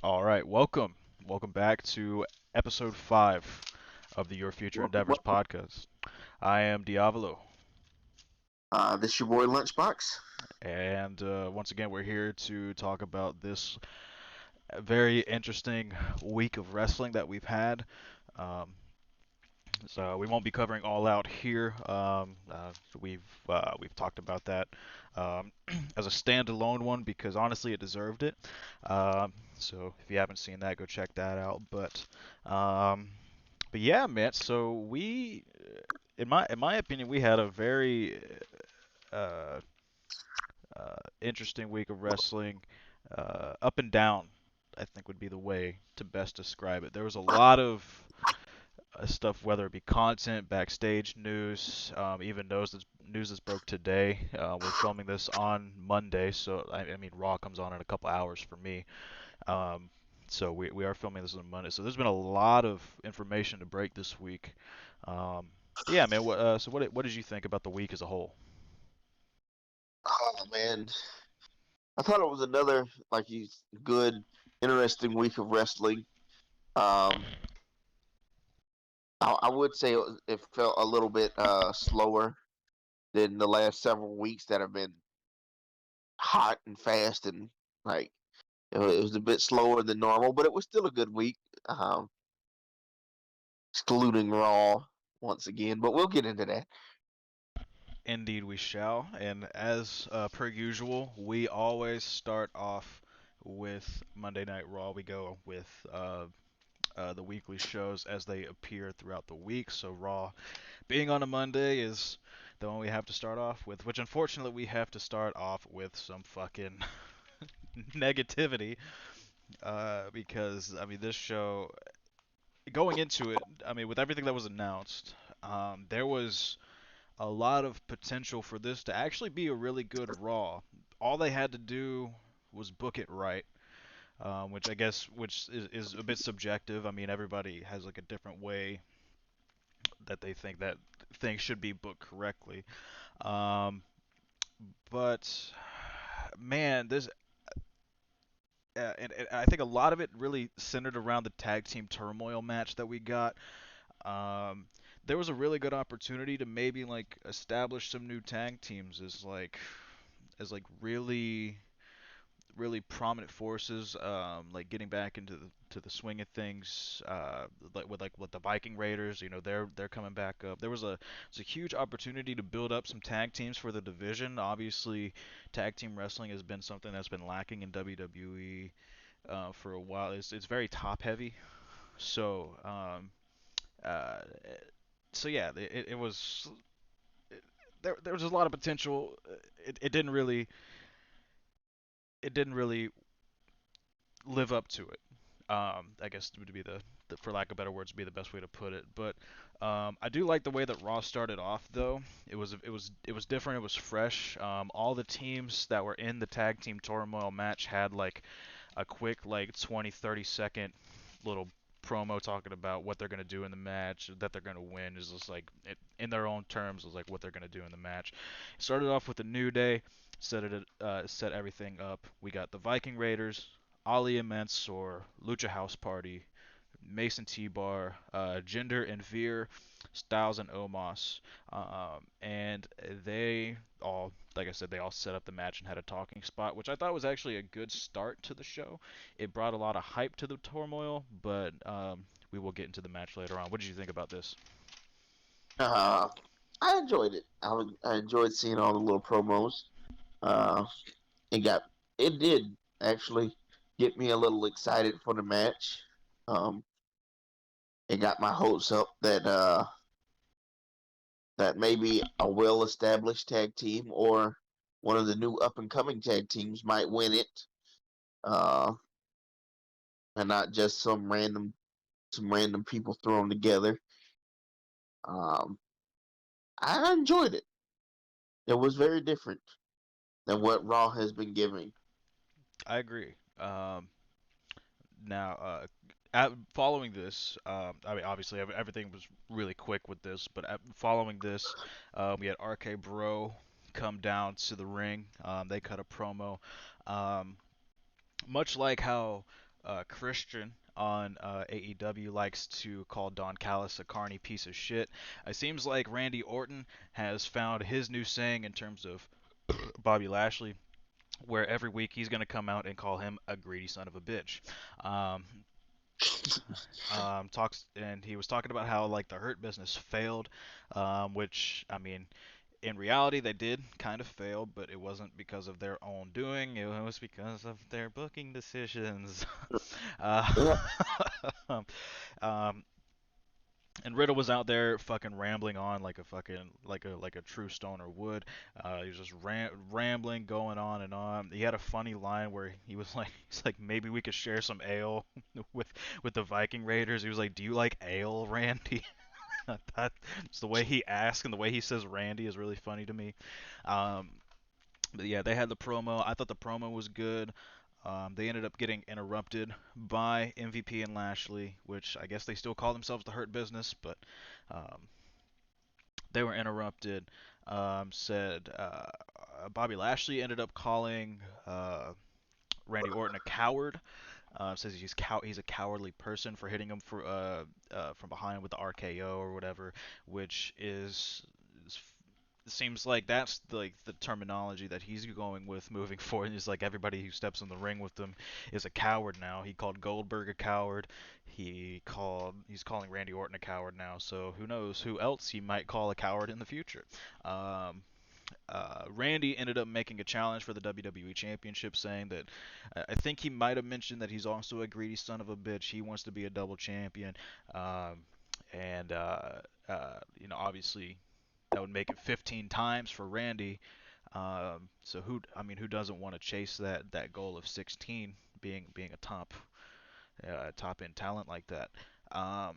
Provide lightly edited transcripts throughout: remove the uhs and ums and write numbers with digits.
All right, welcome back to episode 5 of the Your Future Welcome, Endeavors welcome. podcast. I am Diavolo, This your boy Lunchbox. and once again, we're here to talk about this very interesting week of wrestling that we've had. Um, so we won't be covering all out here. We've talked about that um, as a standalone one because honestly, it deserved it. So if you haven't seen that, go check that out. Um, But yeah, man. So in my opinion, we had a very uh, interesting week of wrestling. Up and down, I think would be the way to best describe it. There was a lot of stuff, whether it be content, backstage news, even news that's broke today. We're filming this on Monday, so I mean Raw comes on in a couple hours for me. Um, so we are filming this on Monday. So there's been a lot of information to break this week. But yeah, man. What did you think about the week as a whole? Oh man, I thought it was another good, interesting week of wrestling. Um, I would say it felt a little bit slower than the last several weeks that have been hot and fast and like it was a bit slower than normal, but it was still a good week. Um, Excluding Raw once again, but we'll get into that. Indeed, we shall. And as per usual, we always start off with Monday Night Raw. We go with the weekly shows as they appear throughout the week. So Raw being on a Monday is the one we have to start off with, which unfortunately we have to start off with some fucking negativity. Because I mean, this show going into it, I mean, with everything that was announced, there was a lot of potential for this to actually be a really good Raw. All they had to do was book it right, which is a bit subjective. I mean, everybody has like a different way that they think that things should be booked correctly. Um, but man, this and I think a lot of it really centered around the tag team turmoil match that we got. Um, there was a really good opportunity to maybe like establish some new tag teams as really prominent forces, like getting back into the swing of things, like with the Viking Raiders. You know, they're coming back up. It's a huge opportunity to build up some tag teams for the division. Obviously, tag team wrestling has been something that's been lacking in WWE for a while. It's very top heavy. So uh, so yeah, it was there was a lot of potential. It didn't really live up to it. I guess would be for lack of better words, be the best way to put it. But I do like the way that Raw started off, though. It was different. It was fresh. All the teams that were in the tag team turmoil match had like a quick like 20, 30-second little promo talking about what they're gonna do in the match, that they're gonna win. Is just like in their own terms, is like what they're gonna do in the match. It started off with a New Day, set everything up. We got the Viking Raiders, Ali and Mansoor, Lucha House Party, Mason T-Bar, Jinder and Veer, Styles and Omos, and they all, like I said, they all set up the match and had a talking spot, which I thought was actually a good start to the show. It brought a lot of hype to the turmoil, but we will get into the match later on. What did you think about this? Uh, I enjoyed it. I enjoyed seeing all the little promos. Uh, it got it did actually get me a little excited for the match. Um, it got my hopes up that maybe a well established tag team or one of the new up and coming tag teams might win it, uh, and not just some random people thrown together. Um, I enjoyed it. It was very different than what Raw has been giving. I agree. Now, following this, I mean, obviously everything was really quick with this, but following this, we had RK Bro come down to the ring. They cut a promo, um, much like how Christian on AEW likes to call Don Callis a carny piece of shit. It seems like Randy Orton has found his new saying in terms of Bobby Lashley, where every week he's going to come out and call him a greedy son of a bitch. Um, talks and he was talking about how like the Hurt Business failed, which I mean in reality they did kind of fail, but it wasn't because of their own doing. It was because of their booking decisions. uh, Yeah. um, and Riddle was out there fucking rambling on like a fucking like a true stoner would. He was just rambling, going on and on. He had a funny line where he was like, he's like, maybe we could share some ale with with the Viking Raiders. He was like, do you like ale, Randy? That's the way he asks and the way he says Randy is really funny to me. Um, but yeah, they had the promo. I thought the promo was good. They ended up getting interrupted by MVP and Lashley, which I guess they still call themselves the Hurt Business, but um, they were interrupted. Said Bobby Lashley ended up calling Randy Orton a coward. Says he's a cowardly person for hitting him from behind with the RKO or whatever, which is seems like that's like the terminology that he's going with moving forward. Is like everybody who steps in the ring with him is a coward now. He called Goldberg a coward. He's calling Randy Orton a coward now. So who knows who else he might call a coward in the future. Um, Randy ended up making a challenge for the WWE Championship, saying that I think he might have mentioned that he's also a greedy son of a bitch. He wants to be a double champion, um, and obviously that would make it 15 times for Randy. So who doesn't want to chase that goal of 16, being a top end talent like that? Um,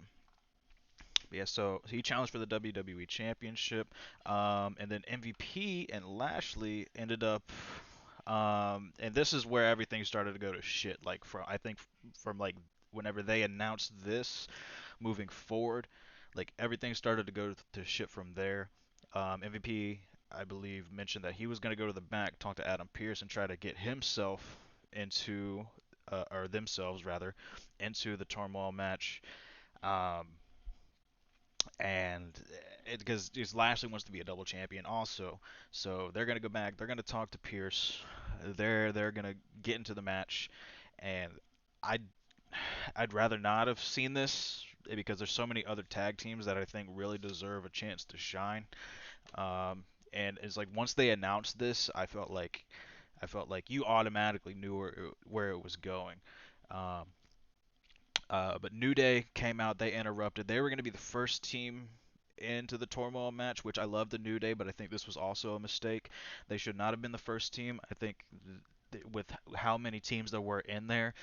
yeah, so he challenged for the WWE Championship, and then MVP and Lashley ended up, and this is where everything started to go to shit. Like I think from like whenever they announced this, moving forward, like everything started to go to shit from there. MVP, I believe, mentioned that he was going to go to the back, talk to Adam Pearce, and try to get himself into, or themselves rather, into the turmoil match. Um, and because Lashley wants to be a double champion also, so they're gonna go back. They're gonna talk to Pierce. They're gonna get into the match, and I'd I'd rather not have seen this because there's so many other tag teams that I think really deserve a chance to shine. Um, and it's like once they announced this, I felt like you automatically knew where it was going. Um, but New Day came out. They interrupted. They were going to be the first team into the turmoil match, which I love the New Day, but I think this was also a mistake. They should not have been the first team. I think with how many teams there were in there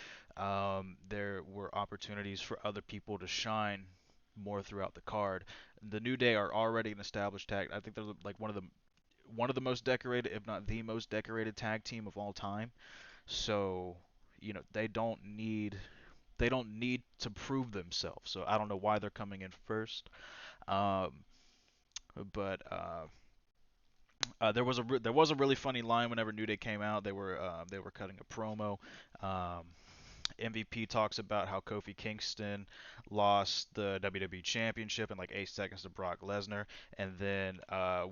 were opportunities for other people to shine more throughout the card. The New Day are already an established tag. I think they're like one of the most decorated, if not the most decorated tag team of all time. So, they don't need to prove themselves. So I don't know why they're coming in first. Um, but there was a really funny line whenever New Day came out. They were cutting a promo. Um, MVP talks about how Kofi Kingston lost the WWE Championship in like 8 seconds to Brock Lesnar, and then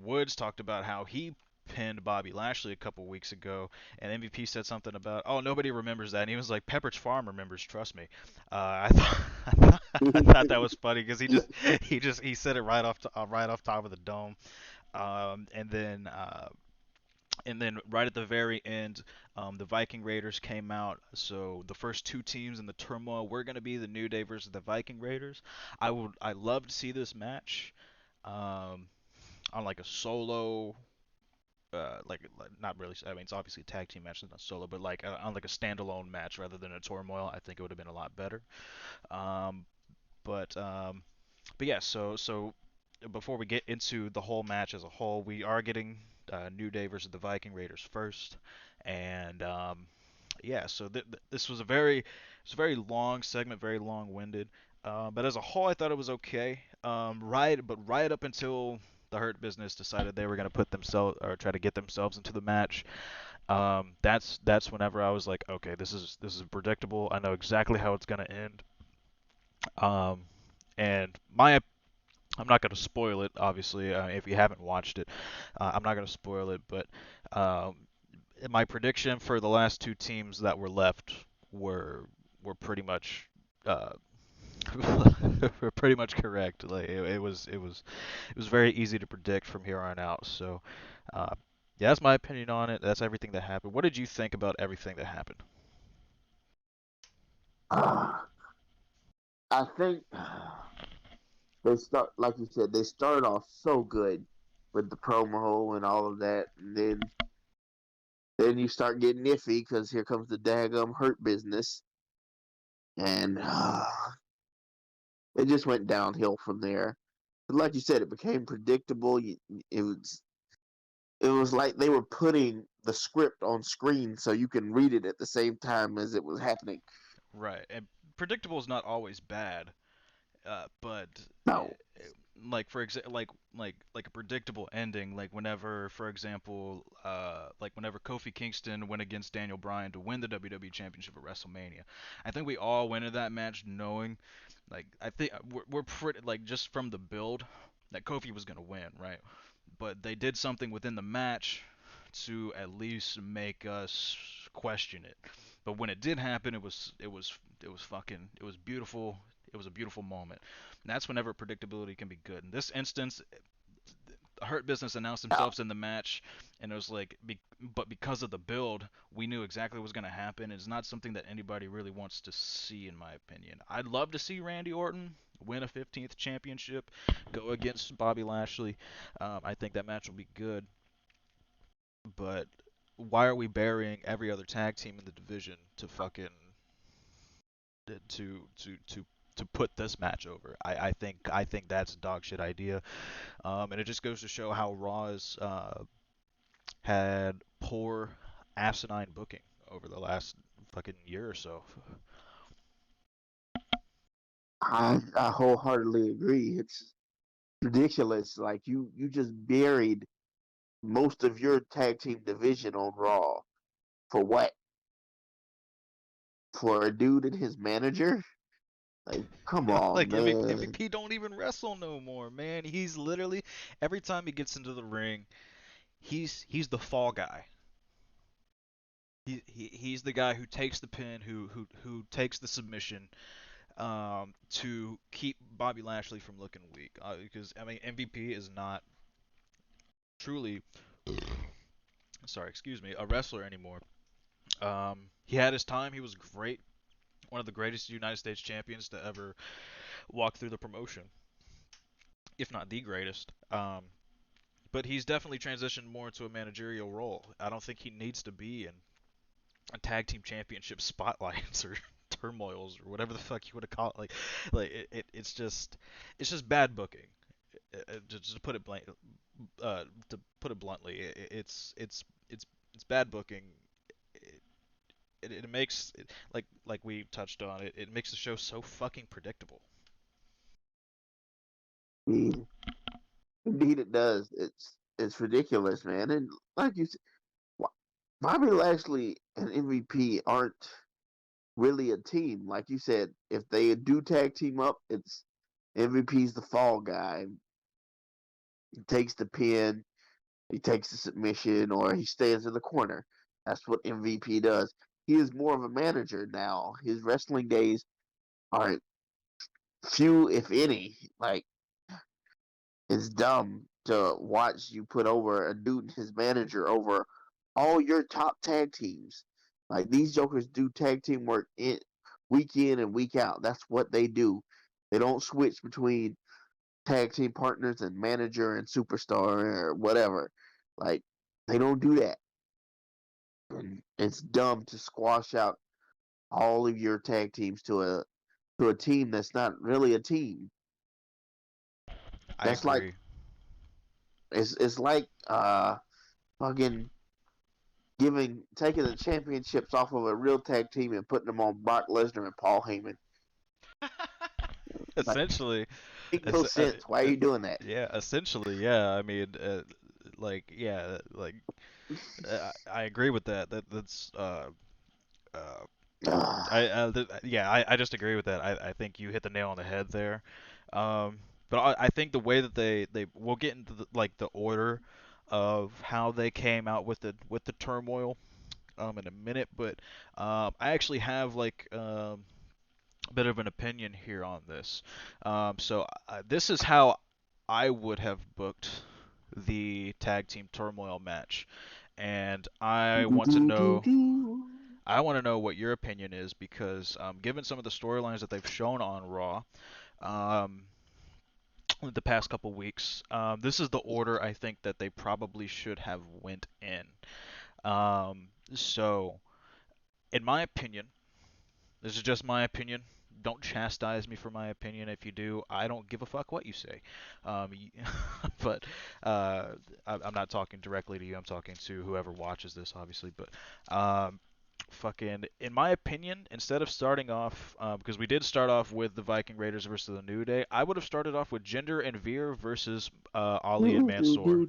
Woods talked about how he pinned Bobby Lashley a couple weeks ago, and MVP said something about, oh, nobody remembers that, and he was like, Pepperidge Farm remembers, trust me. I thought I thought that was funny because he said it right off top of the dome. Um, and then uh, and then right at the very end, the Viking Raiders came out. So the first two teams in the turmoil were going to be the New Day versus the Viking Raiders. I love to see this match um, on like a solo, like not really. I mean, it's obviously a tag team match, it's not solo, but like on like a standalone match rather than a turmoil. I think it would have been a lot better. Um, but um, but yeah, so before we get into the whole match as a whole, we are getting New Day versus the Viking Raiders first, and yeah, so this was a very long segment, very long-winded, but as a whole, I thought it was okay. Right up until the Hurt Business decided they were going to put themselves or try to get themselves into the match, That's whenever I was like, okay, this is predictable. I know exactly how it's gonna end. Um, and I'm not gonna spoil it, obviously, if you haven't watched it. I'm not gonna spoil it, but um, my prediction for the last two teams that were left were were pretty much uh, were pretty much correct. Like it was very easy to predict from here on out. So uh, yeah, that's my opinion on it. That's everything that happened. What did you think about everything that happened? Uh, I think they start, like you said, they started off so good with the promo and all of that, and then you start getting iffy because here comes the daggum hurt business, and it just went downhill from there. But like you said, it became predictable. It was it was like they were putting the script on screen so you can read it at the same time as it was happening. Right, and predictable is not always bad. But No, like for example, like a predictable ending, like whenever, for example, like whenever Kofi Kingston went against Daniel Bryan to win the WWE Championship at WrestleMania, I think we all went into that match knowing, like I think we're pretty like just from the build that Kofi was gonna win, right? But they did something within the match to at least make us question it. But when it did happen, it was fucking it was beautiful. It was a beautiful moment. And that's whenever predictability can be good. In this instance, Hurt Business announced no. themselves in the match, and it was like, but because of the build, we knew exactly what was going to happen. It's not something that anybody really wants to see, in my opinion. I'd love to see Randy Orton win a 15th championship, go against Bobby Lashley. I think that match will be good, but why are we burying every other tag team in the division to fucking to put this match over? I think that's a dog shit idea. And it just goes to show how Raw has had poor asinine booking over the last fucking year or so. I wholeheartedly agree. It's ridiculous. Like you just buried most of your tag team division on Raw for what? For a dude and his manager? Like, come on, Like man. MVP don't even wrestle no more, man. He's literally every time he gets into the ring, he's the fall guy. He's the guy who takes the pin, who takes the submission, to keep Bobby Lashley from looking weak. Because I mean MVP is not truly, sorry, excuse me, a wrestler anymore. He had his time. He was great, one of the greatest United States champions to ever walk through the promotion, if not the greatest. But he's definitely transitioned more into a managerial role. I don't think he needs to be in a tag team championship spotlights or turmoils or whatever the fuck you want to call it. It's just bad booking. Just to put it bluntly, it's bad booking. It makes it, like we touched on it. It makes the show so fucking predictable. Indeed, indeed it does. It's ridiculous, man. And like you said, Bobby Lashley and MVP aren't really a team. Like you said, if they do tag team up, it's MVP's the fall guy. He takes the pin, he takes the submission, or he stands in the corner. That's what MVP does. He is more of a manager now. His wrestling days are few, if any. Like, it's dumb to watch you put over a dude and his manager over all your top tag teams. Like, these jokers do tag team work week in and week out. That's what they do. They don't switch between tag team partners and manager and superstar or whatever. Like, they don't do that. And it's dumb to squash out all of your tag teams to a team that's not really a team. I That's like agree. it's like fucking giving taking the championships off of a real tag team and putting them on Brock Lesnar and Paul Heyman. Like, Essentially, make no es- uh, sense. Why are you doing that? yeah, essentially, yeah. I mean, yeah, like I agree with that. That's uh, Ah, yeah, I just agree with that. I think you hit the nail on the head there. Um, but I think the way that they we'll get into like the order of how they came out with the turmoil in a minute, but I actually have like a bit of an opinion here on this. This is how I would have booked the tag team turmoil match, and I want to know what your opinion is because given some of the storylines that they've shown on Raw um, the past couple weeks, this is the order I think that they probably should have went in. So, in my opinion, this is just my opinion. Don't chastise me for my opinion. If you do, I don't give a fuck what you say. Um, but uh, I'm not talking directly to you. I'm talking to whoever watches this, obviously. But fucking, in my opinion, instead of starting off, because we did start off with the Viking Raiders versus the New Day, I would have started off with Jinder and Veer versus Ali and Mansoor.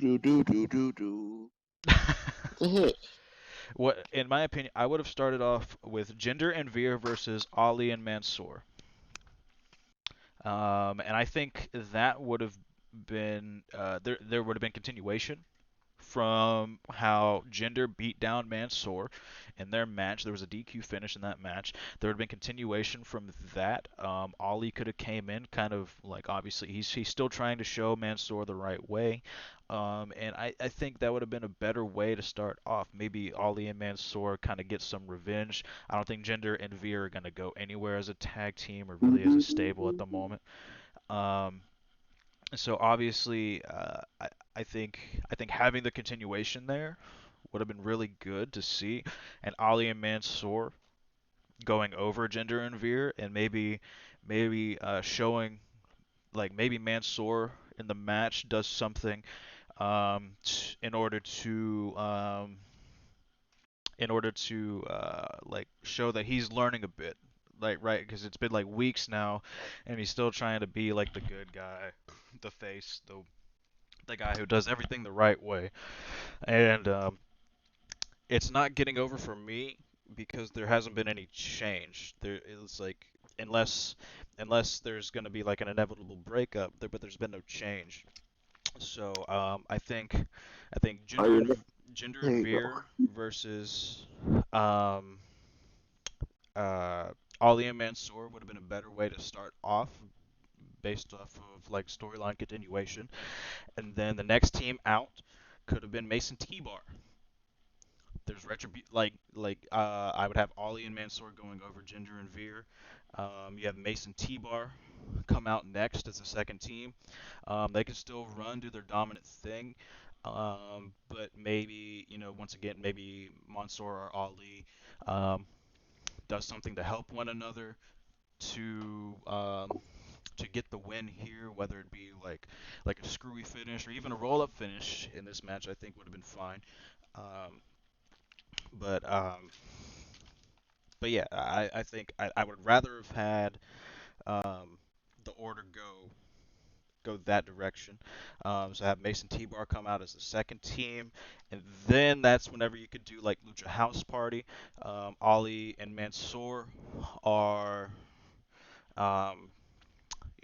what the heck? What, in my opinion, I would have started off with Jinder and Veer versus Ali and Mansoor. And I think that would have been there would have been continuation from how Jinder beat down Mansoor in their match. There was a DQ finish in that match. There would have been continuation from that. Ali could have came in kind of like obviously he's still trying to show Mansoor the right way. And I think that would have been a better way to start off. Maybe Ali and Mansoor kind of get some revenge. I don't think Jinder and Veer are going to go anywhere as a tag team or really as a stable at the moment. Um, so obviously, I think having the continuation there would have been really good to see, and Ali and Mansoor going over Jinder and Veer, and maybe showing like maybe Mansoor in the match does something in order to like show that he's learning a bit. Like right, because it's been like weeks now, and he's still trying to be like the good guy, the face, the guy who does everything the right way. And it's not getting over for me because there hasn't been any change. There is like unless unless there's going to be like an inevitable breakup, but there's been no change. So I think Oh, yeah, Gender there and you go. Veer versus um, uh, Ali and Mansoor would have been a better way to start off based off of like storyline continuation. And then the next team out could have been Mason T-Bar. There's I would have Ollie and Mansoor going over Ginger and Veer. You have Mason T-Bar come out next as a second team. They can still run, do their dominant thing, but maybe once again maybe Mansoor or Ali um, does something to help one another to to get the win here, whether it be like a screwy finish or even a roll up finish in this match. I think would have been fine. Um, but but yeah, I think I would rather have had the order go that direction. So have Mason T-Bar come out as the second team, and then that's whenever you could do like Lucha House Party. Ali and Mansoor are um,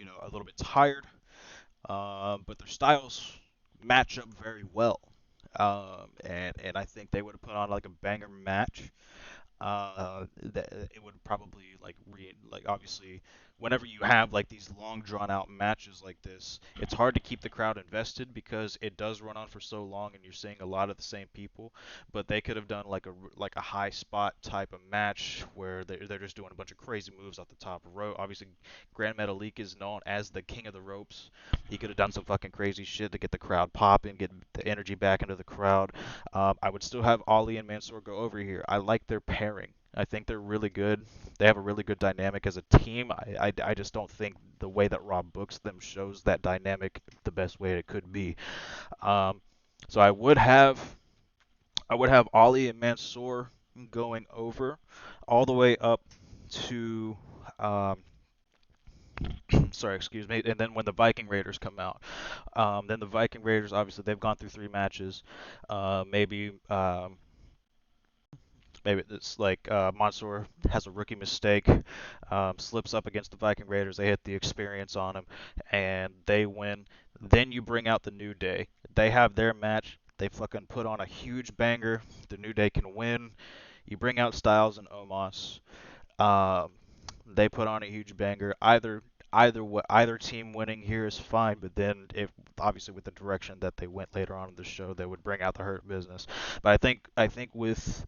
a little bit tired, but their styles match up very well. And I think they would have put on like a banger match. That it would probably like obviously whenever you have like these long drawn out matches like this, it's hard to keep the crowd invested because it does run on for so long and you're seeing a lot of the same people. But they could have done like a high spot type of match where they're just doing a bunch of crazy moves off the top rope. Obviously, Grand Metalik is known as the king of the ropes. He could have done some fucking crazy shit to get the crowd popping, get the energy back into the crowd. I would still have Ali and Mansoor go over here. I like their pairing. I think they're really good. They have a really good dynamic as a team. I just don't think the way that Rob books them shows that dynamic the best way it could be. Um, so I would have Ali and Mansoor going over all the way up to um, Sorry, excuse me. And then when the Viking Raiders come out, then the Viking Raiders obviously they've gone through 3 matches. Maybe it's like Mansoor has a rookie mistake, slips up against the Viking Raiders. They hit the experience on him, and they win. Then you bring out the New Day. They have their match. They fucking put on a huge banger. The New Day can win. You bring out Styles and Omos. Um, they put on a huge banger. Either team winning here is fine, but then if obviously with the direction that they went later on in the show, they would bring out the Hurt Business. But I think with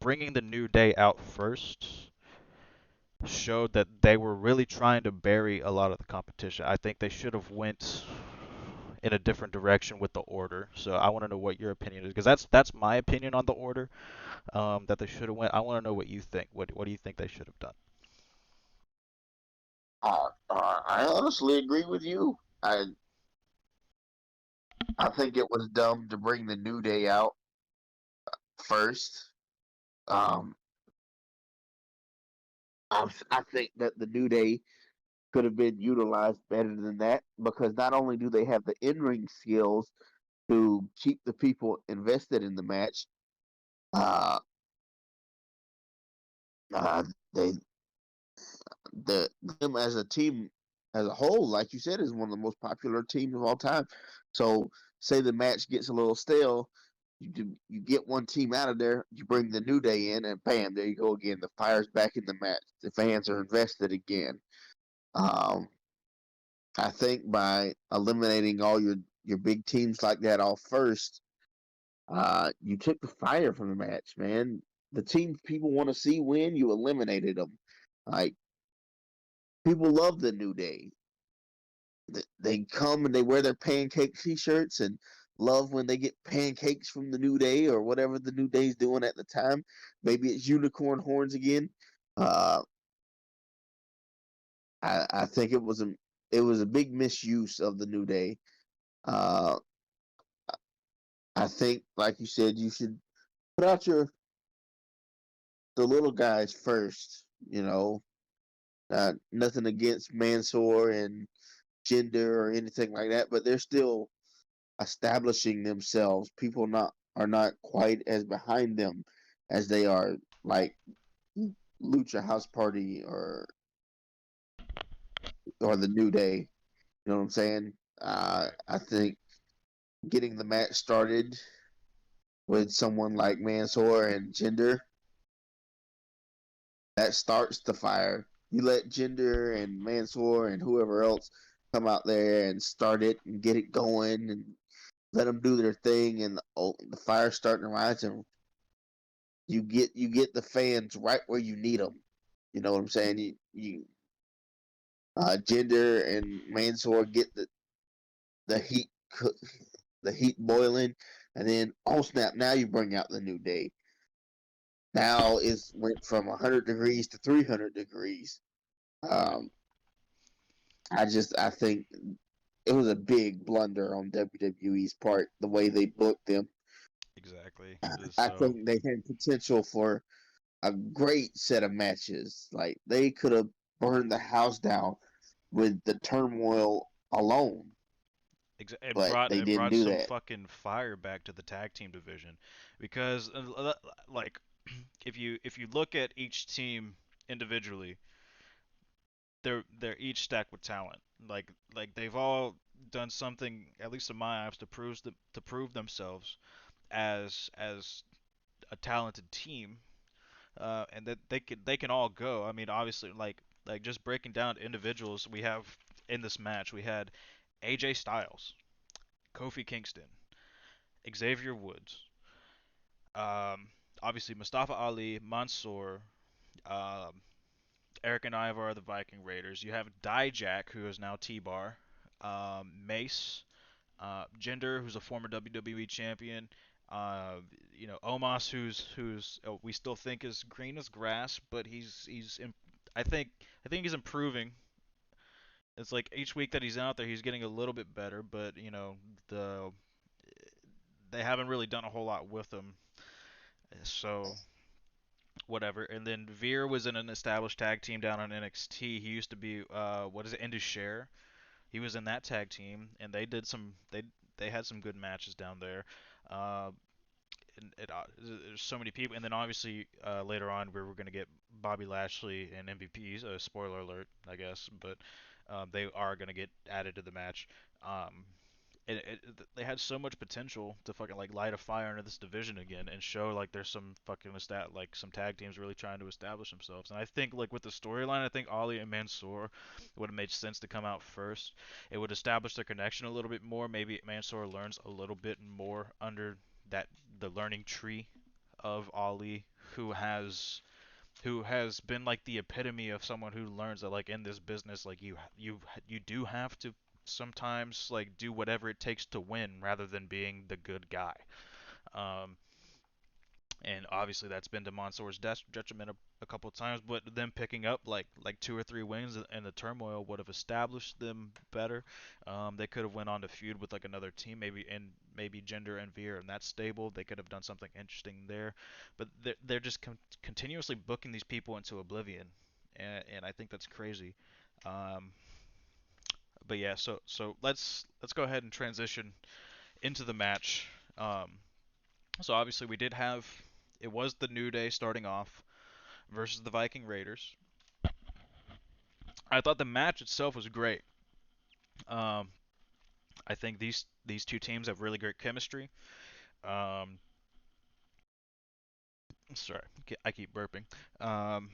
bringing the New Day out first showed that they were really trying to bury a lot of the competition. I think they should have went in a different direction with the order. So I want to know what your opinion is because that's my opinion on the order that they should have went. I want to know what you think. What do you think they should have done? I honestly agree with you. I I think it was dumb to bring the New Day out first. Um, I think that the New Day could have been utilized better than that because not only do they have the in ring skills to keep the people invested in the match, uh, uh, they the them as a team as a whole, like you said, is one of the most popular teams of all time. So, say the match gets a little stale, you get one team out of there, you bring the New Day in, and bam, there you go again. The fire's back in the match. The fans are invested again. Um, I think by eliminating all your big teams like that off first, you took the fire from the match, man. The teams people want to see win, you eliminated them. Like people love the New Day. They come and they wear their pancake T-shirts and love when they get pancakes from the New Day or whatever the New Day's doing at the time. Maybe it's unicorn horns again. Uh, I think it was a big misuse of the New Day. Uh, I think, like you said, you should put out the little guys first. You know, nothing against Mansoor and Gender or anything like that, but they're still establishing themselves. People not are not quite as behind them as they are like Lucha House Party or the New Day. You know what I'm saying? I think getting the match started with someone like Mansoor and Jinder that starts the fire. You let Jinder and Mansoor and whoever else come out there and start it and get it going and let them do their thing and the fire's starting to rise and you get the fans right where you need them. You know what I'm saying? Jinder and Mansoor get the heat the heat boiling, and then oh snap! Now you bring out the New Day. Now it's went from 100 degrees to 300 degrees. Um, I think it was a big blunder on WWE's part the way they booked them. Exactly. I So think they had potential for a great set of matches. Like they could have burned the house down with the turmoil alone, it but brought they it didn't brought do some that. fucking fire back to the tag team division because like if you look at each team individually, they're each stacked with talent. Like they've all done something, at least in my eyes, to prove themselves as a talented team, and that they can all go. I mean, obviously, like just breaking down individuals, we have in this match we had AJ Styles, Kofi Kingston, Xavier Woods, um, obviously Mustafa Ali, Mansoor, um, Eric and Ivar, the Viking Raiders. You have Dijak, who is now T-Bar, Mace, Jinder, who's a former WWE champion. Uh, Omos, who's we still think is green as grass, but I think he's improving. It's like each week that he's out there, he's getting a little bit better, but they haven't really done a whole lot with him. So whatever. And then Veer was in an established tag team down on NXT. He used to be what is it, Indus. He was in that tag team, and they had some good matches down there. Uh, there's so many people, and then obviously later on we were going to get Bobby Lashley and MVPs. Spoiler alert, I guess, but they are going to get added to the match. Um, they had so much potential to fucking like light a fire under this division again and show like there's some fucking like some tag teams really trying to establish themselves. And I think like with the storyline, I think Ali and Mansoor would have made sense to come out first. It would establish their connection a little bit more. Maybe Mansoor learns a little bit more under that the learning tree of Ali, who has been like the epitome of someone who learns that like in this business like you do have to sometimes like do whatever it takes to win rather than being the good guy. Um, and obviously that's been to Mansoor's detriment a couple of times, but them picking up like 2 or 3 wins in the turmoil would have established them better. They could have went on to feud with like another team, maybe Jinder and Veer and that stable. They could have done something interesting there, but they're just continuously booking these people into oblivion, and I think that's crazy. Um, but yeah, so let's go ahead and transition into the match. Um, so obviously we did have it was the New Day starting off versus the Viking Raiders. I thought the match itself was great. Um, I think these two teams have really great chemistry. Um, sorry, I keep burping. Um,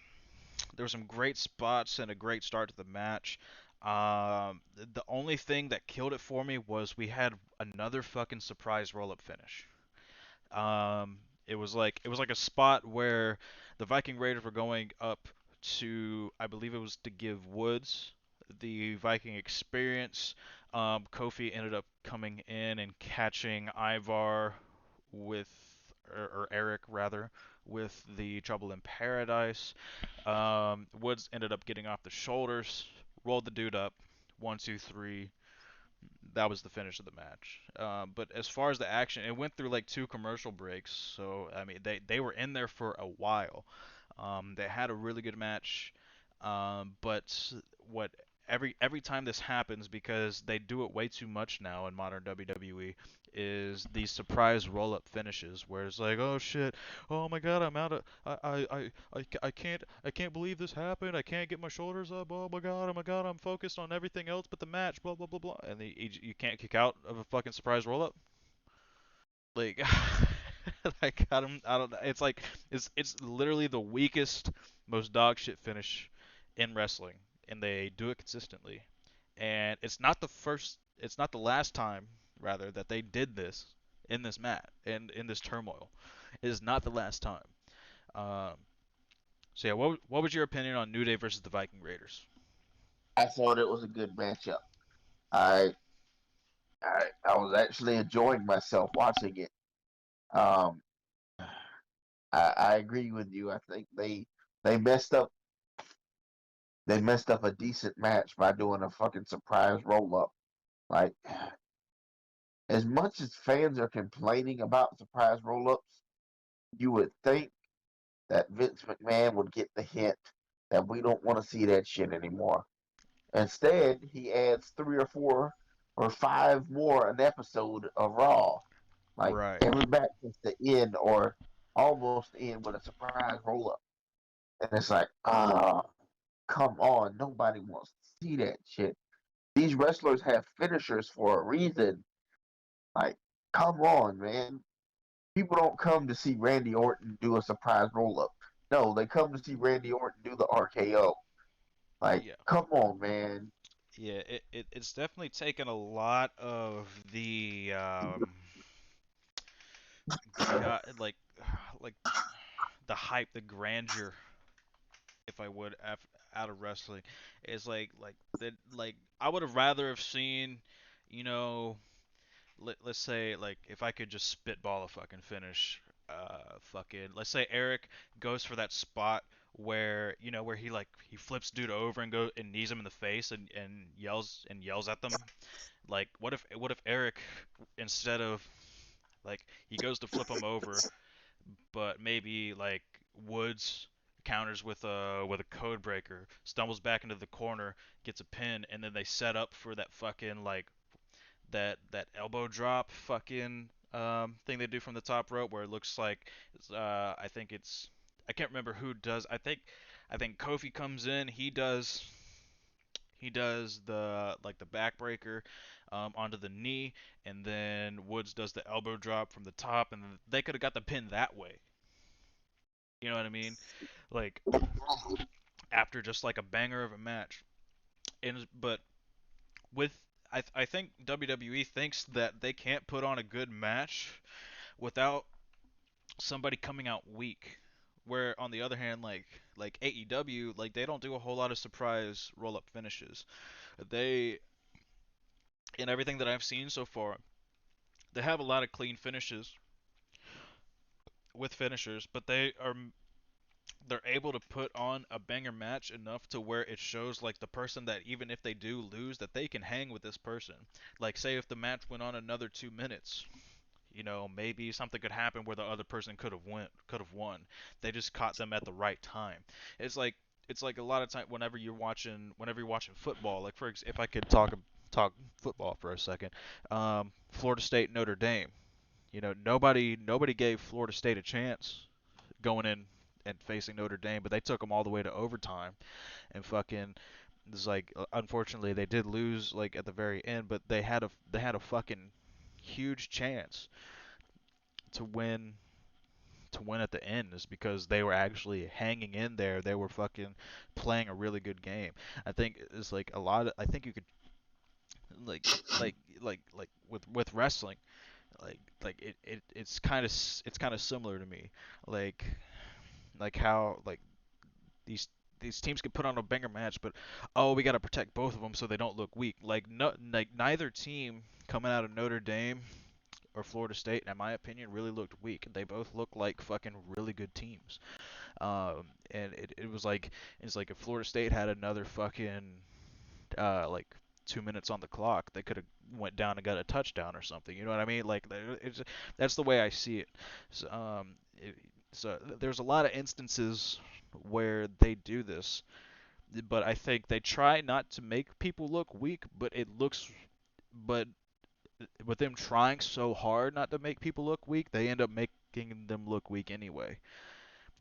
there were some great spots and a great start to the match. The only thing that killed it for me was we had another fucking surprise roll up finish. Um, it was like a spot where the Viking Raiders were going up to, I believe it was to give Woods the Viking experience. Kofi ended up coming in and catching Ivar with, or Eric rather, with the Trouble in Paradise. Woods ended up getting off the shoulders, rolled the dude up, 1, 2, 3, that was the finish of the match. But as far as the action, it went through like 2 commercial breaks, so I mean they were in there for a while. They had a really good match, but what every time this happens, because they do it way too much now in modern WWE, is these surprise roll-up finishes where it's like, oh shit, oh my god, I'm out of I can't believe this happened. I can't get my shoulders up. Oh my god, I'm focused on everything else but the match. Blah blah blah blah. And you can't kick out of a fucking surprise roll-up. Like, like I don't know. It's like it's literally the weakest, most dog shit finish in wrestling, and they do it consistently. And it's not the first, it's not the last time, rather, that they did this in this mat and in this turmoil. It is not the last time. Um, so yeah, what was your opinion on New Day versus the Viking Raiders? I thought it was a good matchup. I I was actually enjoying myself watching it. Um, I agree with you. I think they messed up they messed up a decent match by doing a fucking surprise roll up. Like as much as fans are complaining about surprise roll ups, you would think that Vince McMahon would get the hint that we don't want to see that shit anymore. Instead, he adds 3 or 4 or 5 more an episode of Raw. Like Right. every match is to end or almost end with a surprise roll up. And it's like, come on, nobody wants to see that shit. These wrestlers have finishers for a reason. Like, come on, man. People don't come to see Randy Orton do a surprise roll up. No, they come to see Randy Orton do the RKO. Like, Yeah. come on, man. Yeah. It's definitely taken a lot of like like the hype, the grandeur, if I would, out of wrestling. Is like that like I would have rather have seen, you know, let's say like if I could just spitball a fucking finish, fucking let's say Eric goes for that spot where where he flips dude over and go and knees him in the face and yells at them. Like what if Eric, instead of like he goes to flip him over, but maybe like Woods counters with a code breaker, stumbles back into the corner, gets a pin, and then they set up for that fucking like that elbow drop fucking thing they do from the top rope where it looks like I think it's I can't remember who does. I think Kofi comes in. He does the like the backbreaker onto the knee, and then Woods does the elbow drop from the top, and they could have got the pin that way. You know what I mean? Like after just like a banger of a match. But with I think WWE thinks that they can't put on a good match without somebody coming out weak. Where on the other hand, like AEW, like they don't do a whole lot of surprise roll up finishes. They in everything that I've seen so far, they have a lot of clean finishes with finishers, but they're able to put on a banger match enough to where it shows like the person that even if they do lose that they can hang with this person. Like say if the match went on another 2 minutes, maybe something could happen where the other person could have won. They just caught them at the right time. It's like it's like a lot of time whenever you're watching football. Like if I could talk football for a second, Florida State Notre Dame. Nobody gave Florida State a chance going in and facing Notre Dame, but they took them all the way to overtime and fucking it's like unfortunately they did lose like at the very end, but they had a fucking huge chance to win at the end is because they were actually hanging in there. They were fucking playing a really good game. I think it's like a lot of I think you could like like with wrestling like it's kind of similar to me. Like how like these these teams can put on a banger match, but oh, we got to protect both of them so they don't look weak. Like no, like neither team coming out of Notre Dame or Florida State, in my opinion, really looked weak. They both looked like fucking really good teams. And it was like it's like if Florida State had another fucking like 2 minutes on the clock, they could have went down and got a touchdown or something. You know what I mean? Like that's the way I see it. So, there's a lot of instances where they do this, but I think they try not to make people look weak, but with them trying so hard not to make people look weak, they end up making them look weak anyway,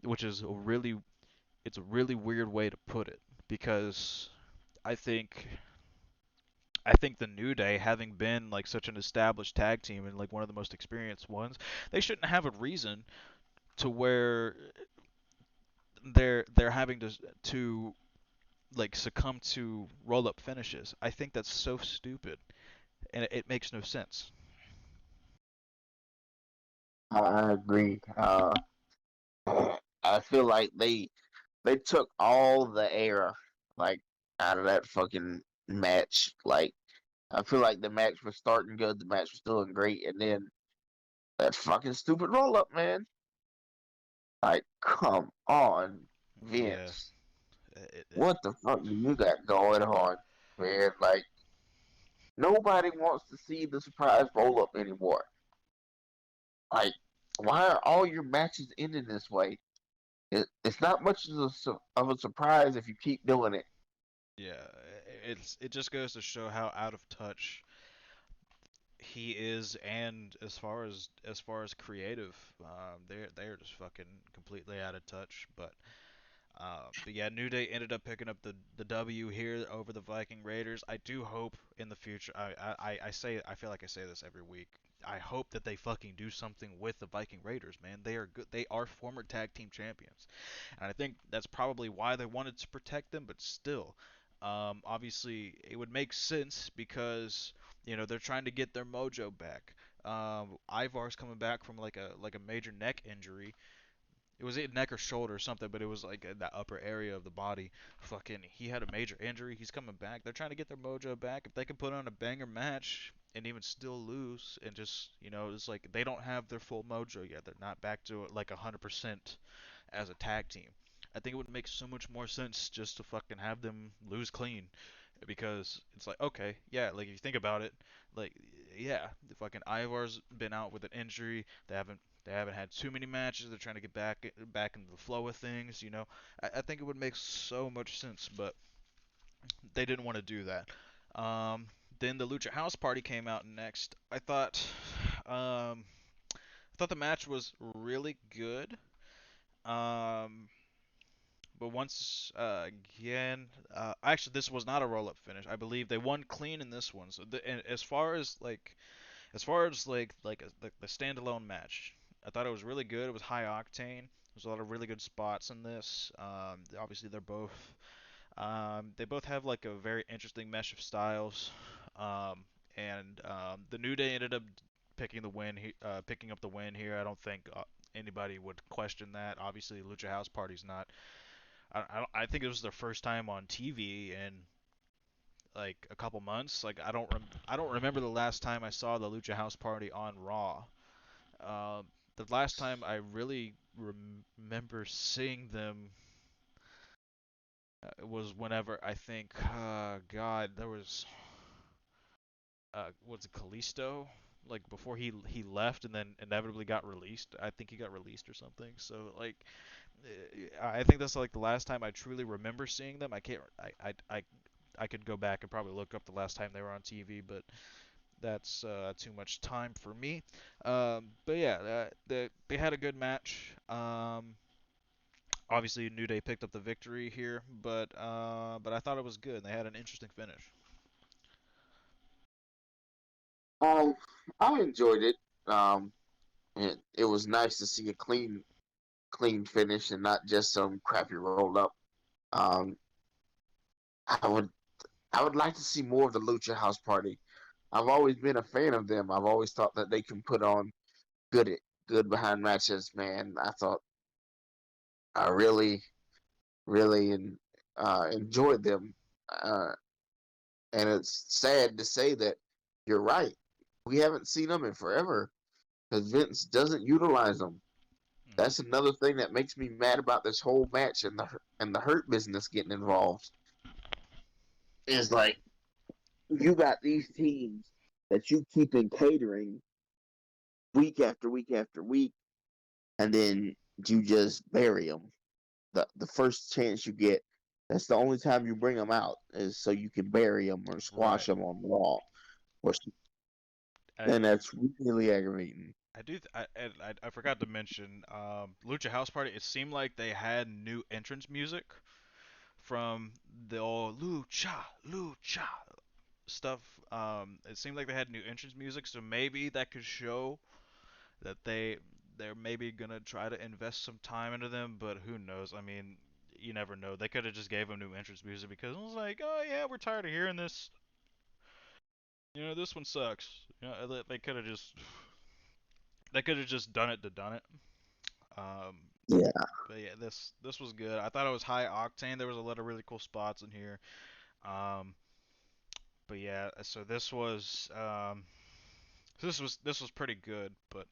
which is it's a really weird way to put it because I think I think the New Day, having been like such an established tag team and like one of the most experienced ones, they shouldn't have a reason to where they're having to like succumb to roll up finishes. I think that's so stupid and it makes no sense. I agree. I feel like they took all the air like out of that fucking match. Like I feel like the match was starting good, the match was doing great, and then that fucking stupid roll up, man. Like, come on, Yeah. Vince. It, What the fuck do you got going on, man? Like nobody wants to see the surprise roll up anymore. Like, why are all your matches ending this way? It's not much of a surprise if you keep doing it. yeah, it just goes to show how out of touch he is, and as far as creative, they're just fucking completely out of touch. But yeah, New Day ended up picking up the W here over the Viking Raiders. I do hope in the future. I feel like I say this every week. I hope that they fucking do something with the Viking Raiders, man. They are good. They are former tag team champions, and I think that's probably why they wanted to protect them. But still, obviously, it would make sense because they're trying to get their mojo back. Ivar's coming back from like a major neck injury. It was a neck or shoulder or something, but it was like in that upper area of the body. Fucking, he had a major injury. He's coming back. They're trying to get their mojo back. If they can put on a banger match and even still lose, and just it's like they don't have their full mojo yet. They're not back to like 100% as a tag team. I think it would make so much more sense just to fucking have them lose clean, because it's like okay, yeah, like if you think about it, like yeah, the fucking Ivar's been out with an injury. They haven't had too many matches. They're trying to get back into the flow of things. I think it would make so much sense, but they didn't want to do that. Um, then the Lucha House Party came out next. Um, I thought the match was really good. Um, but once again, actually, this was not a roll-up finish. I believe they won clean in this one. So and as far as the standalone match, I thought it was really good. It was high octane. There's a lot of really good spots in this. Obviously, they both have like a very interesting mesh of styles. And the New Day ended up picking up the win here. I don't think anybody would question that. Obviously, Lucha House Party's not. I think it was their first time on TV in like a couple months. Like I don't remember the last time I saw the Lucha House Party on Raw. The last time I really remember seeing them was whenever I think, God, there was, was it Kalisto? Like before he left and then inevitably got released. I think he got released or something. So like, I think that's like the last time I truly remember seeing them. I can't. I could go back and probably look up the last time they were on TV, but that's too much time for me. But yeah, they had a good match. Obviously, New Day picked up the victory here, but I thought it was good. They had an interesting finish. Um, I enjoyed it. Um, it was nice to see a clean finish and not just some crappy roll up. Um, I would I would like to see more of the Lucha House Party. I've always been a fan of them. I've always thought that they can put on good good behind matches. Man, I thought I really enjoyed them. Uh, and it's sad to say that you're right. We haven't seen them in forever because Vince doesn't utilize them. Hmm. That's another thing that makes me mad about this whole match and the hurt business getting involved. Is like you got these teams that you keep in catering week after week after week, and then you just bury them. The first chance you get, that's the only time you bring them out is so you can bury them or squash Right. them on Raw, or I and that's really aggravating. I do. I forgot to mention Lucha House Party. It seemed like they had new entrance music from the old Lucha stuff. It seemed like they had new entrance music, so maybe that could show that they're maybe gonna try to invest some time into them. But who knows? I mean, you never know. They could have just gave them new entrance music because it was like, oh yeah, we're tired of hearing this. This one sucks. They could have just done it to done it. Um, Yeah. but yeah, this was good. I thought it was high octane. There was a lot of really cool spots in here. Um, but yeah, so this was pretty good. But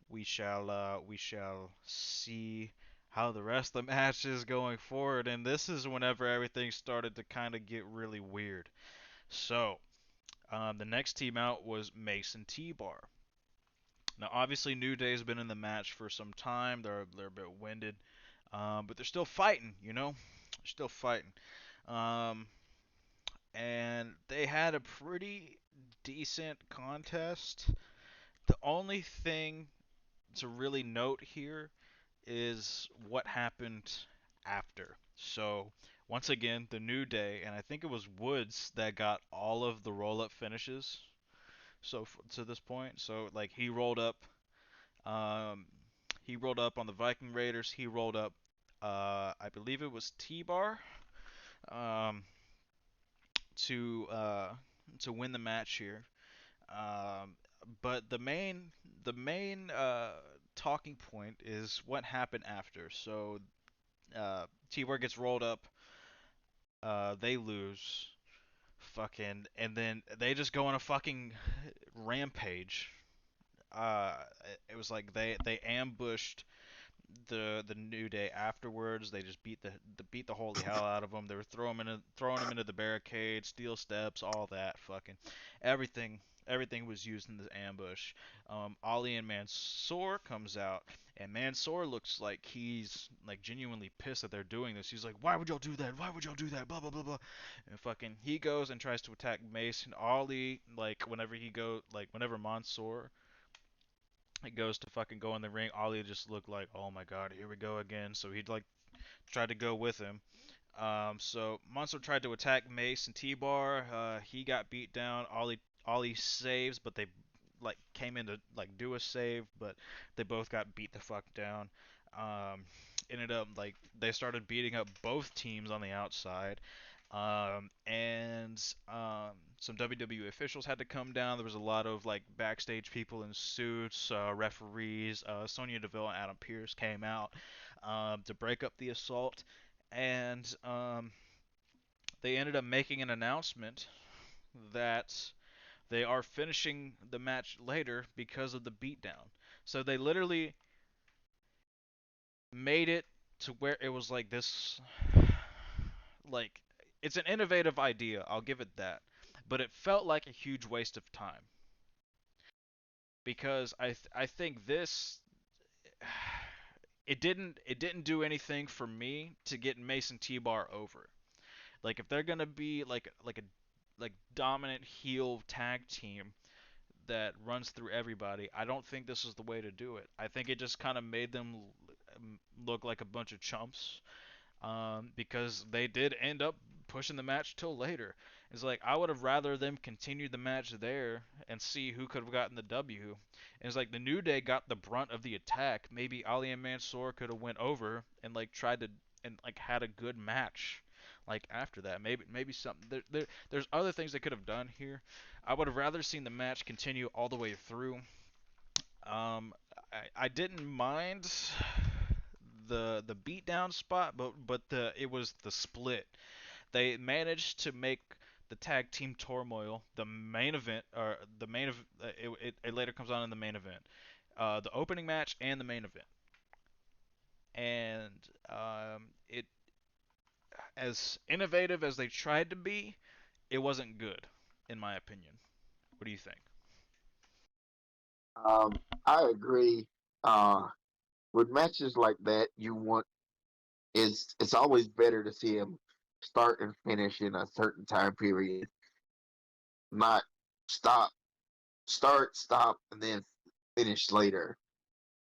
we shall see how the rest of the match is going forward. And this is whenever everything started to kind of get really weird. So the next team out was Mason T-Bar. Now, obviously, New Day's been in the match for some time. They're a bit winded, but they're still fighting. They're still fighting, um, and they had a pretty decent contest. The only thing to really note here is what happened after. So, once again, the New Day, and I think it was Woods that got all of the roll-up finishes. So to this point, so like Um, he rolled up on the Viking Raiders. He rolled up, I believe it was T-Bar, um, to uh, to win the match here. Um, but the main talking point is what happened after. So T-Bar gets rolled up. They lose. Fucking, and then they just go on a fucking rampage. Uh, it was like they ambushed the New Day afterwards. They just beat the holy hell out of them. They were throwing him into the barricade, steel steps, all that fucking everything. Everything was used in the ambush. Ali and Mansoor comes out, and Mansoor looks like he's like genuinely pissed that they're doing this. He's like, "Why would y'all do that? Why would y'all do that? Blah blah blah blah." And fucking he goes and tries to attack Mace and Ali. Whenever Mansoor it goes to fucking go in the ring, Ali just looked like, oh my god, here we go again. So he'd like tried to go with him. So Monster tried to attack Mace and T-Bar. He got beat down. Ollie saves, but they like came in to like do a save, but they both got beat the fuck down. Um, Ended up like they started beating up both teams on the outside. And some WWE officials had to come down. There was a lot of like backstage people in suits, referees. Sonya Deville and Adam Pearce came out to break up the assault, and they ended up making an announcement that they are finishing the match later because of the beatdown. So they literally made it to where it was like this, like it's an innovative idea. I'll give it that, but it felt like a huge waste of time because I think this it didn't do anything for me to get Mason T-Bar over. Like if they're gonna be like dominant heel tag team that runs through everybody, I don't think this is the way to do it. I think it just kind of made them look like a bunch of chumps, because they did end up pushing the match till later. It's like I would have rather them continue the match there and see who could have gotten the W. And it's like the New Day got the brunt of the attack. Maybe Ali and Mansoor could have went over and like tried to and like had a good match. Like after that, maybe something there's other things they could have done here. I would have rather seen the match continue all the way through. Um, I didn't mind the beatdown spot, but it was the split. They managed to make the tag team turmoil the main event, or the main of it later comes on in the main event, the opening match and the main event, and it as innovative as they tried to be, it wasn't good, in my opinion. What do you think? Um, I agree. Uh, with matches like that, you want it's always better to see them start and finish in a certain time period, not stop, start, stop, and then finish later.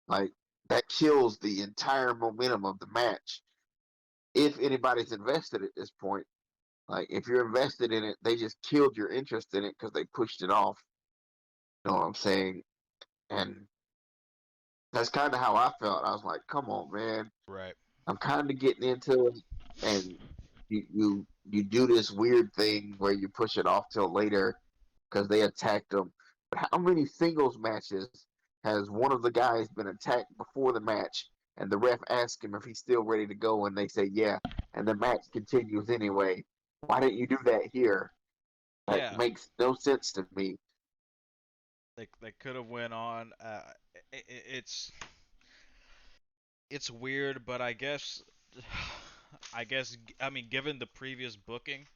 Like that kills the entire momentum of the match. If anybody's invested at this point, like if you're invested in it, they just killed your interest in it because they pushed it off. You know what I'm saying? And that's kind of how I felt. I was like, come on, man. Right. I'm kind of getting into it, and you do this weird thing where you push it off till later because they attacked them. But how many singles matches has one of the guys been attacked before the match, and the ref asks him if he's still ready to go, and they say yeah, and the match continues anyway? Why didn't you do that here? That Yeah, makes no sense to me. they could have went on. It's it's weird, but I mean, given the previous booking,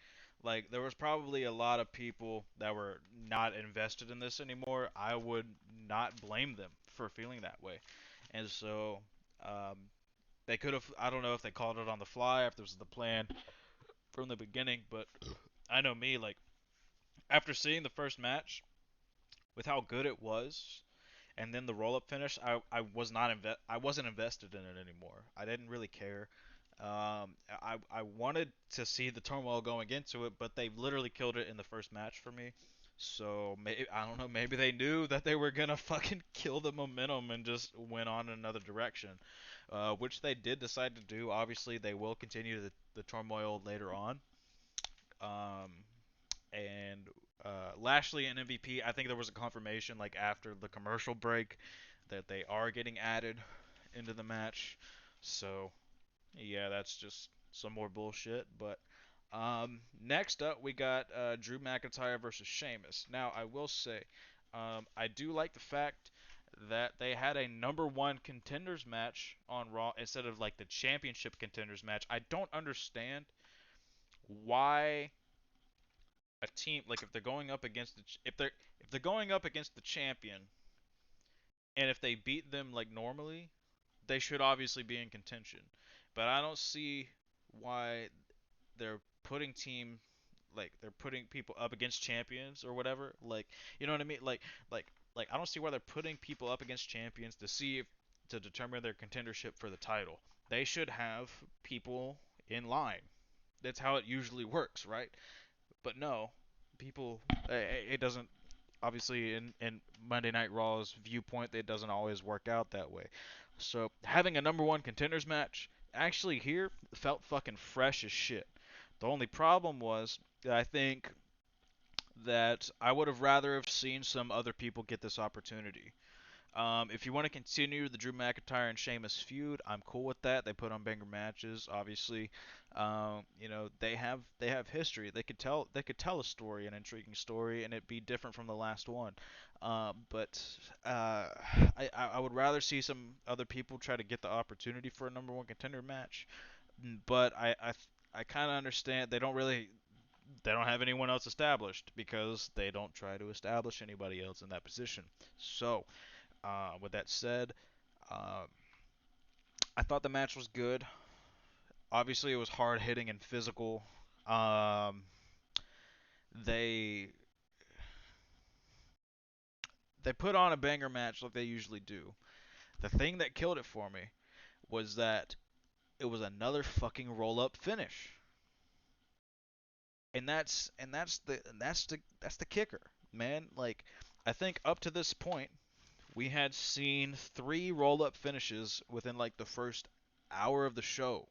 like there was probably a lot of people that were not invested in this anymore. I would not blame them for feeling that way, and so um, they could have. I don't know if they called it on the fly, if this was the plan from the beginning, but I know me, like after seeing the first match with how good it was, and then the roll up finish, I wasn't invested in it anymore. I didn't really care. I wanted to see the turmoil going into it, but they literally killed it in the first match for me. So I don't know. Maybe they knew that they were gonna fucking kill the momentum and just went on in another direction, which they did decide to do. Obviously, they will continue the turmoil later on. Um, and Lashley and MVP, I think there was a confirmation like after the commercial break that they are getting added into the match. So yeah, that's just some more bullshit. But next up, we got Drew McIntyre versus Sheamus. Now, I will say, I do like the fact that they had a number one contenders match on Raw instead of like the championship contenders match. I don't understand why a team like if they're going up against if they're going up against the champion and if they beat them like normally, they should obviously be in contention. But I don't see why they're putting team like they're putting people up against champions or whatever. Like you know what I mean? Like I don't see why they're putting people up against champions to see if to determine their contendership for the title. They should have people in line. That's how it usually works, right? But no, people it doesn't obviously in Monday Night Raw's viewpoint, it doesn't always work out that way. So having a number one contenders match actually here felt fucking fresh as shit. The only problem was that I think that I would have rather have seen some other people get this opportunity. If you want to continue the Drew McIntyre and Sheamus feud, I'm cool with that. They put on banger matches, obviously. They have history. They could tell a story, an intriguing story, and it be different from the last one. But I would rather see some other people try to get the opportunity for a number one contender match. But I kind of understand they don't have anyone else established because they don't try to establish anybody else in that position. So with that said, uh, I thought the match was good. Obviously, it was hard hitting and physical. Um, they they put on a banger match like they usually do. The thing that killed it for me was that it was another fucking roll up finish, and that's the kicker, man. Like I think up to this point, we had seen three roll up finishes within like the first hour of the show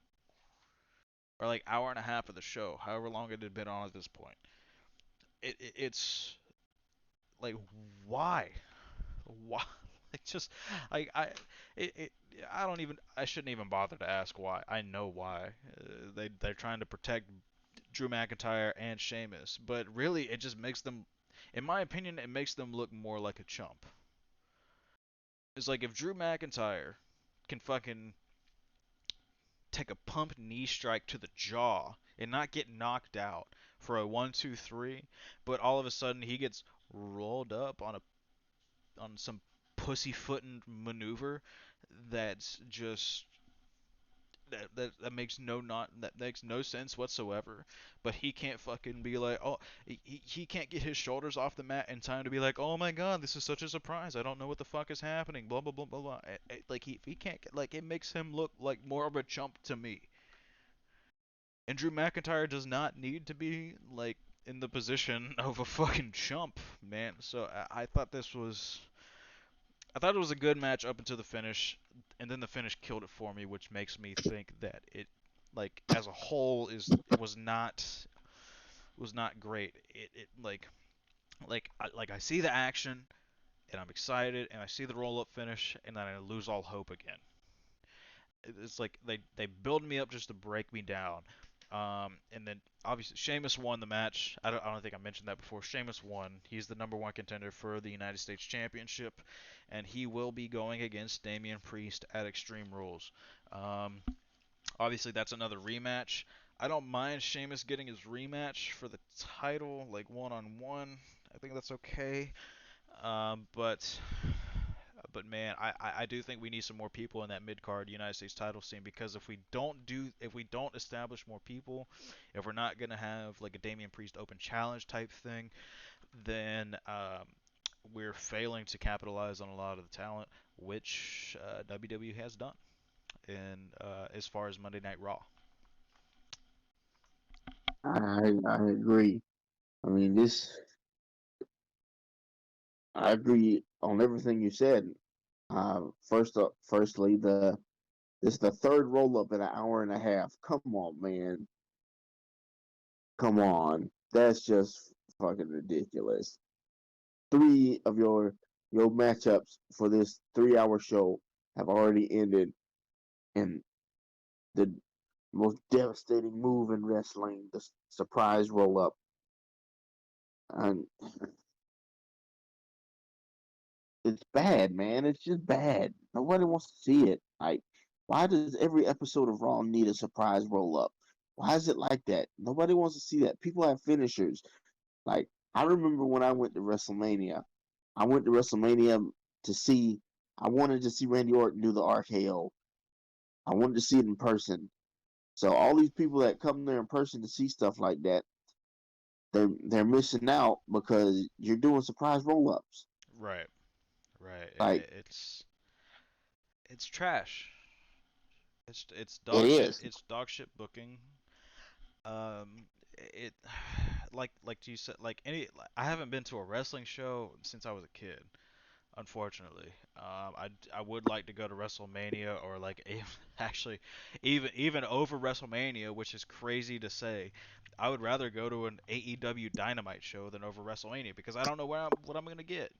or like hour and a half of the show, however long it had been on at this point. It's like why, why? Like just it, it I don't even I shouldn't even bother to ask why. I know why. They're trying to protect Drew McIntyre and Sheamus, but really it just makes them, in my opinion, it makes them look more like a chump. It's like if Drew McIntyre can fucking take a pump knee strike to the jaw and not get knocked out for a 1-2-3, but all of a sudden he gets rolled up on some pussyfooting maneuver that's just that makes no sense whatsoever. But he can't fucking be like, oh, he can't get his shoulders off the mat in time to be like, oh my god, this is such a surprise. I don't know what the fuck is happening. Blah blah blah blah blah. Like he can't like it makes him look like more of a chump to me. And Drew McIntyre does not need to be like in the position of a fucking chump, man. So I thought it was a good match up until the finish, and then the finish killed it for me, which makes me think that it, like as a whole, it was not great. It like I see the action and I'm excited, and I see the roll up finish, and then I lose all hope again. It's like they build me up just to break me down. And then obviously Sheamus won the match. I don't think I mentioned that before. Sheamus won. He's the number one contender for the United States Championship, and he will be going against Damian Priest at Extreme Rules. Um, Obviously that's another rematch. I don't mind Sheamus getting his rematch for the title, like one on one. I think that's okay. But man, I do think we need some more people in that mid card United States title scene, because if we don't establish more people, if we're not gonna have like a Damian Priest Open Challenge type thing, then we're failing to capitalize on a lot of the talent which WWE has done in as far as Monday Night Raw. I agree. I mean, I agree on everything you said. Firstly, this is the third roll up in an hour and a half. Come on, man. Come on. That's just fucking ridiculous. Three of your matchups for this 3 hour show have already ended in the most devastating move in wrestling, the surprise roll up. And it's bad, man. It's just bad. Nobody wants to see it. Like, why does every episode of Raw need a surprise roll up? Why is it like that? Nobody wants to see that. People have finishers. Like, I remember when I went to WrestleMania. I went to WrestleMania to see. I wanted to see Randy Orton do the RKO. I wanted to see it in person. So all these people that come there in person to see stuff like that, they're missing out because you're doing surprise roll ups. Right. Right. Like It's trash. It's it dog shit. is. It's dog shit booking. It like you said, like I haven't been to a wrestling show since I was a kid. Unfortunately, I would like to go to WrestleMania or like actually even over WrestleMania, which is crazy to say. I would rather go to an AEW Dynamite show than over WrestleMania because I don't know what I'm gonna get.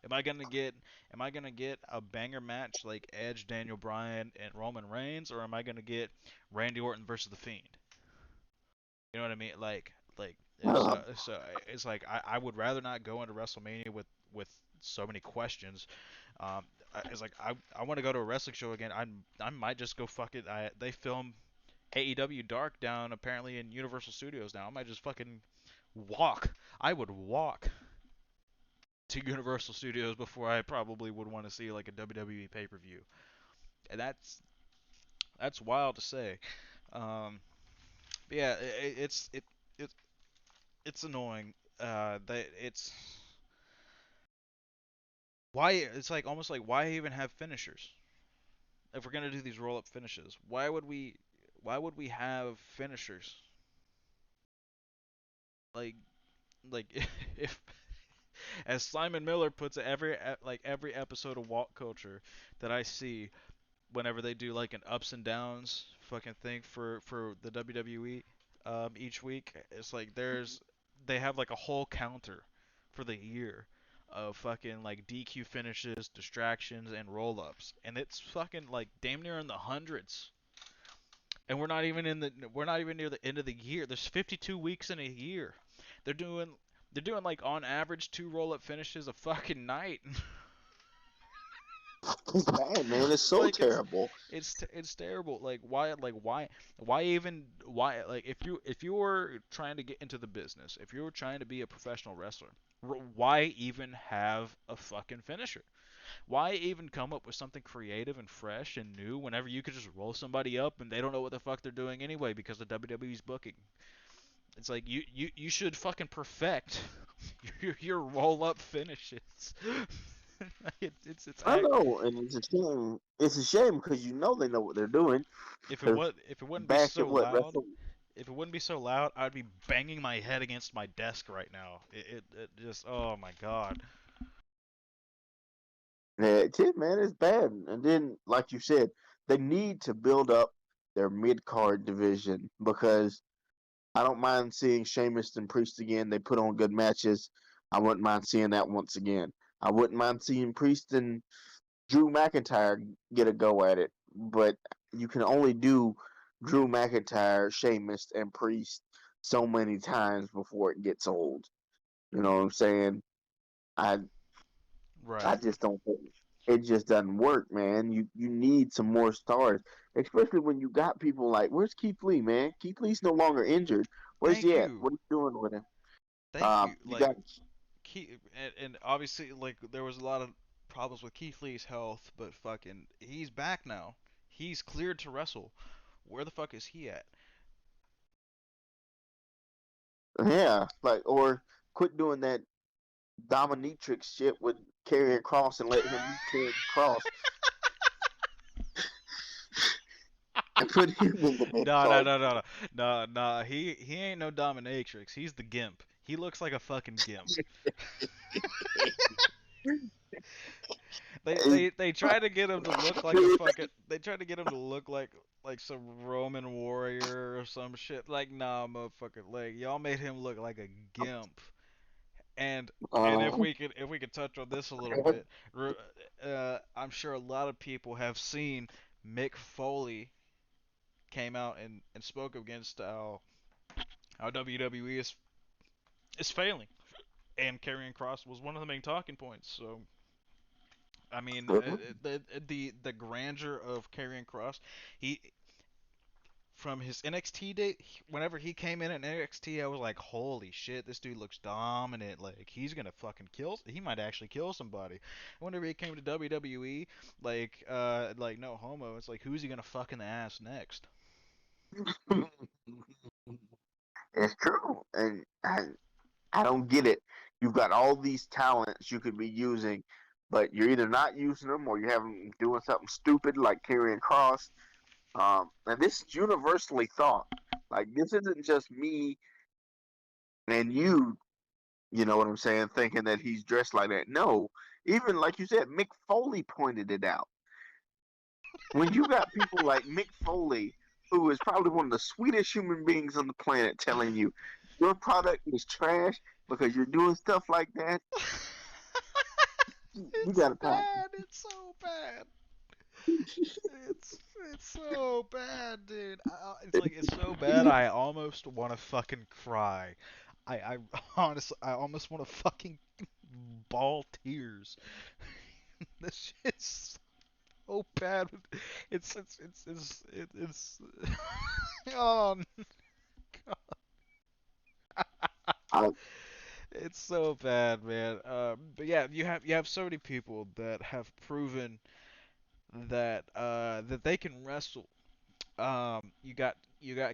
Am I gonna get a banger match like Edge, Daniel Bryan, and Roman Reigns, or am I gonna get Randy Orton versus the Fiend? You know what I mean? Like Uh, it's like I would rather not go into WrestleMania with so many questions. It's like I want to go to a wrestling show again. I might just go fuck it. They film AEW Dark down apparently in Universal Studios now. I might just fucking walk. I would walk to Universal Studios before I probably would want to see like a WWE pay-per-view. And that's wild to say. Um, but yeah, it it's annoying. That it's like almost like why even have finishers if we're gonna do these roll-up finishes? Why would we have finishers? Like like if as Simon Miller puts it, every episode of Walt Culture that I see whenever they do like an ups and downs fucking thing for the WWE each week, it's like they have like a whole counter for the year of fucking like DQ finishes, distractions, and roll ups, and it's fucking like damn near in the hundreds. And we're not even near the end of the year. There's 52 weeks in a year. They're doing they're doing like on average two roll up finishes a fucking night. it's bad, man. It's so like terrible. it's terrible. Why even why like if you were trying to get into the business, if you were trying to be a professional wrestler, why even have a fucking finisher? Why even come up with something creative and fresh and new whenever you could just roll somebody up and they don't know what the fuck they're doing anyway because the WWE's booking? It's like you should fucking perfect your roll up finishes. It's I act know, and it's a shame. It's a shame because you know they know what they're doing. Because if it wouldn't be back so at what loud, Wrestle, if it wouldn't be so loud, I'd be banging my head against my desk right now. It just oh my god. yeah, it's it, man. It's bad. And then, like you said, they need to build up their mid card division because I don't mind seeing Sheamus and Priest again. They put on good matches. I wouldn't mind seeing that once again. I wouldn't mind seeing Priest and Drew McIntyre get a go at it, but you can only do Drew McIntyre, Sheamus, and Priest so many times before it gets old. You know what I'm saying? I I Right. just don't think it just doesn't work, man. You need some more stars, especially when you got people like where's Keith Lee, man? Keith Lee's no longer injured. Where's Thank he at? you. What are you doing with him? Thank you. You got And obviously like there was a lot of problems with Keith Lee's health, but fucking he's back now. He's cleared to wrestle. Where the fuck is he at? yeah, like or quit doing that dominatrix shit with Karrion Cross and let him be Karrion Cross and put him in the mid No, no, card. no, no, no, no, no. He ain't no dominatrix. He's the gimp. He looks like a fucking gimp. They try to get him to look like a fucking. They try to get him to look like some Roman warrior or some shit. Like nah, motherfucker. Like y'all made him look like a gimp. And and uh, if we could touch on this a little bit, I'm sure a lot of people have seen Mick Foley came out and spoke against how WWE is failing, and Karrion Cross was one of the main talking points. So I mean, the grandeur of Karrion Cross, he from his NXT day, whenever he came in at NXT, I was like, holy shit, this dude looks dominant. Like he's gonna fucking kill. He might actually kill somebody. Whenever he came to WWE, like no homo, it's like who's he gonna fuck in the ass next? It's true, and I don't get it. You've got all these talents you could be using, but you're either not using them or you're having them doing something stupid like carrying cross. And this is universally thought. Like this isn't just me and you. You know what I'm saying? Thinking that he's dressed like that. No, even like you said, Mick Foley pointed it out. When you got people like Mick Foley, who is probably one of the sweetest human beings on the planet, telling you your product is trash because you're doing stuff like that, you It's got a problem. bad. It's so bad. It's it's so bad, dude. It's so bad. I almost want to fucking cry. I honestly I almost want to fucking ball tears. This shit's so bad. It's oh god. I, It's so bad, man. But yeah, you have so many people that have proven that they can wrestle. You got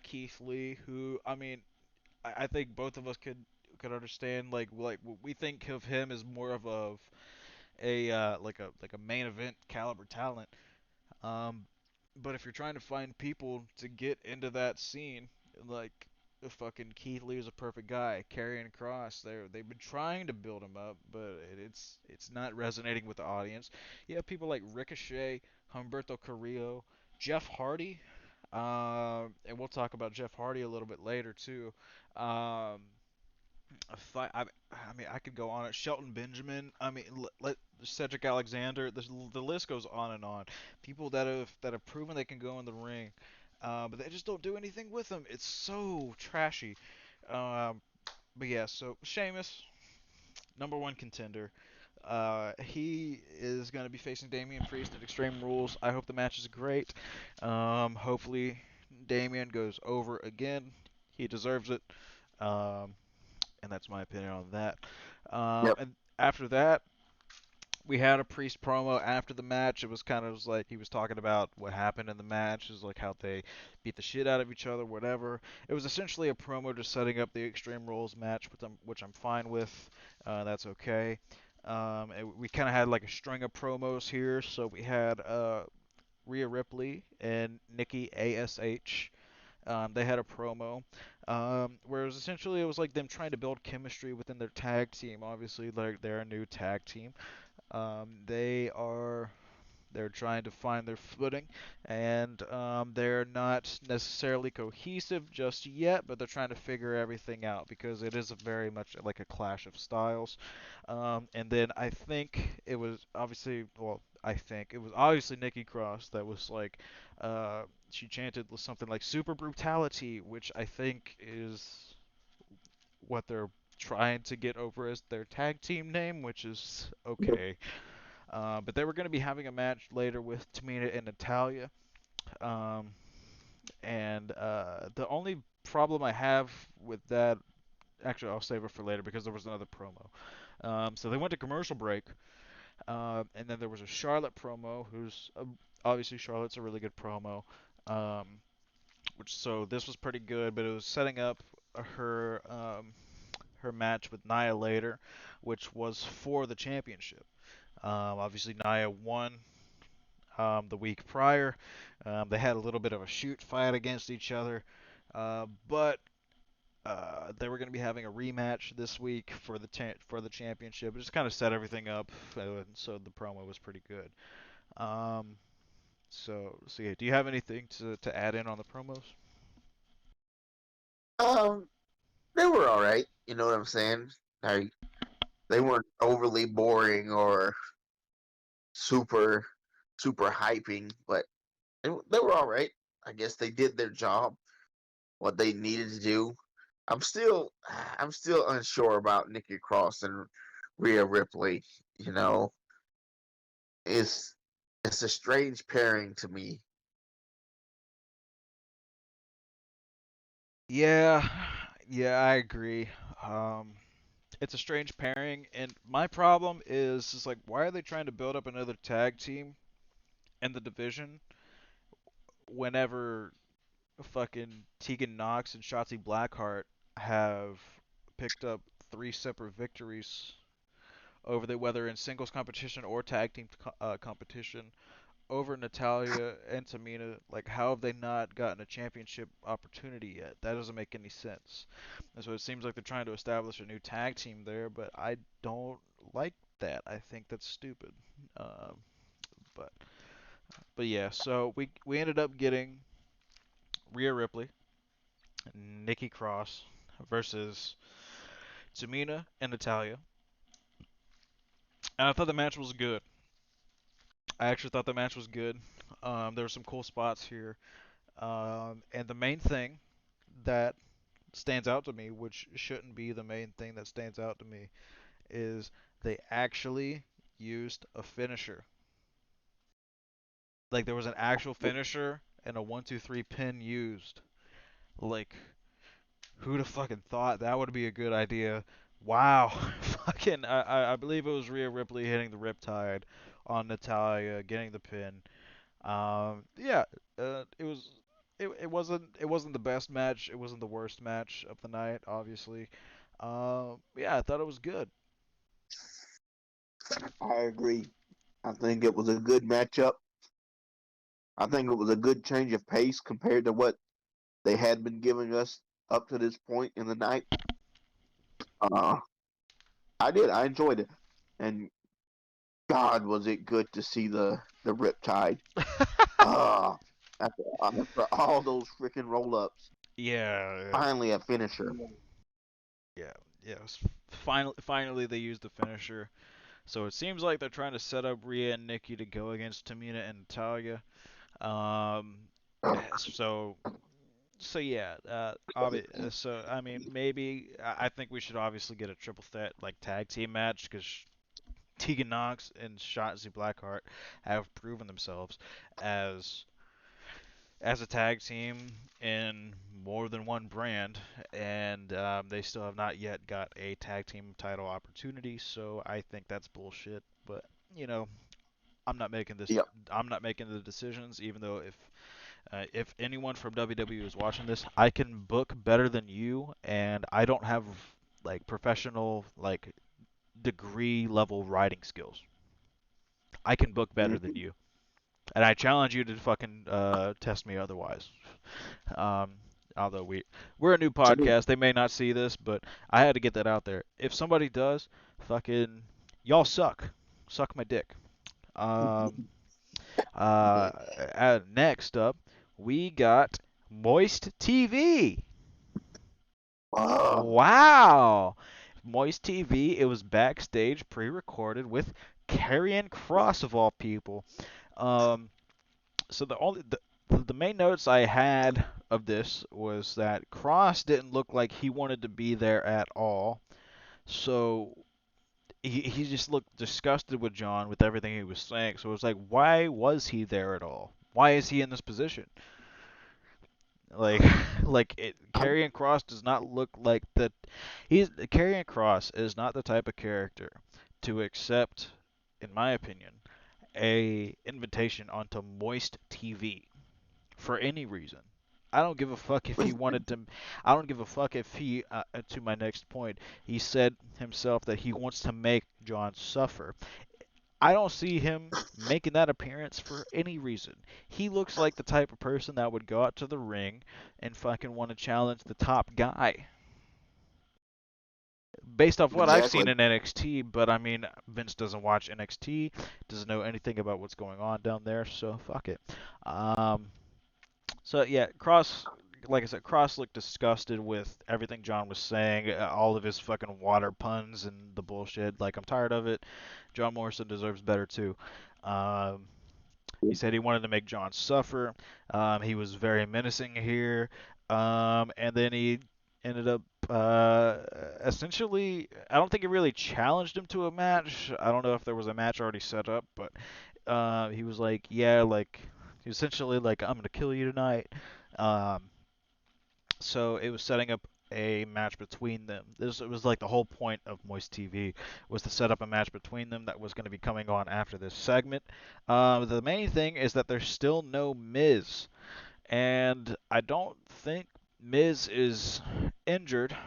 Keith Lee, who I mean, I think both of us could understand. Like we think of him as more of a main event caliber talent. Um, but if you're trying to find people to get into that scene, like fucking Keith Lee is a perfect guy. Karrion Cross, they've been trying to build him up, but it's not resonating with the audience. You have people like Ricochet, Humberto Carrillo, Jeff Hardy, and we'll talk about Jeff Hardy a little bit later too. Um, I mean, I could go on it. Shelton Benjamin. I mean, Cedric Alexander. The list goes on and on. People that have proven they can go in the ring, but they just don't do anything with them. It's so trashy. Um, but yeah, so Sheamus, number one contender. He is going to be facing Damian Priest at Extreme Rules. I hope the match is great. Hopefully, Damian goes over again. He deserves it. Um, and that's my opinion on that. yep, And after that, we had a Priest promo after the match. It was kind of like he was talking about what happened in the match, is like how they beat the shit out of each other, whatever. It was essentially a promo just setting up the Extreme Rules match, which I'm fine with. That's okay. We kind of had like a string of promos here. So we had Rhea Ripley and Nikki Ash. They had a promo, whereas essentially it was like them trying to build chemistry within their tag team. Obviously, like they're a new tag team. They're trying to find their footing, and they're not necessarily cohesive just yet, but they're trying to figure everything out because it is a very much like a clash of styles. And then I think it was obviously, well, I think it was obviously Nikki Cross that was like, she chanted something like super brutality, which I think is what they're trying to get over as their tag team name, which is yep. okay. But they were going to be having a match later with Tamina and Natalia. Um, and the only problem I have with that, actually, I'll save it for later because there was another promo. So they went to commercial break, and then there was a Charlotte promo, who's obviously Charlotte's a really good promo. Um, so this was pretty good, but it was setting up her her match with Nia later, which was for the championship. Obviously, Nia won the week prior. They had a little bit of a shoot fight against each other, but they were going to be having a rematch this week for the championship. It just kind of set everything up, so the promo was pretty good. Um, so yeah, do you have anything to add in on the promos? Um, they were all right. You know what I'm saying? Like they weren't overly boring or super super hyping, but they were all right. I guess they did their job, what they needed to do. I'm still I'm still unsure about Nikki Cross and Rhea Ripley. You know, it's it's a strange pairing to me. Yeah, yeah, I agree. Um, it's a strange pairing, and my problem is like, why are they trying to build up another tag team in the division whenever fucking Tegan Knox and Shotzi Blackheart have picked up three separate victories over the whether in singles competition or tag team competition over Natalia and Tamina. Like, how have they not gotten a championship opportunity yet? That doesn't make any sense. And so it seems like they're trying to establish a new tag team there, but I don't like that. I think that's stupid. Um, but but yeah, so we ended up getting Rhea Ripley, Nikki Cross versus Tamina and Natalia, and I thought the match was good. I actually thought the match was good. There were some cool spots here, and the main thing that stands out to me, which shouldn't be the main thing that stands out to me, is they actually used a finisher. Like there was an actual finisher and a 1-2-3 pin used. Like who'd have fucking thought that would be a good idea? Wow, fucking I believe it was Rhea Ripley hitting the Riptide on Natalia, getting the pin. Yeah, it wasn't the best match. It wasn't the worst match of the night, obviously. Yeah, I thought it was good. I agree. I think it was a good matchup. I think it was a good change of pace compared to what they had been giving us up to this point in the night. Uh, I did. I enjoyed it, and God, was it good to see the Riptide. Uh, after all those freaking roll ups, Yeah, finally a finisher. yeah, yeah. Finally, they used the finisher. So it seems like they're trying to set up Rhea and Nikki to go against Tamina and Natalia. Um, so yeah, so I mean, maybe I think we should obviously get a triple threat like tag team match because Tegan Knox and Shotzi Blackheart have proven themselves as a tag team in more than one brand, and they still have not yet got a tag team title opportunity. So I think that's bullshit. But you know, I'm not making this. Yep. I'm not making the decisions, even though if anyone from WWE is watching this, I can book better than you, and I don't have like professional like degree level writing skills. I can book better than Mhm. you, and I challenge you to fucking test me otherwise. Um, although we're a new True. podcast, they may not see this, but I had to get that out there. If somebody does, fucking y'all suck. Suck my dick. Um, Next up, we got Moist TV. Uh, Wow. Moist TV, it was backstage pre-recorded with Karrion Cross of all people. Um, so the main notes I had of this was that Cross didn't look like he wanted to be there at all. So he just looked disgusted with John with everything he was saying. So it was like, why was he there at all? Why is he in this position? Like, I'm, Karrion Cross does not look like the. He's Karrion Cross is not the type of character to accept, in my opinion, a invitation onto Moist TV for any reason. I don't give a fuck if he wanted to. I don't give a fuck if he. To my next point, he said himself that he wants to make John suffer. I don't see him making that appearance for any reason. He looks like the type of person that would go out to the ring and fucking want to challenge the top guy. Based off what I've seen exactly. in NXT, but I mean, Vince doesn't watch NXT, doesn't know anything about what's going on down there, so fuck it. Um, So yeah, Cross, like I said, Cross looked disgusted with everything John was saying, all of his fucking water puns and the bullshit. Like I'm tired of it. John Morrison deserves better too. Um, he said he wanted to make John suffer. He was very menacing here, and then he ended up essentially. I don't think he really challenged him to a match. I don't know if there was a match already set up, but he was like, yeah, like essentially like I'm gonna kill you tonight. Um, so it was setting up a match between them. This it was like the whole point of Moist TV was to set up a match between them that was going to be coming on after this segment. The main thing is that there's still no Miz, and I don't think Miz is injured,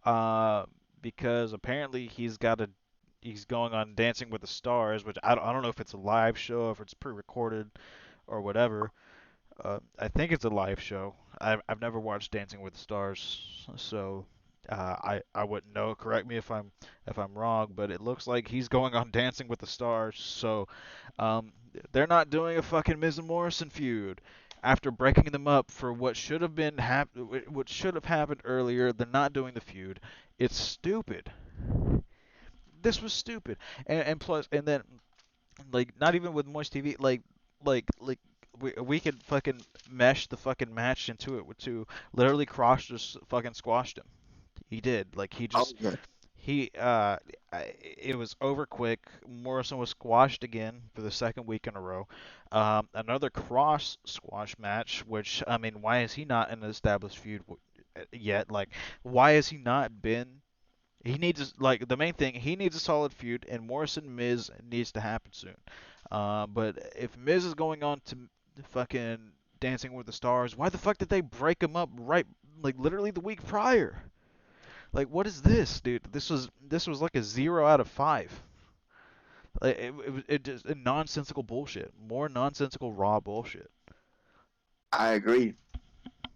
uh, because apparently he's going on Dancing with the Stars, which I don't know if it's a live show, if it's pre-recorded or whatever. I think it's a live show. I've never watched Dancing with the Stars, so I wouldn't know. Correct me if I'm wrong, but it looks like he's going on Dancing with the Stars. So um, they're not doing a fucking Miz and Morrison feud after breaking them up for what should have happened earlier. They're not doing the feud. It's stupid. This was stupid, and plus, and then like not even with Moist TV, like we could fucking mesh the fucking match into it with two. Literally, Cross just fucking squashed him. He did. Like he Oh just yeah. he it was over quick. Morrison was squashed again for the second week in a row. Another Cross squash match, which I mean, why is he not in an established feud yet? Like, why has he not been? He needs like the main thing. He needs a solid feud, and Morrison Miz needs to happen soon. But if Miz is going on to fucking Dancing with the Stars, why the fuck did they break him up right like literally the week prior? Like what is this, dude? This was like a 0 out of 5. Like, it just nonsensical bullshit. More nonsensical raw bullshit. I agree.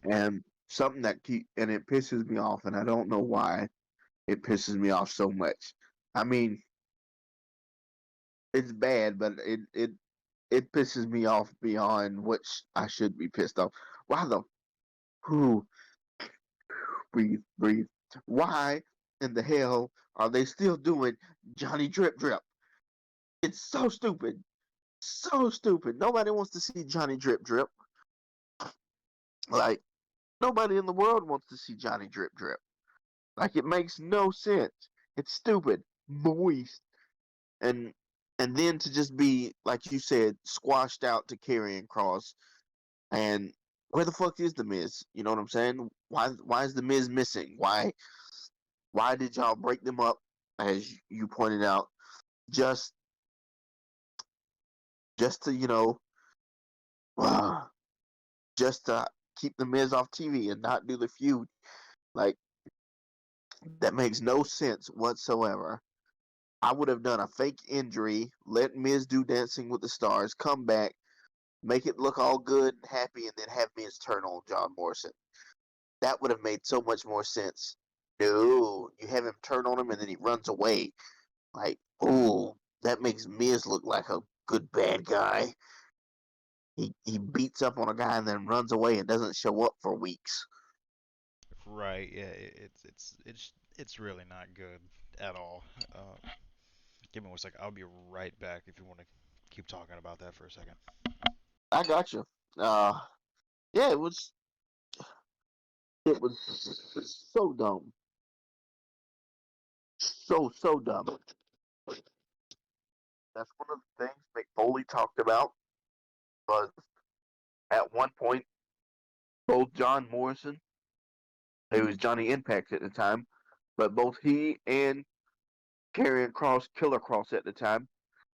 And something that it pisses me off, and I don't know why it pisses me off so much. I mean, it's bad, but it pisses me off beyond what I should be pissed off. Why the who breathe? Why in the hell are they still doing Johnny Drip Drip? It's so stupid, so stupid. Nobody wants to see Johnny Drip Drip. Like nobody in the world wants to see Johnny Drip Drip. Like it makes no sense. It's stupid, moist, and and then to just be like you said, squashed out to carrying cross. And where the fuck is the Miz? You know what I'm saying? Why is the Miz missing? Why did y'all break them up? As you pointed out, just just to just to keep the Miz off TV and not do the feud. Like that makes no sense whatsoever. I would have done a fake injury, let Miz do Dancing with the Stars, come back, make it look all good and happy, and then have Miz turn on John Morrison. That would have made so much more sense. No, you have him turn on him and then he runs away. Like, oh, that makes Miz look like a good bad guy. He beats up on a guy and then runs away and doesn't show up for weeks. Right? Yeah. It's really not good at all. Give me one second. I'll be right back if you want to keep talking about that for a second. I got you. Yeah, it was so dumb, so dumb. That's one of the things Mick Foley talked about was at one point both John Morrison, who was Johnny Impact at the time, but both he and Karrion Cross, Killer Cross at the time,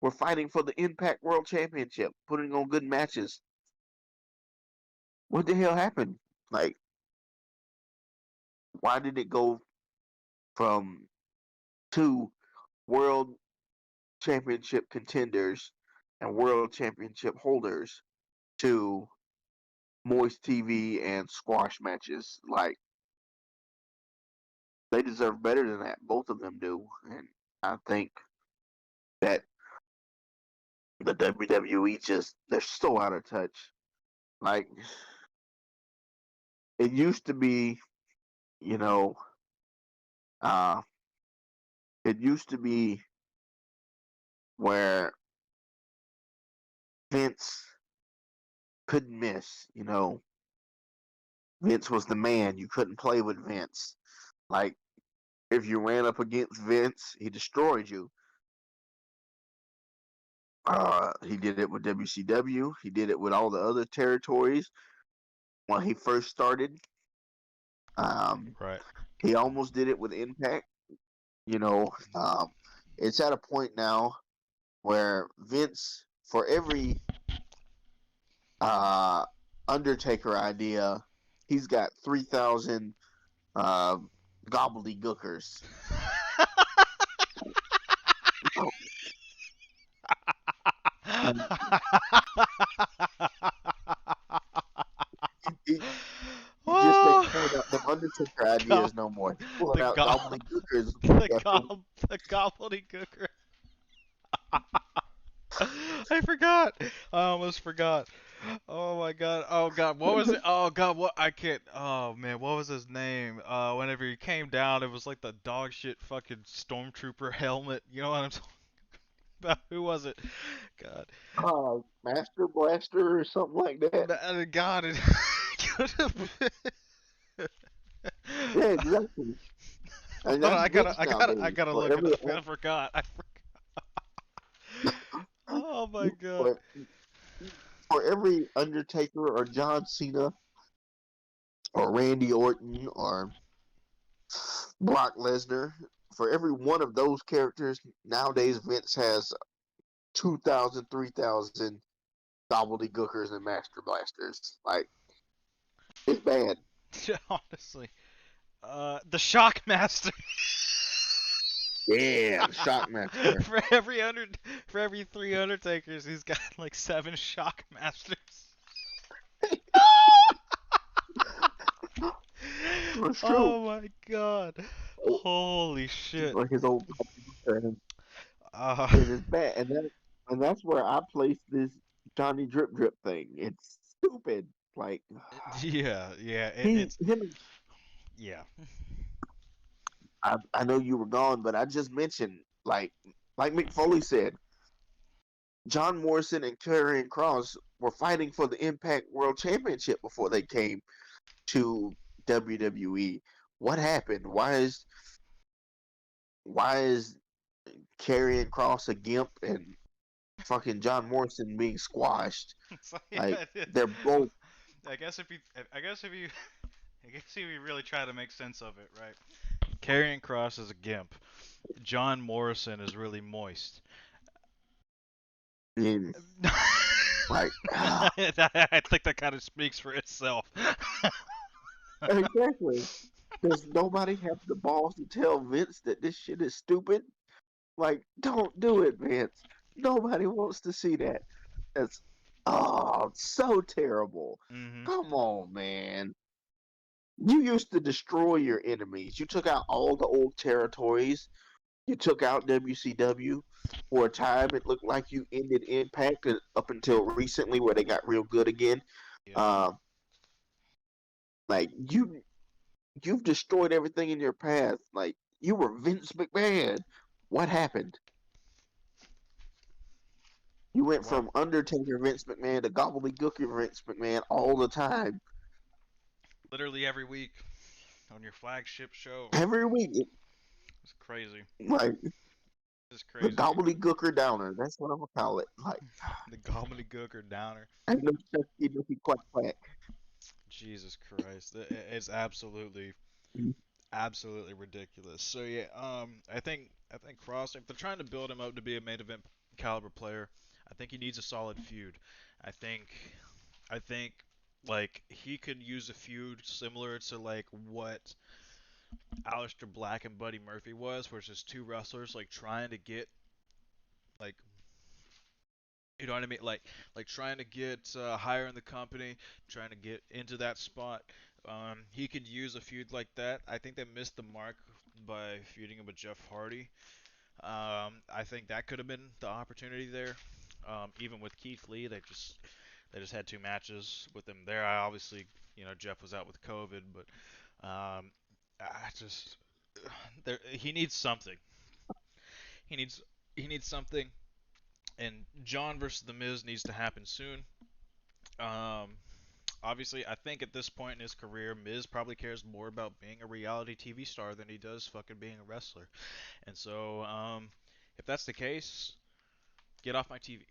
were fighting for the Impact World Championship, putting on good matches. What the hell happened? Like, why did it go from two world championship contenders and world championship holders to Moist TV and squash matches? Like, they deserve better than that. Both of them do. And I think that the WWE just, they're so out of touch. Like, it used to be, you know, uh, it used to be where Vince couldn't miss. Vince was the man. You couldn't play with Vince. Like if you ran up against Vince, he destroyed you. He did it with WCW. He did it with all the other territories when he first started. Um, Right. he almost did it with Impact. You know, it's at a point now where Vince, for every uh, Undertaker idea, he's got 3,000 uh, gobbledygookers. And he, he just ain't Oh, pulling out them Undertaker go- ideas no more. He's pulling the out go gobbledygookers after the gobbledygooker. I forgot. I almost forgot. Oh my god. Oh god. What was it? Oh god. What? I can't. Oh man. What was his name? Whenever he came down, it was like the dog shit fucking stormtrooper helmet. You know what I'm talking about? Who was it? God. Master Blaster or something like that. God. It could have been. Yeah, exactly. And Hold on. that's Vince I nowadays. gotta look it up. I forgot. I forgot. Oh my god. For, for every Undertaker or John Cena or Randy Orton or Brock Lesnar, for every one of those characters, nowadays Vince has 2,000, 3,000 gobbledygookers and master blasters. Like, it's bad. Honestly. The Shockmaster. Yeah, the Shockmaster. for every under, for every three Undertakers, he's got like seven Shockmasters. It's true. Oh my god! Holy shit! Like his old and Uh, it's bad. And that's where I place this Johnny Drip Drip thing. It's stupid. Like yeah, yeah, he it's him yeah. I know you were gone, but I just mentioned like Mick Foley said, John Morrison and Karrion Cross were fighting for the Impact World Championship before they came to WWE. What happened? Why is Karrion Cross a gimp and fucking John Morrison being squashed? So, Like yeah, they're both I guess if you, I guess if you, I guess if you really try to make sense of it, right? Karrion Cross is a gimp. John Morrison is really moist. in like I think that kind of speaks for itself. exactly. Does nobody have the balls to tell Vince that this shit is stupid? Like, don't do it, Vince. Nobody wants to see that. That's so terrible. hmm Come on, man. You used to destroy your enemies. You took out all the old territories. You took out WCW. For a time, it looked like you ended Impact up until recently, where they got real good again. Yep. Uh, like you've destroyed everything in your path. Like you were Vince McMahon. What happened? You went Well, from Undertaker Vince McMahon to Gobbledygooker Vince McMahon all the time. literally every week on your flagship show. Every week, It's crazy. like It's the crazy. Gobbledygooker Downer. That's what I'm gonna call it. Like The gobbledygook or downer. ain't no such quack quack. Jesus Christ. It's absolutely absolutely ridiculous. So yeah, I think Cross, if they're trying to build him up to be a main event caliber player, I think he needs a solid feud. I think I think like he could use a feud similar to like what Aleister Black and Buddy Murphy was, where it's just two wrestlers like trying to get like you know what I mean? Like trying to get higher in the company, trying to get into that spot. He could use a feud like that. I think they missed the mark by feuding him with Jeff Hardy. I think that could have been the opportunity there. Even with Keith Lee, they just had two matches with him there. I obviously, Jeff was out with COVID, but I just he needs something. He needs he needs something, and John versus The Miz needs to happen soon. Um, Obviously, I think at this point in his career, Miz probably cares more about being a reality TV star than he does fucking being a wrestler. And so, if that's the case, get off my TV.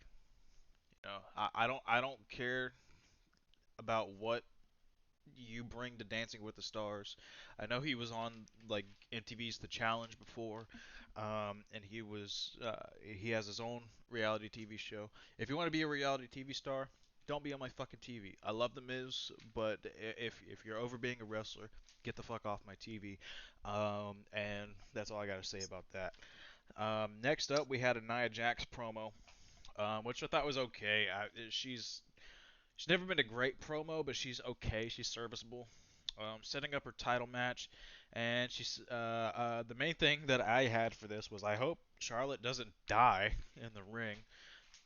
I don't care about what you bring to Dancing with the Stars. I know he was on like MTV's The Challenge before, and he has his own reality TV show. If you want to be a reality TV star, don't be on my fucking TV. I love The Miz, but if you're over being a wrestler, get the fuck off my TV. And that's all I gotta say about that. Next up, we had a Nia Jax promo, which I thought was okay. She's never been a great promo, but she's okay. She's serviceable. Setting up her title match, and the main thing that I had for this was I hope Charlotte doesn't die in the ring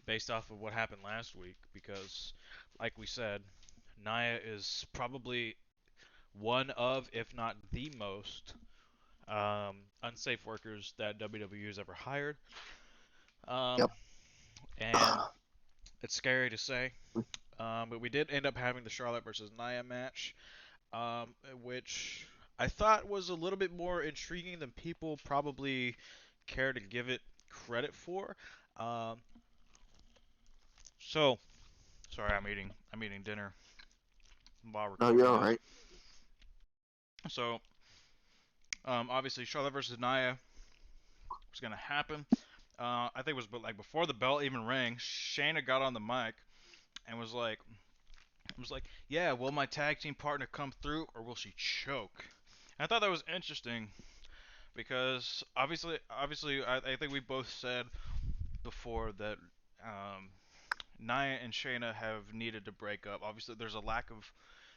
based off of what happened last week because, like we said, Nia is probably one of, if not the most, unsafe workers that WWE has ever hired. Um, Yep. and it's scary to say, but we did end up having the Charlotte versus Nia match. Which I thought was a little bit more intriguing than people probably care to give it credit for. Um, so sorry, I'm eating dinner while No, you're recording all this. right. So obviously Charlotte versus Nia was gonna happen. I think it was like before the bell even rang. Shayna got on the mic and was like, yeah, will my tag team partner come through or will she choke? And I thought that was interesting because obviously, I think we both said before that um, Nia and Shayna have needed to break up. Obviously, there's a lack of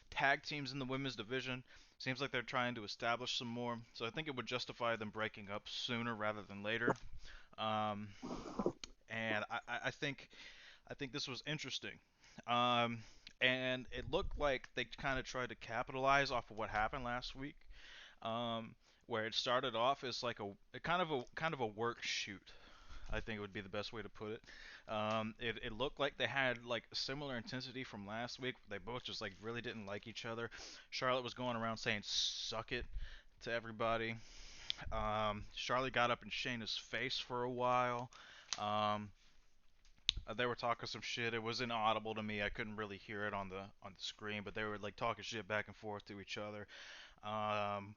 tag teams in the women's division. Seems like they're trying to establish some more, so I think it would justify them breaking up sooner rather than later. Um, and I think this was interesting. Um, and it looked like they kind of tried to capitalize off of what happened last week, um, where it started off as like a kind of a work shoot. I think it would be the best way to put it. It looked like they had like similar intensity from last week. They both just like really didn't like each other. Charlotte was going around saying "suck it" to everybody. Charlotte got up in Shayna's face for a while. Um, they were talking some shit. It was inaudible to me. I couldn't really hear it on the screen, but they were like talking shit back and forth to each other. Um,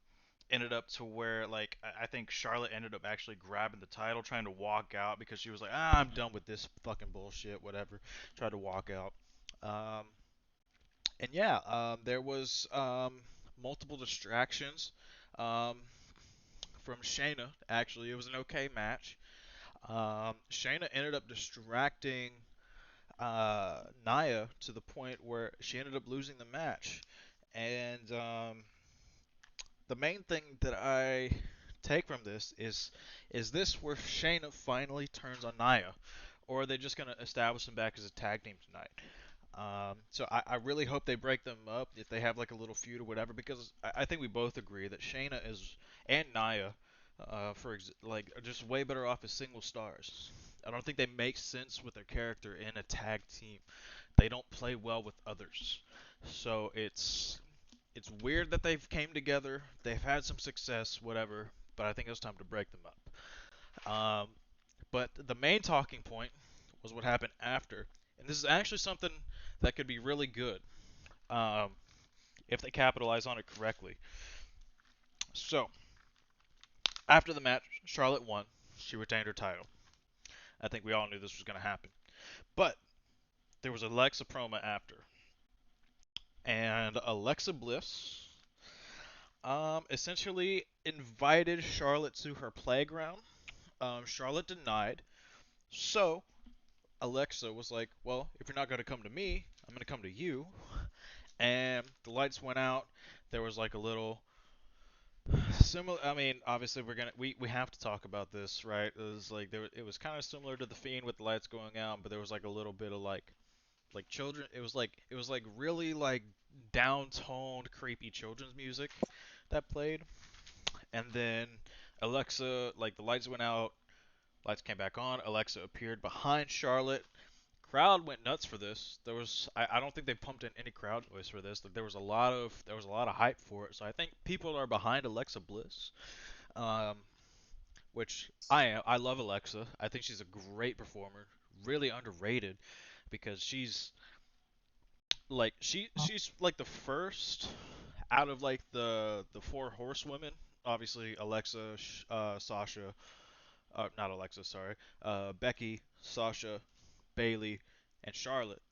Ended up to where like I think Charlotte ended up actually grabbing the title, trying to walk out because she was like, I'm done with this fucking bullshit, whatever. Tried to walk out. Um, and yeah, there was multiple distractions um, from Shayna. Actually, it was an okay match. Shayna ended up distracting Nia to the point where she ended up losing the match. And the main thing that I take from this is this where Shayna finally turns on Nia, or are they just gonna establish them back as a tag team tonight? So I really hope they break them up if they have like a little feud or whatever, because I think we both agree that Shayna is and Nia, like are just way better off as single stars. I don't think they make sense with their character in a tag team. They don't play well with others. So it's weird that they've came together. They've had some success, whatever, but I think it's time to break them up. But the main talking point was what happened after, and this is actually something that could be really good um, if they capitalize on it correctly. So after the match, Charlotte won. She retained her title. I think we all knew this was going to happen. But there was Alexa promo after, and Alexa Bliss essentially invited Charlotte to her playground. Charlotte denied. So Alexa was like, "Well, if you're not going to come to me, I'm going to come to you." And the lights went out. There was like a little similar. I mean, obviously we have to talk about this, right? It was like it was kind of similar to the Fiend with the lights going out, but there was like a little bit of like children. It was like really like down-toned, creepy children's music that played. And then Alexa, like the lights went out, lights came back on. Alexa appeared behind Charlotte. Crowd went nuts for this. I don't think they pumped in any crowd noise for this. Like there was a lot of hype for it. So I think people are behind Alexa Bliss, um, which I am. I love Alexa. I think she's a great performer. really underrated because she's like the first out of like the four horsewomen. Obviously, Alexa, Sasha, not Alexa, sorry, Becky, Sasha, Bailey, and Charlotte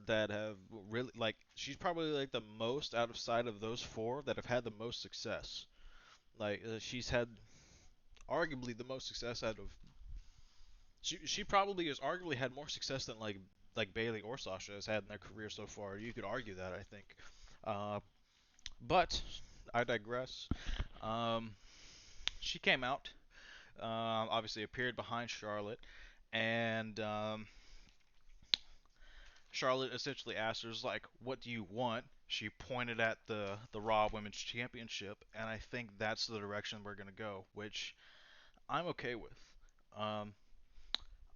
that have really like she's probably like the most out of sight of those four that have had the most success. Like she's had arguably the most success out of she probably has arguably had more success than like Bailey or Sasha has had in their career so far. You could argue that I think, uh, but I digress. Um, she came out, obviously appeared behind Charlotte, and Charlotte essentially asked her, like, "What do you want?" She pointed at the Raw Women's Championship, and I think that's the direction we're gonna go, which I'm okay with. Um,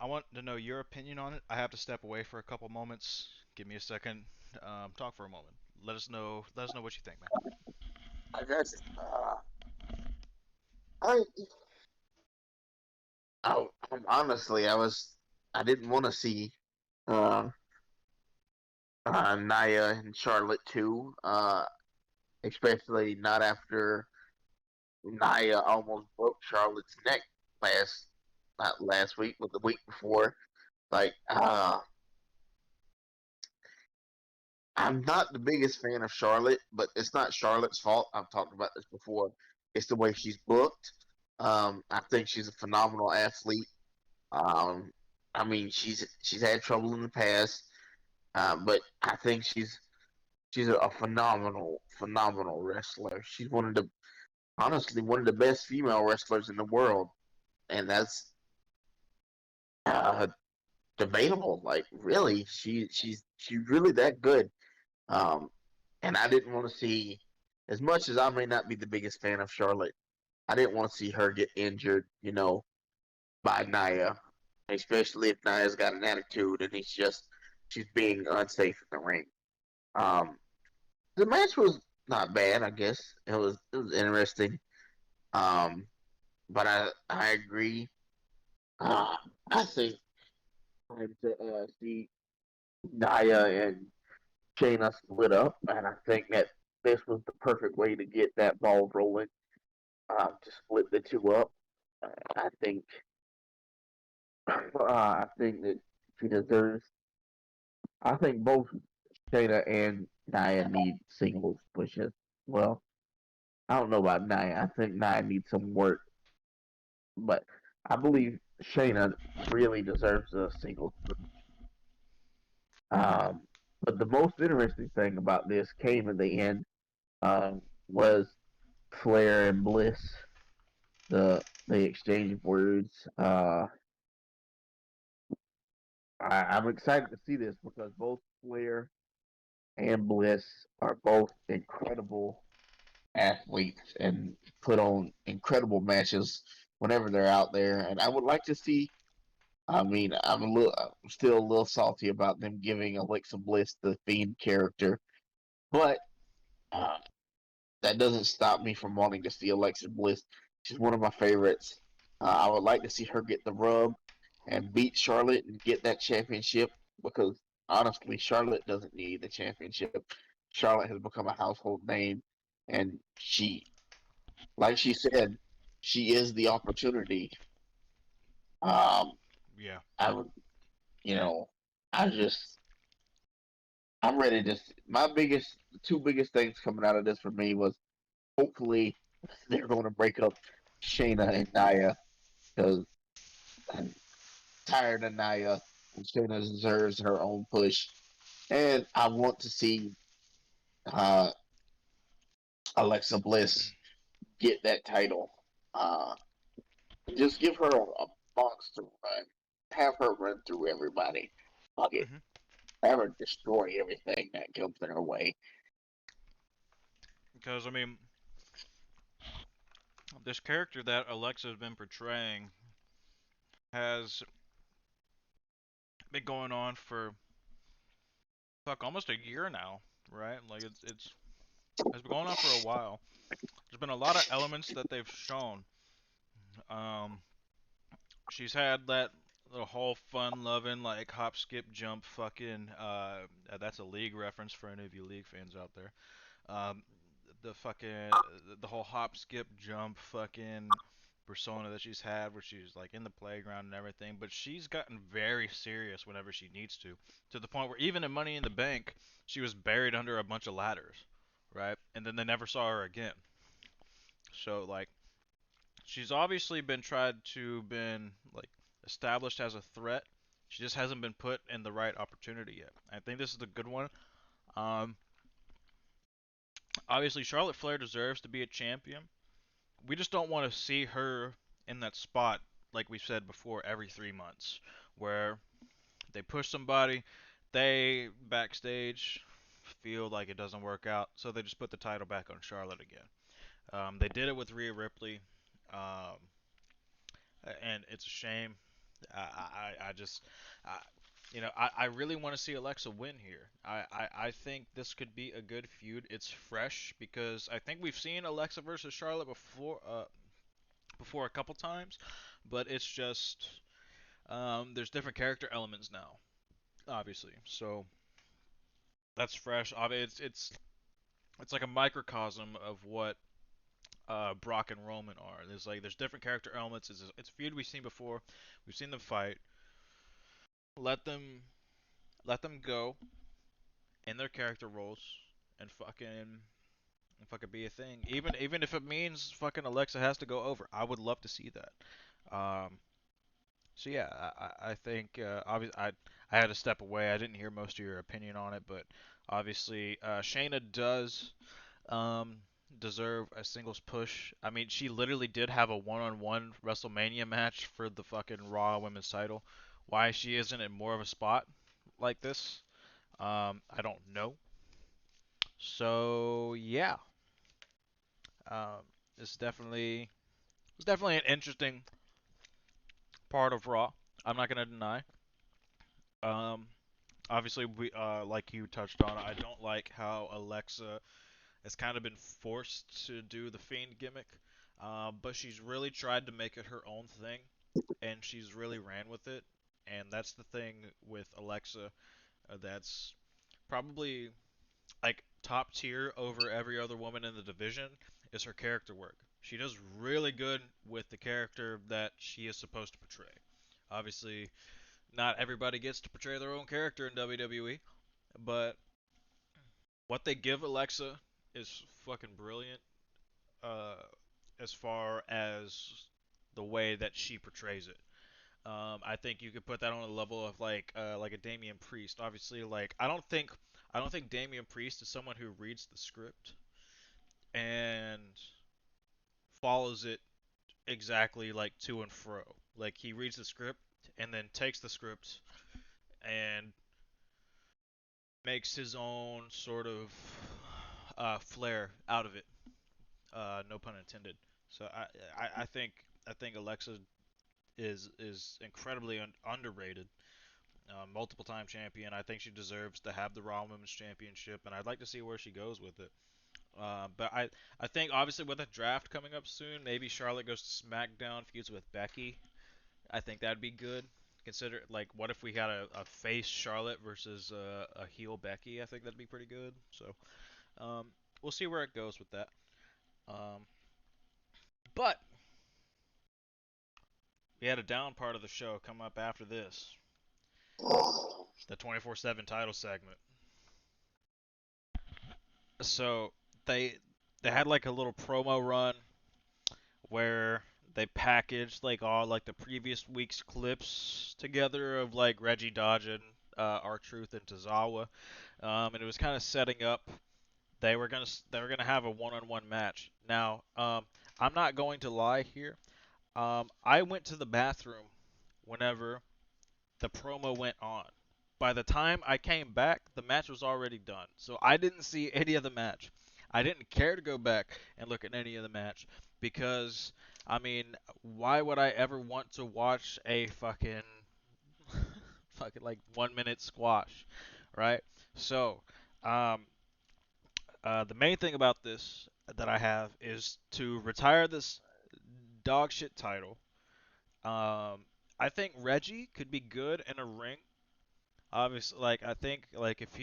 I want to know your opinion on it. I have to step away for a couple moments. Give me a second. Talk for a moment. Let us know. Let us know what you think, man. I guess I, honestly, I didn't want to see uh, Nia and Charlotte too, especially not after Nia almost broke Charlotte's neck last not last week, but the week before. Like, I'm not the biggest fan of Charlotte, but it's not Charlotte's fault. I've talked about this before. It's the way she's booked. I think she's a phenomenal athlete. Um, I mean, she's had trouble in the past, but I think she's a phenomenal wrestler. She's one of the honestly one of the best female wrestlers in the world, and that's uh, debatable. Like, really, she's really that good. Um, and I didn't want to see, as much as I may not be the biggest fan of Charlotte, I didn't want to see her get injured, by Nia, especially if Nia's got an attitude and she's being unsafe in the ring. Um, the match was not bad, I guess. It was interesting. Um, but I agree. Uh, I think time to see Nia and Shayna split up, and I think that this was the perfect way to get that ball rolling. To split the two up. I think I think that she deserves. I think both Shayna and Nia need singles pushes. Well, I don't know about Nia. I think Nia needs some work, but I believe Shayna really deserves a singles push. Um, but the most interesting thing about this came in the end was Flair and Bliss. The exchange of words. I'm excited to see this because both Flair and Bliss are both incredible athletes and put on incredible matches whenever they're out there. And I would like to see. I mean, I'm still a little salty about them giving Alexa Bliss the Fiend character, but uh, that doesn't stop me from wanting to see Alexa Bliss. She's one of my favorites. I would like to see her get the rub and beat Charlotte and get that championship because honestly, Charlotte doesn't need the championship. Charlotte has become a household name, and like she said, she is the opportunity. Um, Yeah. I would, you know, I just, I'm ready to. The two biggest things coming out of this for me was hopefully they're going to break up Shayna and Nia because I'm tired of Nia and Shayna deserves her own push. And I want to see uh, Alexa Bliss get that title. Uh, just give her a monster run. Have her run through everybody. Fuck it. Hmm. Have her destroy everything that comes in her way. Because I mean, this character that Alexa's been portraying has been going on for fuck almost a year now, right? Like it's been going on for a while. There's been a lot of elements that they've shown. Um, she's had that. the whole fun-loving like hop, skip, jump, fucking. That's a league reference for any of you league fans out there. Um, the fucking the whole hop, skip, jump, fucking persona that she's had, where she's like in the playground and everything. But she's gotten very serious whenever she needs to the point where even in Money in the Bank, she was buried under a bunch of ladders, right? And then they never saw her again. So like she's obviously been tried to been like established as a threat. She just hasn't been put in the right opportunity yet. I think this is a good one. Um, Obviously Charlotte Flair deserves to be a champion. We just don't want to see her in that spot like we said before every 3 months, where they push somebody, they backstage feel like it doesn't work out, so they just put the title back on Charlotte again. They did it with Rhea Ripley. Um, and it's a shame. I just, I, I really want to see Alexa win here. I think this could be a good feud. It's fresh because I think we've seen Alexa versus Charlotte before a couple times, but it's just there's different character elements now, obviously. So that's fresh. It's like a microcosm of what Brock and Roman are. There's different character elements. It's a feud we've seen before. We've seen them fight. Let them let them go in their character roles and fucking be a thing. Even if it means fucking Alexa has to go over, I would love to see that. So yeah, I think obviously I had to step away. I didn't hear most of your opinion on it, but obviously Shayna does um, deserve a singles push. I mean, she literally did have a one-on-one WrestleMania match for the fucking Raw Women's title. Why she isn't in more of a spot like this, I don't know. So yeah, um, it's definitely an interesting part of Raw. I'm not gonna deny. Um, Obviously, we like you touched on, I don't like how Alexa has kind of been forced to do the Fiend gimmick, but she's really tried to make it her own thing, and she's really ran with it. And that's the thing with Alexa, that's probably like top tier over every other woman in the division is her character work. She does really good with the character that she is supposed to portray. Obviously, not everybody gets to portray their own character in WWE, but what they give Alexa is fucking brilliant. Uh, as far as the way that she portrays it. I think you could put that on a level of like a Damian Priest. Obviously, like I don't think Damian Priest is someone who reads the script and follows it exactly like to and fro. Like he reads the script and then takes the script and makes his own sort of flair out of it. No pun intended. So I think Alexa is incredibly underrated. Multiple time champion. I think she deserves to have the Raw Women's Championship, and I'd like to see where she goes with it. But I think obviously with a draft coming up soon, maybe Charlotte goes to SmackDown, feuds with Becky. I think that'd be good. Consider like what if we had a face Charlotte versus a heel Becky? I think that'd be pretty good. So um, we'll see where it goes with that. Um, but we had a down part of the show come up after this, the 24/7 title segment. So they they had like a little promo run where they packaged like all like the previous week's clips together of like Reggie dodging R-Truth and Tozawa, and it was kind of setting up they were gonna have a one-on-one match. Now, I'm not going to lie here. I went to the bathroom whenever the promo went on. By the time I came back, the match was already done. So I didn't see any of the match. I didn't care to go back and look at any of the match because, I mean, why would I ever want to watch a fucking like 1 minute squash, right? So, um, the main thing about this that I have is to retire this dog shit title. Um, I think Reggie could be good in a ring. Obviously, like I think like if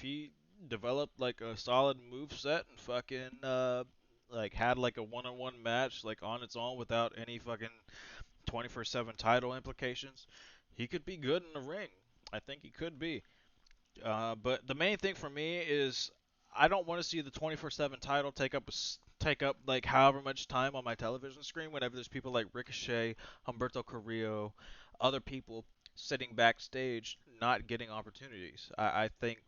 he developed like a solid move set and fucking like had like a one-on-one match like on its own without any fucking 24/7 title implications, he could be good in the ring. I think he could be. But the main thing for me is I don't want to see the 24/7 title take up like however much time on my television screen whenever there's people like Ricochet, Humberto Carrillo, other people sitting backstage not getting opportunities. I think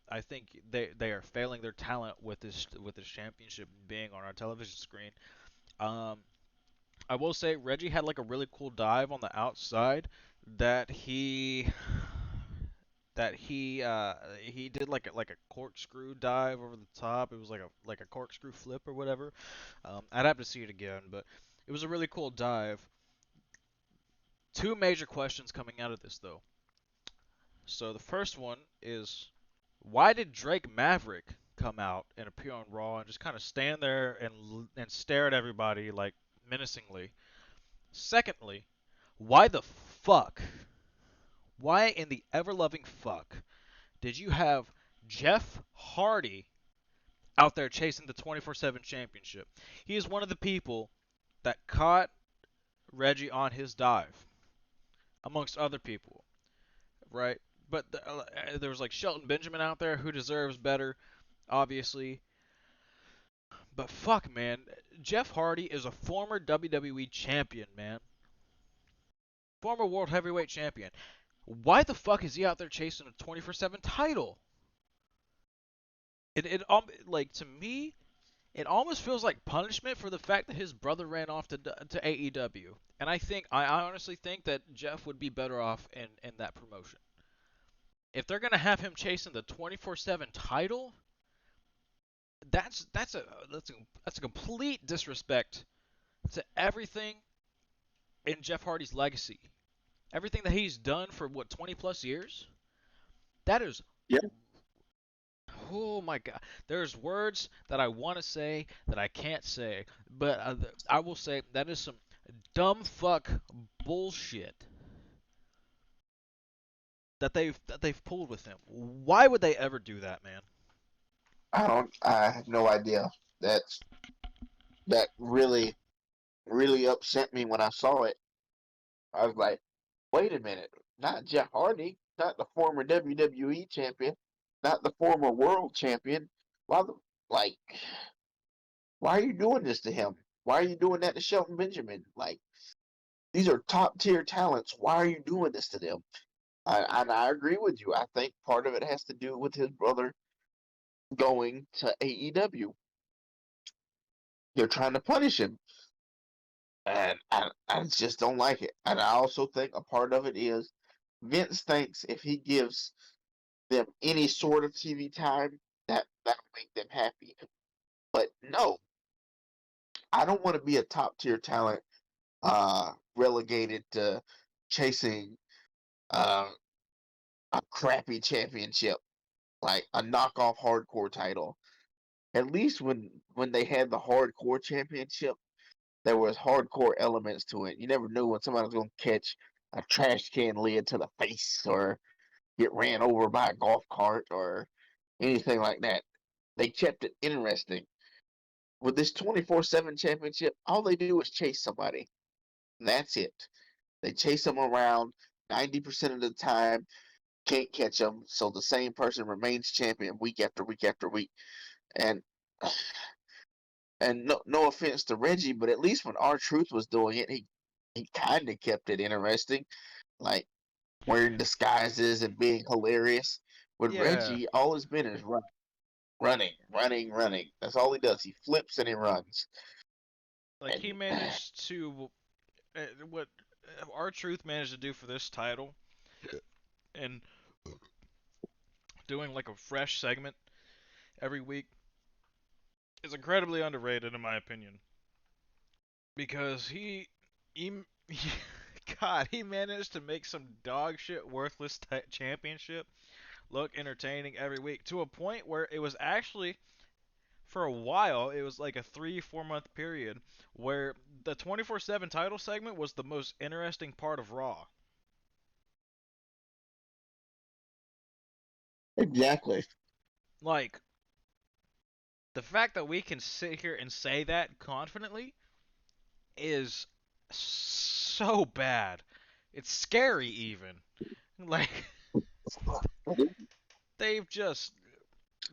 they are failing their talent with this championship being on our television screen. Um, I will say Reggie had like a really cool dive on the outside that he did like a corkscrew dive over the top. It was like a corkscrew flip or whatever. I'd have to see it again, but it was a really cool dive. Two major questions coming out of this though. So the first one is why did Drake Maverick come out and appear on Raw and just kind of stand there and stare at everybody like menacingly? Secondly, why the fuck? Why in the ever loving fuck did you have Jeff Hardy out there chasing the 24/7 championship? He is one of the people that caught Reggie on his dive, amongst other people, right? But there was like Shelton Benjamin out there who deserves better, obviously. But fuck, man, Jeff Hardy is a former WWE champion, man, former World Heavyweight champion. Why the fuck is he out there chasing a 24/7 title? Like to me, it almost feels like punishment for the fact that his brother ran off to AEW. And I honestly think that Jeff would be better off in that promotion. If they're gonna have him chasing the 24/7 title, that's a complete disrespect to everything in Jeff Hardy's legacy. Everything that he's done for what 20 plus years. That is Yeah, Oh my god. There's words that I want to say that I can't say, but I will say that is some dumb fuck bullshit that they've pulled with him. Why would they ever do that, man? I don't. I have no idea. That's that really upset me when I saw it. I was like, wait a minute, not Jeff Hardy, not the former WWE champion, not the former world champion. Why the like? Why are you doing this to him? Why are you doing that to Shelton Benjamin? Like these are top tier talents. Why are you doing this to them? I agree with you. I think part of it has to do with his brother going to AEW. They're trying to punish him, and I just don't like it. And I also think a part of it is Vince thinks if he gives them any sort of TV time, that'll make them happy. But no, I don't want to be a top tier talent relegated to chasing uh, a crappy championship like a knockoff hardcore title. At least when they had the hardcore championship, there was hardcore elements to it. You never knew when somebody was going to catch a trash can lid to the face or get ran over by a golf cart or anything like that. They kept it interesting. With this 24/7 championship, all they do is chase somebody. And that's it. They chase them around 90% of the time, can't catch them, so the same person remains champion week after week after week. And no offense to Reggie, but at least when R-Truth was doing it, he kind of kept it interesting, like wearing disguises and being hilarious. With Yeah, Reggie, all he's been is running, running, running. That's all he does. He flips and he runs. like he And managed to what our truth managed to do for this title and doing like a fresh segment every week is incredibly underrated in my opinion because he God, he managed to make some dog shit worthless championship look entertaining every week to a point where it was actually for a while it was like a 3 4 month period where the 24/7 title segment was the most interesting part of Raw. Exactly. Like, the fact that we can sit here and say that confidently is so bad. It's scary even. Like they've just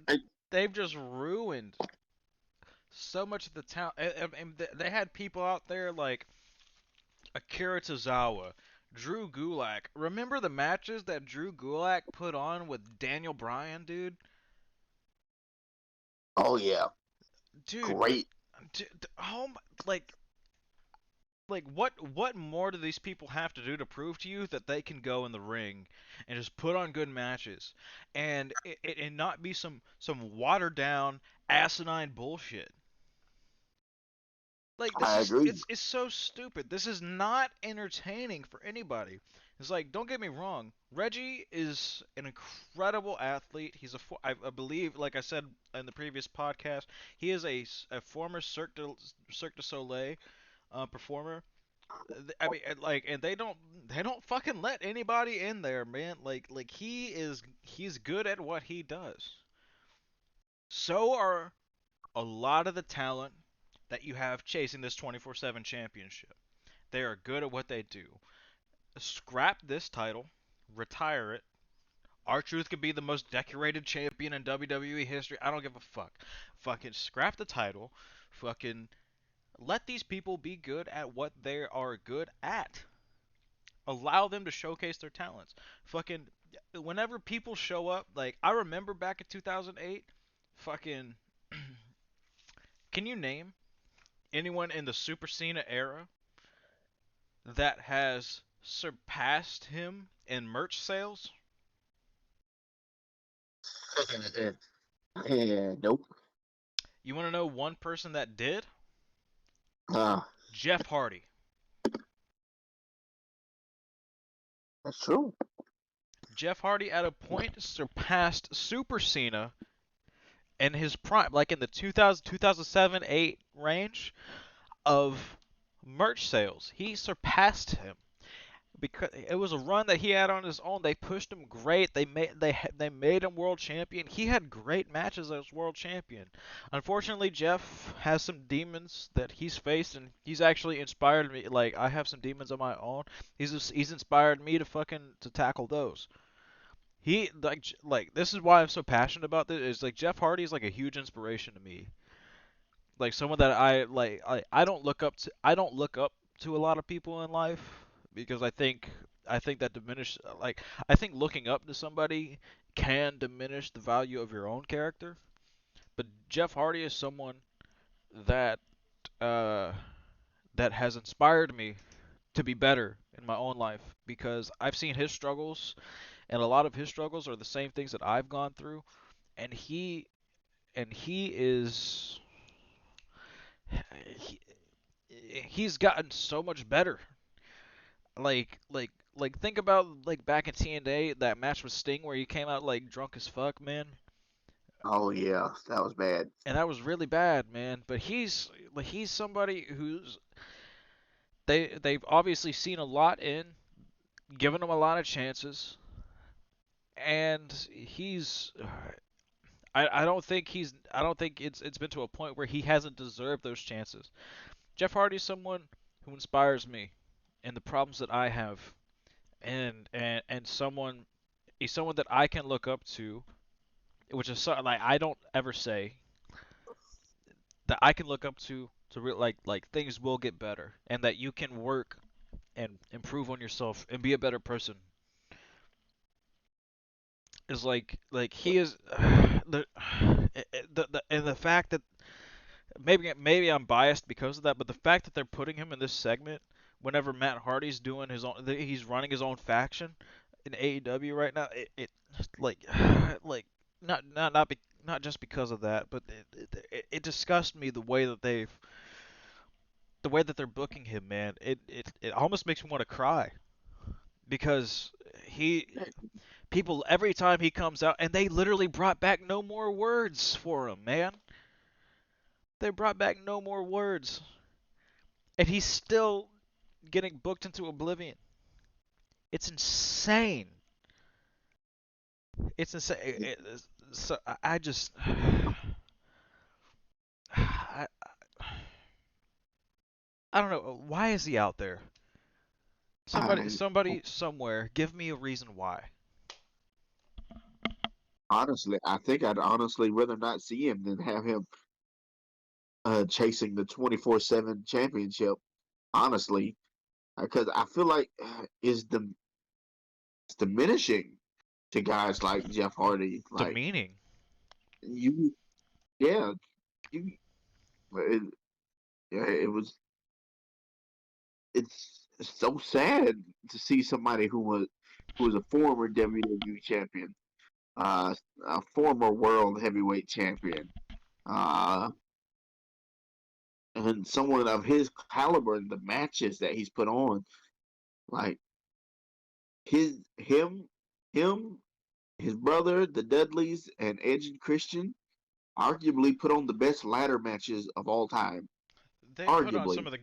I, they've just ruined so much of the town. And they had people out there like Akira Tozawa, Drew Gulak. Remember the matches that Drew Gulak put on with Daniel Bryan, dude? oh yeah, Dude, great. oh my, like what more do these people have to do to prove to you that they can go in the ring and just put on good matches and and not be some watered down asinine bullshit. Like this I is agree. it's so stupid. This is not entertaining for anybody. It's like, don't get me wrong, Reggie is an incredible athlete. I believe, like I said in the previous podcast, he is a former Cirque du Soleil performer. I mean, and they don't fucking let anybody in there, man. Like he's good at what he does. So are a lot of the talent that you have chasing this 24/7 championship. They are good at what they do. Scrap this title, retire it. R-Truth could be the most decorated champion in WWE history. I don't give a fuck. Fucking scrap the title. Fucking let these people be good at what they are good at. Allow them to showcase their talents. Fucking whenever people show up, like I remember back in 2008, fucking can you name anyone in the Super Cena era that has surpassed him in merch sales? Yeah, nope. You want to know one person that did? Uh, Jeff Hardy. that's true. Jeff Hardy at a point surpassed Super Cena in his prime, like in the 2000, 2007, 8 range of merch sales. He surpassed him because it was a run that he had on his own. They pushed him great. They made him world champion. He had great matches as world champion. Unfortunately, Jeff has some demons that he's faced, and he's actually inspired me. Like I have some demons of my own. He's inspired me to tackle those. He like this is why I'm so passionate about this. Is like Jeff Hardy is like a huge inspiration to me. Like someone that I don't look up to. I don't look up to a lot of people in life because I think that diminish like I think looking up to somebody can diminish the value of your own character. But Jeff Hardy is someone that uh that has inspired me to be better in my own life because I've seen his struggles and a lot of his struggles are the same things that I've gone through and he is he, he's gotten so much better. Like think about like back in TNA that match with Sting where he came out like drunk as fuck, man. Oh yeah, that was bad. And that was really bad, man. But he's somebody who's they've obviously seen a lot in, given him a lot of chances, and I don't think it's been to a point where he hasn't deserved those chances. Jeff Hardy's someone who inspires me and the problems that I have, and someone he's someone that I can look up to, which is like I don't ever say that I can look up like things will get better and that you can work and improve on yourself and be a better person. Is like he is the fact that maybe I'm biased because of that, but the fact that they're putting him in this segment whenever Matt Hardy's doing he's running his own faction in AEW right now, it like like not just because of that, but it disgusts me the way that they're booking him, man. It almost makes me want to cry because he people every time he comes out and they literally brought back no more words for him, man. They brought back no more words and he's still getting booked into oblivion. It's insane. It's insane. So I just I, I don't know why is he out there? Somebody, I somebody, somewhere, give me a reason why. honestly, I think I'd honestly rather not see him than have him chasing the 24/7 championship. Honestly, because I feel like it's diminishing to guys like Jeff Hardy. Like Demeaning. you, yeah, you, it, yeah, it's so sad to see somebody who was a former WWE champion, uh, a former world heavyweight champion, uh, and someone of his caliber in the matches that he's put on, like his him him his brother, the Dudleys, and Edge and Christian, arguably put on the best ladder matches of all time. They put on some Arguably, of the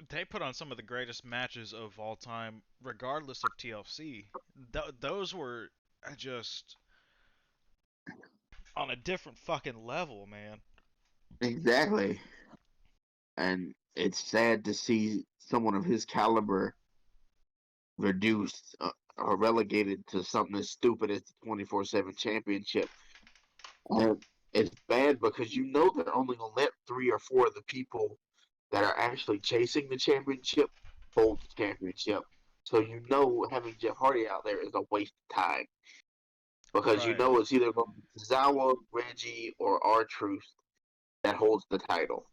they put on some of the greatest matches of all time, regardless of TLC. Those were just on a different fucking level, man. exactly. And it's sad to see someone of his caliber reduced or relegated to something as stupid as the 24/7 championship. And it's bad because you know they're only going to let three or four of the people that are actually chasing the championship hold the championship. So you know having Jeff Hardy out there is a waste of time because you Right. know it's either going to be Zawa, Reggie, or R-Truth that holds the title.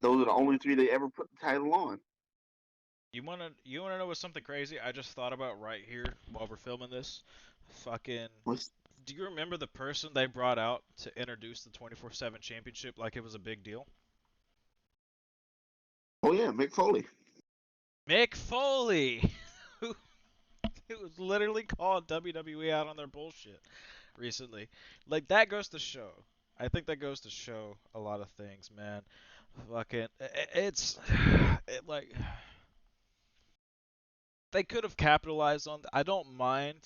Those are the only three they ever put the title on. You wanna know what's something crazy? I just thought about right here while we're filming this. Fucking. What's, Do you remember the person they brought out to introduce the 24/7 championship like it was a big deal? oh yeah, Mick Foley. Mick Foley, who was literally called WWE out on their bullshit recently. Like that goes to show. I think that goes to show a lot of things, man. Fucking, it's like they could have capitalized on. I don't mind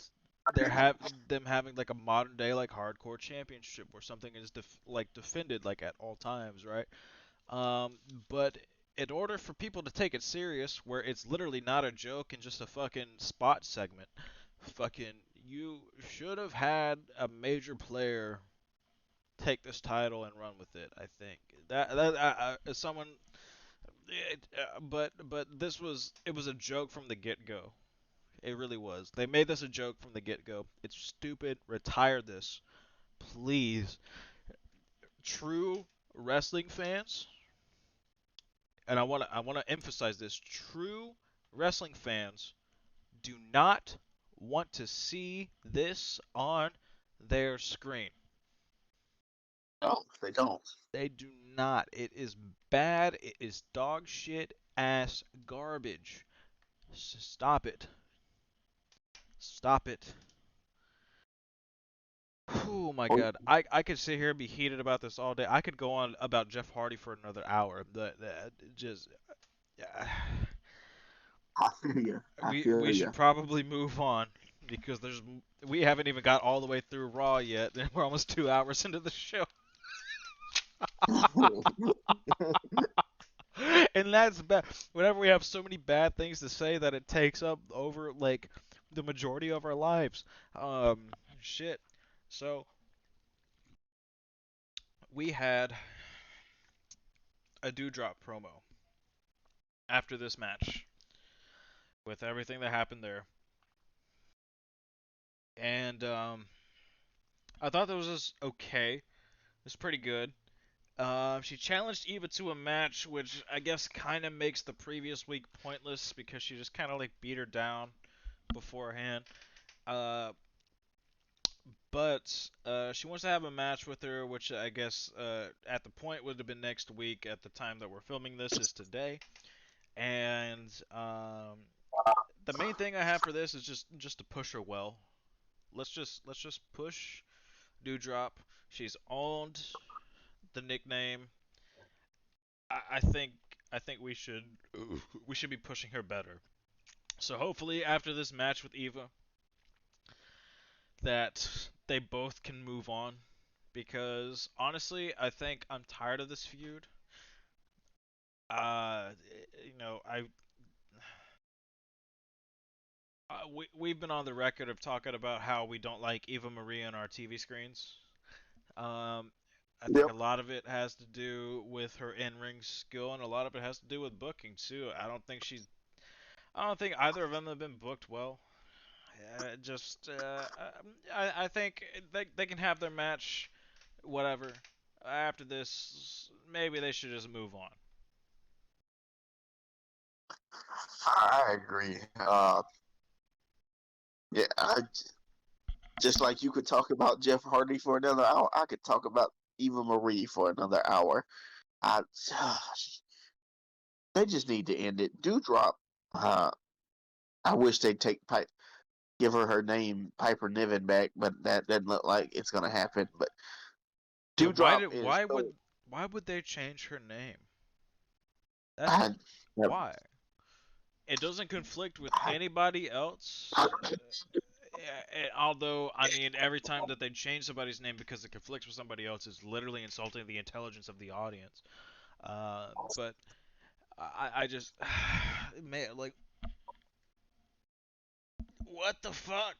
they have them having like a modern day like hardcore championship where something is like defended like at all times, right? Um, but in order for people to take it serious, where it's literally not a joke and just a fucking spot segment, fucking you should have had a major player take this title and run with it. I think that as someone, but it was a joke from the get go. It really was. They made this a joke from the get go. It's stupid. Retire this, please. True wrestling fans, and I want to emphasize this: true wrestling fans do not want to see this on their screen. No, they don't. They do not. It is bad. It is dog shit ass garbage. Stop it. Stop it. Oh my Oh, god. I could sit here and be heated about this all day. I could go on about Jeff Hardy for another hour. The just yeah. I feel you. I We feel should you. probably move on because we haven't even got all the way through Raw yet, and we're almost 2 hours into the show. And that's bad. Whenever we have so many bad things to say that it takes up over like the majority of our lives. Shit. So we had a Dewdrop promo after this match with everything that happened there, and I thought that was just okay. It was pretty good. She challenged Eva to a match, which I guess kind of makes the previous week pointless because she just kind of like beat her down beforehand. Uh, but she wants to have a match with her, which I guess at the point would have been next week. At the time that we're filming this is today, and the main thing I have for this is just to push her well. Let's just push Dewdrop. She's owned the nickname. I think we should be pushing her better. So hopefully after this match with Eva, that they both can move on because honestly, I think I'm tired of this feud. Uh, you know, we've been on the record of talking about how we don't like Eva Marie on our TV screens. Um, I think Yep. a lot of it has to do with her in-ring skill, and a lot of it has to do with booking too. I don't think either of them have been booked well. I think they can have their match, whatever. After this, maybe they should just move on. I agree. Yeah, just like you could talk about Jeff Hardy for another hour, I could talk about Eva Marie for another hour. I, they just need to end it. Dewdrop. Uh, I wish they'd give her name Piper Niven back, but that doesn't look like it's gonna happen. But Yeah, Dewdrop is so. why would they change her name? That's I, why. It doesn't conflict with I, anybody else. Although, I mean, every time that they change somebody's name because it conflicts with somebody else is literally insulting the intelligence of the audience. But I just, man, like, what the fuck?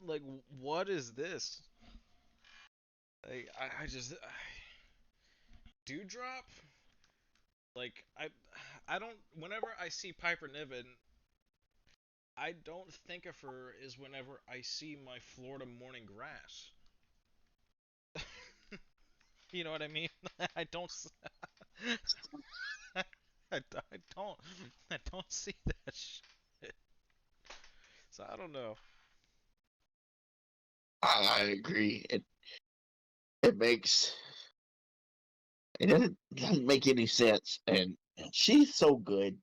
Like, what is this? Like, I just, Dewdrop? Like, I don't, whenever I see Piper Niven, I don't think of her as whenever I see my Florida morning grass. You know what I mean? I don't. I don't. I don't see that shit. So I don't know. I agree. It makes it doesn't make any sense, and she's so good.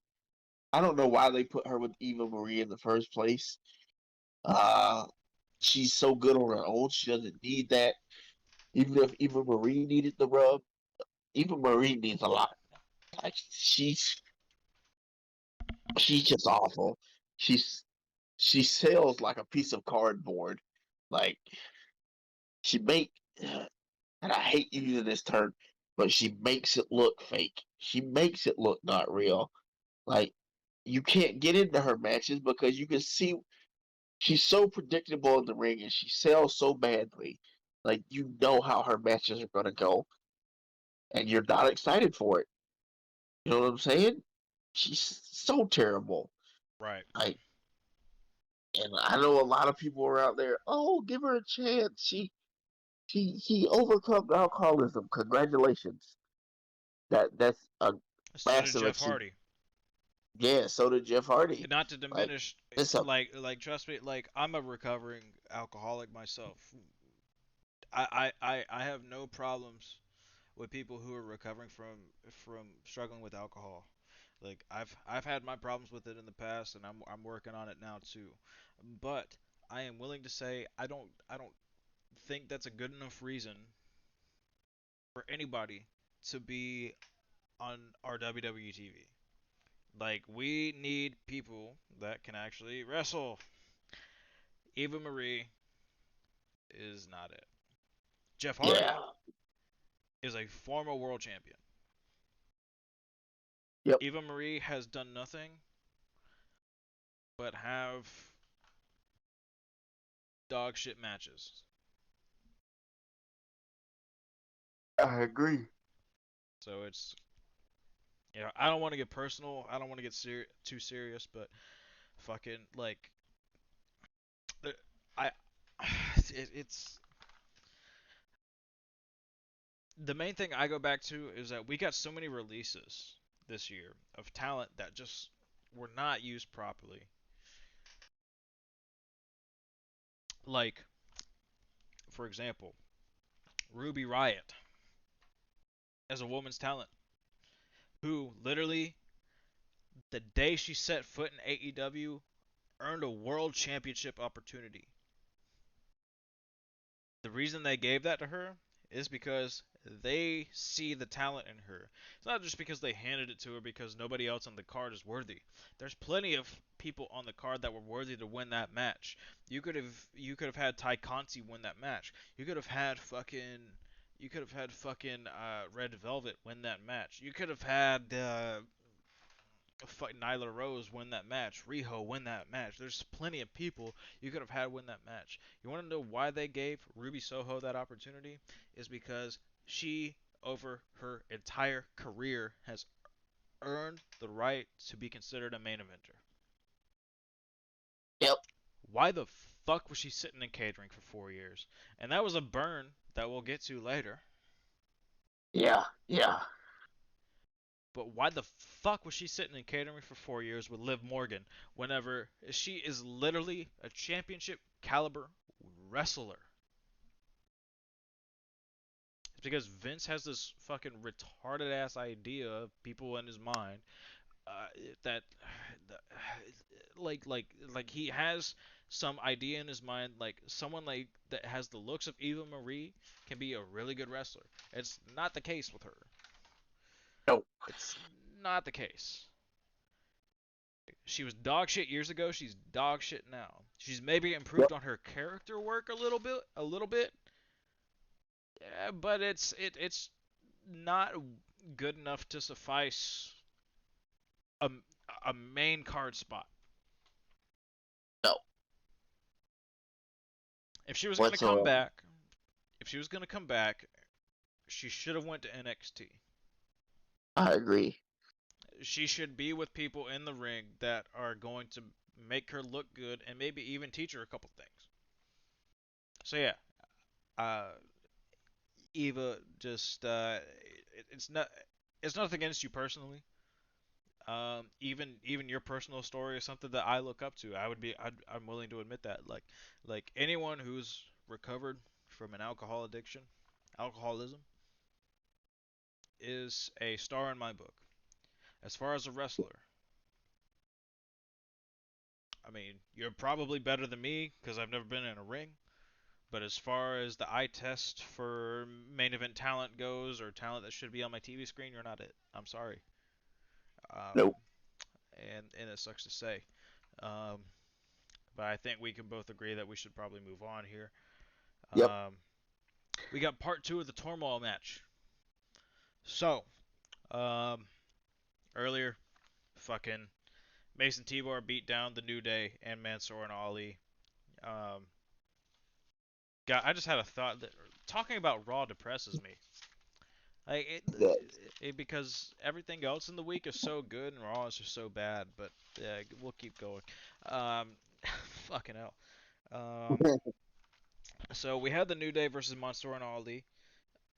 I don't know why they put her with Eva Marie in the first place. Uh, she's so good on her own. She doesn't need that. Even if Eva Marie needed the rub, Eva Marie needs a lot. Like she's just awful. She's she sells like a piece of cardboard. Like she make and I hate using this term, but she makes it look fake. She makes it look not real. Like you can't get into her matches because you can see she's so predictable in the ring and she sells so badly. Like you know how her matches are gonna go, and you're not excited for it. You know what I'm saying? She's so terrible. Right. Like, and I know a lot of people are out there. Oh, give her a chance. She overcome alcoholism. Congratulations. That's a So did massive Jeff achievement. Hardy. Yeah, so did Jeff Hardy. Not to Like diminish, it's a trust me, like I'm a recovering alcoholic myself. I have no problems with people who are recovering from struggling with alcohol. Like I've had my problems with it in the past, and I'm working on it now too. But I am willing to say I don't think that's a good enough reason for anybody to be on our WWE TV. Like we need people that can actually wrestle. Eva Marie is not it. Jeff yeah. Hardy is a former world champion. Yep. Eva Marie has done nothing but have dog shit matches. I agree. So it's I don't want to get personal. I don't want to get too serious, but fucking like I it's the main thing I go back to is that we got so many releases this year of talent that just were not used properly. Like, for example, Ruby Riot as a woman's talent, who literally the day she set foot in AEW earned a world championship opportunity. The reason they gave that to her is because They see the talent in her. It's not just because they handed it to her because nobody else on the card is worthy. There's plenty of people on the card that were worthy to win that match. You could have had Ty Conti win that match. You could have had fucking Red Velvet win that match. You could have had Nyla Rose win that match, Riho win that match. There's plenty of people you could have had win that match. You want to know why they gave Ruby Soho that opportunity? Is because she, over her entire career, has earned the right to be considered a main eventer. Yep. Why the fuck was she sitting in catering for 4 years? And that was a burn that we'll get to later. Yeah. Yeah. But why the fuck was she sitting in catering for 4 years with Liv Morgan whenever she is literally a championship caliber wrestler? It's because Vince has this fucking retarded ass idea of people in his mind uh, that, like he has some idea in his mind like someone like that has the looks of Eva Marie can be a really good wrestler. It's not the case with her. Nope. It's not the case. She was dog shit years ago. She's dog shit now. She's maybe Yep. improved on her character work a little bit. Yeah, but it's not good enough to suffice a a main card spot. No. If she was gonna come Whatsoever. back, if she was gonna come back, she should have went to NXT. I agree. She should be with people in the ring that are going to make her look good and maybe even teach her a couple things. So yeah, uh, Eva just it's nothing against you personally. Even your personal story is something that I look up to. I'm willing to admit that. Like anyone who's recovered from an alcoholism is a star in my book. As far as a wrestler, I mean, you're probably better than me because I've never been in a ring. But as far as the eye test for main event talent goes, or talent that should be on my TV screen, you're not it. I'm sorry. Um, Nope. and it sucks to say. Um, but I think we can both agree that we should probably move on here. Yep. Um, we got part two of the turmoil match. So, um, earlier, fucking Mason Tibor beat down the New Day and Mansoor and Ali. Um, God, I just had a thought that talking about Raw depresses me. Like That. because everything else in the week is so good and Raw is just so bad. But yeah, we'll keep going. Um, fucking hell. Um, so we had the New Day versus Mansoor and Ali.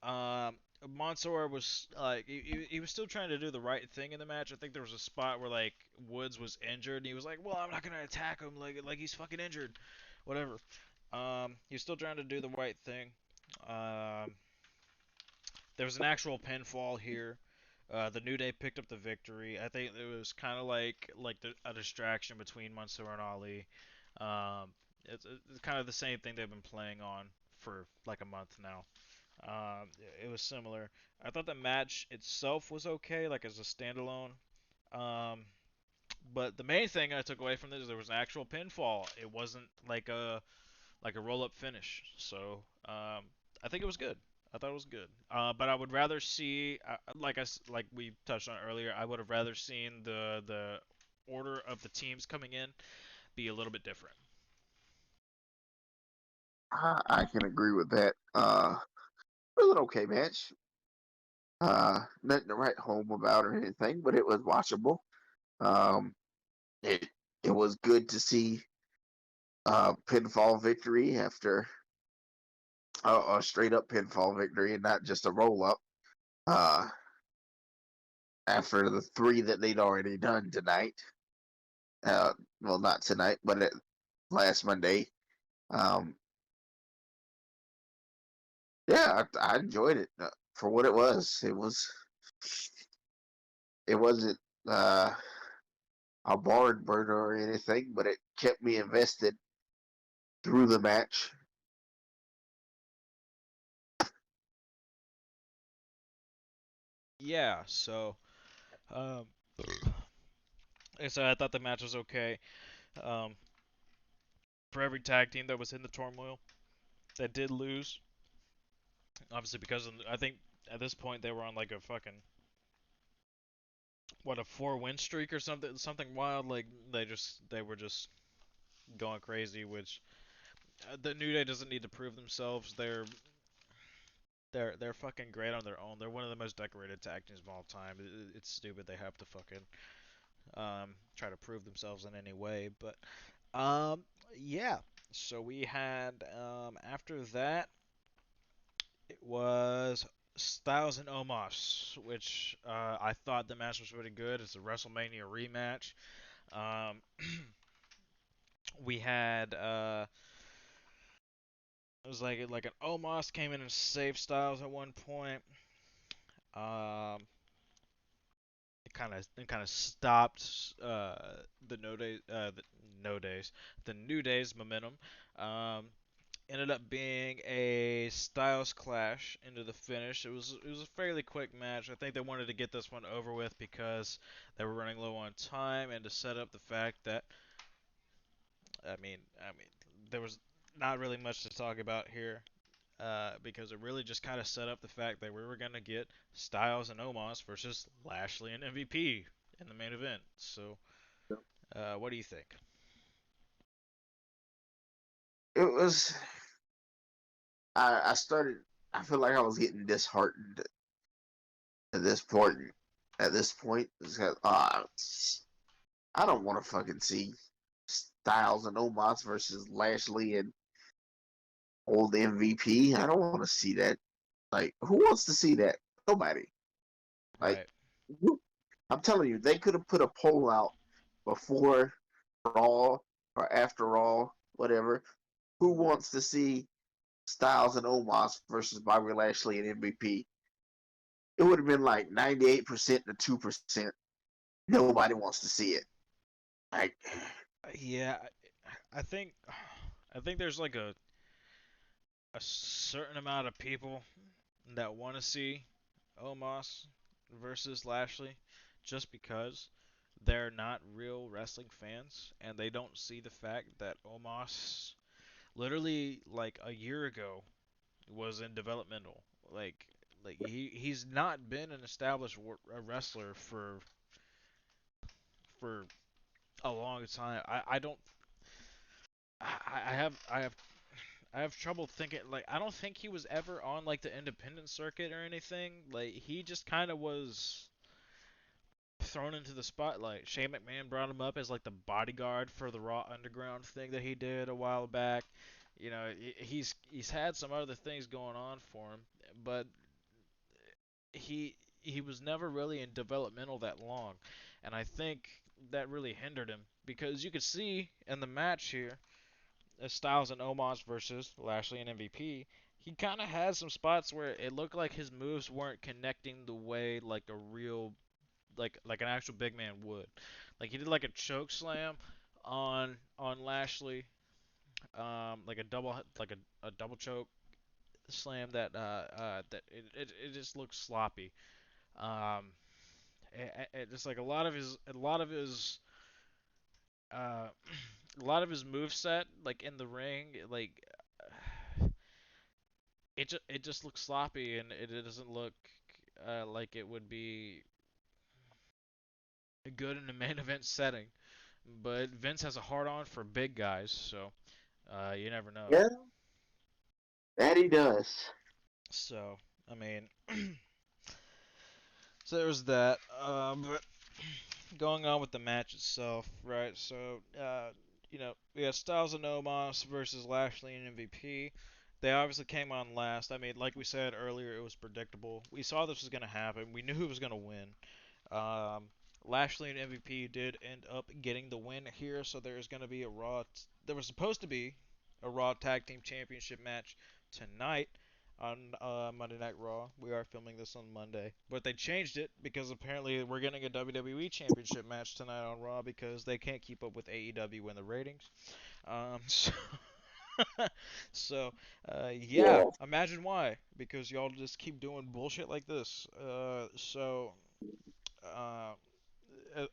Um, Mansoor was like he was still trying to do the right thing in the match. I think there was a spot where like Woods was injured and he was like, "Well, I'm not gonna attack him like he's fucking injured, whatever." He was still trying to do the right thing. Um, there was an actual pinfall here. The New Day picked up the victory. I think it was kind of like a distraction between Mansoor and Ali. Um, it's kind of the same thing they've been playing on for like a month now. It was similar. I thought the match itself was okay, like as a standalone. Um, but the main thing I took away from this is there was an actual pinfall. It wasn't like a roll up finish. So I think it was good. I thought it was good. But I would rather see, like we touched on earlier, I would have rather seen the order of the teams coming in be a little bit different. I can agree with that. It was an okay match. Nothing to write home about or anything, but it was watchable. Um, it it was good to see pinfall victory after a straight up pinfall victory and not just a roll up. Uh, after the three that they'd already done tonight. Uh, well, not tonight, but last Monday. Um, yeah, I enjoyed it for what it was. It wasn't uh, a barn burner or anything, but it kept me invested through the match. yeah, so um, like I said, I thought the match was okay. Um, for every tag team that was in the turmoil that did lose, obviously because I think at this point they were on like a fucking what, a 4 win streak or something wild. Like they were just going crazy. Which the New Day doesn't need to prove themselves. They're fucking great on their own. They're one of the most decorated tag teams of all time. It's stupid they have to fucking try to prove themselves in any way. But um, yeah. So we had after that it was Styles and Omos, which I thought the match was really good. It's a WrestleMania rematch. Um, we had it was like an Omos came in and saved Styles at one point. Um, it kind of stopped the no day the no days the New Day's momentum. Um, ended up being a Styles clash into the finish. It was a fairly quick match. I think they wanted to get this one over with because they were running low on time and to set up the fact that I mean there was not really much to talk about here. Because it really just kind of set up the fact that we were gonna get Styles and Omos versus Lashley and MVP in the main event. So, what do you think? It was. I started. I feel like I was getting disheartened at this point. At this point, it's like, I don't want to fucking see Styles and Omos versus Lashley and old MVP. I don't want to see that. Like, who wants to see that? Nobody. Like, Right. I'm telling you, they could have put a poll out before Raw or after Raw, whatever. Who wants to see Styles and Omos versus Bobby Lashley and MVP? It would have been like 98% to 2%. Nobody wants to see it. Like, Yeah, I think I think there's like a certain amount of people that want to see Omos versus Lashley just because they're not real wrestling fans and they don't see the fact that Omos literally like a year ago was in developmental. Like he's not been an established wrestler for a long time. I don't I have trouble thinking. Like I don't think he was ever on like the independent circuit or anything. Like he just kind of was thrown into the spotlight. Shane McMahon brought him up as like the bodyguard for the Raw Underground thing that he did a while back. You know, he's had some other things going on for him, but he was never really in developmental that long, and I think that really hindered him because you could see in the match here, as Styles and Omos versus Lashley and MVP, he kind of had some spots where it looked like his moves weren't connecting the way like a real like an actual big man would. Like he did like a choke slam on Lashley, like a double choke slam that it just looks sloppy. Um, just like uh, a lot of his move set, like in the ring, like it just looks sloppy and it doesn't look like it would be good in a main event setting. But Vince has a hard on for big guys, so you never know. yeah, that he does. So I mean, so there was that. But going on with the match itself, right? So, we had Styles and Omos versus Lashley and MVP. They obviously came on last. I mean, like we said earlier, it was predictable. We saw this was going to happen. We knew who was going to win. Um, Lashley and MVP did end up getting the win here, so there's going to be a Raw. There was supposed to be a Raw Tag Team Championship match tonight on Monday Night Raw. We are filming this on Monday, but they changed it because apparently we're getting a WWE Championship match tonight on Raw because they can't keep up with AEW in the ratings. So, So, yeah, Yeah. imagine why. Because y'all just keep doing bullshit like this. Uh,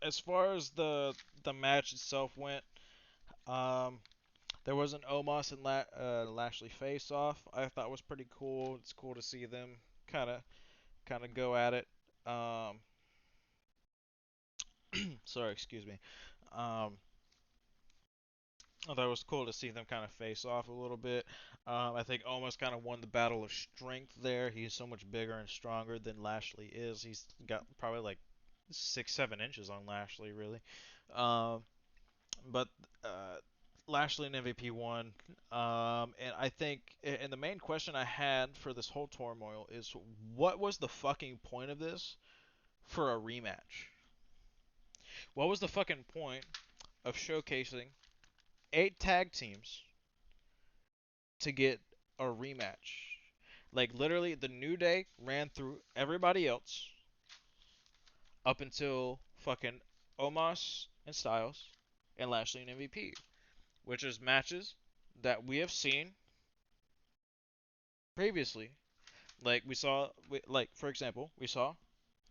as far as the match itself went, um, there was an Omos and Lashley face off. I thought was pretty cool. It's cool to see them kind of go at it. Um, sorry, excuse me. Um, I thought it was cool to see them kind of face off a little bit. I think Omos kind of won the battle of strength there. He's so much bigger and stronger than Lashley is. He's got probably like 6, 7 inches on Lashley, really. Um, but Lashley and MVP won. And I think, and the main question I had for this whole turmoil is, what was the fucking point of this for a rematch? What was the fucking point of showcasing 8 tag teams to get a rematch? Like literally, the New Day ran through everybody else up until fucking Omos and Styles and Lashley and MVP, which is matches that we have seen previously. Like we saw, like for example, we saw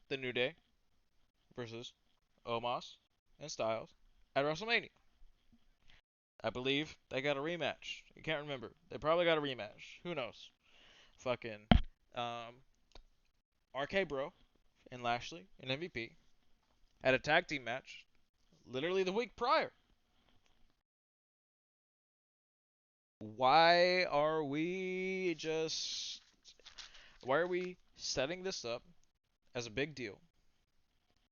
the New Day versus Omos and Styles at WrestleMania. I believe they got a rematch. I can't remember. They probably got a rematch. Who knows? Fucking um, RK Bro and Lashley and MVP had a tag team match literally the week prior. Why are we just why are we setting this up as a big deal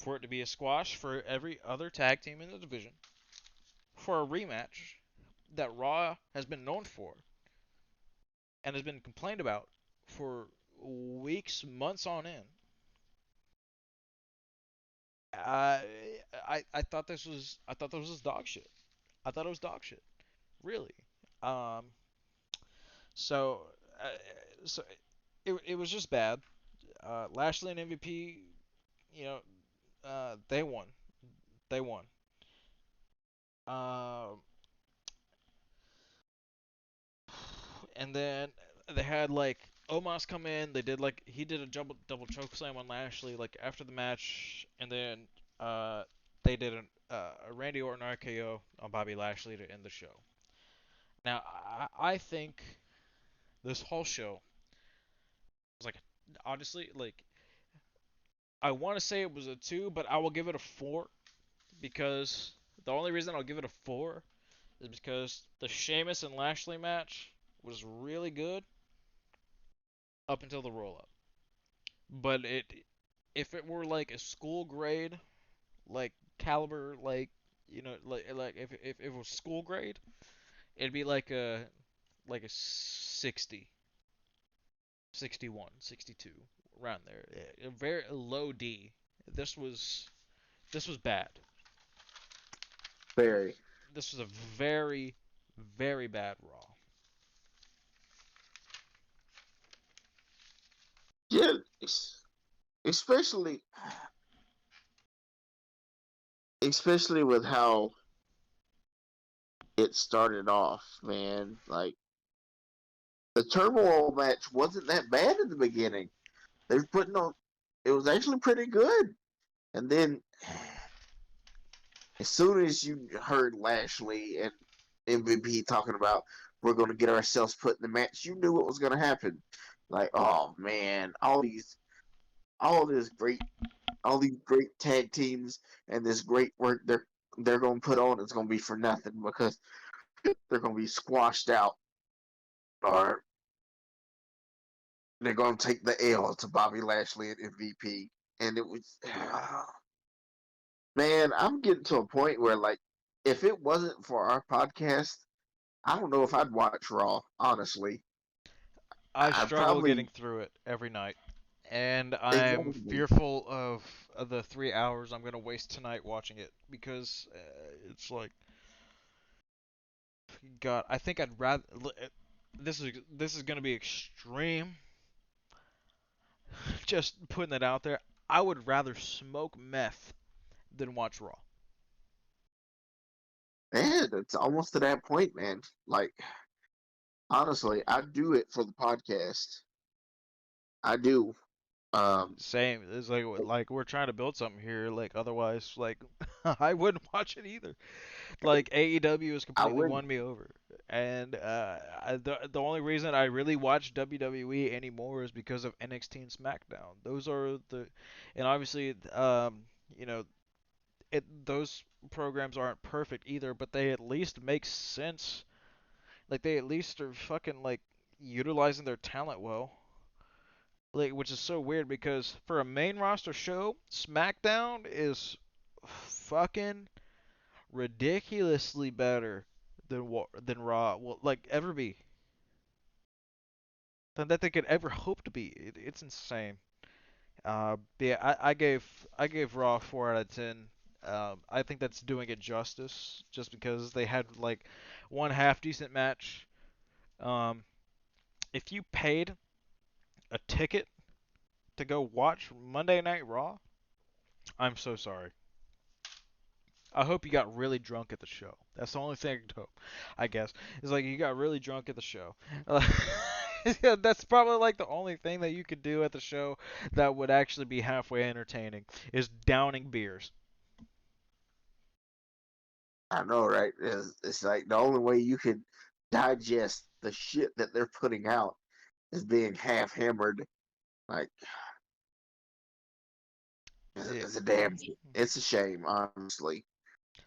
for it to be a squash for every other tag team in the division for a rematch that Raw has been known for and has been complained about for weeks, months on end? I I thought this was dog shit. I thought it was dog shit. Really. Um. So uh, so it was just bad. Lashley and MVP, you know, they won. They won. Um. And then they had like Omos come in. They did like he did a double choke slam on Lashley like after the match, and then uh they did a Randy Orton RKO on Bobby Lashley to end the show. Now I think this whole show was like honestly like I want to say it was a 2, but I will give it a 4 because the only reason I'll give it a 4 is because the Sheamus and Lashley match was really good up until the roll up. But if it were like a school grade, like caliber, like if it was school grade, it'd be like a 60, 61, 62, around there. A very low D. This was this was bad. Very. This was a very very bad Raw. Yeah, especially especially with how it started off, man. Like the turmoil match wasn't that bad in the beginning. They were putting on. It was actually pretty good, and then as soon as you heard Lashley and MVP talking about we're going to get ourselves put in the match, you knew what was going to happen. Like, oh man, all this great, all these great tag teams and this great work they're going to put on is going to be for nothing because they're going to be squashed out or they're going to take the L to Bobby Lashley and MVP. And it was, man, I'm getting to a point where like, if it wasn't for our podcast, I don't know if I'd watch Raw. Honestly, I I struggle getting probably through it every night, and I'm exactly. fearful of the 3 hours I'm gonna waste tonight watching it because it's like God. I think I'd rather. This is gonna be extreme. Just putting it out there. I would rather smoke meth than watch Raw. Man, it's almost to that point, man. Like Honestly, I do it for the podcast. I do. Um, Same. It's like we're trying to build something here. Like otherwise, like I wouldn't watch it either. Like AEW has I completely wouldn't. won me over, and the only reason I really watch WWE anymore is because of NXT and SmackDown. Those are the, and obviously, you know, those programs aren't perfect either, but they at least make sense. Like they at least are fucking like utilizing their talent well. Like, which is so weird because for a main roster show, SmackDown is fucking ridiculously better than Raw will like ever be, than that they could ever hope to be. It's insane. Yeah, I gave Raw 4 out of 10. I think that's doing it justice, just because they had like one half decent match. Um, if you paid a ticket to go watch Monday Night Raw, I'm so sorry. I hope you got really drunk at the show. That's the only thing I could hope, I guess. It's like you got really drunk at the show. Yeah, that's probably like the only thing that you could do at the show that would actually be halfway entertaining is downing beers. I know, right? It's like the only way you can digest the shit that they're putting out is being half hammered. Like Yeah. it's a damn. It's a shame, honestly.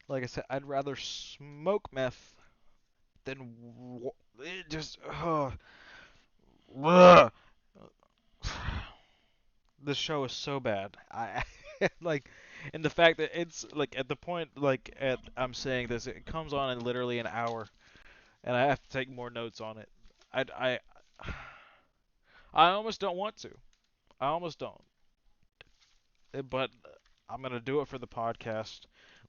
Like I said, I'd rather smoke meth than it just. Ugh. This show is so bad. I like, and the fact that it's like at the point like at I'm saying this, it comes on in literally an hour, and I have to take more notes on it. I I almost don't want to. I almost don't. But I'm gonna do it for the podcast.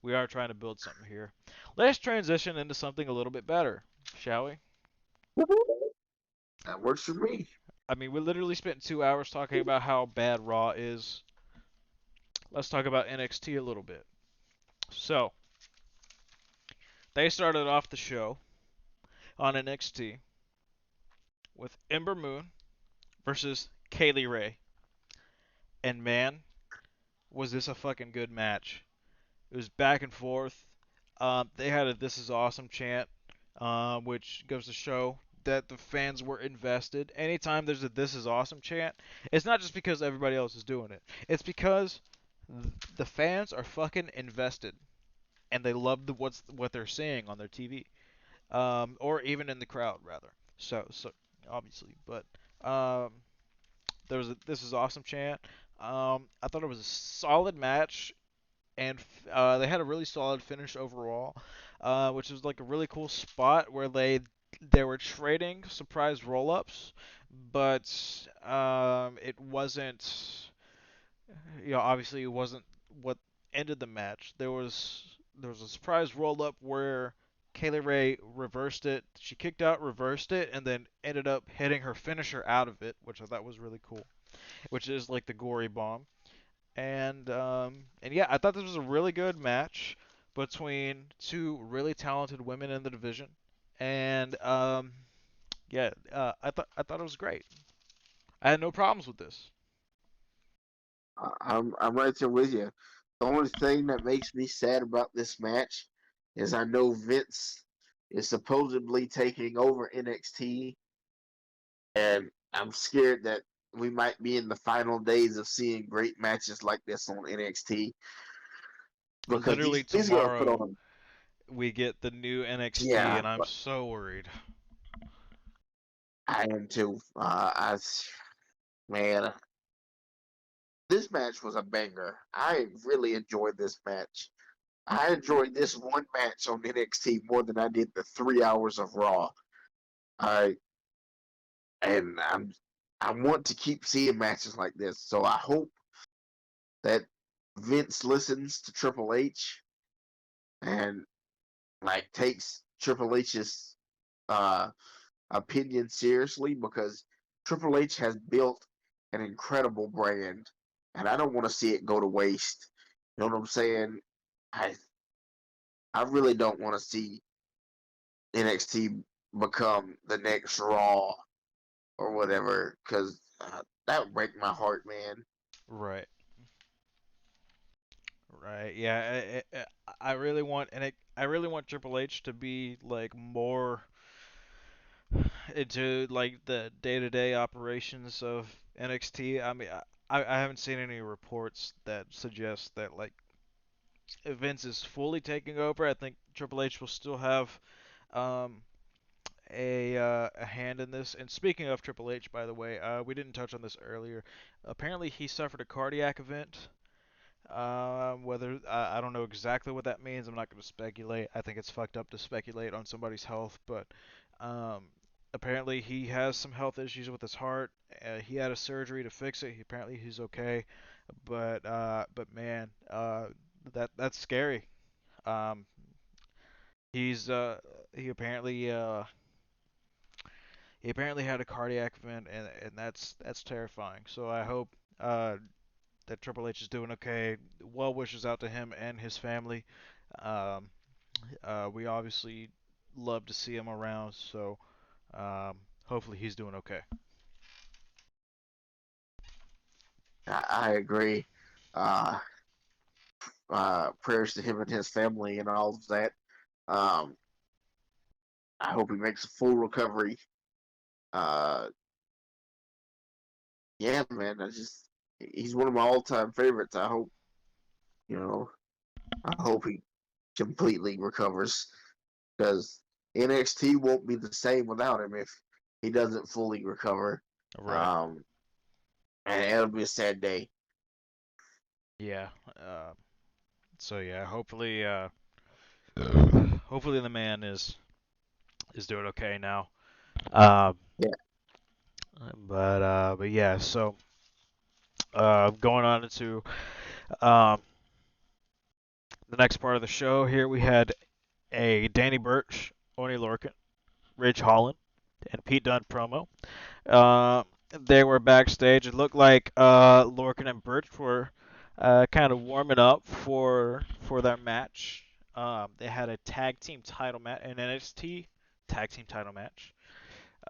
We are trying to build something here. Let's transition into something a little bit better, shall we? That works for me. I mean, we literally spent 2 hours talking about how bad Raw is. Let's talk about NXT a little bit. So, they started off the show on NXT with Ember Moon versus Kaylee Ray. And man, was this a fucking good match. It was back and forth. They had a "This is awesome" chant, which goes to show that the fans were invested. Anytime there's a "This is awesome" chant, it's not just because everybody else is doing it. It's because the fans are fucking invested and they love what they're seeing on their TV, or even in the crowd rather. So obviously, but um, there was a "This is awesome" chant. I thought it was a solid match, and they had a really solid finish overall, which was like a really cool spot where they were trading surprise roll-ups, but it wasn't, obviously it wasn't what ended the match. There was a surprise roll-up where Kaylee Ray reversed it. She kicked out, reversed it, and then ended up hitting her finisher out of it, which I thought was really cool. Which is like the gory bomb. And yeah, I thought this was a really good match between two really talented women in the division, and yeah, I thought it was great. I had no problems with this. I'm right there with you. The only thing that makes me sad about this match is I know Vince is supposedly taking over NXT, and I'm scared that we might be in the final days of seeing great matches like this on NXT because Literally he's gonna put tomorrow on. we get the new NXT, Yeah, and I'm but so worried. I am too. Man, this match was a banger. I really enjoyed this match. I enjoyed this one match on NXT more than I did the 3 hours of Raw. I and I want to keep seeing matches like this. So I hope that Vince listens to Triple H and like takes Triple H's uh, opinion seriously because Triple H has built an incredible brand, and I don't want to see it go to waste. You know what I'm saying? I I really don't want to see NXT. become the next Raw or whatever, because that would break my heart, man. Right. Right. Yeah. I really want I really want Triple H to be like more into like the day-to-day operations of NXT. I mean, I haven't seen any reports that suggest that like Vince is fully taking over. I think Triple H will still have um, a hand in this. And speaking of Triple H, by the way, we didn't touch on this earlier. Apparently, he suffered a cardiac event. Whether I don't know exactly what that means. I'm not going to speculate. I think it's fucked up to speculate on somebody's health, but um, apparently he has some health issues with his heart. He had a surgery to fix it. Apparently he's okay, but man, that's scary. Um, he's he apparently uh, he apparently had a cardiac event, and that's terrifying. So I hope uh, that Triple H is doing okay. Well wishes out to him and his family. Um, we obviously love to see him around, so hopefully he's doing okay. I agree. Uh, Prayers to him and his family and all of that. Um, I hope he makes a full recovery. Uh, yeah, man. He's one of my all-time favorites. You know, I hope he completely recovers because NXT won't be the same without him if he doesn't fully recover. Right. Um, and it'll be a sad day. Yeah. So yeah, hopefully the man is doing okay now. Um, Yeah. but yeah. So going on into um, the next part of the show here, we had a Danny Burch, Oni Lorcan, Ridge Holland, and Pete Dunne promo. Uh, they were backstage. It looked like Lorcan and Birch were kind of warming up for their match. They had a tag team title match, an NXT tag team title match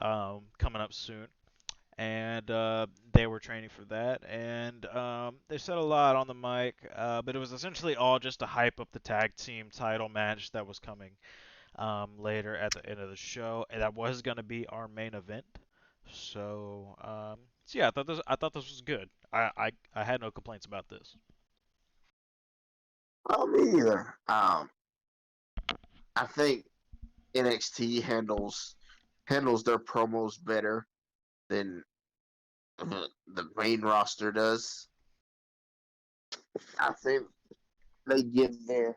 coming up soon, and they were training for that. And they said a lot on the mic, but it was essentially all just to hype up the tag team title match that was coming later at the end of the show, and that was going to be our main event. So yeah, I thought this was good. I had no complaints about this. Me either. I think NXT handles their promos better than the main roster does. I think they give their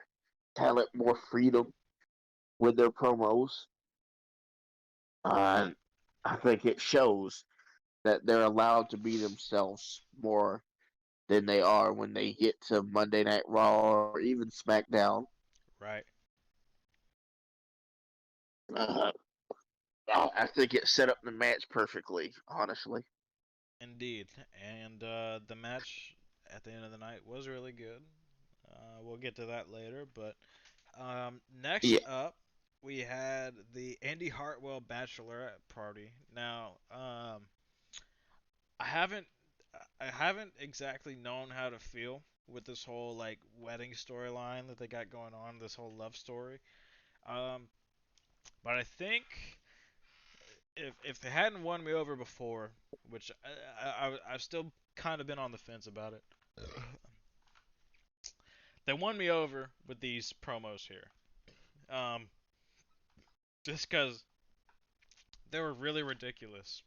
talent more freedom with their promos. Uh, I think it shows that they're allowed to be themselves more than they are when they get to Monday Night Raw or even SmackDown. Right. Uh, I think it set up the match perfectly, honestly. Indeed. And the match at the end of the night was really good. We'll get to that later, but next Yeah. up we had the Andy Hartwell Bachelorette Party. Now, I haven't I haven't exactly known how to feel with this whole like wedding storyline that they got going on, this whole love story. Um, but I think if they hadn't won me over before, which I've still kind of been on the fence about it, they won me over with these promos here. Um, just because they were really ridiculous.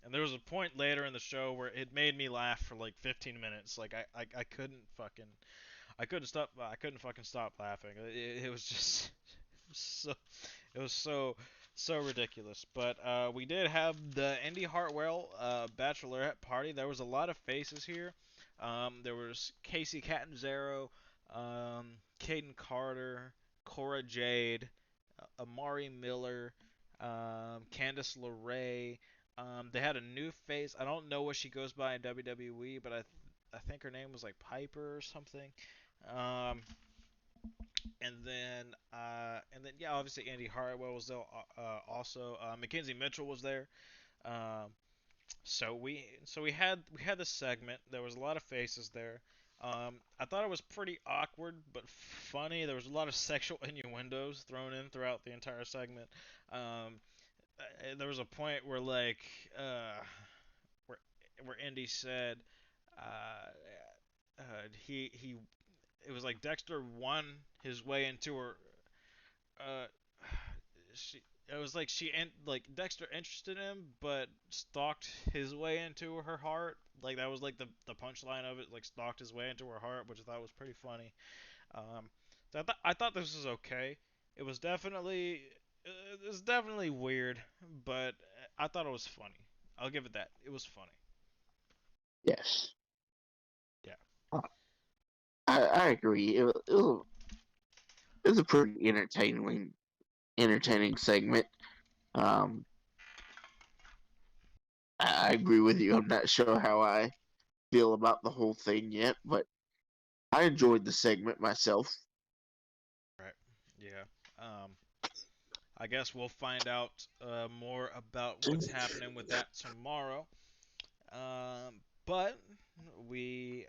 And there was a point later in the show where it made me laugh for like 15 minutes. Like I couldn't fucking I couldn't fucking stop laughing. It was just so it was so ridiculous. But we did have the Indy Hartwell Bachelorette party. There was a lot of faces here. There was Casey Catanzaro, Caden Carter, Cora Jade, Amari Miller, Candice LeRae. They had a new face. I don't know what she goes by in WWE, but I think her name was like Piper or something. Um, And then yeah, obviously Andy Hartwell was there. Also, Mackenzie Mitchell was there. Um, so we had this segment. There was a lot of faces there. I thought it was pretty awkward but funny. There was a lot of sexual innuendos thrown in throughout the entire segment. Um, there was a point where uh, where where Indy said uh, he it was like Dexter won his way into her. Uh, she it was like like Dexter interested in him, but stalked his way into her heart. Like that was like the punchline of it. Like stalked his way into her heart, which I thought was pretty funny. Um, so I thought this was okay. It was definitely weird, but I thought it was funny. I'll give it that. It was funny. Yes, Yeah. I agree. It was a pretty entertaining segment. Um, I agree with you. I'm not sure how I feel about the whole thing yet, but I enjoyed the segment myself. Right. Yeah. Um, I guess we'll find out more about what's happening with that tomorrow. But we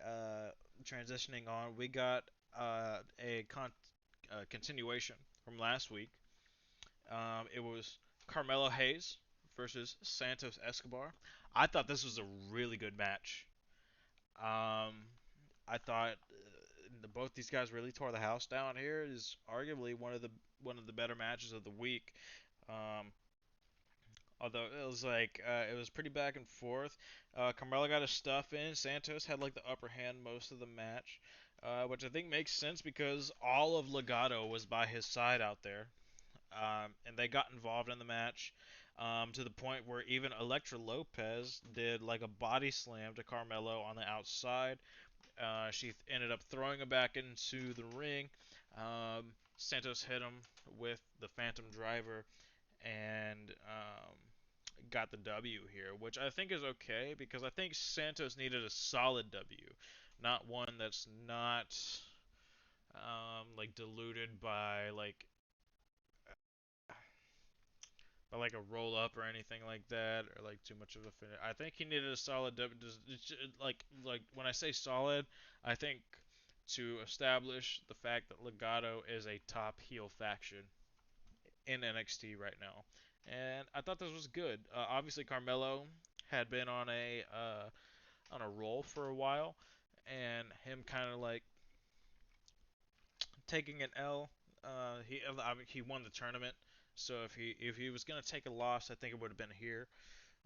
transitioning on, we got a continuation from last week. It was Carmelo Hayes versus Santos Escobar. I thought this was a really good match. Um, I thought both these guys really tore the house down here. It is arguably one of the better matches of the week. Um, Although it was pretty back and forth. Carmelo got his stuff in. Santos had like the upper hand most of the match, which I think makes sense because all of Legado was by his side out there, and they got involved in the match to the point where even Elektra Lopez did like a body slam to Carmelo on the outside. She ended up throwing him back into the ring. Santos hit him with the Phantom Driver and got the W here, which I think is okay because I think Santos needed a solid W, not one that's not like diluted by like a roll up or anything like that, or like too much of a finish. I think he needed a solid W. Like when I say solid, I think to establish the fact that Legado is a top heel faction in NXT right now. And I thought this was good. Obviously, Carmelo had been on a roll for a while, and him kind of like taking an L. He won the tournament, so if he was gonna take a loss, I think it would have been here.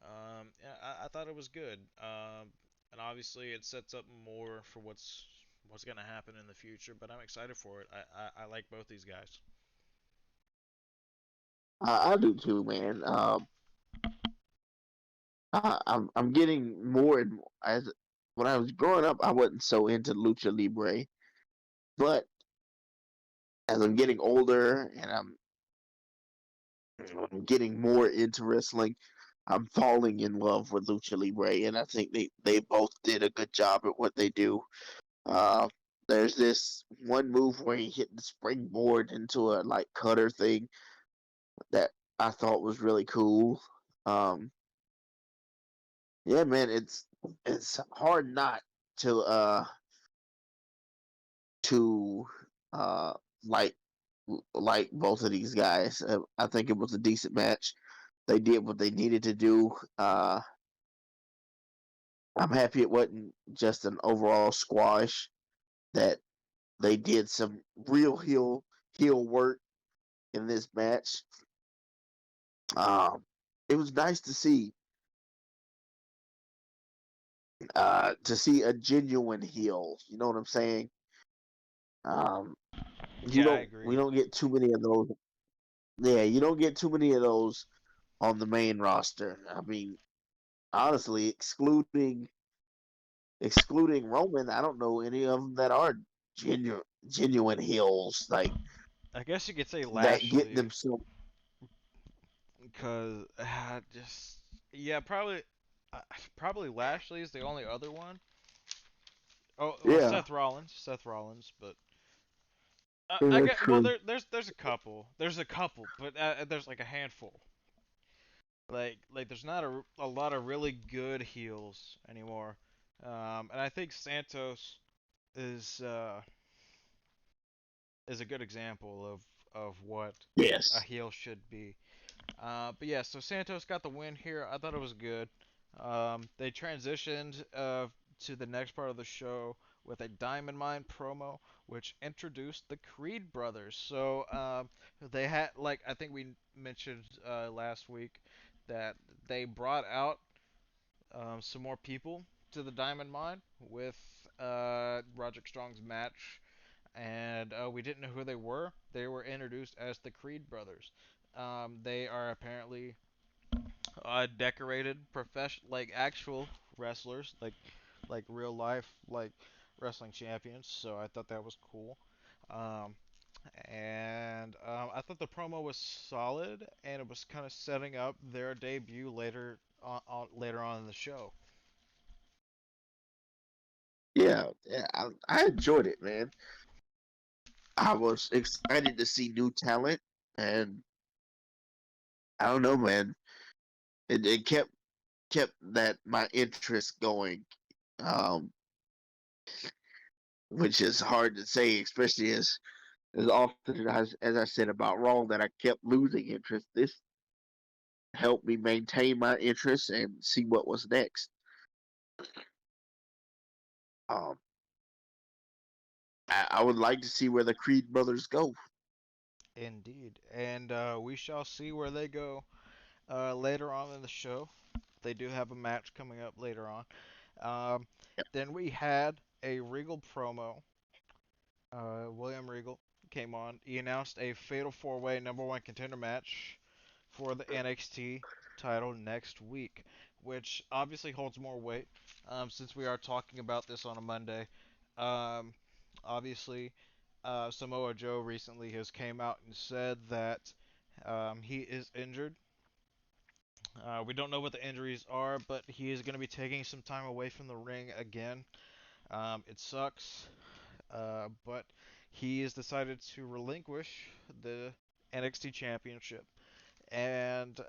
Yeah, I thought it was good. And obviously, it sets up more for what's gonna happen in the future. But I'm excited for it. I like both these guys. I do too, man. I'm getting more and more as when I was growing up, I wasn't so into lucha libre, but as I'm getting older and I'm getting more into wrestling, I'm falling in love with lucha libre, and I think they both did a good job at what they do. Uh, there's this one move where he hit the springboard into a like cutter thing that I thought was really cool. Um, yeah, man, it's hard not to to uh like like both of these guys. I think it was a decent match. They did what they needed to do. I'm happy it wasn't just an overall squash. That they did some real heel work in this match. Um, it was nice to see a genuine heel. You know what I'm saying? Um, you Yeah, I don't we agree. don't get too many of those. Yeah, you don't get too many of those on the main roster. I mean, honestly, excluding Roman, I don't know any of them that are genuine heels like I guess you could say that get Lashley, themselves. because just yeah, uh, probably Lashley is the only other one. Oh, well, Yeah, Seth Rollins, but I That's get well. true. There's a couple. There's a couple, but there's like a handful. Like there's not a lot of really good heels anymore. And I think Santos is uh, is a good example of what a Yes. heel should be. But yeah, so Santos got the win here. I thought it was good. They transitioned to the next part of the show with a Diamond Mine promo, which introduced the Creed brothers. So they had, like I think we mentioned last week, that they brought out some more people to the Diamond Mine with Roderick Strong's match, and we didn't know who they were. They were introduced as the Creed brothers. They are apparently decorated profession like actual wrestlers, like real life like wrestling champions. So I thought that was cool. Um, and I thought the promo was solid, and it was kind of setting up their debut later on in the show. Yeah, yeah, I enjoyed it, man. I was excited to see new talent, and I don't know, man. It kept that my interest going, um, which is hard to say, especially as often as I said about Raw that I kept losing interest. This helped me maintain my interest and see what was next. Um, I would like to see where the Creed brothers go. Indeed, and we shall see where they go later on in the show. They do have a match coming up later on. Um, then we had a Regal promo. William Regal came on. He announced a Fatal 4-Way number one contender match for the NXT title next week, which obviously holds more weight since we are talking about this on a Monday. Um, obviously, Samoa Joe recently has came out and said that he is injured. We don't know what the injuries are, but he is going to be taking some time away from the ring again. It sucks, but he has decided to relinquish the NXT Championship, and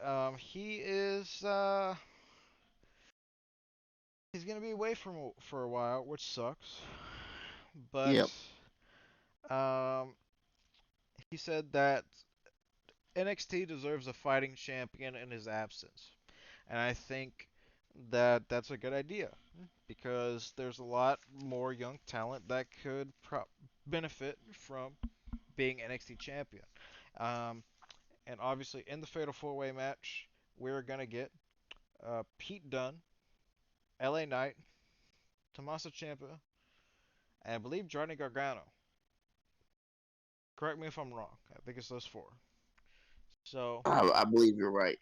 he's gonna be away from for a while, which sucks. But Yep, um, he said that NXT deserves a fighting champion in his absence, and I think that that's a good idea because there's a lot more young talent that could benefit from being NXT champion. Um, and obviously, in the Fatal 4-Way match, we're going to get Pete Dunne, LA Knight, Tommaso Ciampa, and I believe Johnny Gargano. Correct me if I'm wrong. I think it's those four. So, I believe you're right.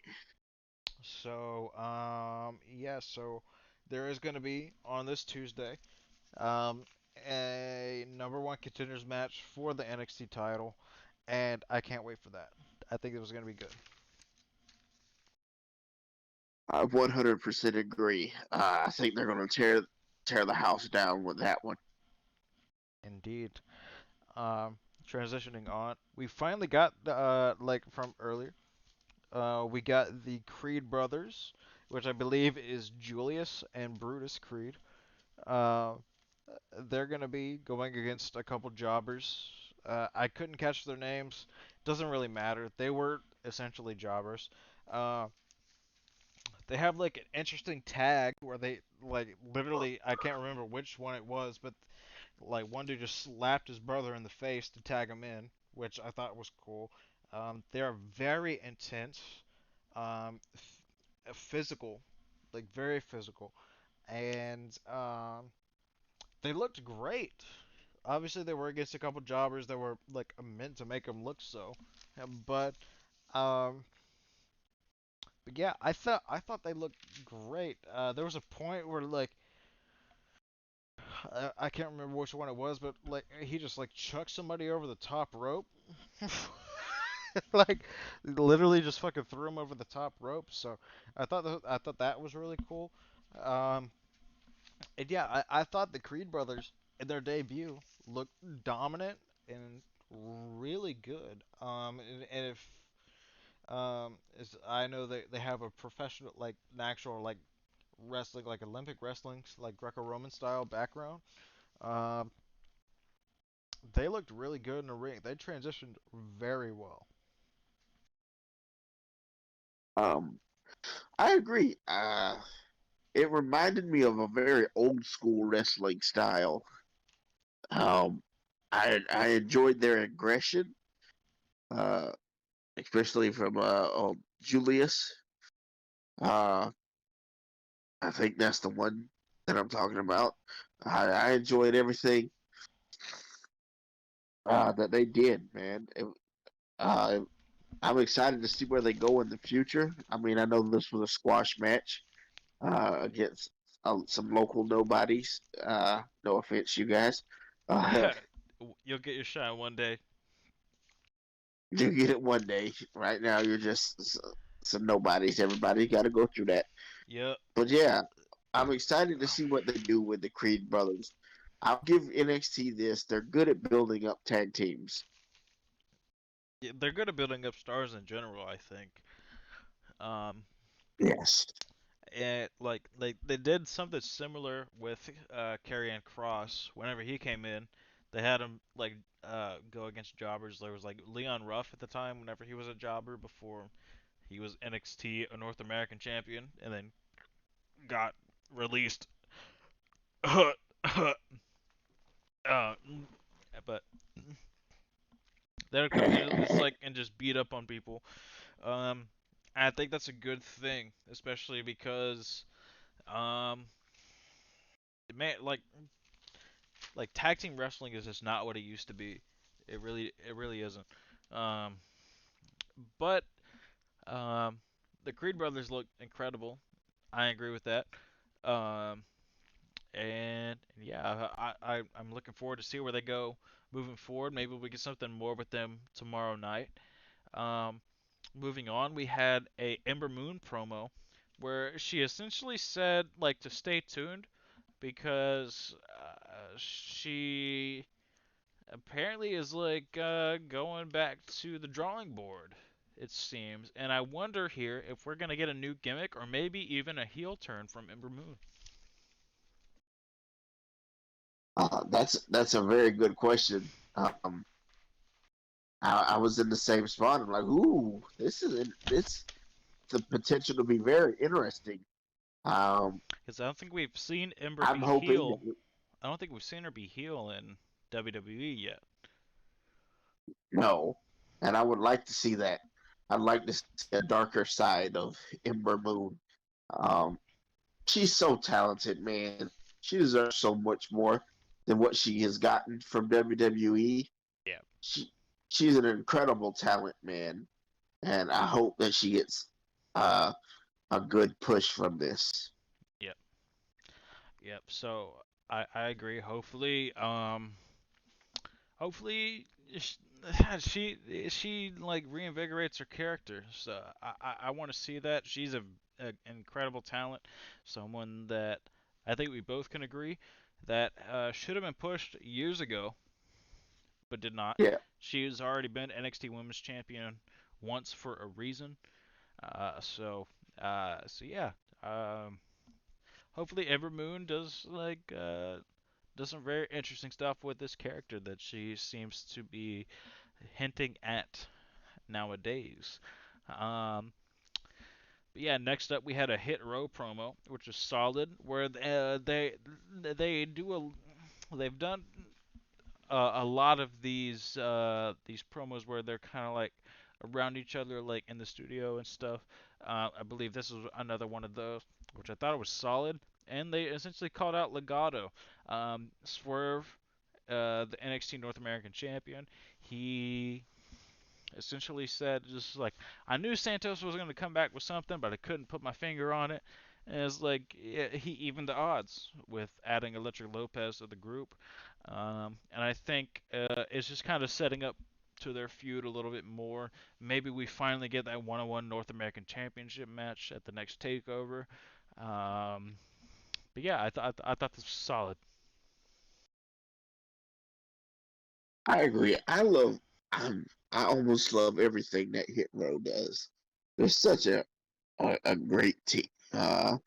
yeah, so there is going to be on this Tuesday um, a number one contenders match for the NXT title, and I can't wait for that. I think it was going to be good. I 100% agree. I think they're going to tear the house down with that one. Indeed. Um, transitioning on, we finally got like from earlier. We got the Creed brothers, which I believe is Julius and Brutus Creed. Uh, they're gonna be going against a couple jobbers. I couldn't catch their names. Doesn't really matter. They were essentially jobbers. Uh, they have like an interesting tag where they like literally I can't remember which one it was, but like one dude just slapped his brother in the face to tag him in, which I thought was cool. They are very intense, physical, like very physical, and they looked great. Obviously, they were against a couple jobbers that were like meant to make them look so, but um, but yeah, I thought they looked great. There was a point where like I can't remember which one it was, but like he just like chucked somebody over the top rope, like literally just fucking threw him over the top rope. So I thought that was really cool. Um, and yeah, I thought the Creed brothers in their debut looked dominant and really good. And if is I know they have a professional like an actual like wrestling like Olympic wrestling like Greco-Roman style background. Um, they looked really good in the ring. They transitioned very well. Um, I agree. It reminded me of a very old school wrestling style. Um, I enjoyed their aggression, uh, especially from Julius. Uh, I think that's the one that I'm talking about. I enjoyed everything that they did, man. Uh, I'm excited to see where they go in the future. I mean, I know this was a squash match against some local nobodies. No offense, you guys. Uh, You'll get your shine one day. you get it one day. Right now, you're just some nobodies. Everybody got to go through that. Yep. But yeah, I'm excited to see what they do with the Creed brothers. I'll give NXT this. They're good at building up tag teams. Yeah, they're good at building up stars in general, I think. Um, Yes. and like they did something similar with Karrion Cross. Whenever he came in, they had him like go against jobbers. There was like Leon Ruff at the time. Whenever he was a jobber before he was NXT a North American champion, and then got released. uh, but they'll come in just like and just beat up on people. Um, I think that's a good thing, especially because um, man, like tag team wrestling is just not what it used to be. It really isn't. Um, but um, the Creed brothers look incredible. I agree with that. Um, and yeah, I'm looking forward to see where they go moving forward. Maybe we get something more with them tomorrow night. Um, moving on, we had a Ember Moon promo where she essentially said like to stay tuned because she apparently is like going back to the drawing board, it seems. And I wonder here if we're gonna get a new gimmick or maybe even a heel turn from Ember Moon. That's a very good question. I was in the same spot. I'm like, ooh, this the potential to be very interesting. Um, Because I don't think we've seen Ember I'm be hoping heel. that I don't think we've seen her be heel in WWE yet. no, and I would like to see that. I'd like to see a darker side of Ember Moon. Um, she's so talented, man. She deserves so much more than what she has gotten from WWE. Yeah, She she's an incredible talent, man, and I hope that she gets uh, a good push from this. yep, yep. So I agree. Hopefully she like reinvigorates her character. So I want to see that. She's a incredible talent, someone that I think we both can agree that should have been pushed years ago, but did not. Yeah, She's already been NXT Women's Champion once for a reason. So yeah. Um, hopefully Ember Moon does some very interesting stuff with this character that she seems to be hinting at nowadays. Um, but yeah, next up we had a Hit Row promo, which is solid, where they do they've done a lot of these promos where they're kind of like around each other, like in the studio and stuff. I believe this was another one of those, which I thought was solid. And they essentially called out Legato, Swerve, the NXT North American Champion. He essentially said just like I knew Santos was going to come back with something, but I couldn't put my finger on it. And it's like yeah, he evened the odds with adding Electric Lopez to the group, and I think it's just kind of setting up to their feud a little bit more. Maybe we finally get that one-on-one North American Championship match at the next Takeover. Um, but yeah, I thought this was solid. I agree. I almost love everything that Hit Row does. They're such a great team. Uh,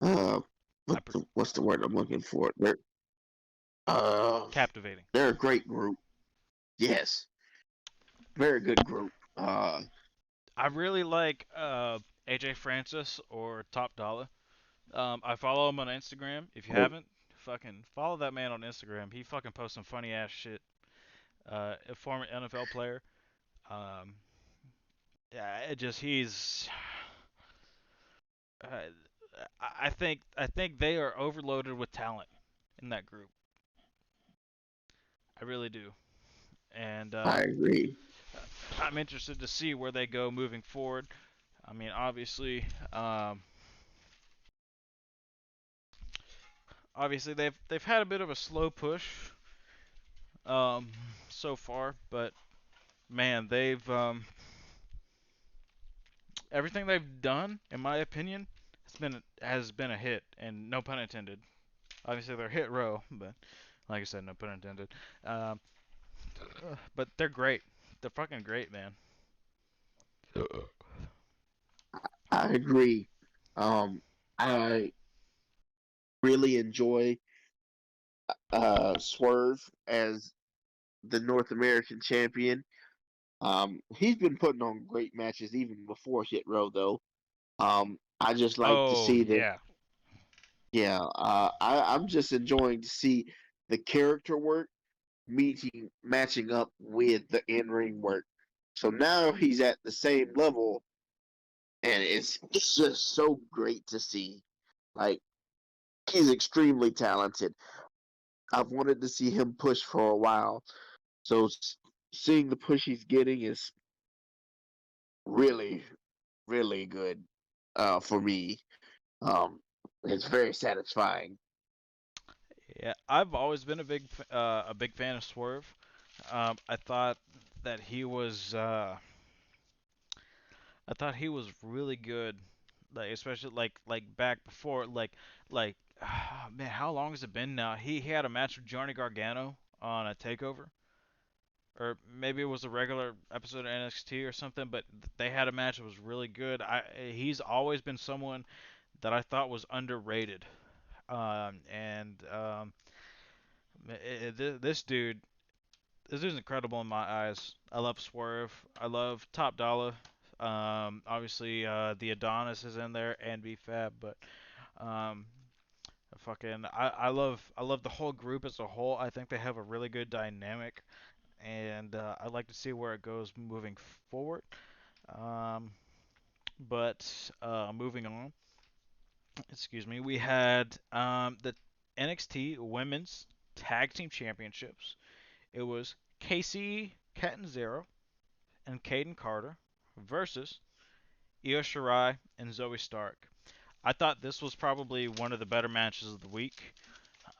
I per- what's the word I'm looking for? Uh, Captivating. they're a great group. Yes, very good group. I really like AJ Francis or Top Dollar. I follow him on Instagram. If you Oh, haven't, fucking follow that man on Instagram. He fucking posts some funny ass shit. A former NFL player. Um, yeah, it just he's. Uh, I think they are overloaded with talent in that group. I really do, and I agree. I'm interested to see where they go moving forward. I mean, um, obviously they've had a bit of a slow push um, so far, but man, they've everything they've done, in my opinion, has been a hit, and no pun intended. Obviously, they're hit row, but like I said, no pun intended. Um, but they're great. They're fucking great, man. I agree. I really enjoy Swerve as the North American champion. He's been putting on great matches even before Hit Row, though. I just like to Oh see the yeah, yeah. I'm just enjoying to see the character work meeting matching up with the in ring work. So now he's at the same level, and it's just so great to see. Like he's extremely talented. I've wanted to see him push for a while. So seeing the push he's getting is really, really good for me. Um, it's very satisfying. yeah. I've always been a big fan of Swerve. I thought that I thought he was really good, like especially like back before like man, how long has it been now? He had a match with Johnny Gargano on a Takeover, or maybe it was a regular episode of NXT or something. But they had a match that was really good. He's always been someone that I thought was underrated, and this dude. This dude's incredible in my eyes. I love Swerve. I love Top Dollar. Obviously, the Adonis is in there and B-Fab, but um, I love the whole group as a whole. I think they have a really good dynamic, and I'd like to see where it goes moving forward. Um, but moving on, excuse me, we had the NXT Women's Tag Team Championships. It was Casey Catanzaro and Caden Carter versus Io Shirai and Zoe Stark. I thought this was probably one of the better matches of the week,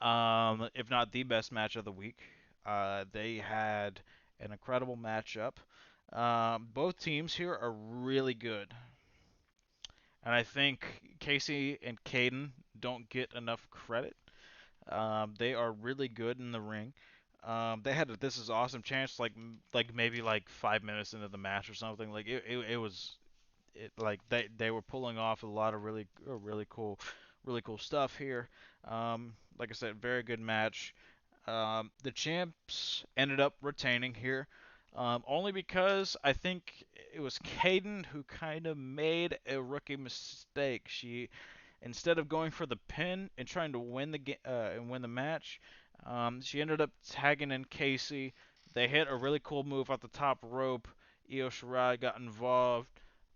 if not the best match of the week. They had an incredible matchup. Both teams here are really good, and I think Casey and Caden don't get enough credit. They are really good in the ring. They had a "This is awesome" chance like maybe like 5 minutes into the match or something. Like it was like they were pulling off a lot of really cool stuff here. Like I said, very good match. The champs ended up retaining here, only because I think it was Caden who kind of made a rookie mistake. She instead of going for the pin and trying to win the match, she ended up tagging in Casey. They hit a really cool move off the top rope. Io Shirai got involved,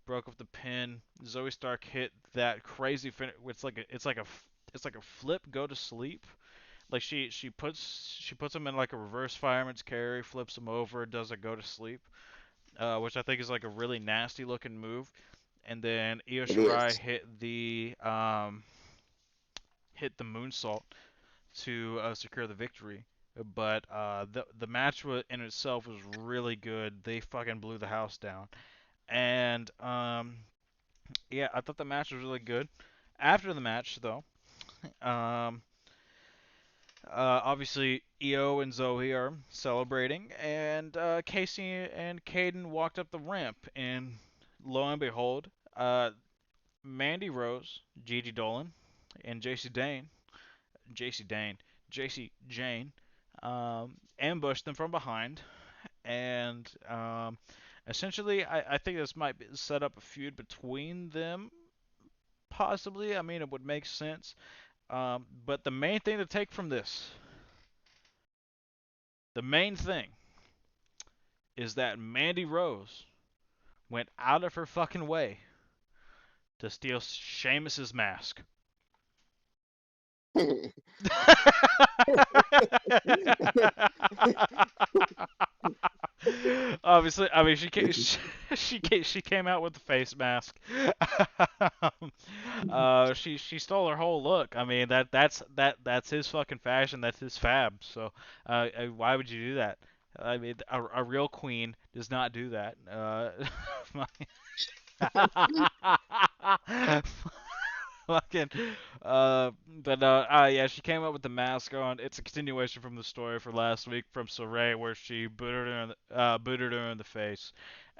broke up the pin. Zoe Stark hit that crazy finish. It's like a flip go to sleep. Like she puts him in like a reverse fireman's carry, flips him over, does a go to sleep, which I think is like a really nasty looking move. And then Io It Shirai is. hit the moonsault to secure the victory. But the match in itself was really good. They fucking blew the house down. And yeah, I thought the match was really good. After the match, though, um, Obviously, Io and Zoe are celebrating, and Casey and Caden walked up the ramp, and lo and behold, Mandy Rose, Gigi Dolan, and JC Dane, JC Jane, ambushed them from behind, and essentially, I think this might set up a feud between them. Possibly, I mean, it would make sense. But the main thing to take from this, the main thing, is that Mandy Rose went out of her fucking way to steal Sheamus's mask. Obviously, I mean she came out with the face mask. She stole her whole look. I mean that's his fucking fashion. That's his fab. So why would you do that? I mean a real queen does not do that. Fucking, but yeah, she came up with the mask on. It's a continuation from the story for last week from Saray, where she booted her in the face,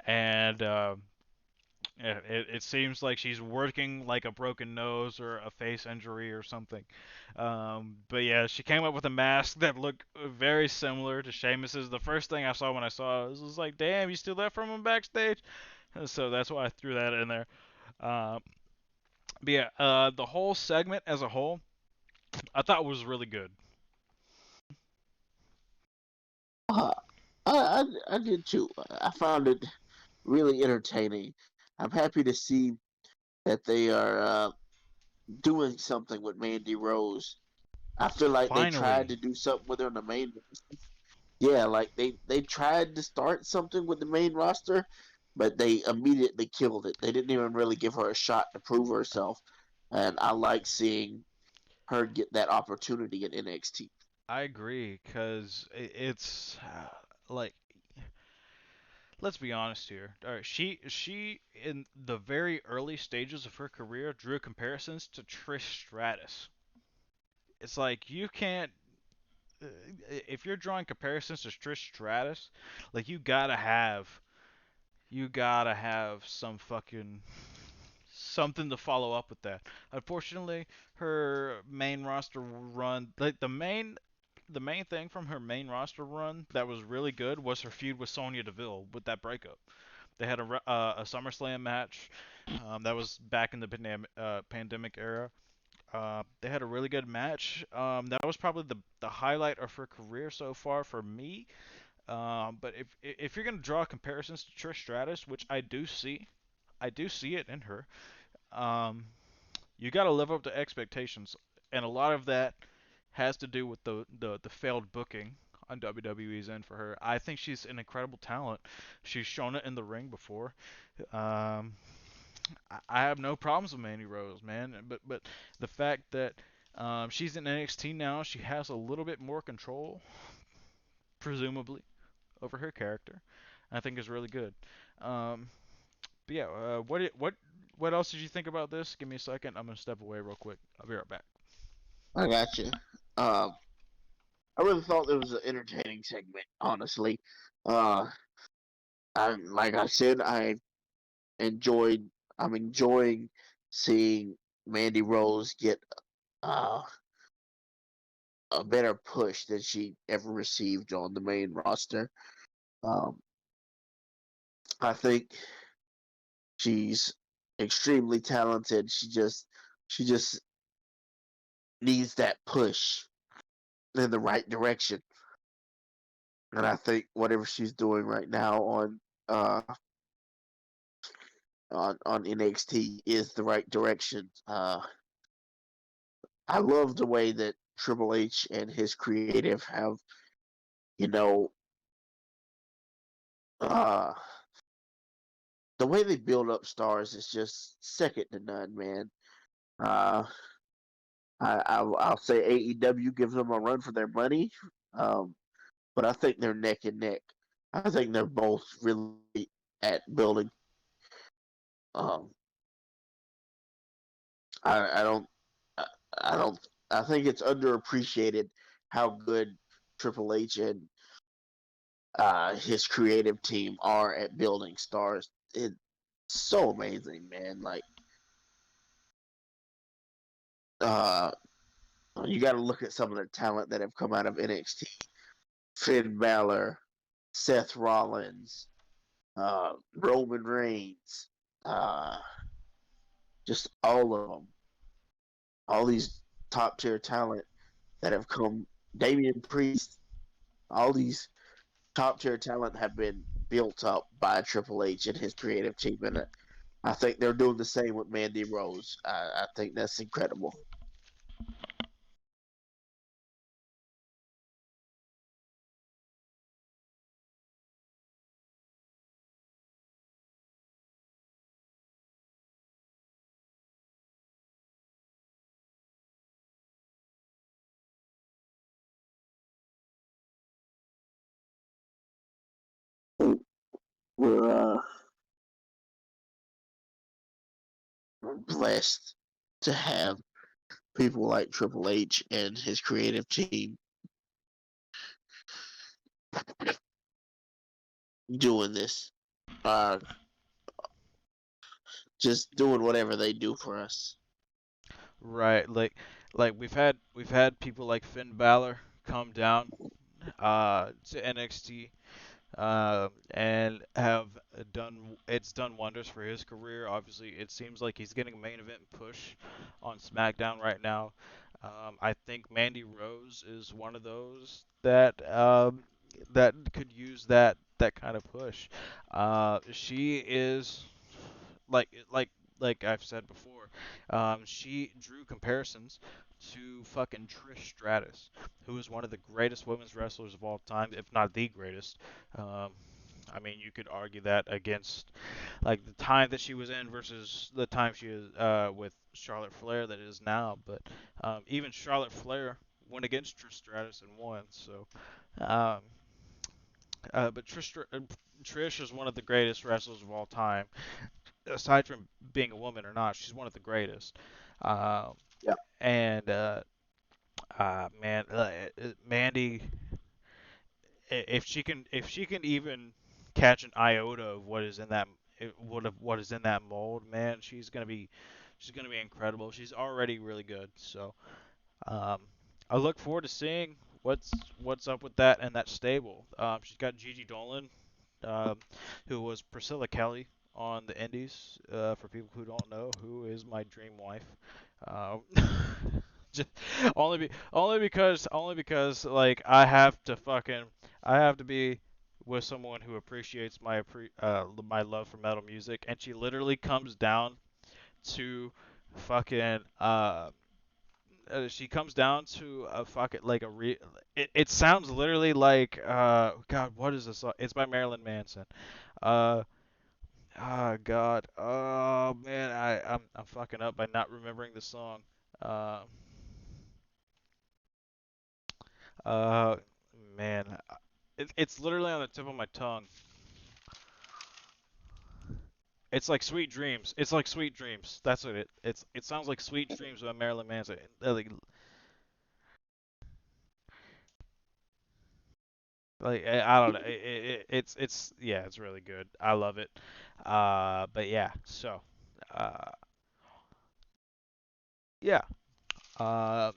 and it seems like she's working like a broken nose or a face injury or something. But yeah, she came up with a mask that looked very similar to Sheamus's. The first thing I saw when I saw it was like, damn, you steal that from him backstage. So that's why I threw that in there. Uh, but yeah, the whole segment as a whole, I thought was really good. Uh, I did too. I found it really entertaining. I'm happy to see that they are doing something with Mandy Rose. I feel like they tried Finally, to do something with her in the main. Yeah, like they tried to start something with the main roster, but they immediately killed it. They didn't even really give her a shot to prove herself, and I like seeing her get that opportunity in NXT. I agree, cause it's like let's be honest here. All right, she in the very early stages of her career drew comparisons to Trish Stratus. It's like you can't uh, if you're drawing comparisons to Trish Stratus, like you gotta have some fucking something to follow up with that. Unfortunately, her main roster run, like the main thing from her main roster run that was really good was her feud with Sonya Deville with that breakup. They had a SummerSlam match that was back in the pandemic era. They had a really good match. That was probably the highlight of her career so far for me. But if you're gonna draw comparisons to Trish Stratus, which I do see it in her. Um, you got to live up to expectations, and a lot of that has to do with the failed booking on WWE's end for her. I think she's an incredible talent. She's shown it in the ring before. Um, I have no problems with Mandy Rose, man. But the fact that she's in NXT now, she has a little bit more control, presumably, over her character. I think is really good. Um, but yeah, what else did you think about this? Give me a second. I'm gonna step away real quick. I'll be right back. I got you. Um, I really thought it was an entertaining segment. Honestly, uh, like I said, enjoyed. I'm enjoying seeing Mandy Rose get uh, a better push than she ever received on the main roster. Um, I think she's extremely talented. She just needs that push in the right direction. And I think whatever she's doing right now uh on NXT is the right direction. I love the way that Triple H and his creative have, you know, uh the way they build up stars is just second to none, man. Uh I'll say AEW gives them a run for their money, um, but I think they're neck and neck. I think they're both really at building. Um, I don't I, I don't I think it's underappreciated how good Triple H and his creative team are at building stars. It's so amazing, man. Like, uh, you got to look at some of the talent that have come out of NXT. Finn Balor, Seth Rollins, Roman Reigns, uh, just all of them. All these top tier talent that have come. Damian Priest, all these top tier talent have been built up by Triple H and his creative team, and I think they're doing the same with Mandy Rose. I think that's incredible. We're blessed to have people like Triple H and his creative team doing this. Uh, just doing whatever they do for us. Right, like we've had people like Finn Balor come down to NXT and have done wonders for his career. Obviously, it seems like he's getting a main event push on SmackDown right now. I think Mandy Rose is one of those that could use that kind of push. She is like like I've said before, she drew comparisons to fucking Trish Stratus, who is one of the greatest women's wrestlers of all time, if not the greatest. Um, I mean, you could argue that against like the time that she was in versus the time she is with Charlotte Flair that is now. But even Charlotte Flair went against Trish Stratus and won. So, um, but Trish is one of the greatest wrestlers of all time, aside from being a woman or not. She's one of the greatest. Um, Yeah. and man, Mandy, if she can even catch an iota of what is in that what is in that mold, man, she's gonna be incredible. She's already really good. So um, I look forward to seeing what's up with that and that stable. She's got Gigi Dolan, um, who was Priscilla Kelly on the Indies. For people who don't know, who is my dream wife. Um, just, only because like I have to be with someone who appreciates my love for metal music, and she literally comes down to fucking she comes down to a fucking like a re it sounds literally like God, what is this song? It's by Marilyn Manson. uh God, oh man, I'm fucking up by not remembering the song. uh uh Man, it's literally on the tip of my tongue. It's like Sweet Dreams. It's like Sweet Dreams. That's what it sounds like Sweet Dreams by Marilyn Manson. Like I don't know. It's yeah, it's really good. I love it. But yeah, so uh, yeah, uh,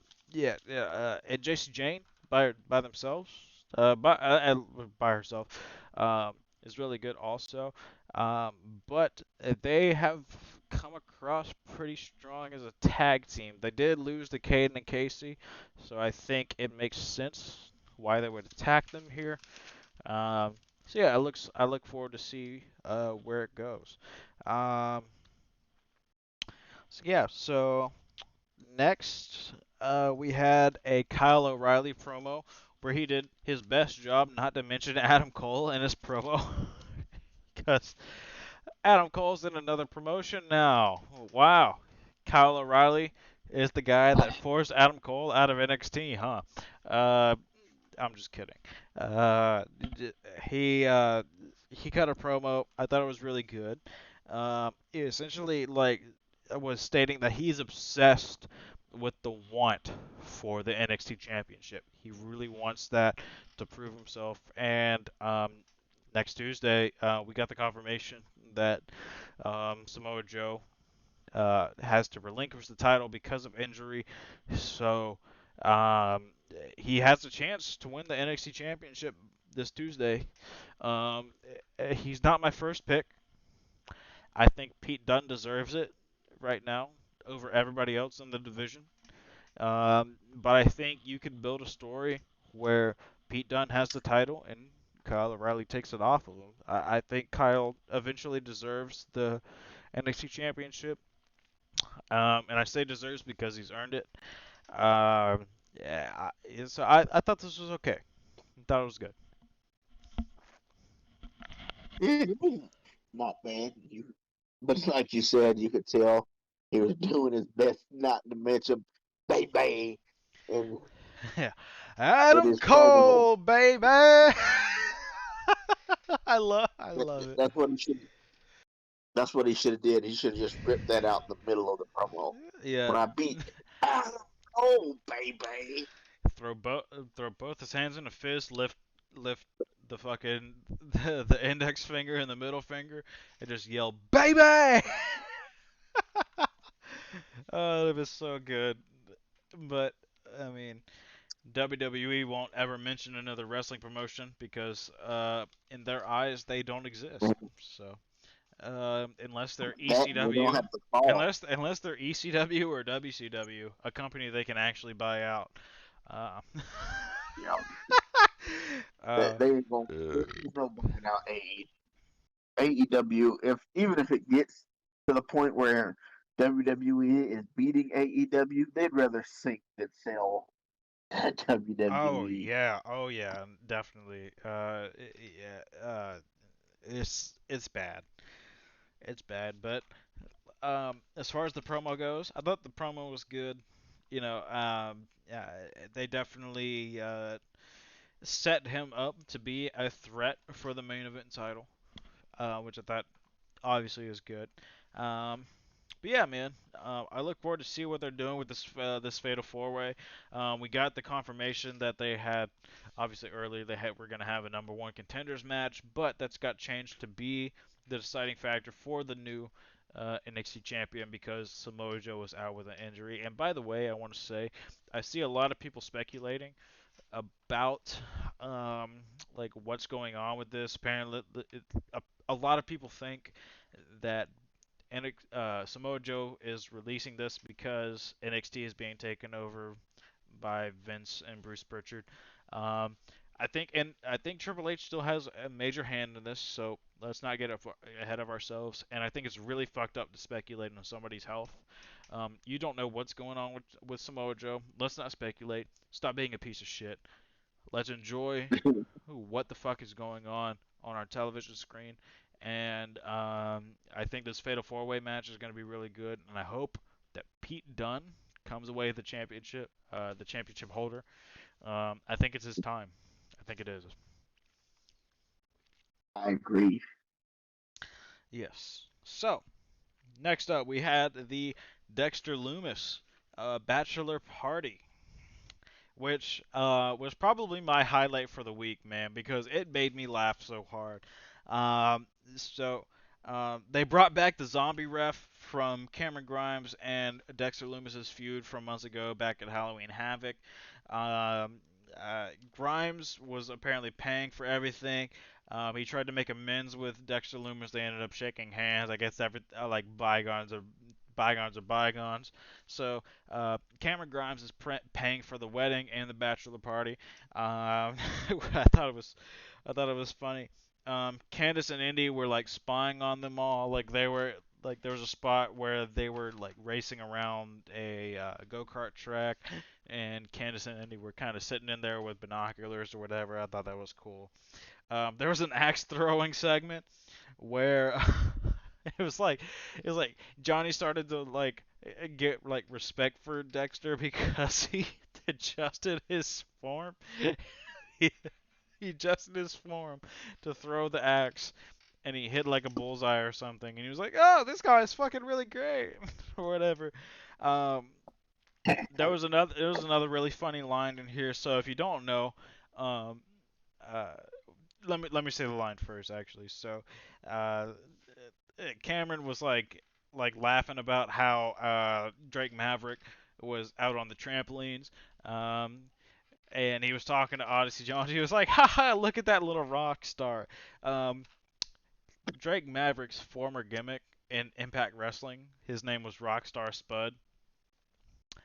and JC Jane by themselves, by herself, um, is really good also. Um, but they have come across pretty strong as a tag team. They did lose to Caden and Casey, so I think it makes sense why they would attack them here. So yeah, I look forward to see where it goes. Um, so next we had a Kyle O'Reilly promo where he did his best job not to mention Adam Cole in his promo because Adam Cole's in another promotion now. Wow, Kyle O'Reilly is the guy that forced Adam Cole out of NXT, huh? Uh, I'm just kidding. Uh, he uh, he cut a promo. I thought it was really good. He essentially like was stating that he's obsessed with the want for the NXT Championship. He really wants that to prove himself. And next Tuesday, we got the confirmation that Samoa Joe has to relinquish the title because of injury. So um, he has a chance to win the NXT Championship this Tuesday. Um, he's not my first pick. I think Pete Dunne deserves it right now over everybody else in the division. But I think you can build a story where Pete Dunne has the title and Kyle O'Reilly takes it off of him. I think Kyle eventually deserves the NXT Championship, and I say deserves because he's earned it. Yeah, so I thought this was okay. I thought it was good. Yeah, it was not bad. But it's like you said, you could tell he was doing his best not to mention baby in Yeah, in Adam his promo. Cole, baby. I love it. That's what he should. That's what he should have did. He should have just ripped that out in the middle of the promo. Yeah, When I beat Adam Cole, baby. throw both his hands in a fist, lift the fucking the index finger and the middle finger, and just yell baby. Oh, it was so good. But I mean, WWE won't ever mention another wrestling promotion because in their eyes they don't exist. So unless they're That we don't ECW, have to call. unless they're ECW or WCW, a company they can actually buy out. Uh, You know, uh, they ain't gonna. There's no buying out AEW. If even if it gets to the point where WWE is beating AEW, they'd rather sink than sell WWE. oh yeah, definitely. Yeah, it's bad. It's bad, but as far as the promo goes, I thought the promo was good. You know, yeah, they definitely set him up to be a threat for the main event title, which I thought obviously is good. Um, but yeah, man, I look forward to see what they're doing with this Fatal Four Way. We got the confirmation that they had, obviously earlier we're gonna have a number one contenders match, but that's got changed to be the deciding factor for the new NXT champion because Samoa Joe was out with an injury. And by the way, I want to say I see a lot of people speculating about um, like what's going on with this. Apparently, a lot of people think that Samoa Joe is releasing this because NXT is being taken over by Vince and Bruce Pritchard. Um, I think Triple H still has a major hand in this, so let's not get ahead of ourselves. And I think it's really fucked up to speculate on somebody's health. You don't know what's going on with Samoa Joe. Let's not speculate. Stop being a piece of shit. Let's enjoy what the fuck is going on our television screen. And I think this Fatal 4-Way match is going to be really good. And I hope that Pete Dunne comes away with the championship holder. I think it's his time. I think it is. I agree. Yes. So, next up, we had the Dexter Loomis Bachelor Party, which was probably my highlight for the week, man, because it made me laugh so hard. Um, so they brought back the zombie ref from Cameron Grimes and Dexter Loomis's feud from months ago back at Halloween Havoc. Um, Grimes was apparently paying for everything. He tried to make amends with Dexter Loomis. They ended up shaking hands. I guess like bygones are bygones. So Cameron Grimes is paying for the wedding and the bachelor party. I thought it was funny. Candace and Indy were like spying on them all. Like there was a spot where they were like racing around a go kart track, and Candace and Indy were kind of sitting in there with binoculars or whatever. I thought that was cool. There was an axe throwing segment where it was like Johnny started to like get like respect for Dexter because he adjusted his form. he, he adjusted his form to throw the axe, and he hit like a bullseye or something. And he was like, "Oh, this guy is fucking really great," or whatever. Um, There was another really funny line in here. So if you don't know, um, uh, let me say the line first actually. So, uh, Cameron was like laughing about how Drake Maverick was out on the trampolines. Um, and he was talking to Odyssey Jones. He was like, "Haha, look at that little rock star." Um, Drake Maverick's former gimmick in Impact Wrestling, his name was Rockstar Spud.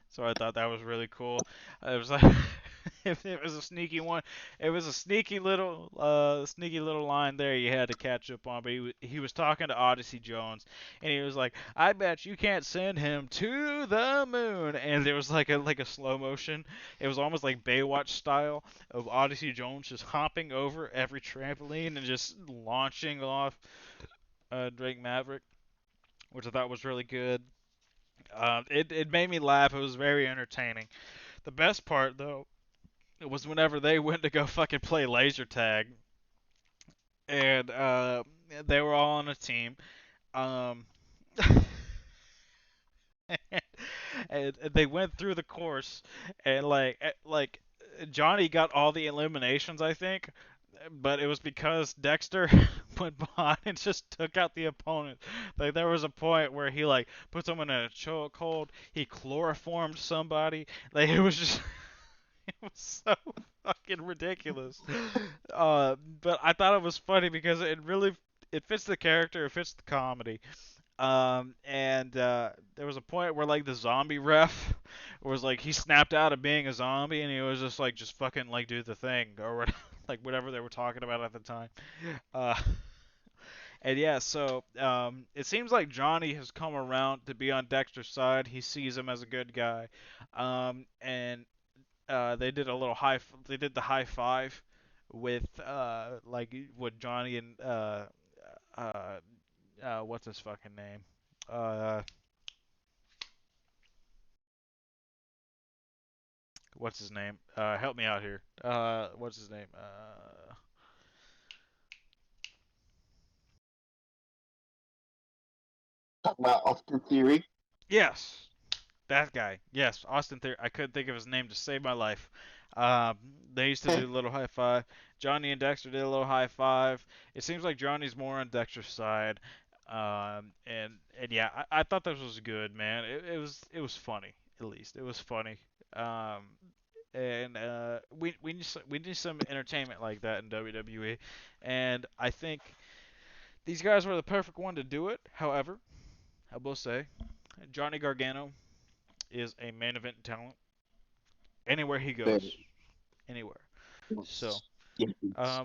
So I thought that was really cool. It was like it was a sneaky one. It was a sneaky little line there you had to catch up on. But he was talking to Odyssey Jones, and he was like, "I bet you can't send him to the moon." And there was like a slow motion. It was almost like Baywatch style of Odyssey Jones just hopping over every trampoline and just launching off Drake Maverick, which I thought was really good. It made me laugh. It was very entertaining. The best part though was whenever they went to go fucking play laser tag, and they were all on a team. Um, and they went through the course, and like Johnny got all the eliminations, I think, but it was because Dexter went behind and just took out the opponent. Like there was a point where he like put someone in a chokehold, he chloroformed somebody. Like it was just it was so fucking ridiculous. But I thought it was funny because it fits the character, it fits the comedy. And there was a point where like the zombie ref was like he snapped out of being a zombie and he was just like just fucking like do the thing or what, like whatever they were talking about at the time. Uh, and yeah, so it seems like Johnny has come around to be on Dexter's side. He sees him as a good guy. And they did a little they did the high five with like what Johnny and uh, what's his fucking name? Uh, what's his name? Help me out here. What's his name? Talk about Austin Theory. Yes, that guy. Yes, Austin Theory. I couldn't think of his name to save my life. Um, they used to do a little high five. Johnny and Dexter did a little high five. It seems like Johnny's more on Dexter's side. And yeah, I thought this was good, man. It was funny. At least it was funny. Um, and we need some entertainment like that in WWE. And I think these guys were the perfect one to do it. However, I will say Johnny Gargano is a main event talent anywhere he Very. goes, anywhere. So Yes. Yes.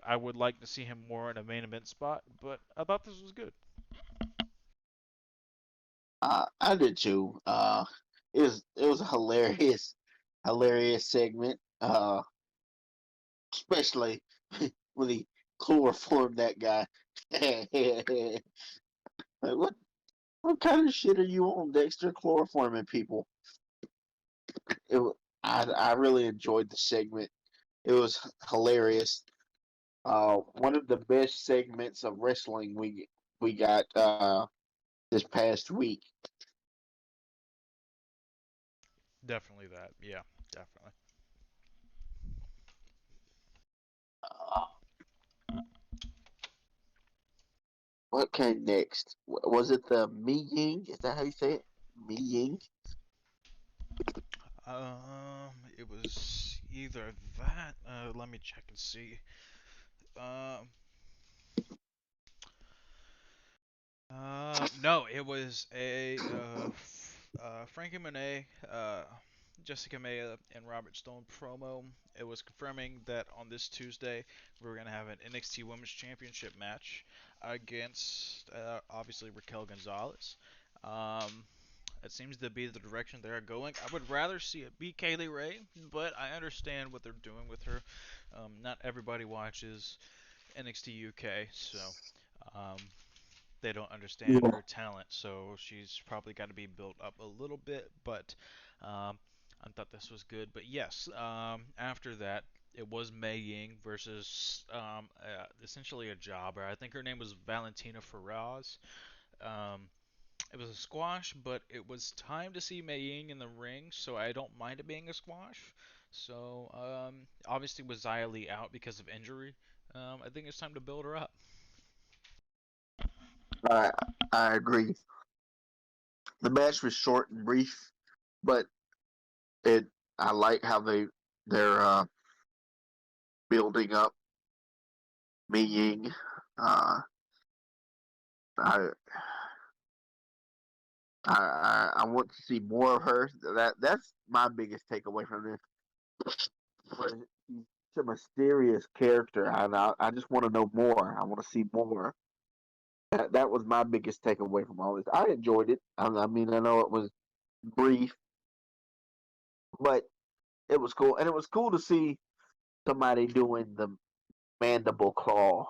I would like to see him more in a main event spot, but I thought this was good. I did too. It was a hilarious segment. Especially when he chloroformed that guy. Like, what kind of shit are you on, Dexter? Chloroforming people. It, I really enjoyed the segment. It was hilarious. One of the best segments of wrestling we got this past week. Definitely that. Yeah, definitely. Uh, what came next? Was it the Mi Ying? Is that how you say it? Mi Ying? It was either that. Let me check and see. Um, no, it was Frankie Monet, Jessica Maya, and Robert Stone promo. It was confirming that on this Tuesday we were gonna have an NXT Women's Championship match against obviously Raquel Gonzalez. Um, it seems to be the direction they're going. I would rather see it be Kaylee Ray, but I understand what they're doing with her. Not everybody watches NXT UK, so um, they don't understand Yeah. her talent, so she's probably got to be built up a little bit. But I thought this was good. But yes, after that, it was Mei Ying versus essentially a jobber. I think her name was Valentina Ferraz. Um, It was a squash, but it was time to see Mei Ying in the ring, so I don't mind it being a squash. So, obviously with Xia Li out because of injury, I think it's time to build her up. I I agree. The match was short and brief, but it I like how they're building up Mei Ying. Uh, I, I want to see more of her. That's my biggest takeaway from this. She's a mysterious character, and I just want to know more. I want to see more. That was my biggest takeaway from all this. I enjoyed it. I mean, I know it was brief, but it was cool, and it was cool to see somebody doing the mandible claw.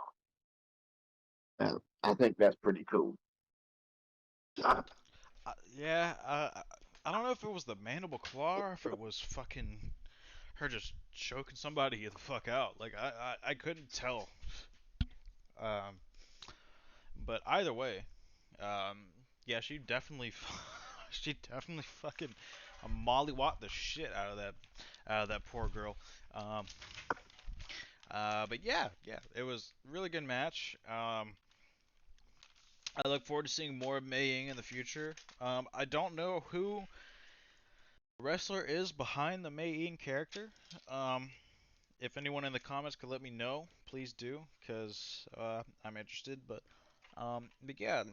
I think that's pretty cool. Yeah, I don't know if it was the mandible claw or if it was fucking her just choking somebody the fuck out. Like I couldn't tell. Um, but either way, um, yeah, she definitely fucking mollywopped the shit out of that poor girl. Um, but yeah, it was a really good match. I look forward to seeing more of Mei Ying in the future. I don't know who the wrestler is behind the Mei Ying character. Um, if anyone in the comments could let me know, please do, because I'm interested. But yeah,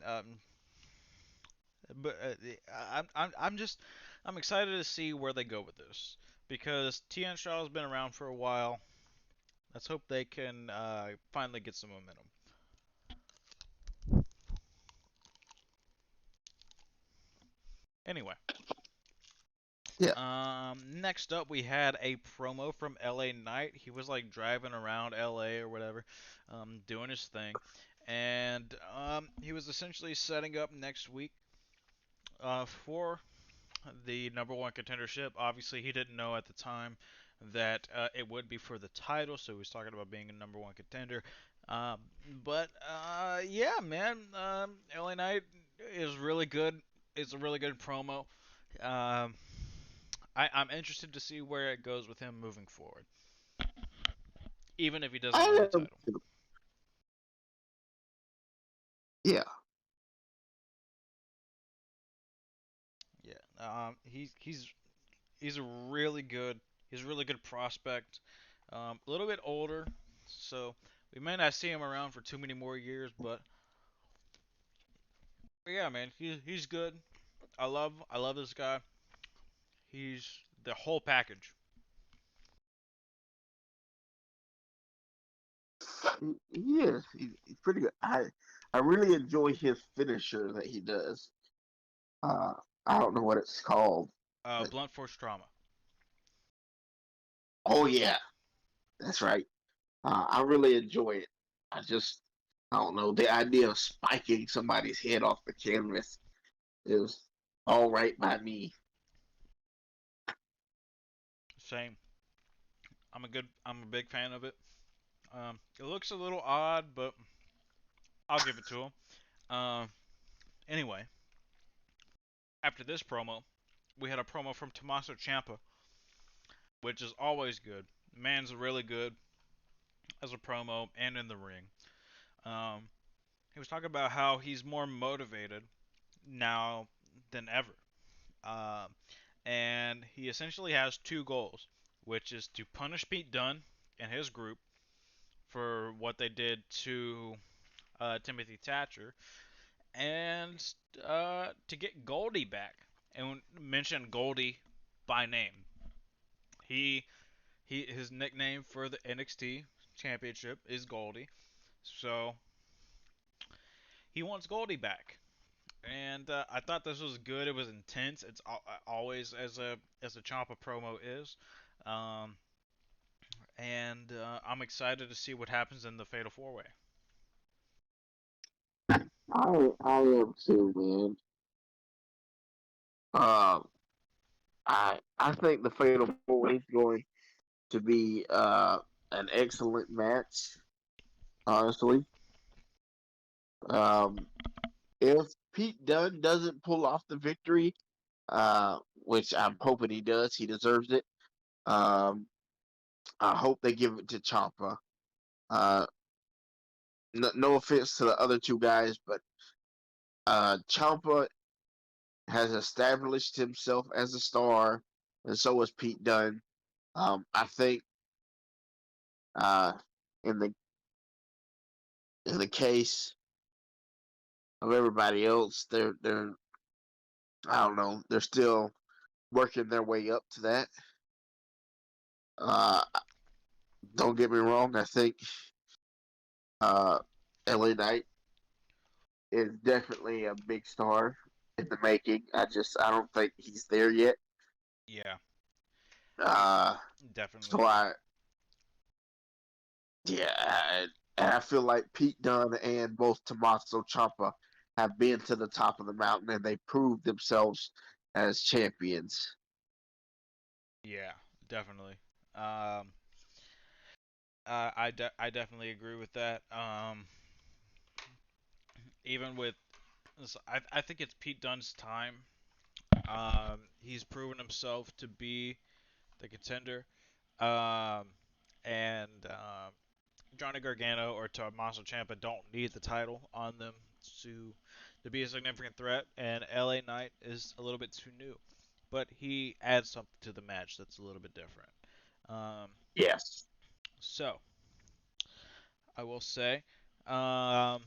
but I'm excited to see where they go with this because Tian Shaw's been around for a while. Let's hope they can finally get some momentum. Anyway, Yeah, next up we had a promo from LA Knight. He was like driving around LA or whatever, doing his thing, and he was essentially setting up next week for the number one contendership. Obviously, he didn't know at the time that it would be for the title, so he was talking about being a number one contender. Um, but yeah, man, LA Knight is really good. It's a really good promo. Um, I'm interested to see where it goes with him moving forward, even if he doesn't win I the am title. too. Yeah, Yeah, he's a really good he's a really good prospect. A little bit older, so we may not see him around for too many more years. But yeah, man, he's good. I love this guy. He's the whole package. he is. He's pretty good. I really enjoy his finisher that he does. Uh, I don't know what it's called, but Blunt force trauma. oh yeah, that's right. I really enjoy it. I don't know, the idea of spiking somebody's head off the canvas is all right by me. Same. I'm a big fan of it. It looks a little odd, but I'll give it to him. Um, anyway, after this promo, we had a promo from Tommaso Ciampa, which is always good. Man's really good as a promo and in the ring. Um, he was talking about how he's more motivated now than ever. Um, and he essentially has two goals, which is to punish Pete Dunne and his group for what they did to Timothy Thatcher, and to get Goldie back. And mention Goldie by name. He his nickname for the NXT Championship is Goldie, so he wants Goldie back. And I thought this was good. It was intense. It's always as a Ciampa promo is, um, and I'm excited to see what happens in the Fatal Four Way. I am too, man. Um, I think the Fatal Four is going to be an excellent match. Honestly, um, if Pete Dunne doesn't pull off the victory, which I'm hoping he does, he deserves it. Um, I hope they give it to Ciampa. Uh, no offense to the other two guys, but Ciampa has established himself as a star, and so has Pete Dunne. I think uh, in the case of everybody else, they're I don't know, they're still working their way up to that. Uh, don't get me wrong, I think uh, LA Knight is definitely a big star in the making. I don't think he's there yet. Yeah, Uh, definitely. so and I feel like Pete Dunne and both Tommaso Ciampa have been to the top of the mountain and they proved themselves as champions. Yeah, definitely. Um, I definitely agree with that. Even with I think it's Pete Dunne's time. He's proven himself to be the contender. Um, and Johnny Gargano or Tommaso Ciampa don't need the title on them to be a significant threat, and LA Knight is a little bit too new, but he adds something to the match that's a little bit different. Um, Yes. so I will say, um,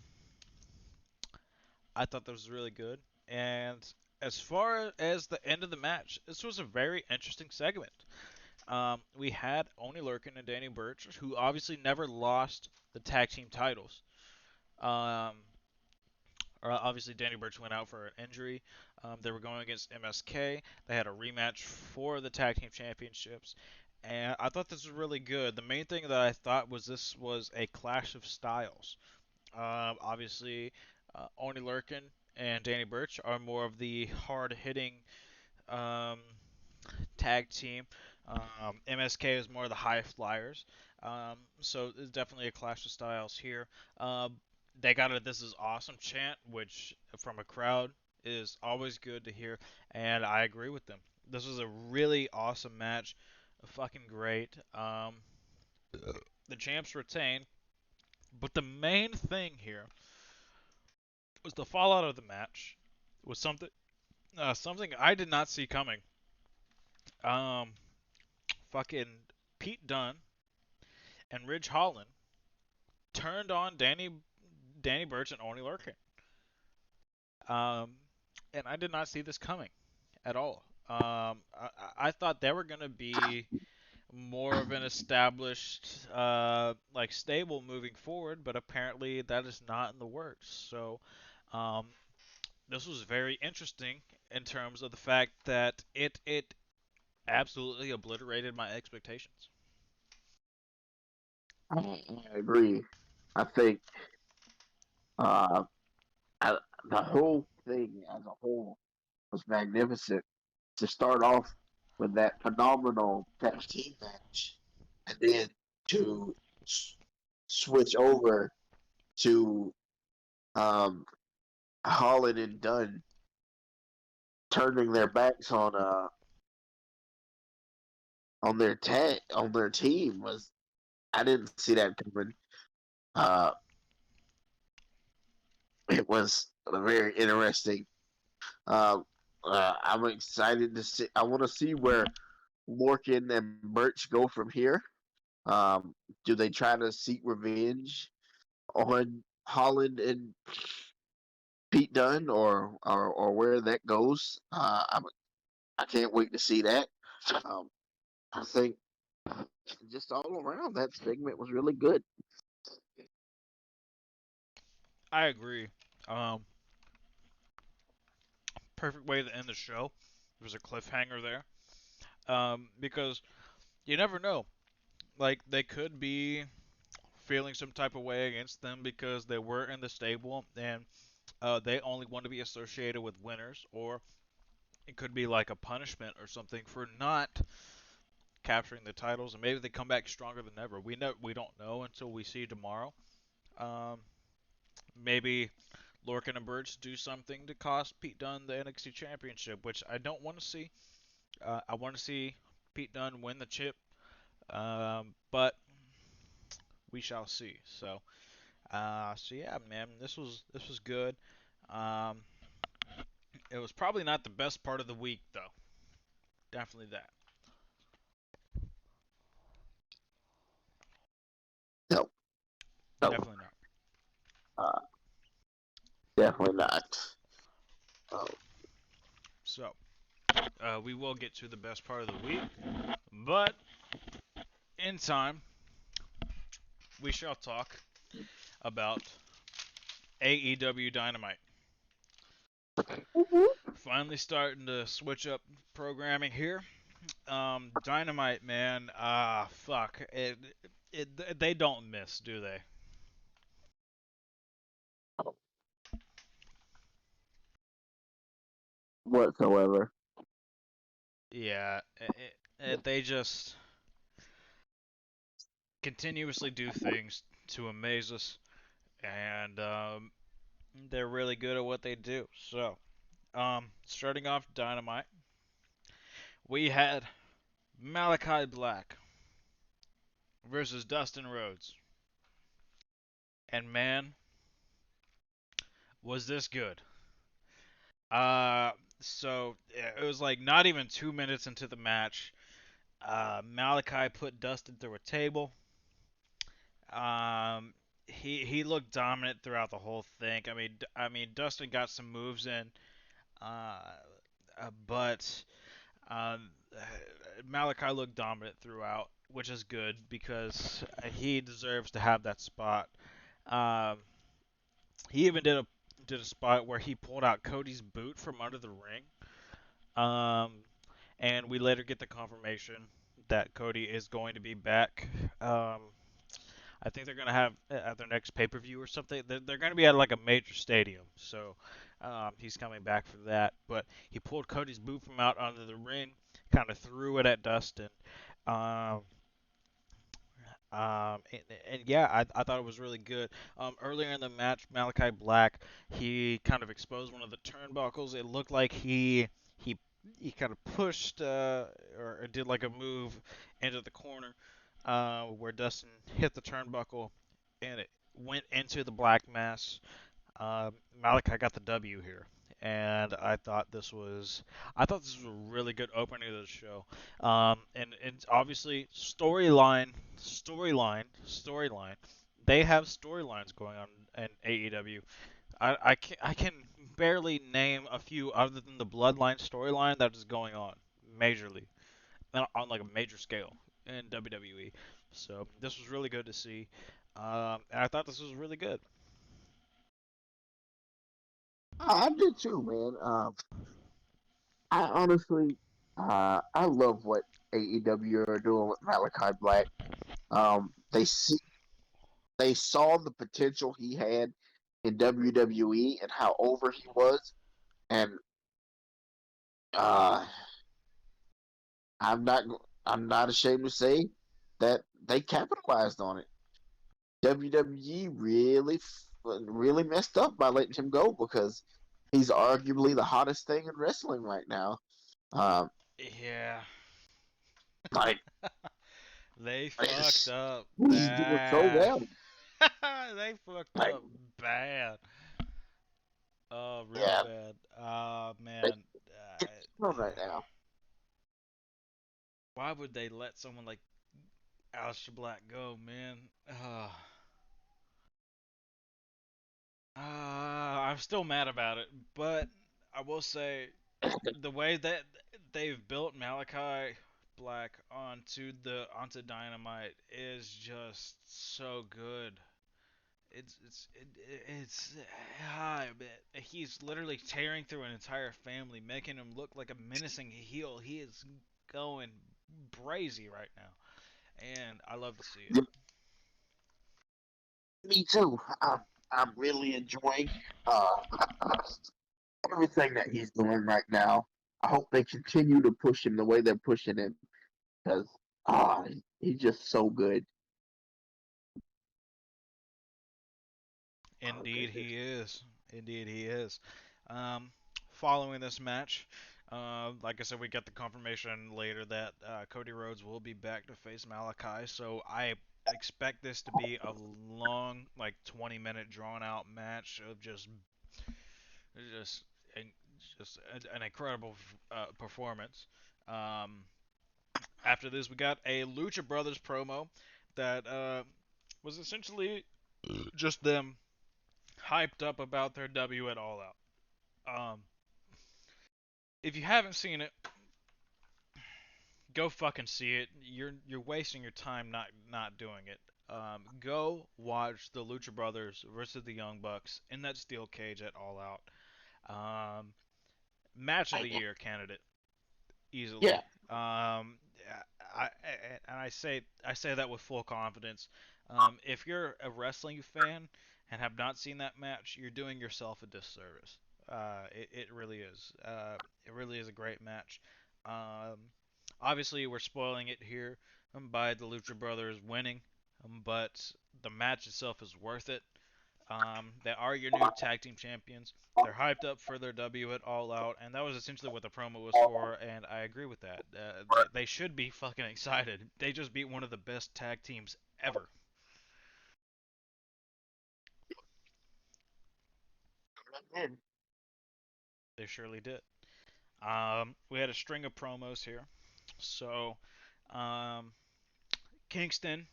I thought that was really good, and as far as the end of the match, this was a very interesting segment. We had Oni Lurkin and Danny Burch, who obviously never lost the tag team titles. Um, Obviously, Danny Burch went out for an injury. They were going against MSK. They had a rematch for the tag team championships, and I thought this was really good. The main thing that I thought was this was a clash of styles. Obviously, Oni Lurkin and Danny Burch are more of the hard-hitting um, tag team. MSK is more of the high flyers. So it's definitely a clash of styles here. They got a "This is awesome" chant, which from a crowd is always good to hear, and I agree with them. This was a really awesome match, fucking great. The champs retain, but the main thing here was the fallout of the match was something I did not see coming. Um, Fucking Pete Dunne and Ridge Holland turned on Danny Burch and Oni Lurkin. Um, and I did not see this coming at all. I thought they were gonna be more of an established like stable moving forward, but apparently that is not in the works. So um, this was very interesting in terms of the fact that it absolutely obliterated my expectations. I agree. I think uh, I, the whole thing as a whole was magnificent. To start off with that phenomenal tag team match, and then to s- switch over to um, Holland and Dunn turning their backs on their team was I didn't see that coming. Uh, it was very interesting. Uh, I'm excited to see. I want to see where Lorcan and Birch go from here. Um, do they try to seek revenge on Holland and Pete Dunne, or where that goes? I can't wait to see that. Um, I think just all around that segment was really good. I agree. Um, Perfect way to end the show. There was a cliffhanger there. Because you never know. Like they could be feeling some type of way against them because they were in the stable and they only want to be associated with winners, or it could be like a punishment or something for not capturing the titles, and maybe they come back stronger than ever. We don't know until we see tomorrow. Um, Maybe Lorcan and Birch do something to cost Pete Dunne the NXT Championship, which I don't want to see. I want to see Pete Dunne win the chip, but we shall see. So yeah, man, this was good. Um, it was probably not the best part of the week though. Definitely that. No, no, Definitely not. uh, definitely not. Uh, So we will get to the best part of the week, but in time we shall talk about AEW Dynamite. Finally starting to switch up programming here. Dynamite, man. Fuck. They don't miss, do they? whatsoever. Yeah. They just continuously do things to amaze us, and they're really good at what they do. So, starting off Dynamite, we had Malachi Black versus Dustin Rhodes, and man, was this good? Uh, so it was like not even 2 minutes into the match. Malachi put Dustin through a table. Um, he looked dominant throughout the whole thing. I mean, Dustin got some moves in, uh, but um, Malachi looked dominant throughout, which is good because he deserves to have that spot. Um, he even did a spot where he pulled out Cody's boot from under the ring. Um, and we later get the confirmation that Cody is going to be back. Um, I think they're gonna have at their next pay per view or something. They're gonna be at like a major stadium, so he's coming back for that. But he pulled Cody's boot from out under the ring, kind of threw it at Dustin. Um, and yeah, I thought it was really good. Earlier in the match, Malachi Black, he kind of exposed one of the turnbuckles. It looked like he he kind of pushed or did like a move into the corner where Dustin hit the turnbuckle and it went into the black mass. Malachi got the W here, and I thought this was a really good opening to the show. And obviously storyline. They have storylines going on in AEW. I can barely name a few other than the Bloodline storyline that is going on majorly on like a major scale in WWE. So this was really good to see, and I thought this was really good. I did too, man. I honestly, I love what AEW are doing with Malachi Black. They saw the potential he had in WWE and how over he was, and uh, I'm not I'm not ashamed to say that they capitalized on it. WWE really messed up by letting him go because he's arguably the hottest thing in wrestling right now. Um, Yeah, like they fucked up he's doing so bad. well. They fucked Like up bad. Oh, real yeah, bad. they Man. it's fun right now. Why would they let someone like Aleister Black go, man? I'm still mad about it, but I will say the way that they've built Malachi Black onto Dynamite is just so good. It's he's literally tearing through an entire family, making him look like a menacing heel. He is going brazy right now, and I love to see it. Me too. I'm really enjoying uh, everything that he's doing right now. I hope they continue to push him the way they're pushing him because he's just so good. Oh Indeed, goodness. he is. Indeed, he is. Um, Following this match, like I said, we got the confirmation later that Cody Rhodes will be back to face Malachi. So I expect this to be a long, like 20-minute drawn-out match of just, an- just an incredible performance. Um, After this, we got a Lucha Brothers promo that was essentially just them hyped up about their W at All Out. If you haven't seen it, go fucking see it. You're wasting your time not doing it. Go watch the Lucha Brothers versus the Young Bucks in that steel cage at All Out. Um, Match of the year candidate easily. Yeah. And I say that with full confidence. If you're a wrestling fan and have not seen that match, you're doing yourself a disservice. It really is. It really is a great match. Um, Obviously, we're spoiling it here by the Lucha Brothers winning, but the match itself is worth it. They are your new tag team champions. They're hyped up for their W at All Out, and that was essentially what the promo was for, and I agree with that. They should be fucking excited. They just beat one of the best tag teams ever. And They surely did. We had a string of promos here. So, um, Kingston,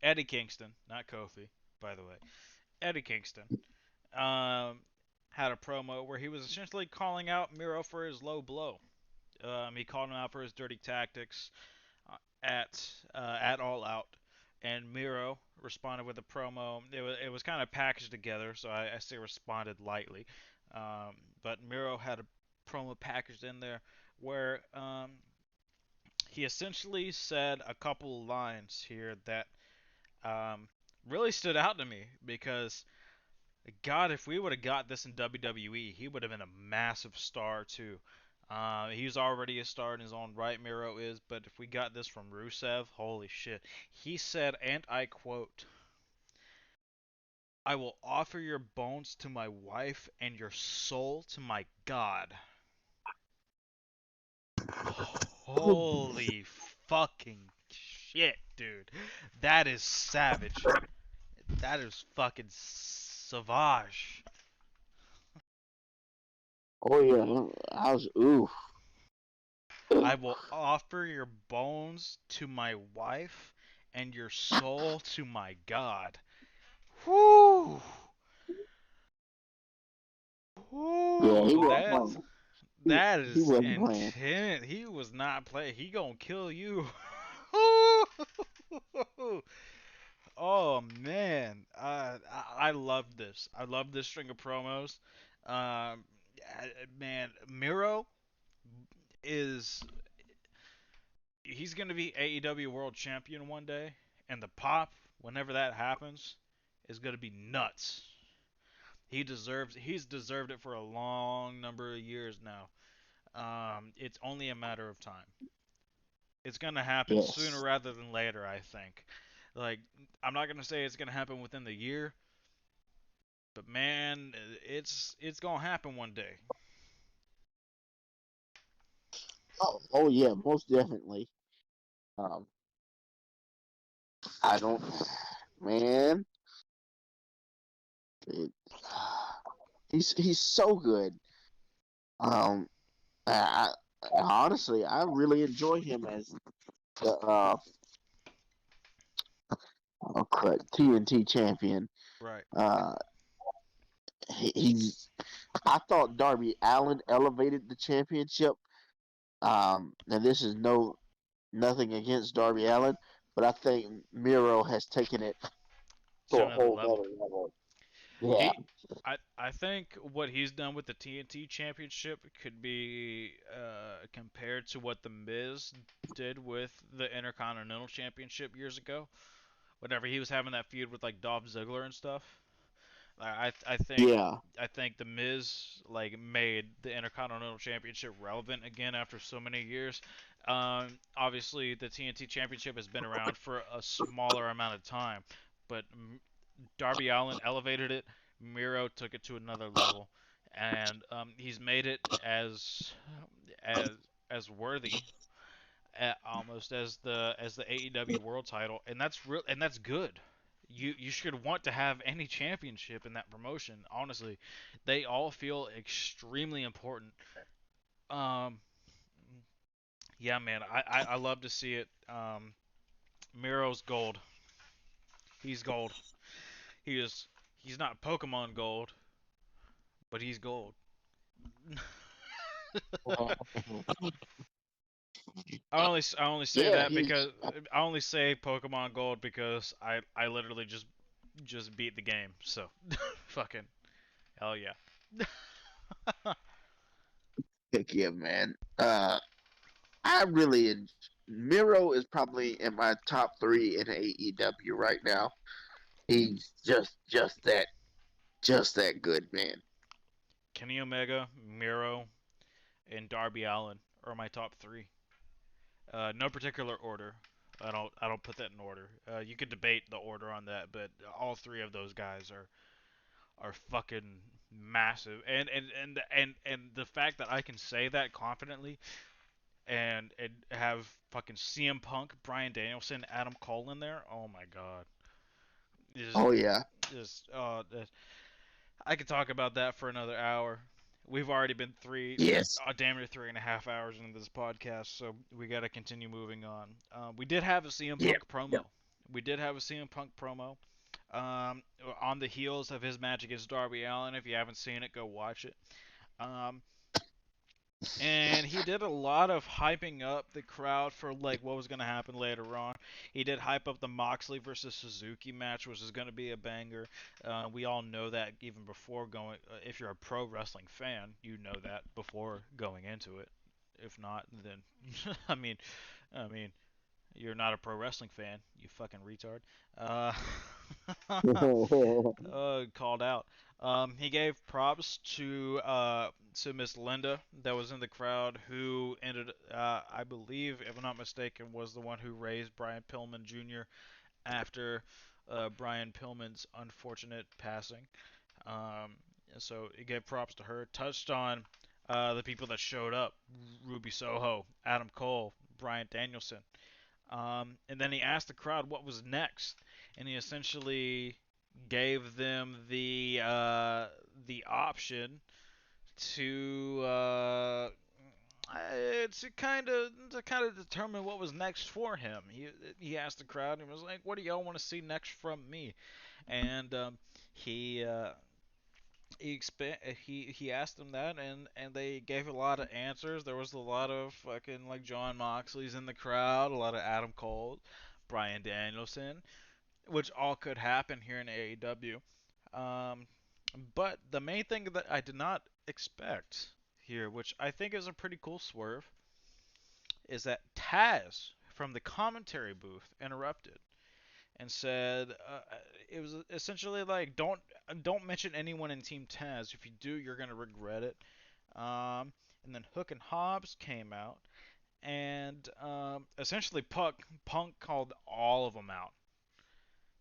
Eddie Kingston, not Kofi, by the way. Eddie Kingston, um, had a promo where he was essentially calling out Miro for his low blow. He called him out for his dirty tactics at All Out, and Miro responded with a promo. It was kind of packaged together, so I say responded lightly. But Miro had a promo packaged in there where he essentially said a couple of lines here that um, really stood out to me because God, if we would have got this in WWE, he would have been a massive star too. He's already a star in his own right, Miro is, but if we got this from Rusev, holy shit. He said, and I quote, I will offer your bones to my wife and your soul to my God. Holy fucking shit, dude. That is savage. That is fucking savage. oh yeah, I was ooh. I will offer your bones to my wife and your soul to my God. Whoo! Yeah, he Whoo! wasn't That's playing. that He is wasn't playing. intense. He was not playing. He gonna kill you. Oh man, I love this. I love this string of promos. Um, Man, Miro is he's gonna be AEW World Champion one day, and the pop whenever that happens is gonna be nuts. He's deserved it for a long number of years now. It's only a matter of time. It's gonna happen sooner Yes. rather than later, I think. Like I'm not gonna say it's gonna happen within the year, but man, it's gonna happen one day. Oh yeah, most definitely. Um, I don't, man. It, he's so good. Um, honestly, I really enjoy him as the oh crap, TNT champion. Right. Uh, he's. I thought Darby Allen elevated the championship. And this is nothing against Darby Allen, but I think Miro has taken it to To a another whole level. nother level. Yeah, He, I think what he's done with the TNT Championship could be compared to what the Miz did with the Intercontinental Championship years ago. Whenever he was having that feud with like Dolph Ziggler and stuff. I think yeah, I think the Miz like made the Intercontinental Championship relevant again after so many years. Obviously, the TNT Championship has been around for a smaller amount of time, but Darby Allin elevated it. Miro took it to another level, and he's made it as as worthy almost as the AEW World Title, and that's real and that's good. You should want to have any championship in that promotion. Honestly, they all feel extremely important. Um, yeah, man, I love to see it. Miro's gold. He's gold. He is. He's not Pokemon gold, but he's gold. I only say Yeah, that he's because I only say Pokemon Gold because I literally just beat the game. So fucking hell yeah. heck yeah, man. I really Miro is probably in my top three in AEW right now. He's just that good, man. Kenny Omega, Miro, and Darby Allin are my top three. No particular order. I don't put that in order. You could debate the order on that, but all three of those guys are fucking massive. And the fact that I can say that confidently and have fucking CM Punk, Brian Danielson, Adam Cole in there. Oh my god. Just Oh yeah, just I could talk about that for another hour. We've already been yes, damn near 3.5 hours into this podcast, so we got to continue moving on. We did have a CM yeah, Punk yeah. promo. We did have a CM Punk promo. On the heels of his match against Darby Allin. If you haven't seen it, go watch it. Um, and he did a lot of hyping up the crowd for like what was going to happen later on. He did hype up the Moxley versus Suzuki match, which is going to be a banger. We all know that even before going. If you're a pro wrestling fan, you know that before going into it. If not, then I mean, you're not a pro wrestling fan, you fucking retard. Uh, called out. He gave props to Miss Linda that was in the crowd, who ended, I believe, if I'm not mistaken, was the one who raised Brian Pillman Jr. after Brian Pillman's unfortunate passing. Um, so he gave props to her. Touched on the people that showed up: Ruby Soho, Adam Cole, Brian Danielson. And then he asked the crowd what was next, and he essentially gave them the option to to kind of determine what was next for him. He asked the crowd and was like, "What do y'all want to see next from me?" And he he asked them that, and they gave a lot of answers. There was a lot of fucking like John Moxley's in the crowd, a lot of Adam Cole, Brian Danielson, which all could happen here in AEW. Um, but the main thing that I did not expect here, which I think is a pretty cool swerve, is that Taz from the commentary booth interrupted and said it was essentially like don't mention anyone in Team Taz. If you do, you're gonna regret it. And then Hook and Hobbs came out, and essentially Punk called all of them out.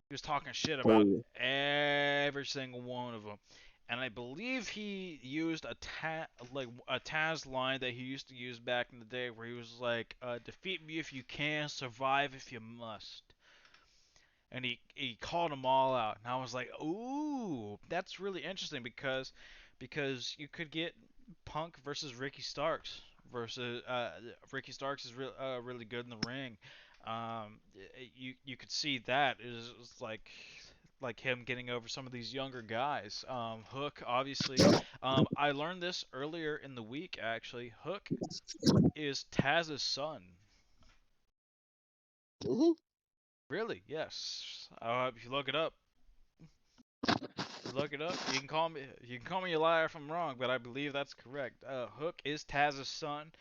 He was talking shit Oh about yeah. every single one of them. And I believe he used a Taz line that he used to use back in the day, where he was like, "Defeat me if you can, survive if you must." And he called them all out, and I was like, "Ooh, that's really interesting because you could get Punk versus Ricky Starks versus Ricky Starks is really good in the ring. You could see that is like him getting over some of these younger guys. Hook, obviously. I learned this earlier in the week, actually. Hook is Taz's son. Mhm. Really? Yes. If you look it up, you can call me a liar if I'm wrong, but I believe that's correct. Hook is Taz's son,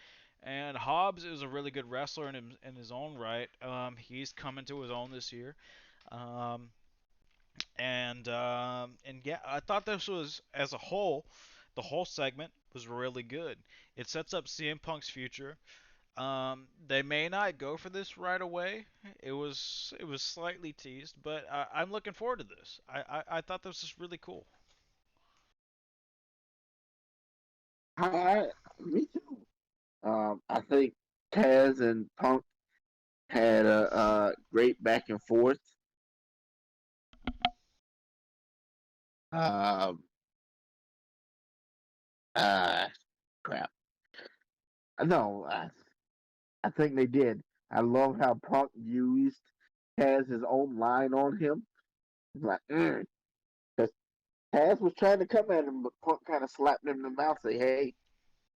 and Hobbs is a really good wrestler in his own right. He's coming to his own this year. Um, and yeah, I thought this was, as a whole, the whole segment was really good. It sets up CM Punk's future. They may not go for this right away. It was slightly teased, but I'm looking forward to this. I thought this was really cool. Me too. I think Taz and Punk had a great back and forth. Um, uh, Crap. No, I think they did. I love how Punk used Taz's own line on him. Like, because Taz was trying to come at him, but Punk kind of slapped him in the mouth, say, "Hey,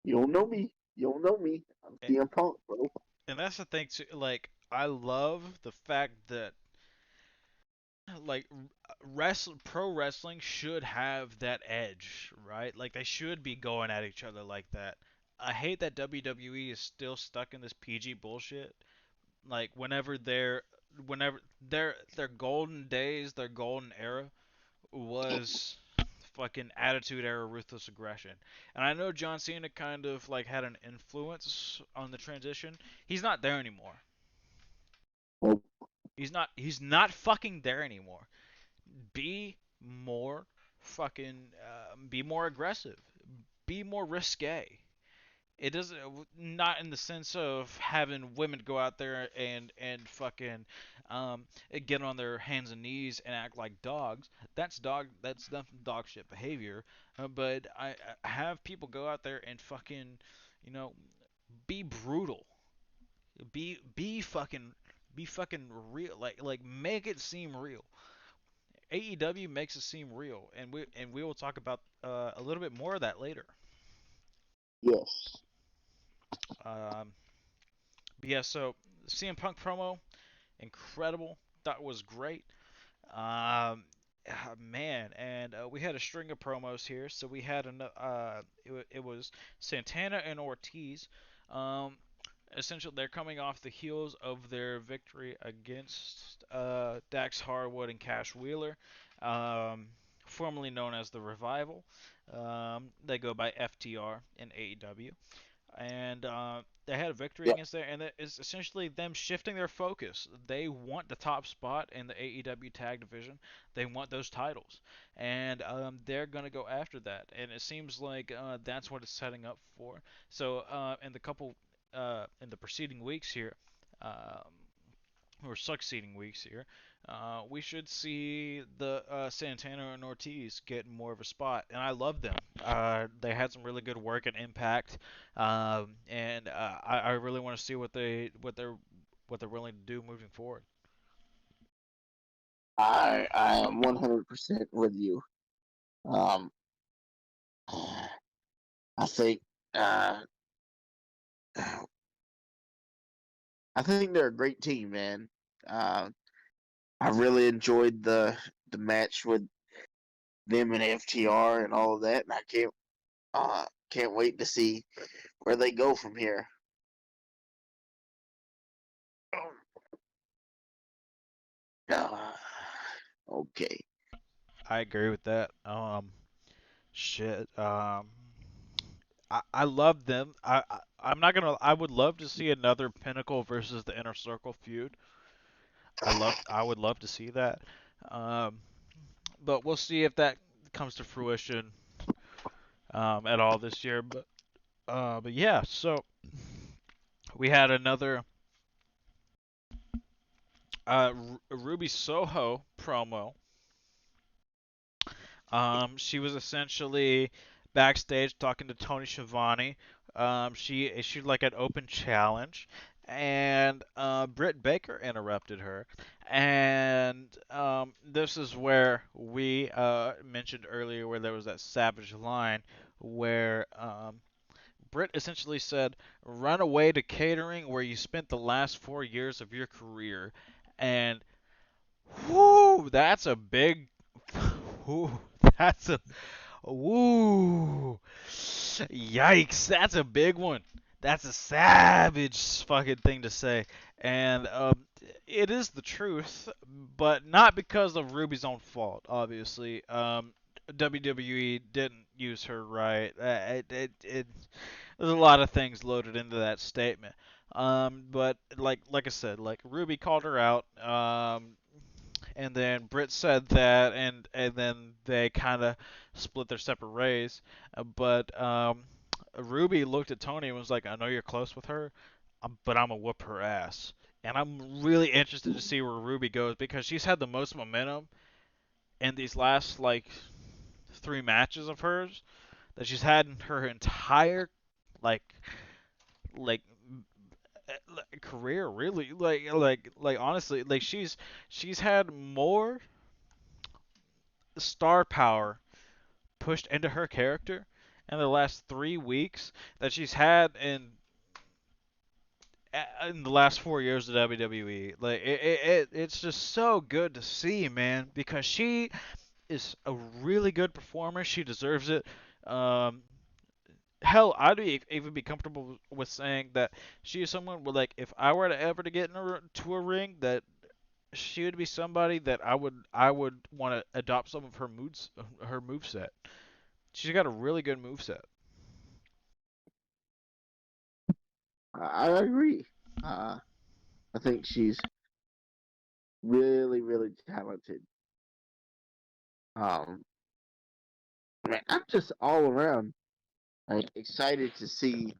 you don't know me. You don't know me. I'm A- CM Punk, bro." And that's the thing too. Like, I love the fact that like pro wrestling should have that edge, right? Like they should be going at each other like that. I hate that WWE is still stuck in this PG bullshit. Like whenever their golden days, their golden era was fucking attitude era ruthless aggression. And I know John Cena kind of like had an influence on the transition. He's not there anymore. Well, He's not fucking there anymore. Be more be more aggressive. Be more risque. It doesn't not in the sense of having women go out there and fucking um get on their hands and knees and act like dogs. That's dog shit behavior. But I have people go out there and fucking you know be brutal. Be fucking real. Like make it seem real. AEW makes it seem real, and we will talk about a little bit more of that later. yes. Um, but yeah, so CM Punk promo, incredible. That was great. Man, and we had a string of promos here. So we had it was Santana and Ortiz. Um, Essentially, they're coming off the heels of their victory against Dax Harwood and Cash Wheeler, um, formerly known as the Revival. They go by FTR in AEW, and they had a victory Yeah. against there, and it's essentially them shifting their focus. They want the top spot in the AEW tag division. They want those titles, and they're gonna go after that. And it seems like that's what it's setting up for. So in the preceding weeks here, um, or succeeding weeks here, we should see the Santana and Ortiz get more of a spot, and I love them. They had some really good work and impact, and I really want to see what they're willing to do moving forward. I am 100% with you. Um, I think uh, I think they're a great team, man. Uh, I really enjoyed the match with them and FTR and all of that, and I can't wait to see where they go from here. Uh, okay. I agree with that. Shit. I love them. I'm not gonna. I would love to see another Pinnacle versus the Inner Circle feud. I would love to see that. Um, but we'll see if that comes to fruition at all this year. But yeah, so we had another Ruby Soho promo. She was essentially backstage talking to Tony Schiavone. She issued like an open challenge, and Britt Baker interrupted her. And this is where we mentioned earlier where there was that savage line where Britt essentially said, "Run away to catering where you spent the last 4 years of your career," and whoo, that's a big, whoo, that's a woo, yikes, that's a big one. That's a savage fucking thing to say, and it is the truth, but not because of Ruby's own fault. Obviously, WWE didn't use her right. There's a lot of things loaded into that statement. But like I said, like Ruby called her out. And then Britt said that, and then they kind of split their separate ways. But Ruby looked at Tony and was like, "I know you're close with her, but I'm gonna whoop her ass." And I'm really interested to see where Ruby goes because she's had the most momentum in these last like 3 matches of hers that she's had in her entire like like career really like honestly like she's had more star power pushed into her character in the last 3 weeks that she's had in the last 4 years of WWE. Like it's just so good to see, man, because she is a really good performer. She deserves it. Um, hell, even be comfortable with saying that she is someone where, like, if I were to ever to get to a ring, that she would be somebody that I would want to adopt some of her move set. She's got a really good move set. I agree. Uh, I think she's really, really talented. Um, man, I'm just all around like excited to see.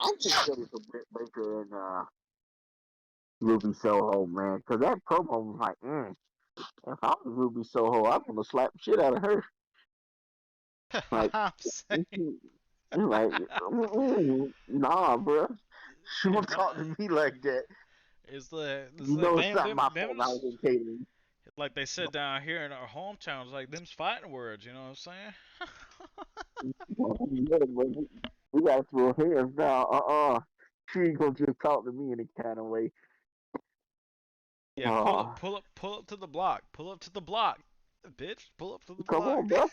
I'm just ready for Britt Baker and Ruby Soho, man, because that promo was like, if I was Ruby Soho, I'm gonna slap the shit out of her. Like, I'm saying, like, nah, bro. She if won't talk to me like that. it's You like know it's not my fault I was them's in catering. like they said down here in our hometowns, like them's fighting words. You know what I'm saying? We gotta throw hands now. She ain't gonna just talk to me in a kind of way. Yeah, Uh, pull up to the block. Pull up to the block, bitch. Pull up to the come block. on, bro.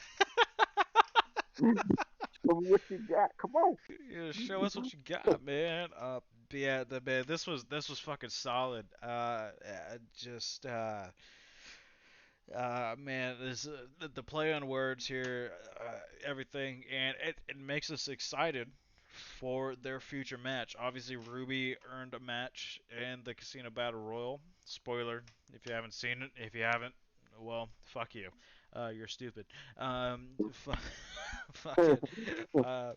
Show me what you got. Come on. Yeah, show us what you got, man. But yeah, man, this was fucking solid. Just man, this the play on words here, everything, and it makes us excited for their future match. Obviously, Ruby earned a match in the Casino Battle Royal. Spoiler, if you haven't seen it. If you haven't, well, fuck you. You're stupid. Fuck it. Uh,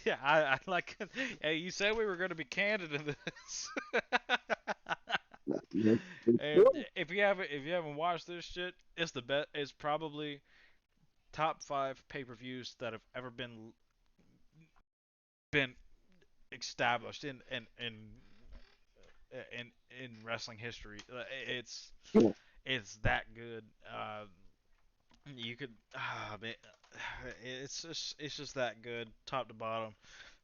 yeah, I like. Hey, you said we were going to be candid in this. And if you haven't watched this shit, it's the best. It's probably top 5 pay-per-views that have ever been established in in wrestling history. It's that good. You could man, it's just that good, top to bottom.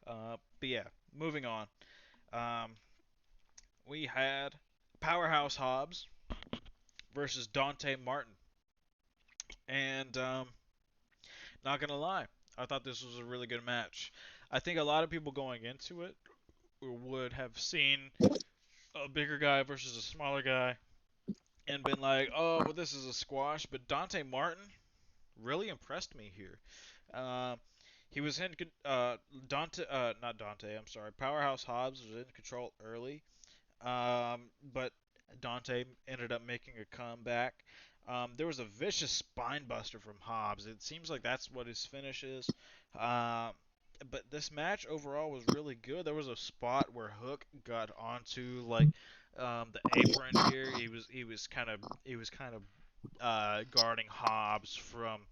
But yeah, moving on. Um, we had Powerhouse Hobbs versus Dante Martin, and not gonna lie, I thought this was a really good match. I think a lot of people going into it would have seen a bigger guy versus a smaller guy and been like, "Oh, well, this is a squash." But Dante Martin really impressed me here. Uh, he was in not Dante. I'm sorry. Powerhouse Hobbs was in control early, but Dante ended up making a comeback. There was a vicious spine buster from Hobbs. It seems like that's what his finish is. Uh, but this match overall was really good. There was a spot where Hook got onto like the apron here. He was kind of guarding Hobbs from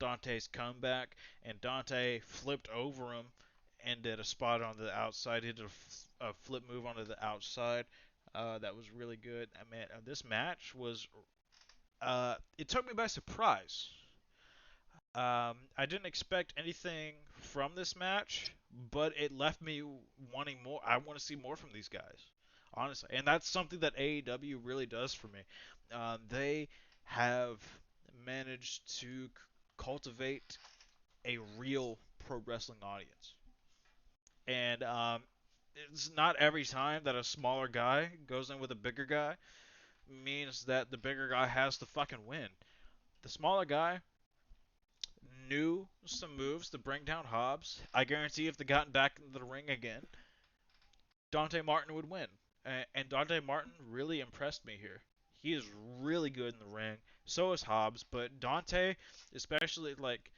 Dante's comeback, and Dante flipped over him and did a spot on the outside. He did a flip move onto the outside. That was really good. I mean, this match was. It took me by surprise. I didn't expect anything from this match, but it left me wanting more. I want to see more from these guys, honestly, and that's something that AEW really does for me. They have managed to cultivate a real pro wrestling audience, and it's not every time that a smaller guy goes in with a bigger guy means that the bigger guy has to fucking win. The smaller guy knew some moves to bring down Hobbs. I guarantee if they got back into the ring again, Dante Martin would win. And Dante Martin really impressed me here. He is really good in the ring. So is Hobbs, but Dante, especially like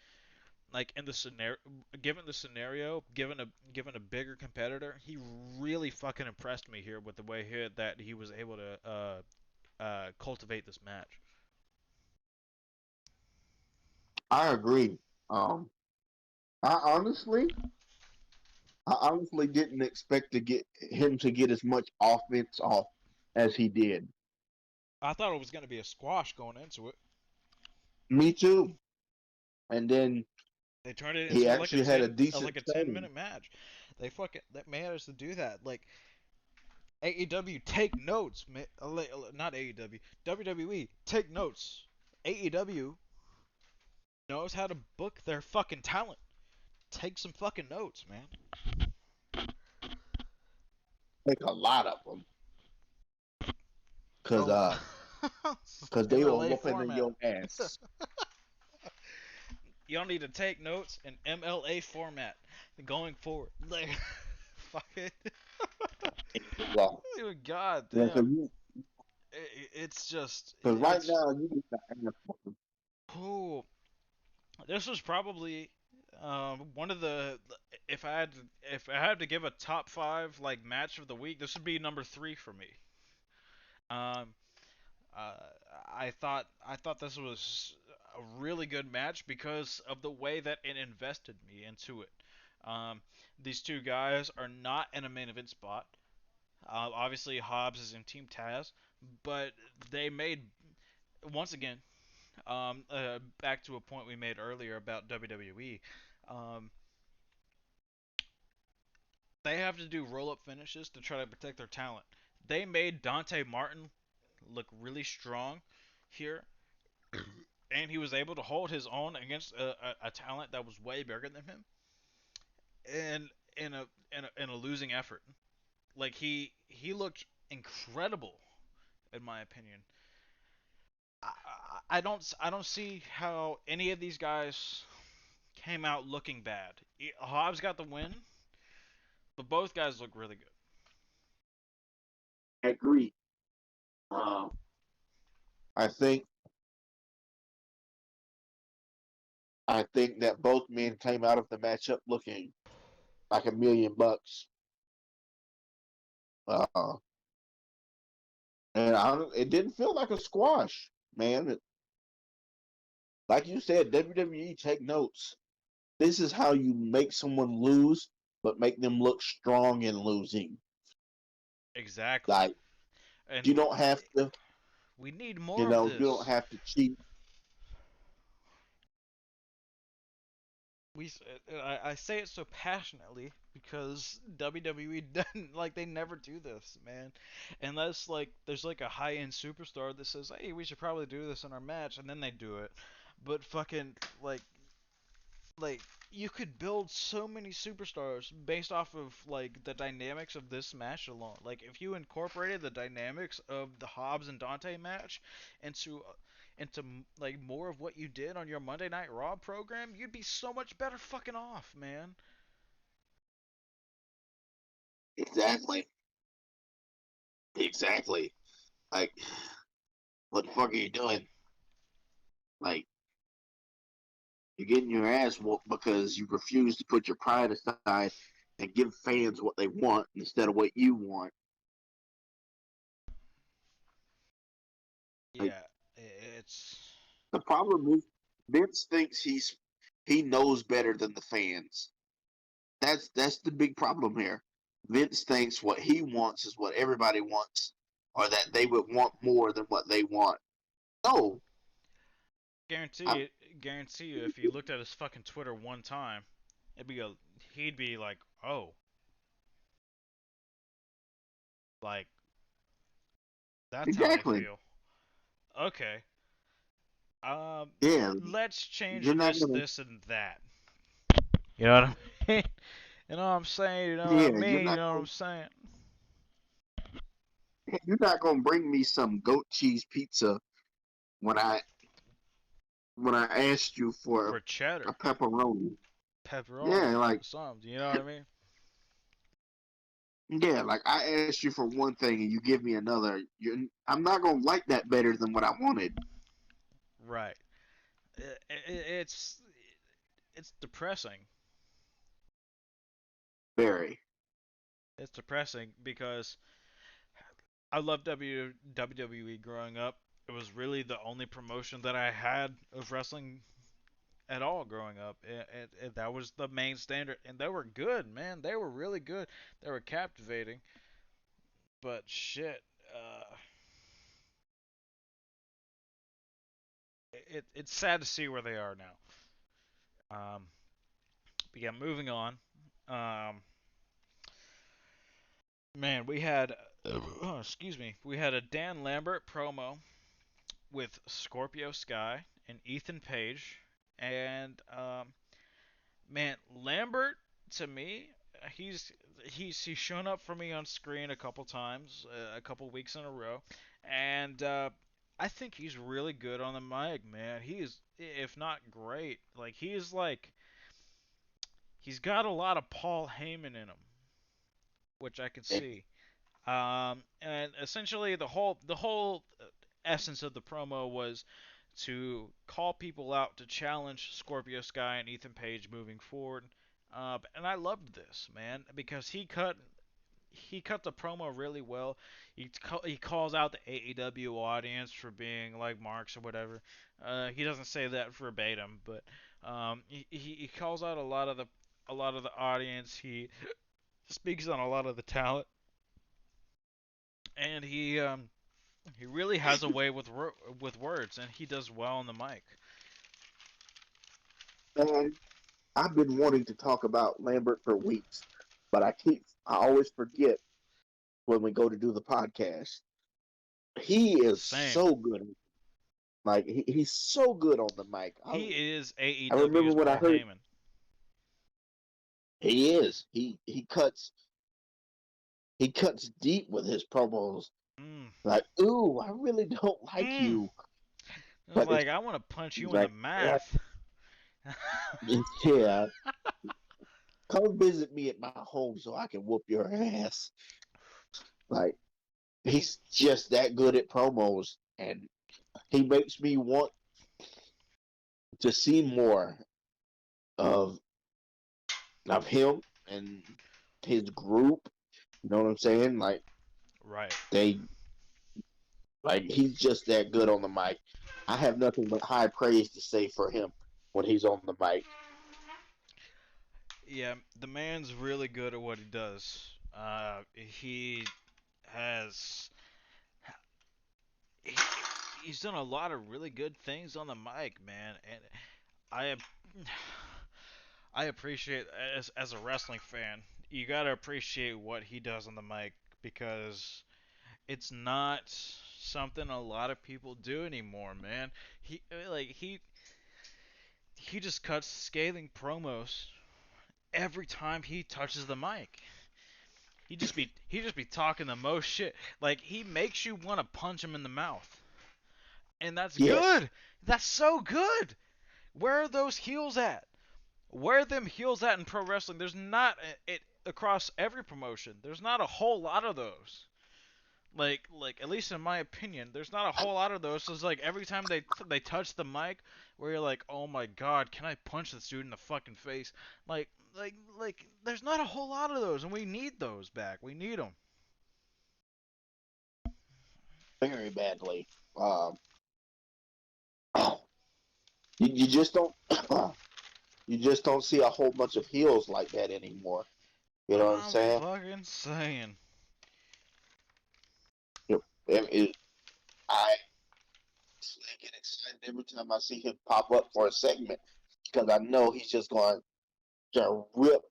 like in the scenario, given a bigger competitor, he really fucking impressed me here with the way that he was able to cultivate this match. I agree. Um, I honestly, I honestly didn't expect to get him to get as much offense off as he did. I thought it was going to be a squash going into it. Me too. And then They turned it he into like a actually had a 10 decent like a 10 showing. minute match. They fucking that managed to do that. Like AEW, take notes, man. Not AEW, WWE, take notes. AEW knows how to book their fucking talent. Take some fucking notes, man. Like a lot of them, cause Oh, cause they were MLA whooping in format. your ass. Y'all need to take notes in MLA format going forward. Like, fuck it. Well, God yeah, damn. It's just, cause right it's, now you get the ass whooping. oh, this was probably one of the, if I had to give a top five like match of the week, this would be number three for me. Um, uh, I thought this was a really good match because of the way that it invested me into it. Um, these two guys are not in a main event spot. Obviously, Hobbs is in Team Taz, but they made once again back to a point we made earlier about WWE. Um, they have to do roll up finishes to try to protect their talent. They made Dante Martin look really strong here, and he was able to hold his own against a talent that was way bigger than him, and in a losing effort. Like he looked incredible in my opinion. I don't see how any of these guys came out looking bad. Hobbs got the win, but both guys look really good. I agree. Um, I think I think that both men came out of the matchup looking like $1 million. Uh, and it didn't feel like a squash, man. Like you said, WWE take notes. This is how you make someone lose, but make them look strong in losing. Exactly, Like and you don't have to, we need more of you don't this. have to cheat. I say it so passionately because WWE doesn't like they never do this, man. Unless like there's like a high end superstar that says, "Hey, we should probably do this in our match," and then they do it. But fucking like you could build so many superstars based off of like the dynamics of this match alone. Like if you incorporated the dynamics of the Hobbs and Dante match into like more of what you did on your Monday Night Raw program, you'd be so much better fucking off, man. Exactly. Exactly. Like, what the fuck are you doing? Like, you're getting your ass whooped because you refuse to put your pride aside and give fans what they want instead of what you want. Like, Yeah, it's the problem is Vince thinks he knows better than the fans. That's the big problem here. Vince thinks what he wants is what everybody wants, or that they would want more than what they want. No, I'm guarantee you if he looked at his fucking Twitter one time, it'd be a he'd be like, "Oh, like that's how they exactly. feel." Okay. Um, Yeah, let's change you're not this, gonna. this, and that. You know what I mean? You know what I'm saying? You know what I Yeah, mean? You know what I'm saying? you're not gonna bring me some goat cheese pizza when I asked you for For cheddar, a pepperoni. pepperoni, Yeah, like something. You know what I mean? yeah, like I asked you for one thing and you give me another. I'm not gonna like that better than what I wanted. Right. It's it's depressing. Very. It's depressing because I loved WWE growing up. It was really the only promotion that I had of wrestling at all growing up. That was the main standard, and they were good, man. They were really good. They were captivating. But shit, it's sad to see where they are now. But yeah, moving on. Um, man, we had, excuse me, we had a Dan Lambert promo with Scorpio Sky and Ethan Page, and man, Lambert to me, he's he's shown up for me on screen a couple times, a couple weeks in a row, and I think he's really good on the mic, man. He is, if not great, like he's got a lot of Paul Heyman in him, which I can see. And essentially the whole essence of the promo was to call people out to challenge Scorpio Sky and Ethan Page moving forward. And I loved this, man, because he cut the promo really well. He calls out the AEW audience for being like marks or whatever. He doesn't say that verbatim, but he calls out a lot of the audience. He speaks on a lot of the talent, and he really has a way with words, and he does well on the mic. Man, I've been wanting to talk about Lambert for weeks, but I always forget when we go to do the podcast. He is Same. so good. Like he's so good on the mic. He is I remember AEW's when I Paul heard Heyman. he is. He cuts deep with his promos. Mm. Like, ooh, I really don't like Mm. you. It's But like I want to punch he's you in the like, mouth. yeah, come visit me at my home so I can whoop your ass. Like, he he's just that good at promos, and he makes me want to see more of him and his group. You know what I'm saying? right. They he's just that good on the mic. I have nothing but high praise to say for him when he's on the mic. Yeah, the man's really good at what he does. He has he, he's done a lot of really good things on the mic, man, and I I appreciate as a wrestling fan, you gotta appreciate what he does on the mic because it's not something a lot of people do anymore, man. He just cuts scathing promos every time he touches the mic. He just be talking the most shit. Like he makes you want to punch him in the mouth. And that's Yes, good. That's so good. Where are those heels at? Where are them heels at in pro wrestling? There's not it across every promotion. There's not a whole lot of those. Like at least in my opinion, there's not a whole lot of those. So it's like every time they touch the mic, where you're like, oh my god, can I punch this dude in the fucking face? Like there's not a whole lot of those, and we need those back. We need them. very badly. Um, you just don't you just don't see a whole bunch of heels like that anymore. You know what I'm I'm saying? fucking saying. You know, I get excited every time I see him pop up for a segment because I know he's just going to rip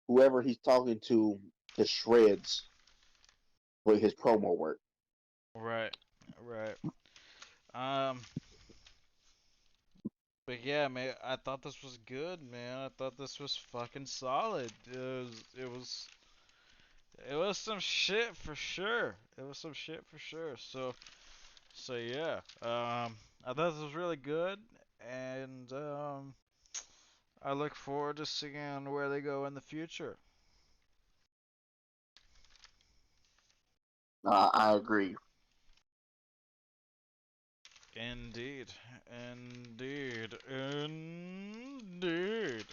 whoever he's talking to shreds with his promo work. Right, right. Um, but yeah, man, I thought this was good, man. I thought this was fucking solid. It was some shit for sure. It was some shit for sure. So yeah. I thought this was really good, and I look forward to seeing where they go in the future. I agree. Indeed, indeed, indeed.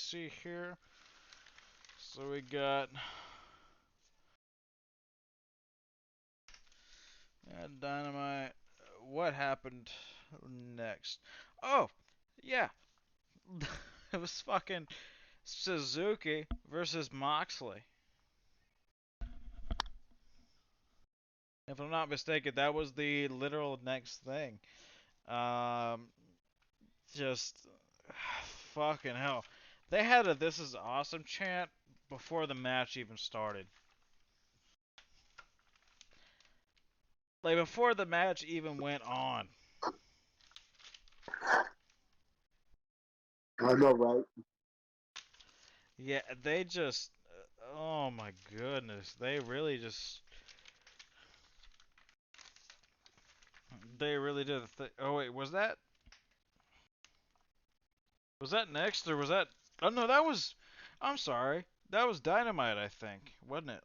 see here. So we got Dynamite. What happened next? Oh, yeah. It was fucking Suzuki versus Moxley. If I'm not mistaken, that was the literal next thing. Um, just fucking hell. They had a "This is awesome" chant before the match even started. Like before the match even went on. I know, right? Yeah, they just. Oh my goodness. They really just. They really did. Oh wait, was that? Was that next or was that? Oh no, that was. I'm sorry. That was Dynamite, I think, wasn't it?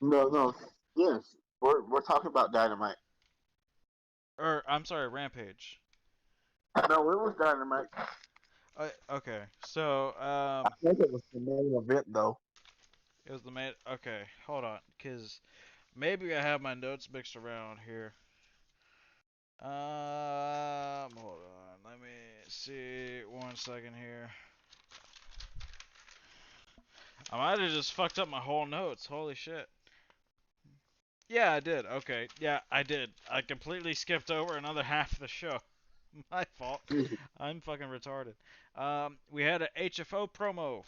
No, no. Yes, we're talking about Dynamite. Or I'm sorry, Rampage. No, it was Dynamite. Okay, so I think it was the main event though. it was the main. Okay, hold on, cause maybe I have my notes mixed around here. Hold on. Let me see. 1 second here. I might have just fucked up my whole notes. Holy shit. Yeah, I did. Okay. Yeah, I did. I completely skipped over another half of the show. My fault. I'm fucking retarded. We had a HFO promo.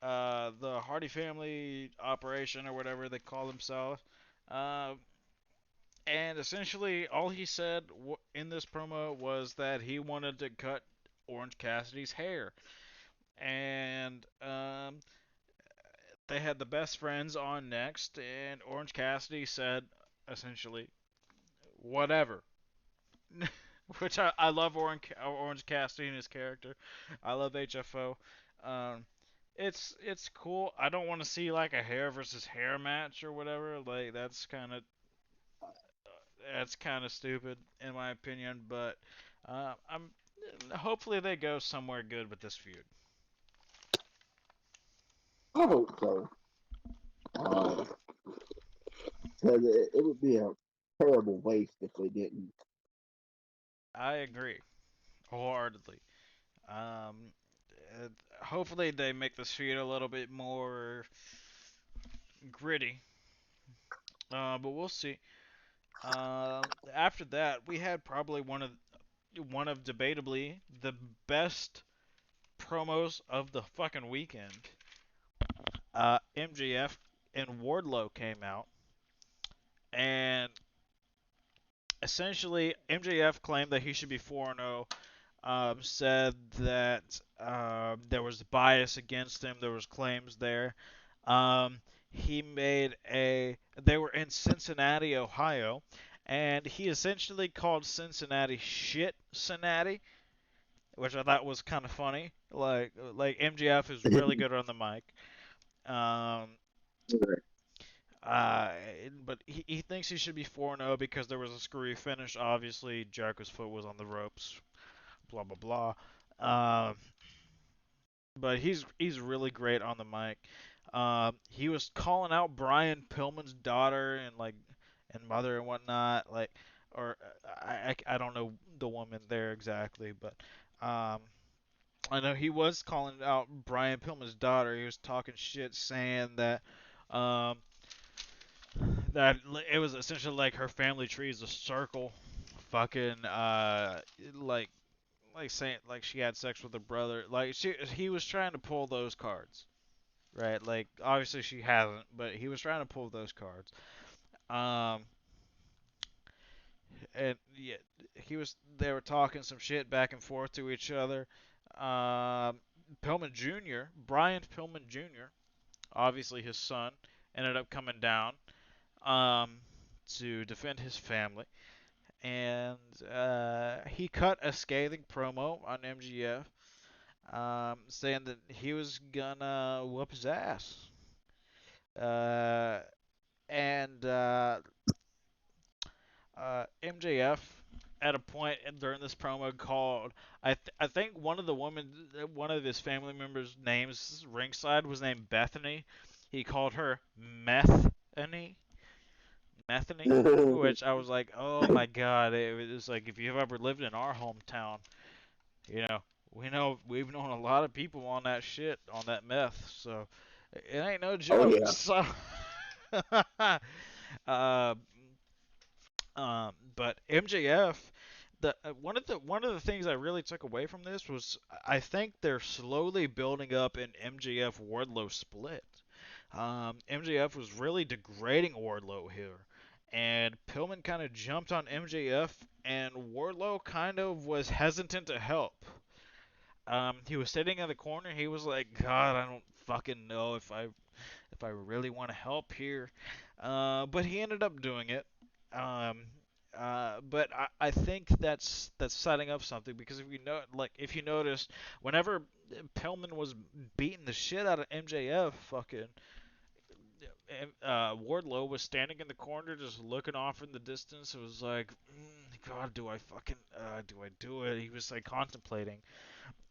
The Hardy Family Operation or whatever they call themselves. Uh, and essentially, all he said in this promo was that he wanted to cut Orange Cassidy's hair. And they had the best friends on next, and Orange Cassidy said essentially, whatever. Which I love Orange Cassidy and his character. I love HFO. Um, it's cool. I don't want to see like a hair versus hair match or whatever. Like that's kind of stupid in my opinion. But I'm hopefully they go somewhere good with this feud. I hope so. Because it would be a terrible waste if they didn't. I agree wholeheartedly. Um, uh, Hopefully they make this feud a little bit more gritty. But we'll see. After that, we had probably one of debatably the best promos of the fucking weekend. MJF and Wardlow came out, and essentially MJF claimed that he should be 4-0. Said that there was bias against him. There was claims there. He made a. They were in Cincinnati, Ohio, and he essentially called Cincinnati shit Cincinnati, which I thought was kind of funny. Like MJF is really good on the mic. Um, uh, but he thinks he should be 4-0 because there was a screwy finish. Obviously, Jericho's foot was on the ropes. Blah blah blah. Um, but he's really great on the mic. He was calling out Brian Pillman's daughter and mother and whatnot, or I don't know the woman there exactly, but um, I know he was calling out Brian Pillman's daughter. He was talking shit, saying um, that it was essentially like her family tree is a circle, fucking like saying like she had sex with her brother. Like he was trying to pull those cards, right? Like obviously she hasn't, but he was trying to pull those cards. Um, and yeah, they were talking some shit back and forth to each other. Um, Pillman Jr., Brian Pillman Jr., obviously his son, ended up coming down um, to defend his family. And he cut a scathing promo on MGF, saying that he was gonna whoop his ass. And MJF at a point during this promo called I think one of his family members' names ringside was named Bethany. He called her Methany, which I was like, oh my god! It was like if you've ever lived in our hometown, you know, we've known a lot of people on that shit on that meth, so it ain't no Oh joke. yeah. So, uh, but MJF, one of the things I really took away from this was I think they're slowly building up an MJF Wardlow split. MJF was really degrading Wardlow here, and Pillman kind of jumped on MJF, and Wardlow kind of was hesitant to help. He was sitting in the corner. He was like, "God, I don't fucking know if I really want to help here," but he ended up doing it. Um, but I think that's setting up something because if you notice, whenever Pillman was beating the shit out of MJF, fucking Wardlow was standing in the corner just looking off in the distance. It was like, God, do I do it? He was like contemplating,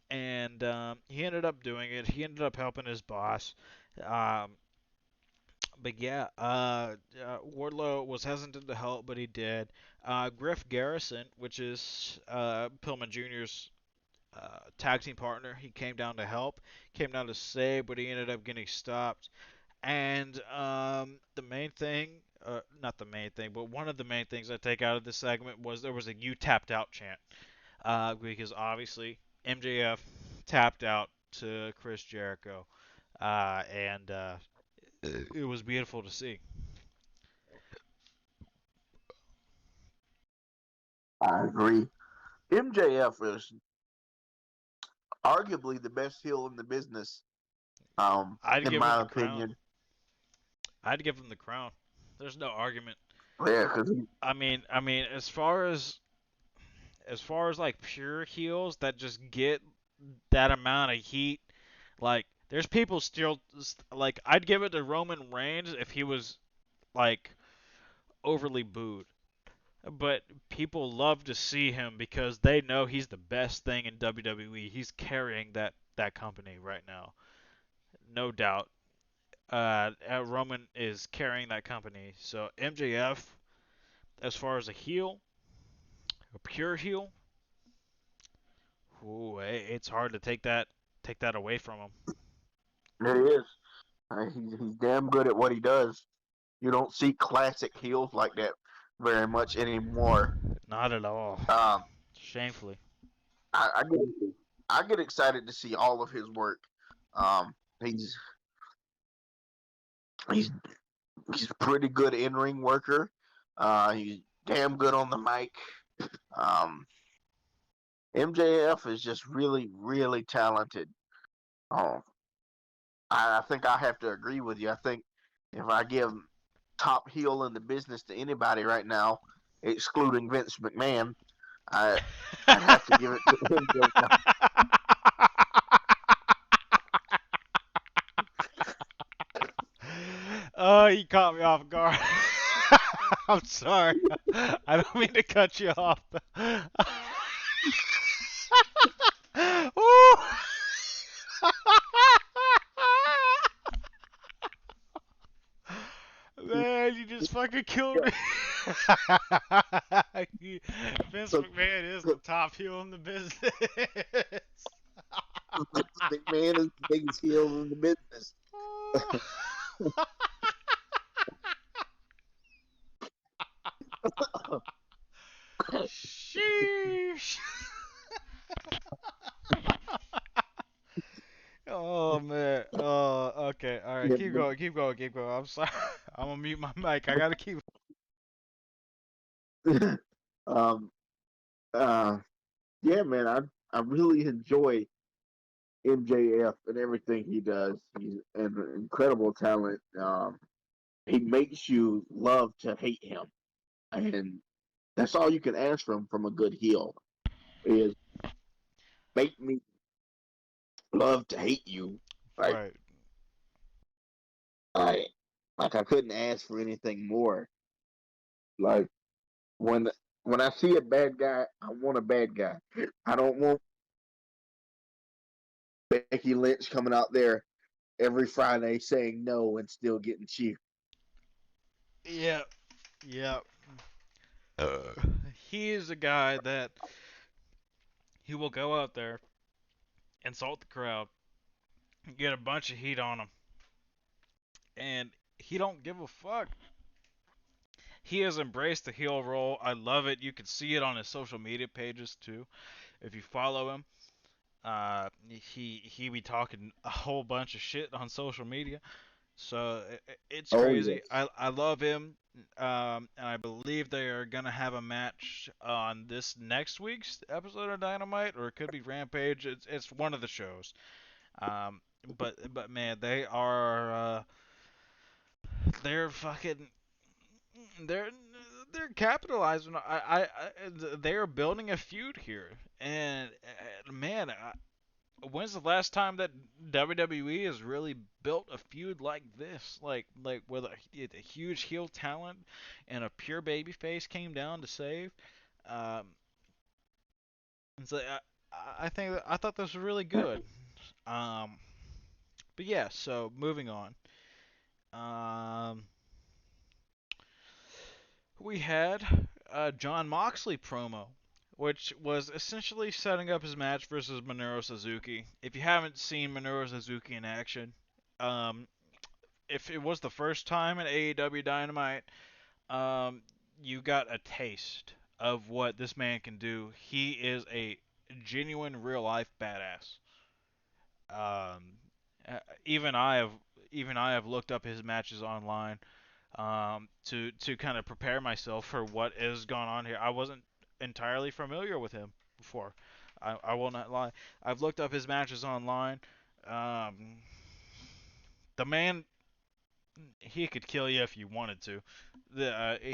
and he ended up doing it. He ended up helping his boss. Um, but yeah, Wardlow was hesitant to help, but he did. Griff Garrison, which is Pillman Jr.'s tag team partner, he came down to help, came down to save, but he ended up getting stopped. And the main thing, not the main thing, but one of the main things I take out of this segment was there was a "You tapped out" chant, because obviously MJF tapped out to Chris Jericho, and it was beautiful to see. I agree. MJF is arguably the best heel in the business, I'd in give him my the crown. opinion. I'd give him the crown. There's no argument. Yeah, because I mean, as far as like pure heels that just get that amount of heat, like there's people still like I'd give it to Roman Reigns if he was like overly booed. But people love to see him because they know he's the best thing in WWE. He's carrying that company right now, no doubt. Roman is carrying that company. So MJF, as far as a heel, a pure heel, ooh, it's hard to take that away from him. it is. He's damn good at what he does. You don't see classic heels like that very much anymore. Not at all. Um, Shamefully. I I get excited to see all of his work. Um, he's he's he's a pretty good in ring worker. He's damn good on the mic. Um, MJF is just really talented. Oh, I think I have to agree with you. I think if I give top heel in the business to anybody right now, excluding Vince McMahon, I I'd have to give it to MJF. Oh, you caught me off guard. I'm sorry. I don't mean to cut you off. Woo! Man, you just fucking killed me. Vince So, McMahon is the top heel in the business. Vince McMahon is the biggest heel in the business. Sheesh. Oh man. Oh, okay. All right. Yeah, Keep going. Keep going. Keep going. I'm sorry. I'm gonna mute my mic. I gotta keep. um, uh, yeah, man, I really enjoy MJF and everything he does. He's an incredible talent. He makes you love to hate him, and that's all you can ask from a good heel is make me love to hate you. Like Right. I like I couldn't ask for anything more. Like when when I see a bad guy, I want a bad guy. I don't want Becky Lynch coming out there every Friday saying no and still getting cheered. Yeah, yeah. Uh, he is a guy that he will go out there, insult the crowd, get a bunch of heat on him, and he don't give a fuck. He has embraced the heel role. I love it. You can see it on his social media pages too. If you follow him, he be talking a whole bunch of shit on social media. So it's Oh crazy. yes. I love him. And I believe they are gonna have a match on this next week's episode of Dynamite, or it could be Rampage. It's one of the shows. Um, but man, they're fucking they're they're capitalizing. They're building a feud here, and man, when's the last time that WWE has really built a feud like this? Like where a huge heel talent and a pure babyface came down to save. Um, and so I thought this was really good. Um, but yeah, so moving on. Um, we had a John Moxley promo, which was essentially setting up his match versus Minoru Suzuki. If you haven't seen Minoru Suzuki in action, um, if it was the first time in AEW Dynamite, um, you got a taste of what this man can do. He is a genuine real life badass. Um, uh, even I have even I have looked up his matches online to kind of prepare myself for what is going on here. I wasn't entirely familiar with him before. I will not lie. I've looked up his matches online. Um, the man, he could kill you if you wanted to.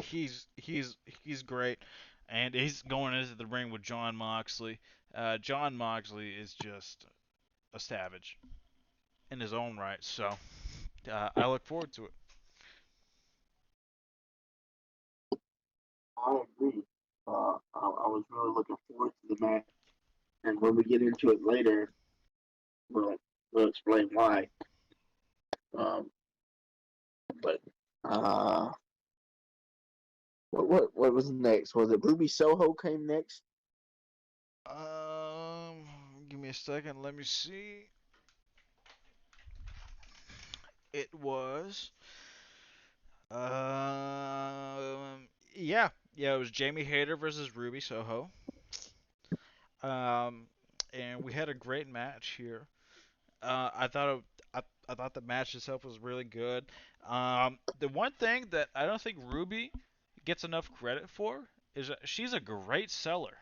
He's great, and he's going into the ring with John Moxley. John Moxley is just a savage in his own right. So I look forward to it. I agree. I was really looking forward to the match, and when we get into it later, we'll we'll explain why. Um, but uh, what was next? Was it Ruby Soho came next? Give me a second. Let me see. It was. Yeah, yeah. It was Jamie Hayter versus Ruby Soho. Um, and we had a great match here. I thought I thought the match itself was really good. The one thing that I don't think Ruby gets enough credit for is that she's a great seller.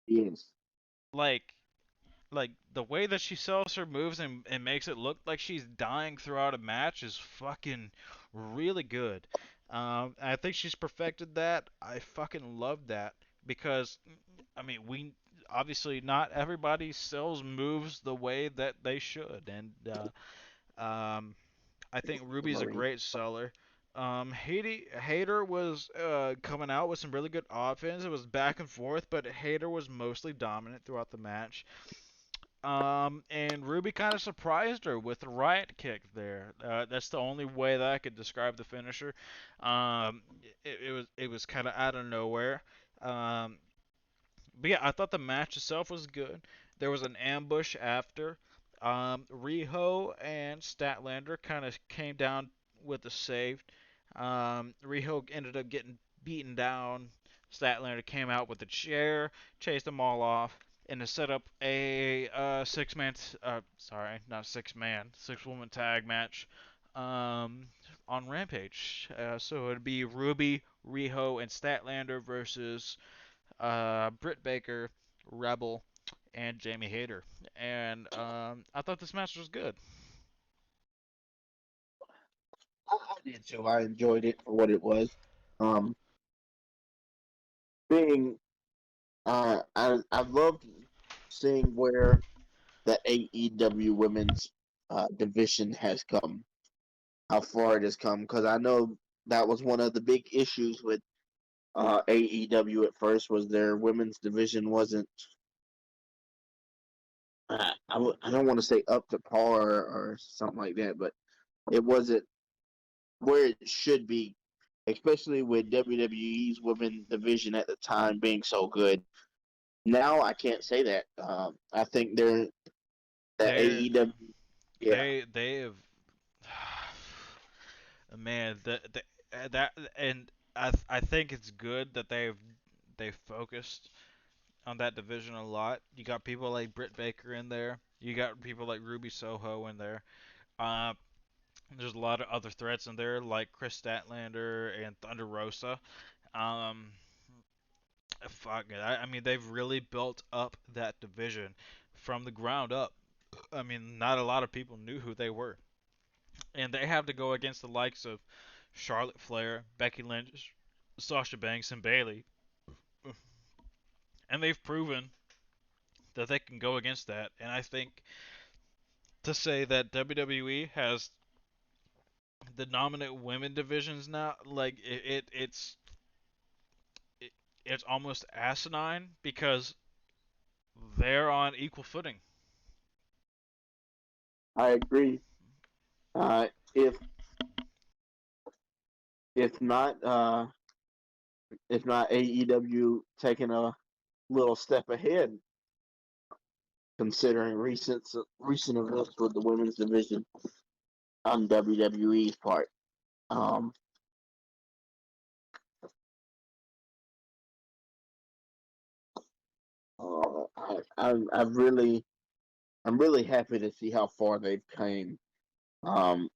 Yes. Like the way that she sells her moves and makes it look like she's dying throughout a match is fucking really good. I think she's perfected that. I fucking love that because I mean we obviously not everybody sells moves the way that they should, and I think Ruby's a Marie. great seller. Hater was coming out with some really good offense. It was back and forth, but Hater was mostly dominant throughout the match. And Ruby kind of surprised her with the riot kick there. That's the only way that I could describe the finisher. Um, it was kind of out of nowhere. Um, but yeah, I thought the match itself was good. There was an ambush after. Riho and Statlander kind of came down with the save. Riho ended up getting beaten down. Statlander came out with a chair, chased them all off, and to set up a not six man, six woman tag match on Rampage. So it'd be Ruby, Riho, and Statlander versus Britt Baker, Rebel, and Jamie Hayter. And I thought this match was good. I did too. I enjoyed it for what it was. Um, being I loved seeing where the AEW women's division has come. how far it has come because I know that was one of the big issues with AEW at first was their women's division wasn't. I don't want to say up to par or something like that, but it wasn't where it should be, especially with WWE's women division at the time being so good. Now I can't say that. I think they're the They're AEW. Yeah, they have man that and I think it's good that they've focused on that division a lot. You got people like Britt Baker in there. You got people like Ruby Soho in there. Uh, there's a lot of other threats in there like Chris Statlander and Thunder Rosa. Um, fuck it. I mean, they've really built up that division from the ground up. I mean, not a lot of people knew who they were, and they have to go against the likes of Charlotte Flair, Becky Lynch, Sasha Banks, and Bayley, and they've proven that they can go against that. And I think to say that WWE has the dominant women divisions now, like it, it's almost asinine because they're on equal footing. I agree. Uh, if if not uh, if not AEW taking a little step ahead, considering recent events with the women's division on WWE's part. Um, I've really I'm really happy to see how far they've came. Um,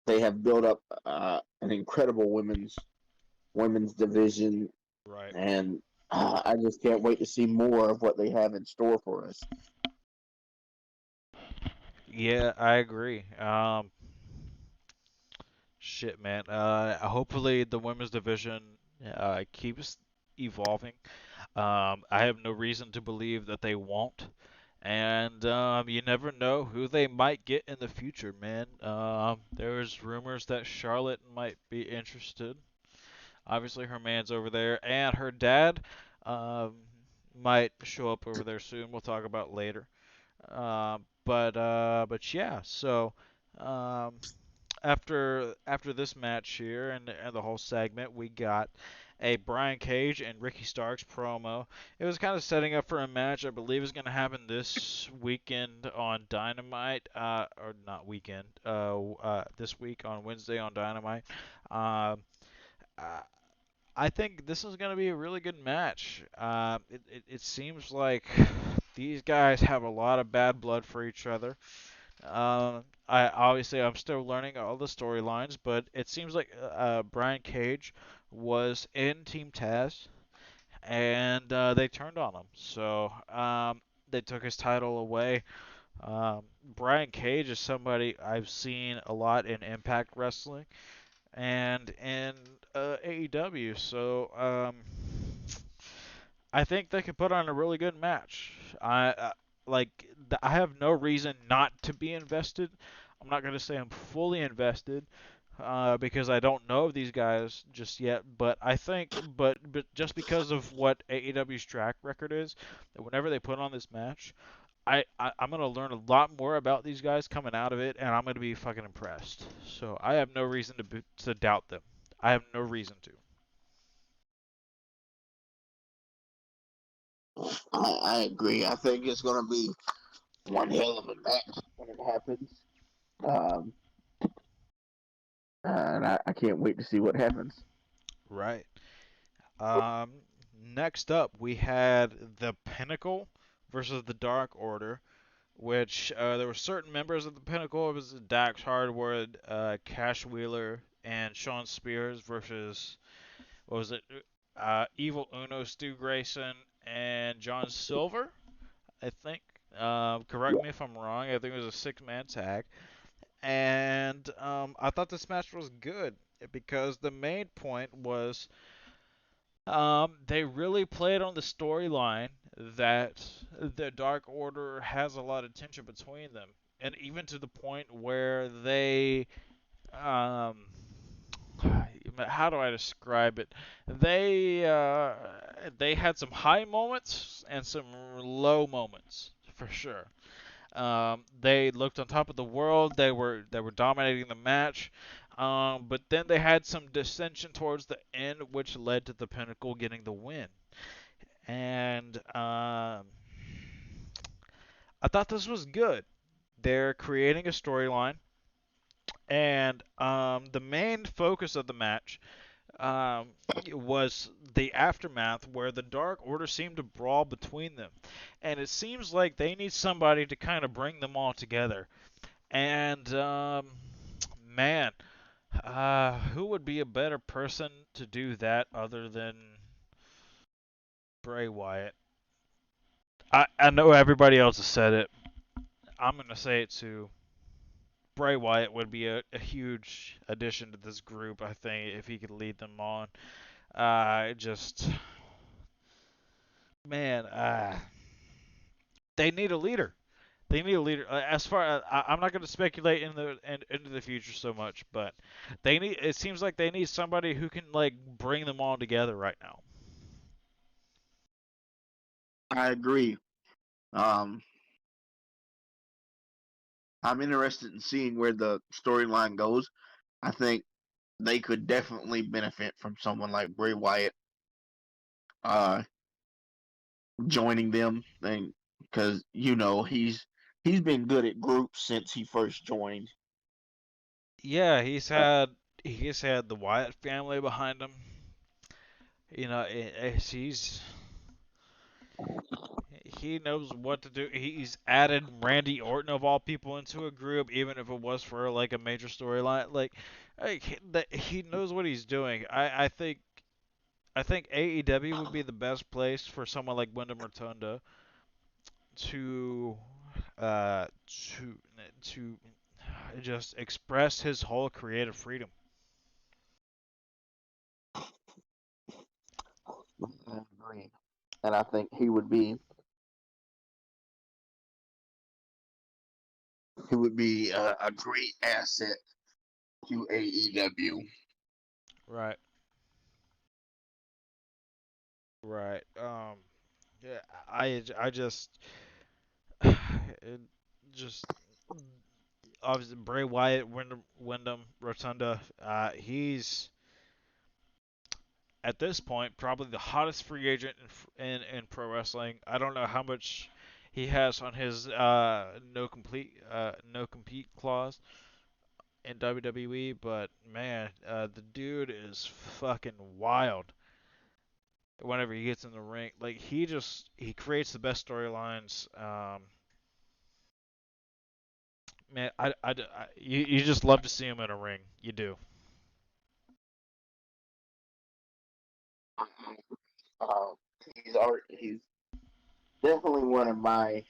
they have built up an incredible women's division, Right. and I just can't wait to see more of what they have in store for us. Yeah, I agree. Shit, man. Hopefully the women's division keeps evolving. I have no reason to believe that they won't. And you never know who they might get in the future, man. There's rumors that Charlotte might be interested. Obviously, her man's over there, and her dad um, might show up over there soon. We'll talk about later. But yeah. So um, after this match here and the whole segment, we got a Brian Cage and Ricky Starks promo. It was kind of setting up for a match I believe is going to happen this weekend on Dynamite, or not weekend, this week on Wednesday on Dynamite. Um, uh, I think this is going to be a really good match. It seems like these guys have a lot of bad blood for each other. I'm still learning all the storylines, but it seems like Brian Cage was in Team Taz, and they turned on him. So they took his title away. Brian Cage is somebody I've seen a lot in Impact Wrestling and in AEW. So I think they could put on a really good match. I have no reason not to be invested. I'm not going to say I'm fully invested because I don't know these guys just yet. But I think, but just because of what AEW's track record is, that whenever they put on this match, I'm going to learn a lot more about these guys coming out of it, and I'm going to be fucking impressed. So I have no reason to doubt them. I have no reason to. I agree. I think it's going to be one hell of a match when it happens. Um, and I can't wait to see what happens. Right. Um, Next up, we had the Pinnacle versus the Dark Order, which there were certain members of the Pinnacle. It was Dax Hardwood, Cash Wheeler, and Sean Spears versus what was it? Evil Uno, Stu Grayson, and John Silver. I think. Correct Yeah. me if I'm wrong. I think it was a six-man tag, and I thought this match was good because the main point was they really played on the storyline that the Dark Order has a lot of tension between them, and even to the point where they um, how do I describe it? They uh, they had some high moments and some low moments for sure. They looked on top of the world. They were dominating the match. But then they had some dissension towards the end, which led to the Pinnacle getting the win. And I thought this was good. They're creating a storyline, and the main focus of the match um, was the aftermath, where the Dark Order seemed to brawl between them, and it seems like they need somebody to kind of bring them all together. And man, who would be a better person to do that other than Bray Wyatt? I know everybody else has said it. I'm gonna say it too. Bray Wyatt would be a huge addition to this group, I think, if he could lead them on. Just man, they need a leader. They need a leader. As far as I'm not going to speculate into the future so much, but they need. It seems like they need somebody who can like bring them all together right now. I agree. Um, I'm interested in seeing where the storyline goes. I think they could definitely benefit from someone like Bray Wyatt uh, joining them, and because he's been good at groups since he first joined. Yeah, Uh, he's had the Wyatt family behind him. You know, he knows what to do. He's added Randy Orton of all people into a group, even if it was for like a major storyline. He knows what he's doing. I think AEW would be the best place for someone like Wyndham Rotunda to uh to to just express his whole creative freedom. I agree, and I think he would be a great asset to AEW. Right. Right. Yeah. I it just obviously Bray Wyatt, Wyndham Rotunda. He's at this point probably the hottest free agent in pro wrestling. I don't know how much he has on his no compete clause in WWE, but man, the dude is fucking wild whenever he gets in the ring. Like he creates the best storylines. Man, you just love to see him in a ring. You do. Uh, he's definitely one of my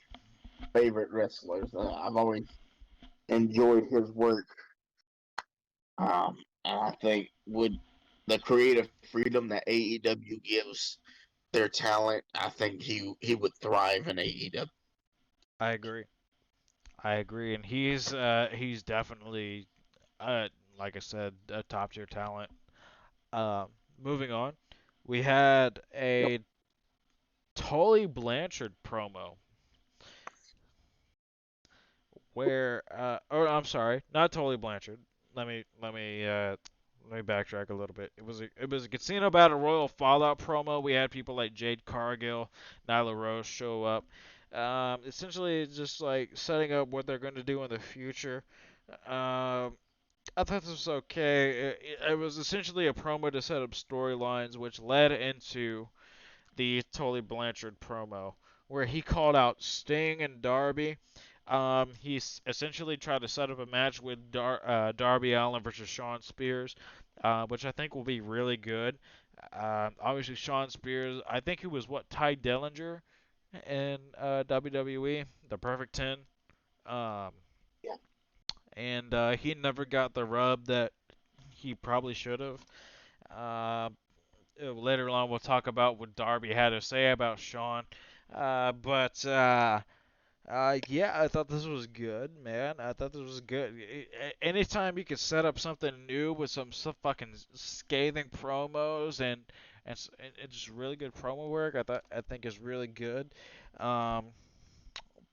favorite wrestlers. I've always enjoyed his work. And I think with the creative freedom that AEW gives their talent, I think he would thrive in AEW. I agree. I agree, and he's definitely uh like I said, a top tier talent. Um, moving on, we had a Tully Blanchard promo where or I'm sorry, not Tully Blanchard. Let me backtrack a little bit. It was a Casino Battle Royal Fallout promo. We had people like Jade Cargill, Nyla Rose show up. Essentially, just like setting up what they're going to do in the future. Um, I thought this was okay. It was essentially a promo to set up storylines, which led into the Tully Blanchard promo, where he called out Sting and Darby. Essentially tried to set up a match with Darby Allin versus Shawn Spears, which I think will be really good. Obviously, Shawn Spears, I think he was Ty Dillinger in WWE, the Perfect 10. Um, Yeah. and he never got the rub that he probably should have. Uh, Later on, we'll talk about what Darby had to say about Shawn. But Yeah, I thought this was good, man. I thought this was good. Anytime you could set up something new with some fucking scathing promos and just really good promo work, I think is really good. Um,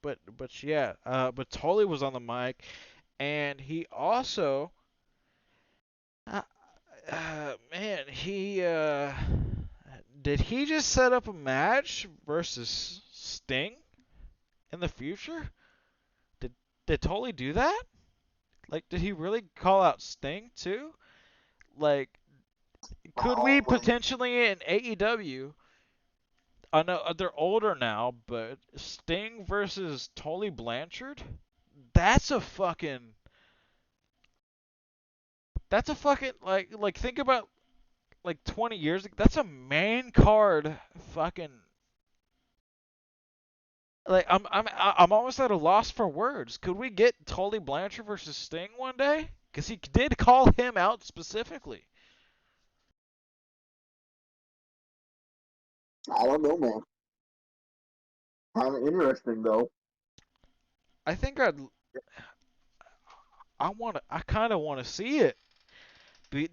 but yeah, but Tully was on the mic, and he also, uh, man, he did he just set up a match versus Sting in the future? Did did Tully do that? Like, did he really call out Sting too? Like, could we Probably. potentially in AEW? I know they're older now, but Sting versus Tully Blanchard? That's a fucking. That's a fucking like think about like 20 years ago. That's a main card fucking. Like I'm almost at a loss for words. Could we get Tully Blanchard versus Sting one day? Because he did call him out specifically. I don't know, man. Kind of interesting though. I think I kind of want to see it,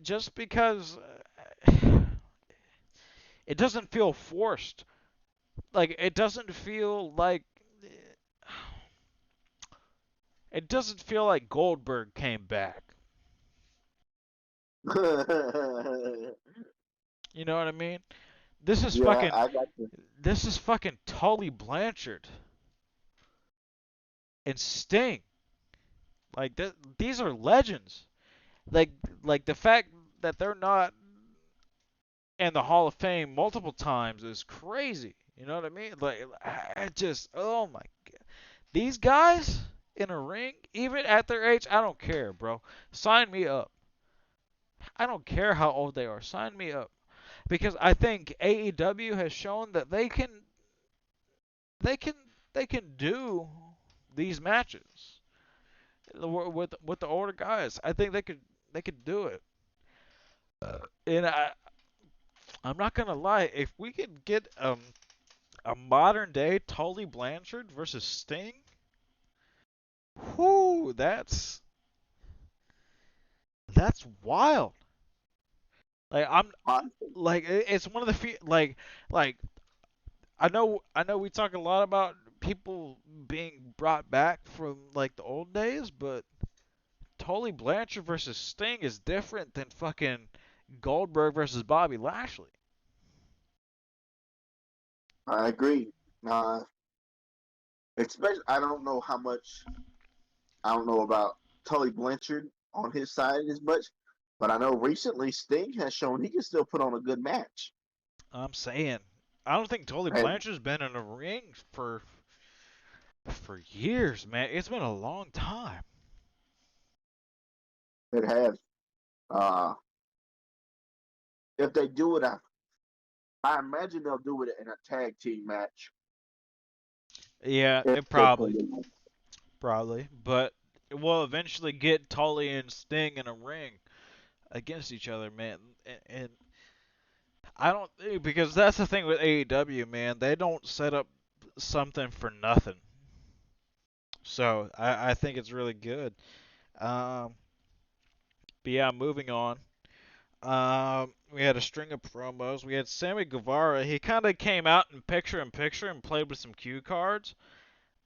just because it doesn't feel forced. Like it doesn't feel like Goldberg came back. You know what I mean? This is Yeah, fucking I got you. this is fucking Tully Blanchard and Sting. Like these are legends. Like like the fact that they're not in the Hall of Fame multiple times is crazy. You know what I mean? Like I just oh my god. These guys in a ring, even at their age, I don't care, bro. Sign me up. I don't care how old they are. Sign me up. Because I think AEW has shown that they can they can do these matches with the older guys. I think they could do it. And I'm not gonna lie, if we could get a modern day Tully Blanchard versus Sting, whoo, that's wild. Like I'm like it's one of the like I know we talk a lot about people being brought back from like the old days, but Tully Blanchard versus Sting is different than fucking Goldberg versus Bobby Lashley. I agree. Uh, especially, I don't know how much. I don't know about Tully Blanchard on his side as much, but I know recently Sting has shown he can still put on a good match. I'm saying I don't think Tully And Blanchard's been in a ring for years, man. It's been a long time. it has. Uh, if they do it, I imagine they'll do it in a tag team match. Yeah, If it they probably pull it probably, but we'll eventually get Tully and Sting in a ring against each other, man. And I don't because that's the thing with AEW, man. They don't set up something for nothing. So I think it's really good. Um, but yeah, moving on. We had a string of promos. We had Sammy Guevara. He kind of came out in picture and played with some cue cards,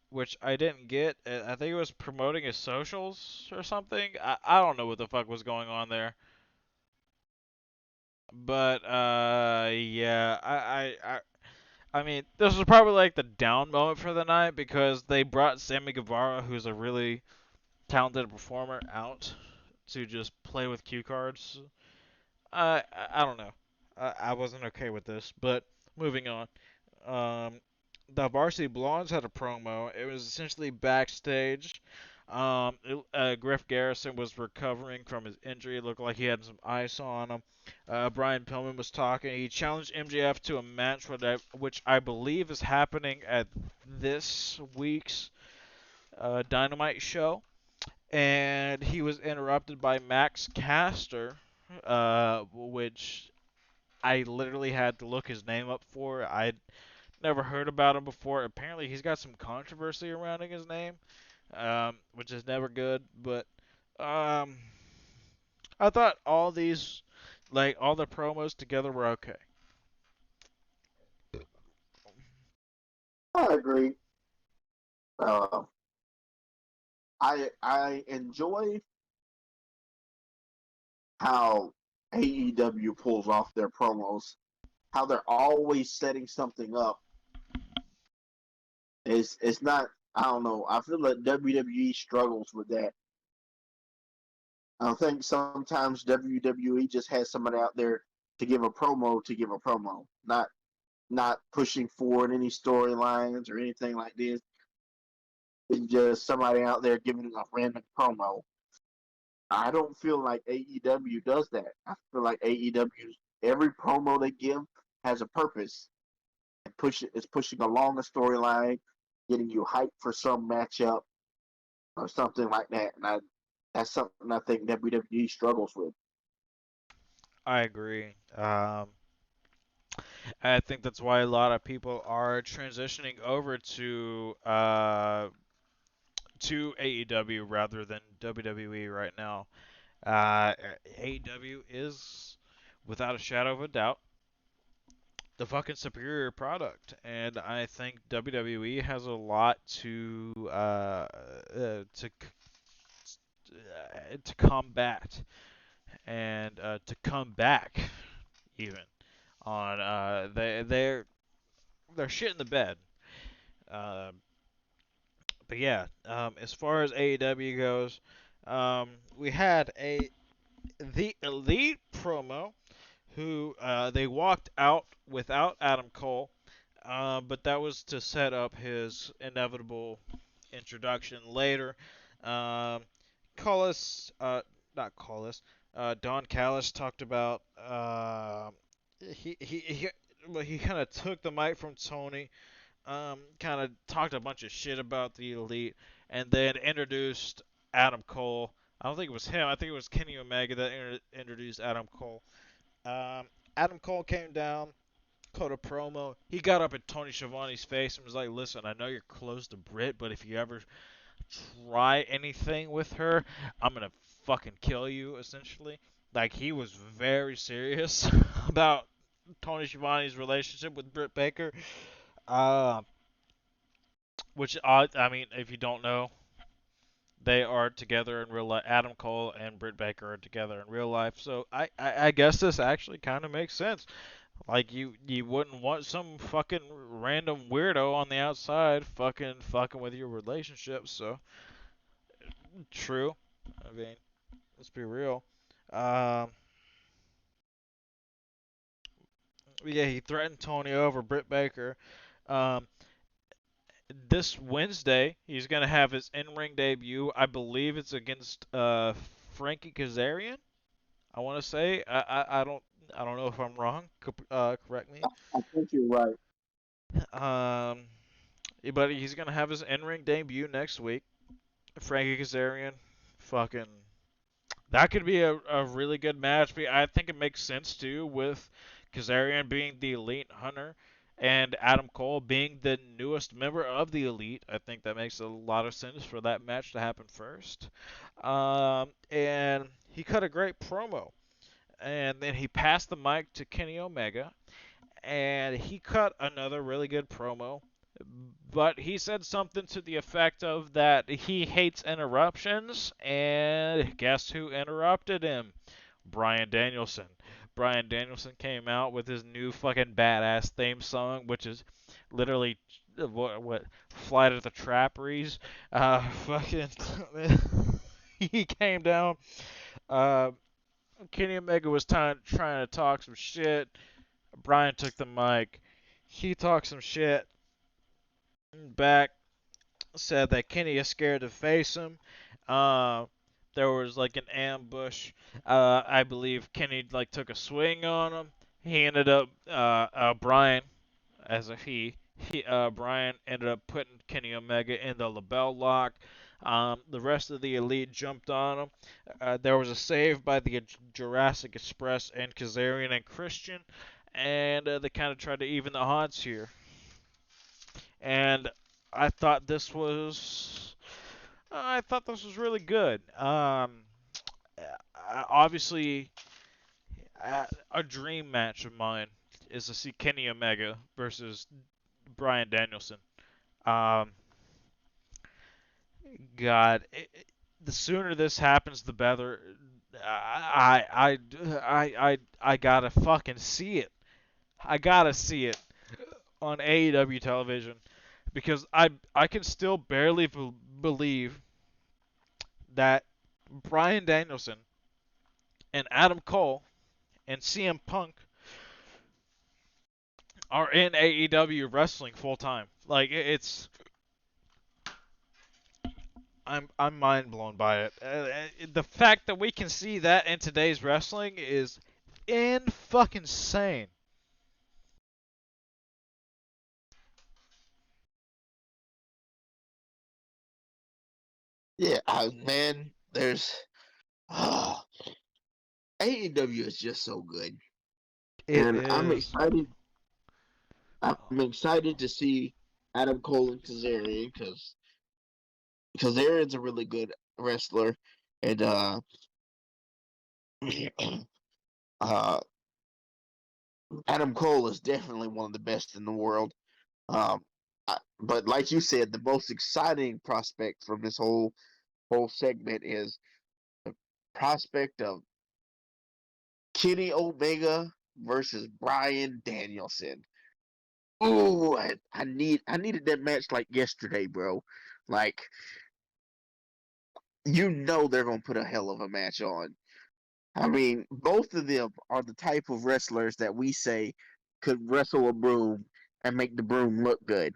which I didn't get. I think he was promoting his socials or something. I don't know what the fuck was going on there. But yeah, I mean, this was probably like the down moment for the night because they brought Sammy Guevara, who's a really talented performer, out to just play with cue cards. I don't know. I wasn't okay with this, but moving on. Um, the Varsity Blondes had a promo. It was essentially backstage. Griff Garrison was recovering from his injury. It looked like he had some ice on him. Brian Pillman was talking. He challenged MJF to a match which I believe is happening at this week's Dynamite show. And he was interrupted by Max Caster, which I literally had to look his name up for. I Never heard about him before. Apparently, he's got some controversy around his name, which is never good. But um, I thought all these, like all the promos together, were okay. I agree. Uh, I enjoy how AEW pulls off their promos. How they're always setting something up. It's not. I don't know. I feel like WWE struggles with that. I think sometimes WWE just has somebody out there to give a promo, not pushing forward any storylines or anything like this. It's just somebody out there giving a random promo. I don't feel like AEW does that. I feel like AEW every promo they give has a purpose and is pushing along a storyline, getting you hyped for some matchup or something like that. And that's something I think WWE struggles with. I agree. I think that's why a lot of people are transitioning over to AEW rather than WWE right now. AEW is, without a shadow of a doubt, the fucking superior product, and I think WWE has a lot to combat and to come back even on they're shit in the bed. Uh, but yeah, as far as AEW goes, we had a the Elite promo who they walked out without Adam Cole, but that was to set up his inevitable introduction later. Um, Callis, not Callis, Don Callis talked about he well, he kind of took the mic from Tony, kind of talked a bunch of shit about the Elite, and then introduced Adam Cole. I don't think it was him. I think it was Kenny Omega that introduced Adam Cole. Um, Adam Cole came down, cut a promo. He got up at Tony Schiavone's face and was like, "Listen, I know you're close to Britt, but if you ever try anything with her, I'm gonna fucking kill you." Essentially, like he was very serious about Tony Schiavone's relationship with Britt Baker. Uh, which I mean, if you don't know, they are together in real life. Adam Cole and Britt Baker are together in real life. So I guess this actually kind of makes sense. Like you wouldn't want some fucking random weirdo on the outside fucking with your relationship. So true. I mean, let's be real. Um, yeah, he threatened Tony over Britt Baker. Um, this Wednesday, he's gonna have his in-ring debut. I believe it's against Frankie Kazarian. I want to say I don't know if I'm wrong. Correct me. I think you're right. Um, but he's gonna have his in-ring debut next week. Frankie Kazarian, fucking, that could be a really good match. But I think it makes sense too with Kazarian being the elite hunter and Adam Cole being the newest member of the elite. I think that makes a lot of sense for that match to happen first. And he cut a great promo, and then he passed the mic to Kenny Omega, and he cut another really good promo. But he said something to the effect of that he hates interruptions, and guess who interrupted him? Bryan Danielson. Bryan Danielson came out with his new fucking badass theme song, which is literally what Flight of the Trapperies. Fucking he came down. Uh, Kenny Omega was trying to talk some shit. Bryan took the mic. He talked some shit back, said that Kenny is scared to face him. Uh, there was like an ambush. I believe Kenny like took a swing on him. He ended up Bryan, as a Bryan ended up putting Kenny Omega in the label lock. The rest of the elite jumped on him. There was a save by the Jurassic Express and Kazarian and Christian, and they kind of tried to even the odds here. and I thought this was really good. Obviously, a dream match of mine is to see Kenny Omega versus Bryan Danielson. Um, God, the sooner this happens, the better. I gotta fucking see it. I gotta see it on AEW television because I can still barely believe that Bryan Danielson and Adam Cole and CM Punk are in AEW wrestling full time. Like it's I'm mind blown by it. The fact that we can see that in today's wrestling is in fucking sane. Yeah, man, there's oh, AEW is just so good, It and I'm is. excited. I'm excited to see Adam Cole and Kazarian because Kazarian's a really good wrestler, and uh, Adam Cole is definitely one of the best in the world. Um, but like you said, the most exciting prospect from this whole segment is the prospect of Kenny Omega versus Bryan Danielson. Ooh, I needed that match like yesterday, bro. Like they're gonna put a hell of a match on. I mean, both of them are the type of wrestlers that we say could wrestle a broom and make the broom look good.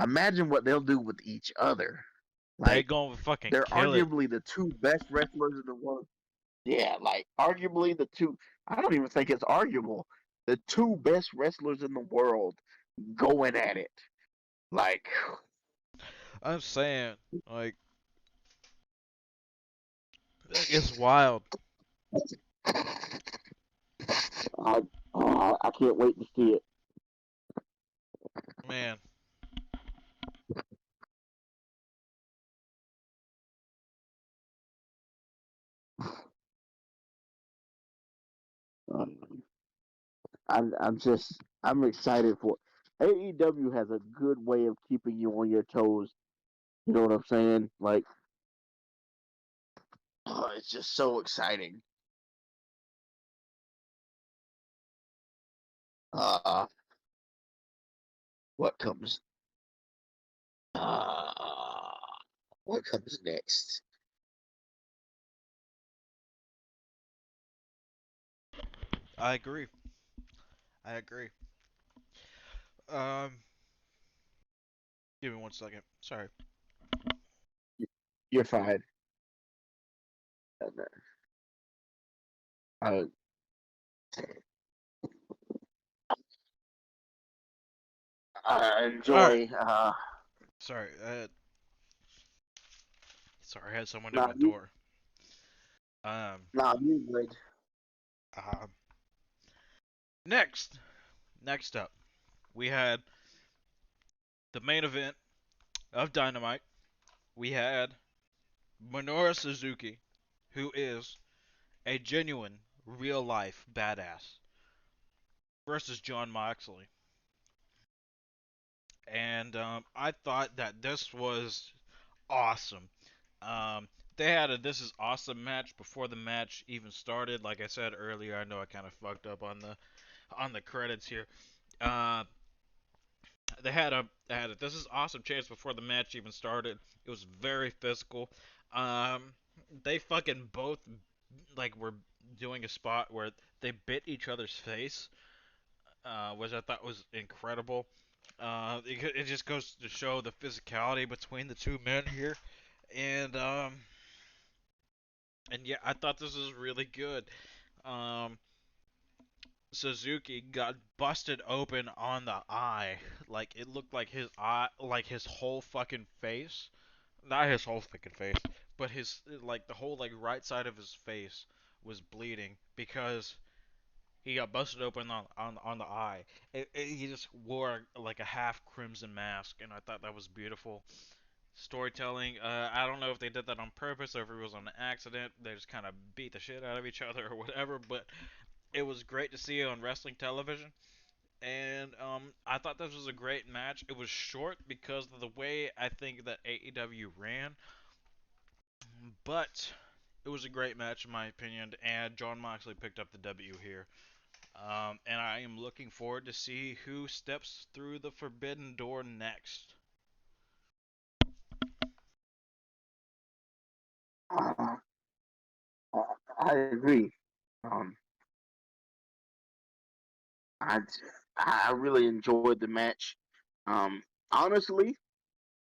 Imagine what they'll do with each other. They Like gonna fucking they're kill it. arguably the two best wrestlers in the world. Yeah, like arguably the two. I don't even think it's arguable. The two best wrestlers in the world going at it. Like, I'm saying, like, it's wild, I, I can't wait to see it. man. Um, I'm excited for AEW has a good way of keeping you on your toes. You know what I'm saying? Like, it's just so exciting. Uh, what comes? Uh, what comes next? I agree. I agree. Um, give me 1 second. Sorry. You're fine. Uh, I All right. enjoy. Sorry. Sorry. I had someone at Nah, my door. Um. you good. Uh, next. Next up, we had the main event of Dynamite. We had Minoru Suzuki, who is a genuine, real life badass, versus John Moxley. And I thought that this was awesome. Um, they had a "This is awesome" match before the match even started. Like I said earlier, I know I kind of fucked up on the credits here. Uh, they had a "This is awesome" chance before the match even started. It was very physical. Um, they fucking both like were doing a spot where they bit each other's face, which I thought was incredible. It just goes to show the physicality between the two men here, and yeah, I thought this was really good. Um, Suzuki got busted open on the eye, like it looked like his eye, like his whole fucking face, not his whole fucking face, but his like the whole like right side of his face was bleeding because He got busted open on the eye. He just wore like a half crimson mask, and I thought that was beautiful storytelling. I don't know if they did that on purpose or if it was on accident. They just kind of beat the shit out of each other or whatever. But it was great to see it on wrestling television. And I thought this was a great match. It was short because of the way I think that AEW ran, but it was a great match in my opinion. And John Moxley picked up the W here. And I am looking forward to see who steps through the forbidden door next. Uh, I agree. Um, I I really enjoyed the match. Um, Honestly,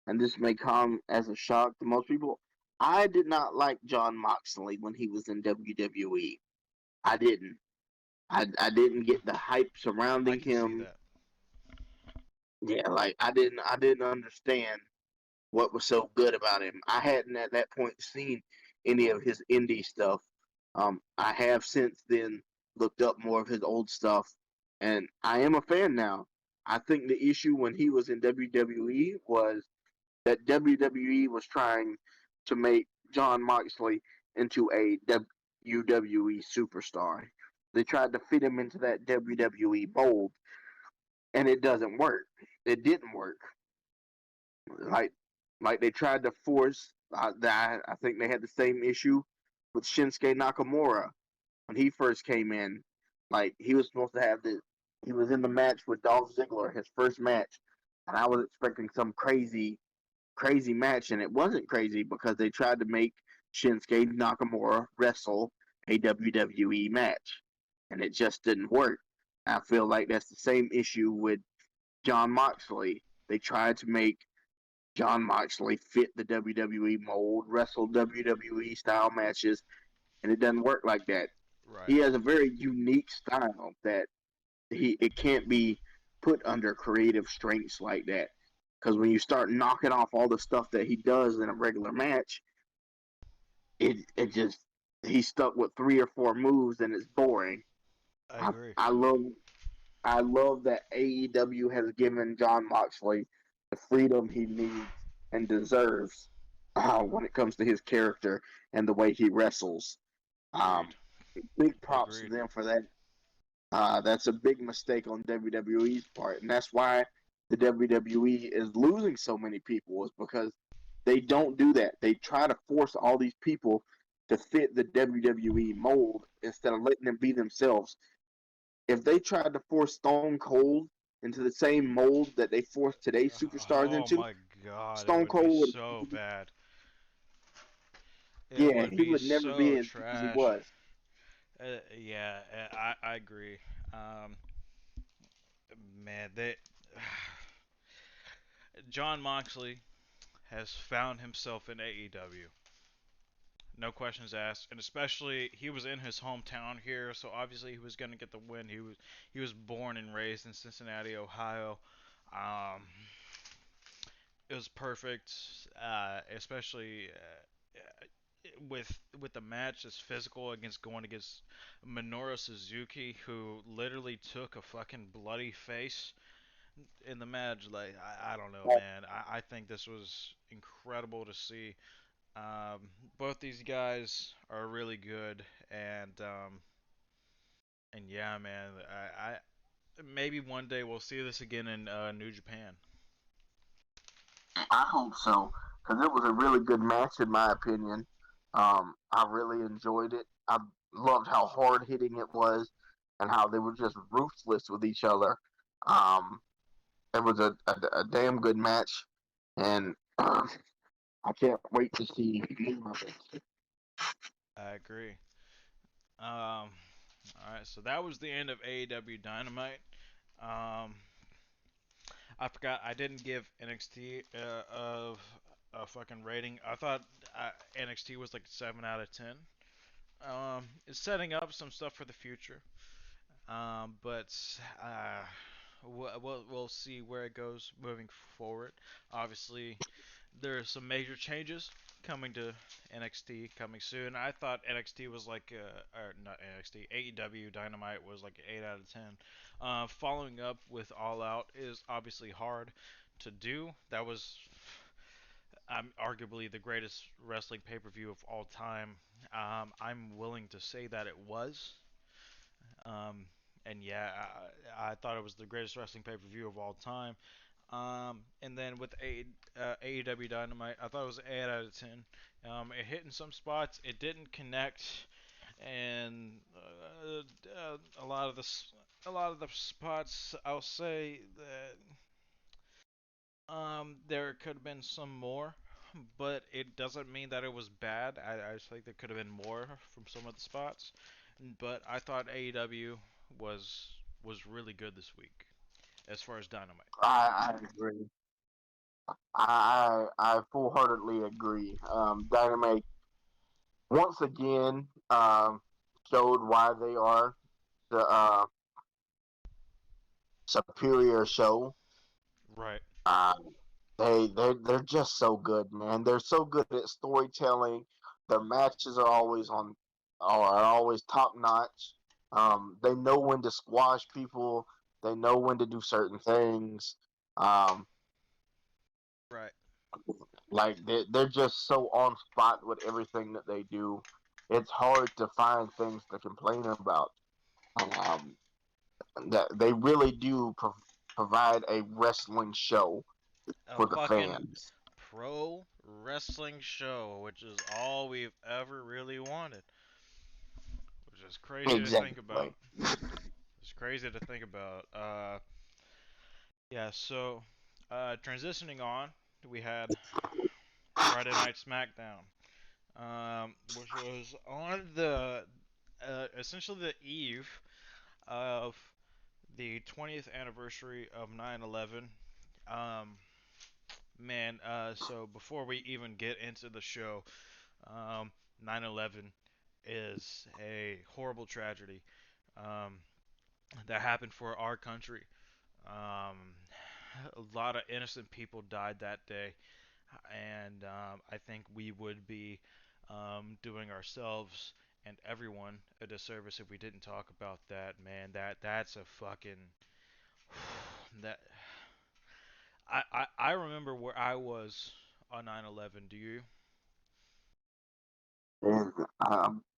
and this may come as a shock to most people, I did not like John Moxley when he was in WWE. I didn't. I didn't get the hype I surrounding can see him. that. Yeah, like I didn't understand what was so good about him. I hadn't at that point seen any of his indie stuff. I have since then looked up more of his old stuff, and I am a fan now. I think the issue when he was in WWE was that WWE was trying to make John Moxley into a WWE superstar. They tried to fit him into that WWE mold, and it doesn't work. It didn't work. Like like they tried to force. That I think they had the same issue with Shinsuke Nakamura when he first came in. Like he was supposed to have the. He was in the match with Dolph Ziggler, his first match, and I was expecting some crazy match, and it wasn't crazy because they tried to make Shinsuke Nakamura wrestle a WWE match, and it just didn't work. I feel like that's the same issue with John Moxley. They tried to make John Moxley fit the WWE mold, wrestle WWE style matches, and it doesn't work like that. Right. He has a very unique style that he it can't be put under creative strengths like that. Because when you start knocking off all the stuff that he does in a regular match, it just he's stuck with 3 or 4 moves and it's boring. I I agree. I love I love that AEW has given John Moxley the freedom he needs and deserves when it comes to his character and the way he wrestles. Um, Agreed. Big props to Agreed. them for that. That's a big mistake on WWE's part, and that's why the WWE is losing so many people. Is because they don't do that. They try to force all these people to fit the WWE mold instead of letting them be themselves. If they tried to force Stone Cold into the same mold that they forced today's superstars Oh into, my god, it Stone would be Cold so would, bad. It yeah, would he be would never so be as good as he trash. was. Yeah, I agree. Um, man, they John Moxley has found himself in AEW. No questions asked, and especially he was in his hometown here, so obviously he was gonna get the win. He was born and raised in Cincinnati, Ohio. Um, it was perfect, especially with the match as physical against going against Minoru Suzuki, who literally took a fucking bloody face in the match. Like I don't know, man. I think this was incredible to see. Um, Both these guys are really good, and yeah, man. I maybe one day we'll see this again in New Japan. I hope so because it was a really good match in my opinion. I really enjoyed it. I loved how hard hitting it was and how they were just ruthless with each other. Um, it was a damn good match, and I can't wait to see more of it. I agree. All right, so that was the end of AEW Dynamite. Um, I forgot I didn't give NXT of a fucking rating. I thought NXT was like a 7 out of 10. It's setting up some stuff for the future. But uh, we'll see where it goes moving forward. Obviously, there are some major changes coming to NXT coming soon. I thought NXT was like, or not NXT, AEW Dynamite was like an 8 out of 10. Following up with All Out is obviously hard to do. That was arguably the greatest wrestling pay per view of all time. I'm willing to say that it was. Um, and yeah, I thought it was the greatest wrestling pay per view of all time. And then with AEW Dynamite, I thought it was an 8 out of 10. It hit in some spots, it didn't connect, and a lot of the spots, I'll say that there could have been some more, but it doesn't mean that it was bad. I just think there could have been more from some of the spots. But I thought AEW was was really good this week as far as Dynamite. I agree. I full heartedly agree. Dynamite once again showed why they are the superior show. Right. Uh, they're just so good, man. They're so good at storytelling. Their matches are always top notch. They know when to squash people. They know when to do certain things. Um, Right. like they're just so on spot with everything that they do. It's hard to find things to complain about. Um, that they really do provide a wrestling show A for the fucking fans. pro wrestling show, which is all we've ever really wanted. Which is crazy to think Exactly. about. It's crazy to think about. Yeah, so transitioning on, we had Friday Night Smackdown, which was on the essentially the eve of the 20th anniversary of 9/11. Um, Man, so before we even get into the show, 9/11 is a horrible tragedy um, that happened for our country. Um, a lot of innocent people died that day, and I think we would be doing ourselves and everyone a disservice if we didn't talk about that. Man, that's a fucking that I remember where I was on 9/11. Do you? And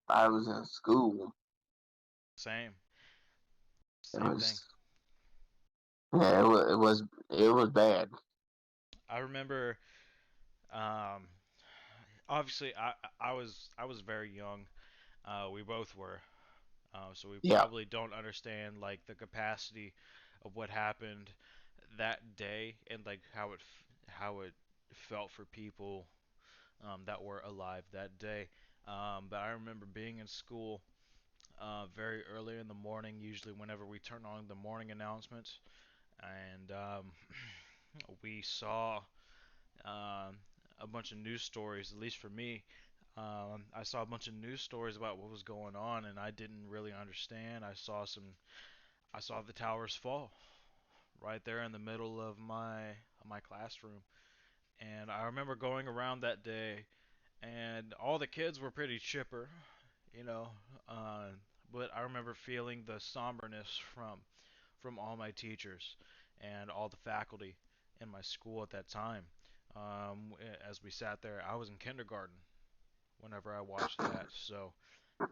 I was in school. Same. It Same thing. was yeah, it was bad. I remember um obviously I was very young. We both were. So we Yeah, probably don't understand like the capacity of what happened that day and like how it felt for people that were alive that day. But I remember being in school very early in the morning, usually whenever we turn on the morning announcements, and we saw um, a bunch of news stories. At least for me, I saw a bunch of news stories about what was going on, and I didn't really understand. I saw the towers fall right there in the middle of my classroom, and I remember going around that day, and all the kids were pretty chipper, you know, uh, but I remember feeling the somberness from all my teachers and all the faculty in my school at that time. As we sat there, I was in kindergarten whenever I watched that, so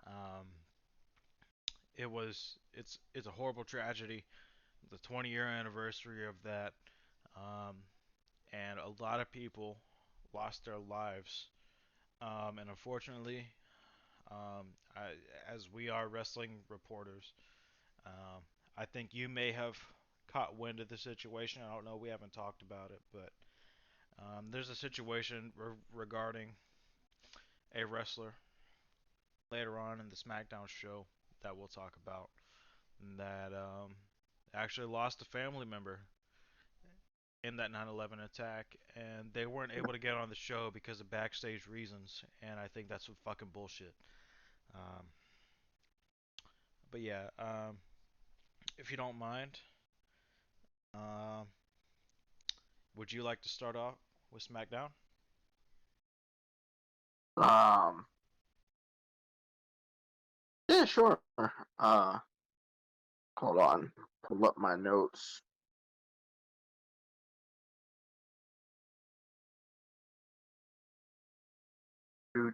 um, it's a horrible tragedy. The 20-year anniversary of that, um, and a lot of people lost their lives. And unfortunately, um, I, as we are wrestling reporters, um, I think you may have caught wind of the situation. I don't know. We haven't talked about it, but there's a situation regarding a wrestler later on in the Smackdown show that we'll talk about that actually lost a family member in that 9/11 attack, and they weren't able to get on the show because of backstage reasons, and I think that's some fucking bullshit. Um, but yeah, if you don't mind, um, would you like to start off with SmackDown? Um, yeah, sure. Hold on, pull up my notes.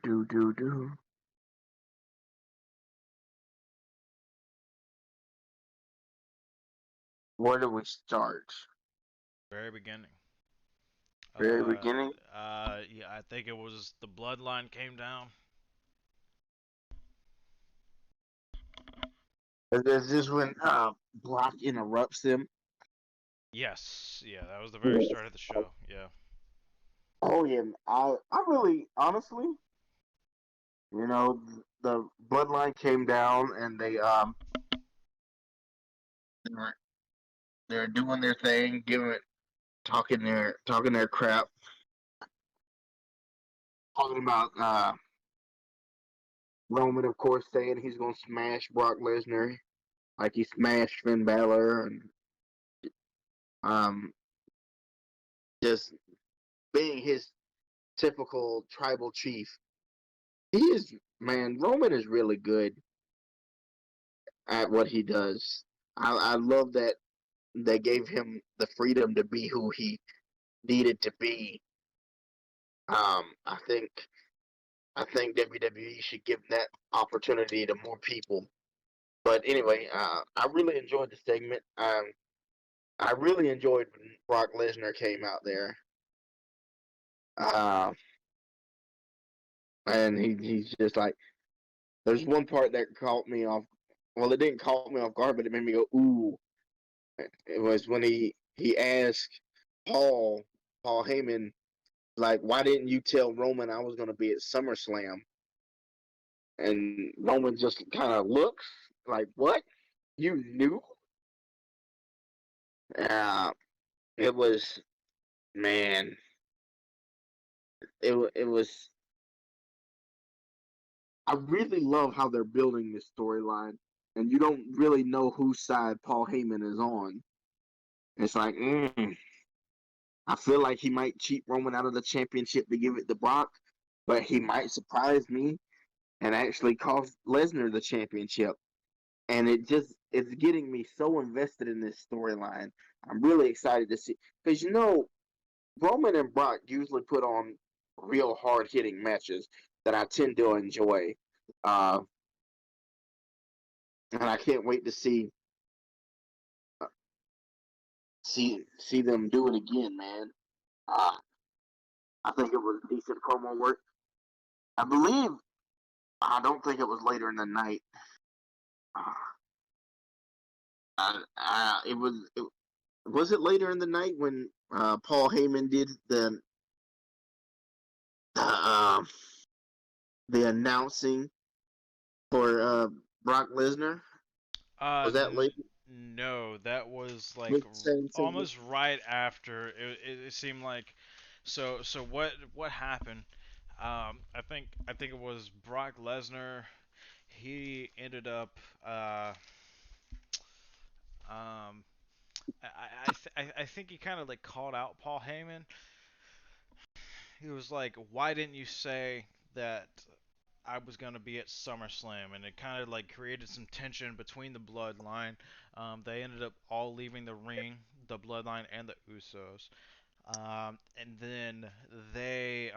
Do. Where do we start? Very beginning. Very Uh, beginning. yeah, I think it was the bloodline came down. Is this when Brock interrupts them? Yes, yeah, that was the very Yes. start of the show. Yeah. Oh yeah, I really honestly, the bloodline came down and they're, they're doing their thing, talking their crap, talking about Roman, of course, saying he's gonna smash Brock Lesnar like he smashed Finn Balor, and um, just being his typical tribal chief. He is, man. Roman is really good at what he does. I love that they gave him the freedom to be who he needed to be. I think WWE should give that opportunity to more people. But anyway, I really enjoyed the segment. I really enjoyed when Brock Lesnar came out there. Uh, and he's just like, there's one part that caught me off. Well, it didn't caught me off guard, but it made me go ooh. It was when he asked Paul Paul Heyman, like, why didn't you tell Roman I was going to be at SummerSlam? And Roman just kind of looks like, what? You knew? Uh, it was, man, it was. I really love how they're building this storyline, and you don't really know whose side Paul Heyman is on. It's like, I feel like he might cheat Roman out of the championship to give it to Brock, but he might surprise me and actually cost Lesnar the championship. And it's getting me so invested in this storyline. I'm really excited to see because Roman and Brock usually put on real hard hitting matches that I tend to enjoy, uh, and I can't wait to uh, see them do it again, man. Uh, I think it was decent promo work. I believe I don't think it was later in the night. Uh, was it later in the night when Paul Heyman did the the announcing for Brock Lesnar? Was that N- late? no, that was like With the same segment? almost right after. It seemed like. So what happened? I think it was Brock Lesnar. He ended up. Um, I think he kind of like called out Paul Heyman. He was like, "Why didn't you say that I was gonna be at SummerSlam?" And it kind of like created some tension between the Bloodline. They ended up all leaving the ring, the Bloodline and the Usos. And then they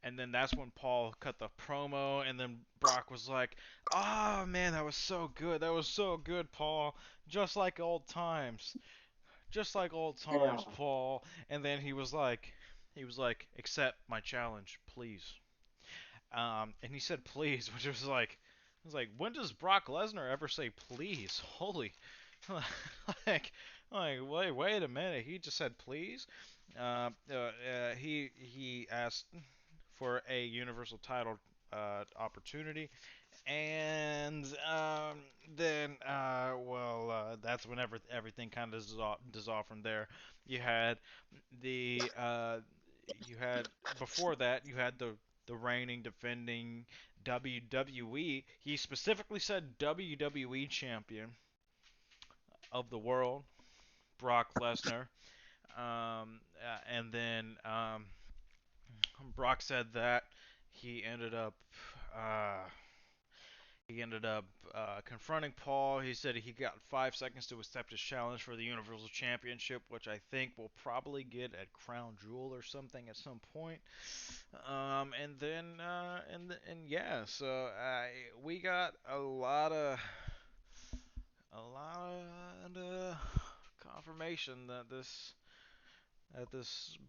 and then that's when Paul cut the promo, and then Brock was like, "Oh man, that was so good. That was so good, Paul. Just like old times. Just like old Yeah. times, Paul." And then he was like, "Accept my challenge, please." And he said please, which was like, when does Brock Lesnar ever say please? Holy, like, wait a minute. He just said please. He asked for a Universal title opportunity, and then that's when everything kind of dissolved from there. You had the you had before that you had the reigning defending WWE. He specifically said WWE champion of the world, Brock Lesnar. And then Brock said that he ended up uh, he ended up confronting Paul. He said he got 5 seconds to accept his challenge for the Universal Championship, which I think we'll probably get at Crown Jewel or something at some point. And then and yeah, so we got a lot of confirmation that this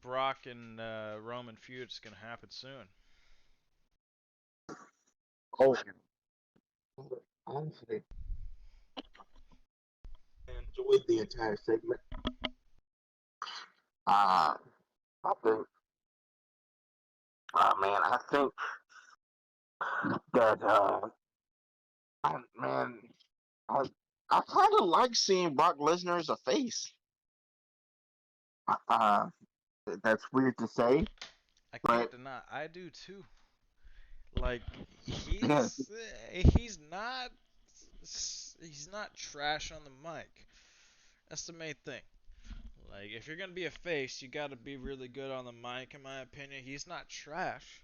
Brock and Roman feud is gonna happen soon. Oh, honestly, I enjoyed the entire segment. Uh, I think, man, I think that, man, I, I kind of like seeing Brock Lesnar as a face. Uh, that's weird to say, I can't but deny, I do too. Like yeah, he's not he's not trash on the mic. That's the main thing. Like if you're gonna be a face, you gotta be really good on the mic. In my opinion, he's not trash.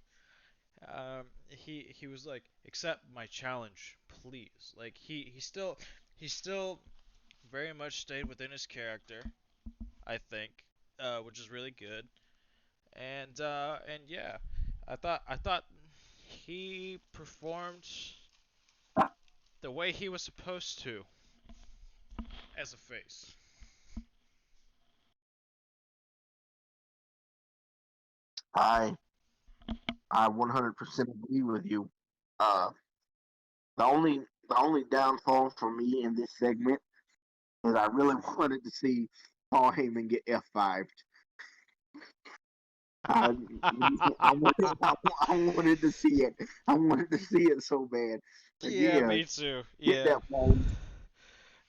He was like, accept my challenge, please. Like he still very much stayed within his character, I think, which is really good. And yeah, I thought he performed the way he was supposed to as a face. I I 100% agree with you. Uh, the only the only downfall for me in this segment is I really wanted to see Paul Heyman get F5'd. I, I wanted to see it. I wanted to see it so bad. Like, Yeah, yeah, me too. hit Yeah. that wall.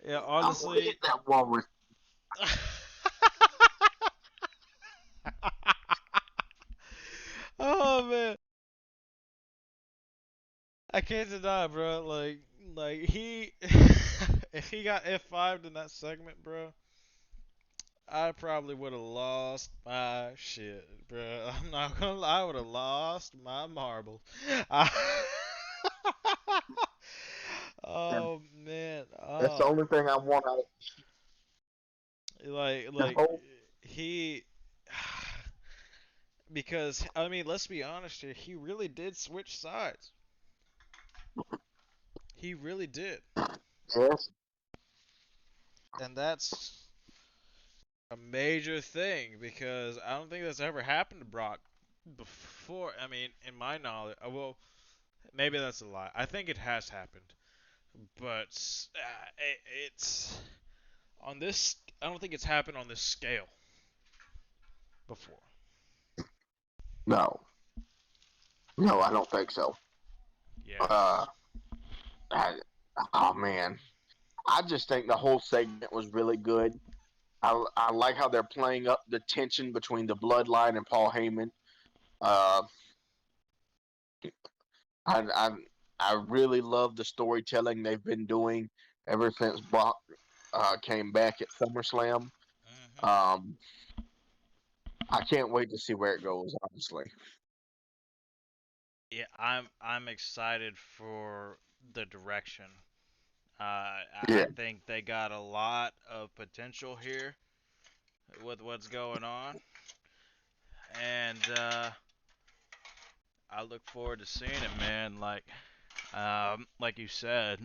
Yeah, I want to honestly. hit that wall. Oh man, I can't deny, bro. Like he, if he got F5'd in that segment, bro, I probably would have lost my shit, bro. I'm not gonna lie, I would have lost my marbles. I- And oh man, that's the oh, only thing I want out of the like whole. he, because I mean, let's be honest here, he really did switch sides. He really did, Yes, and that's a major thing because I don't think that's ever happened to Brock before. I mean, in my knowledge, well, maybe that's a lie. I think it has happened, but it's on this. I don't think it's happened on this scale before. no, no, I don't think so. Yeah. Uh, I, oh man, I just think the whole segment was really good. I like how they're playing up the tension between the Bloodline and Paul Heyman. Uh, I, I I really love the storytelling they've been doing ever since Brock came back at SummerSlam. Hmm. Um, I can't wait to see where it goes. Honestly, Yeah, I'm excited for the direction. I yeah, think they got a lot of potential here with what's going on, and I look forward to seeing it, man. Like you said,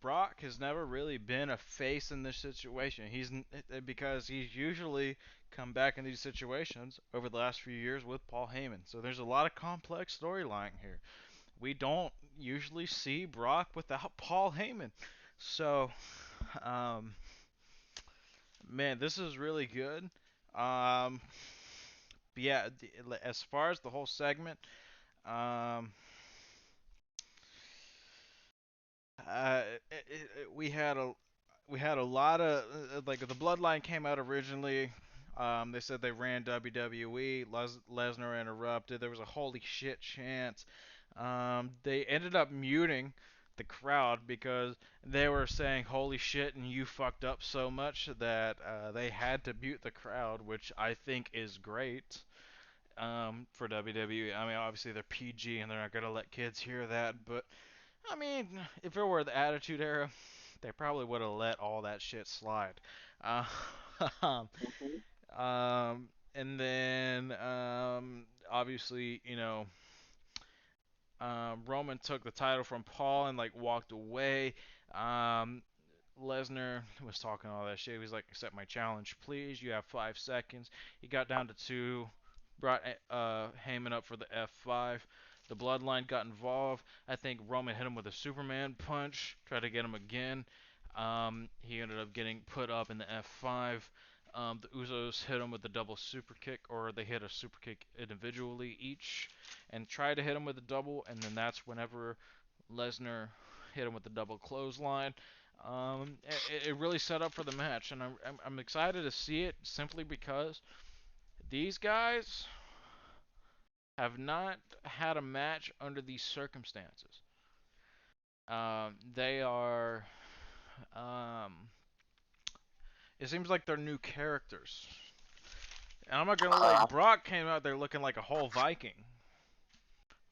Brock has never really been a face in this situation. Because he's usually come back in these situations over the last few years with Paul Heyman. So there's a lot of complex storyline here. We don't usually see Brock without Paul Heyman. So, um, man, this is really good. Um, yeah, as far as the whole segment, um, we had a lot of like the Bloodline came out originally. They said they ran WWE. Lesnar interrupted. There was a holy shit chant. They ended up muting the crowd because they were saying holy shit and you fucked up so much that they had to mute the crowd, which I think is great. for WWE. I mean, obviously they're PG and they're not gonna let kids hear that, but I mean, if it were the Attitude Era, they probably would have let all that shit slide. Uh, Mhm. and then obviously, Roman took the title from Paul and like walked away. Um, Lesnar was talking all that shit. He was like, "Accept my challenge, please. You have 5 seconds." He got down to two, brought Heyman up for the F5. The Bloodline got involved. I think Roman hit him with a Superman punch, tried to get him again. He ended up getting put up in the F5. The Usos hit him with a double super kick, or they hit a super kick individually each, and tried to hit him with a double, and then that's whenever Lesnar hit him with the double clothesline. It really set up for the match, and I'm excited to see it simply because these guys have not had a match under these circumstances. They are. Um, it seems like they're new characters, and I'm not gonna Uh, like Brock came out there looking like a whole Viking.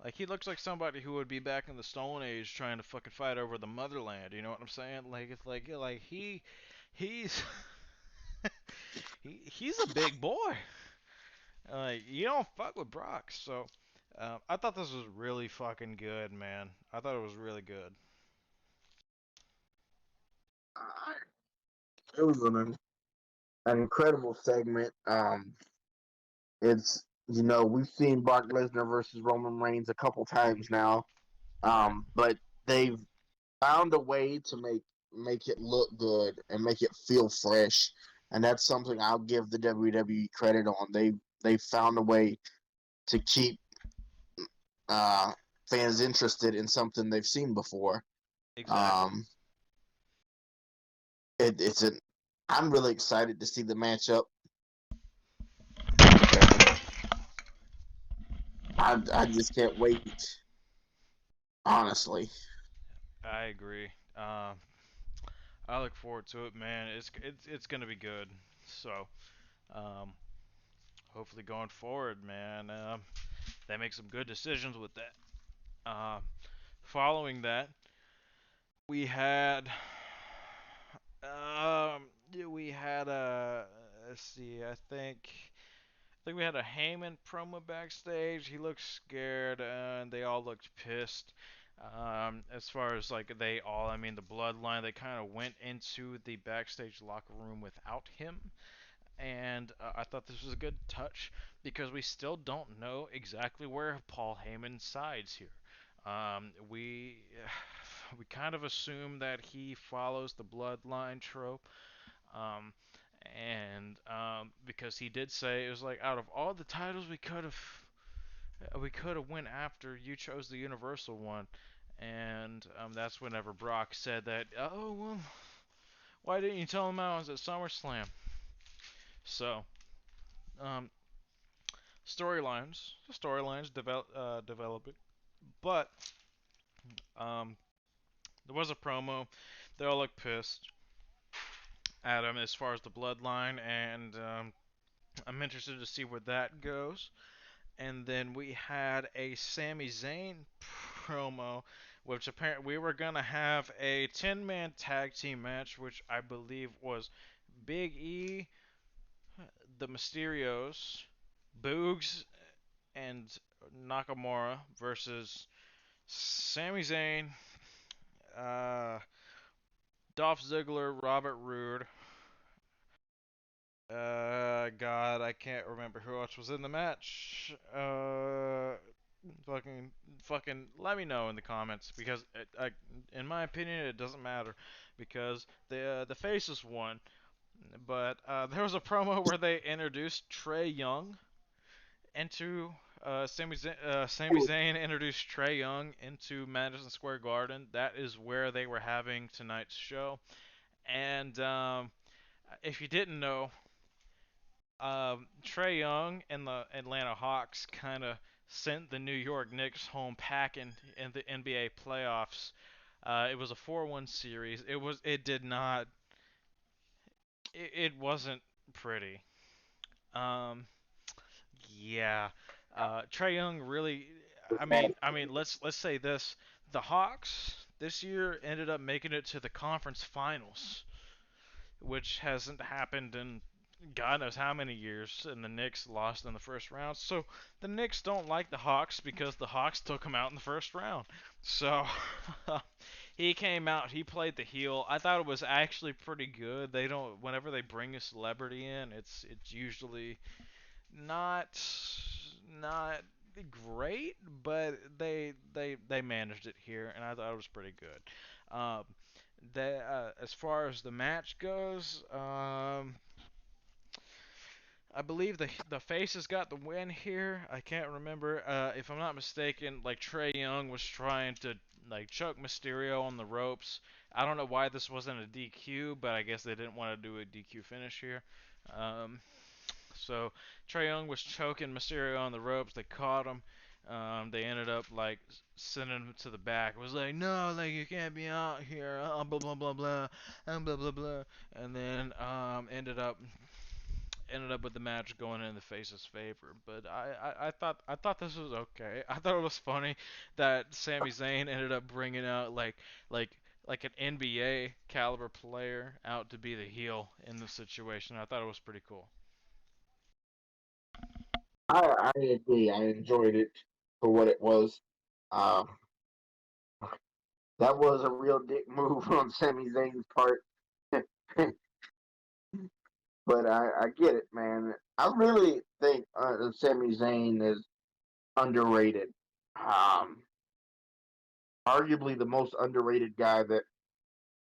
Like he looks like somebody who would be back in the Stone Age trying to fucking fight over the motherland. You know what I'm saying? Like it's like he's he's a big boy. You don't fuck with Brock. So I thought this was really fucking good, man. I thought it was really good. It was an incredible segment. It's we've seen Brock Lesnar versus Roman Reigns a couple times now, Right. but they've found a way to make it look good and make it feel fresh, and that's something I'll give the WWE credit on. They found a way to keep uh, fans interested in something they've seen before. Exactly. Um, it's an I'm really excited to see the matchup, and I just can't wait. Honestly, I agree. I look forward to it, man. It's gonna be good. So um, hopefully going forward, man, they make some good decisions with that. Following that, we had we had a let's see, I think we had a Heyman promo backstage. He looked scared, and they all looked pissed. As far as like I mean, the Bloodline, they kind of went into the backstage locker room without him, and I thought this was a good touch because we still don't know exactly where Paul Heyman sides here. We we kind of assume that he follows the Bloodline trope, um, and because he did say it was like out of all the titles we could have went after, you chose the Universal one, and that's whenever Brock said that. Oh well, why didn't you tell him I was at SummerSlam? So um, storylines developing, but um, there was a promo. They all look pissed at him as far as the Bloodline, and I'm interested to see where that goes. And then we had a Sami Zayn promo, which apparently we were gonna have a 10-man tag team match, which I believe was Big E, the Mysterios, Boogs, and Nakamura versus Sami Zayn, uh, Dolph Ziggler, Robert Roode. God, I can't remember who else was in the match. Fucking, fucking, let me know in the comments because, in my opinion, it doesn't matter because the faces won. But there was a promo where they introduced Trey Young into Sami Zayn introduced Trey Young into Madison Square Garden. That is where they were having tonight's show. And if you didn't know, Trey Young and the Atlanta Hawks kind of sent the New York Knicks home packing in the NBA playoffs. It was a 4-1 series. It did not it wasn't pretty. Um yeah. Trey Young really. Let's say this: the Hawks this year ended up making it to the conference finals, which hasn't happened in God knows how many years, and the Knicks lost in the first round. So the Knicks don't like the Hawks because the Hawks took him out in the first round. So he came out, he played the heel. I thought it was actually pretty good. They don't whenever they bring a celebrity in, it's usually not not great, but they managed it here, and I thought it was pretty good. As far as the match goes, I believe the Faces got the win here. I can't remember. If I'm not mistaken, like Trey Young was trying to like choke Mysterio on the ropes. I don't know why this wasn't a DQ, but I guess they didn't want to do a DQ finish here. Um, so Trey Young was choking Mysterio on the ropes. They caught him. They ended up like sending him to the back. It was like, no, like you can't be out here. Blah blah blah blah, blah blah blah. And then ended up with the match going in the Face's favor. But I thought this was okay. I thought it was funny that Sami Zayn ended up bringing out like like an NBA caliber player out to be the heel in the situation. I thought it was pretty cool. I agree. I enjoyed it for what it was. Um, that was a real dick move on Sami Zayn's part. But I get it, man. I really think Sami Zayn is underrated. Um, Arguably the most underrated guy that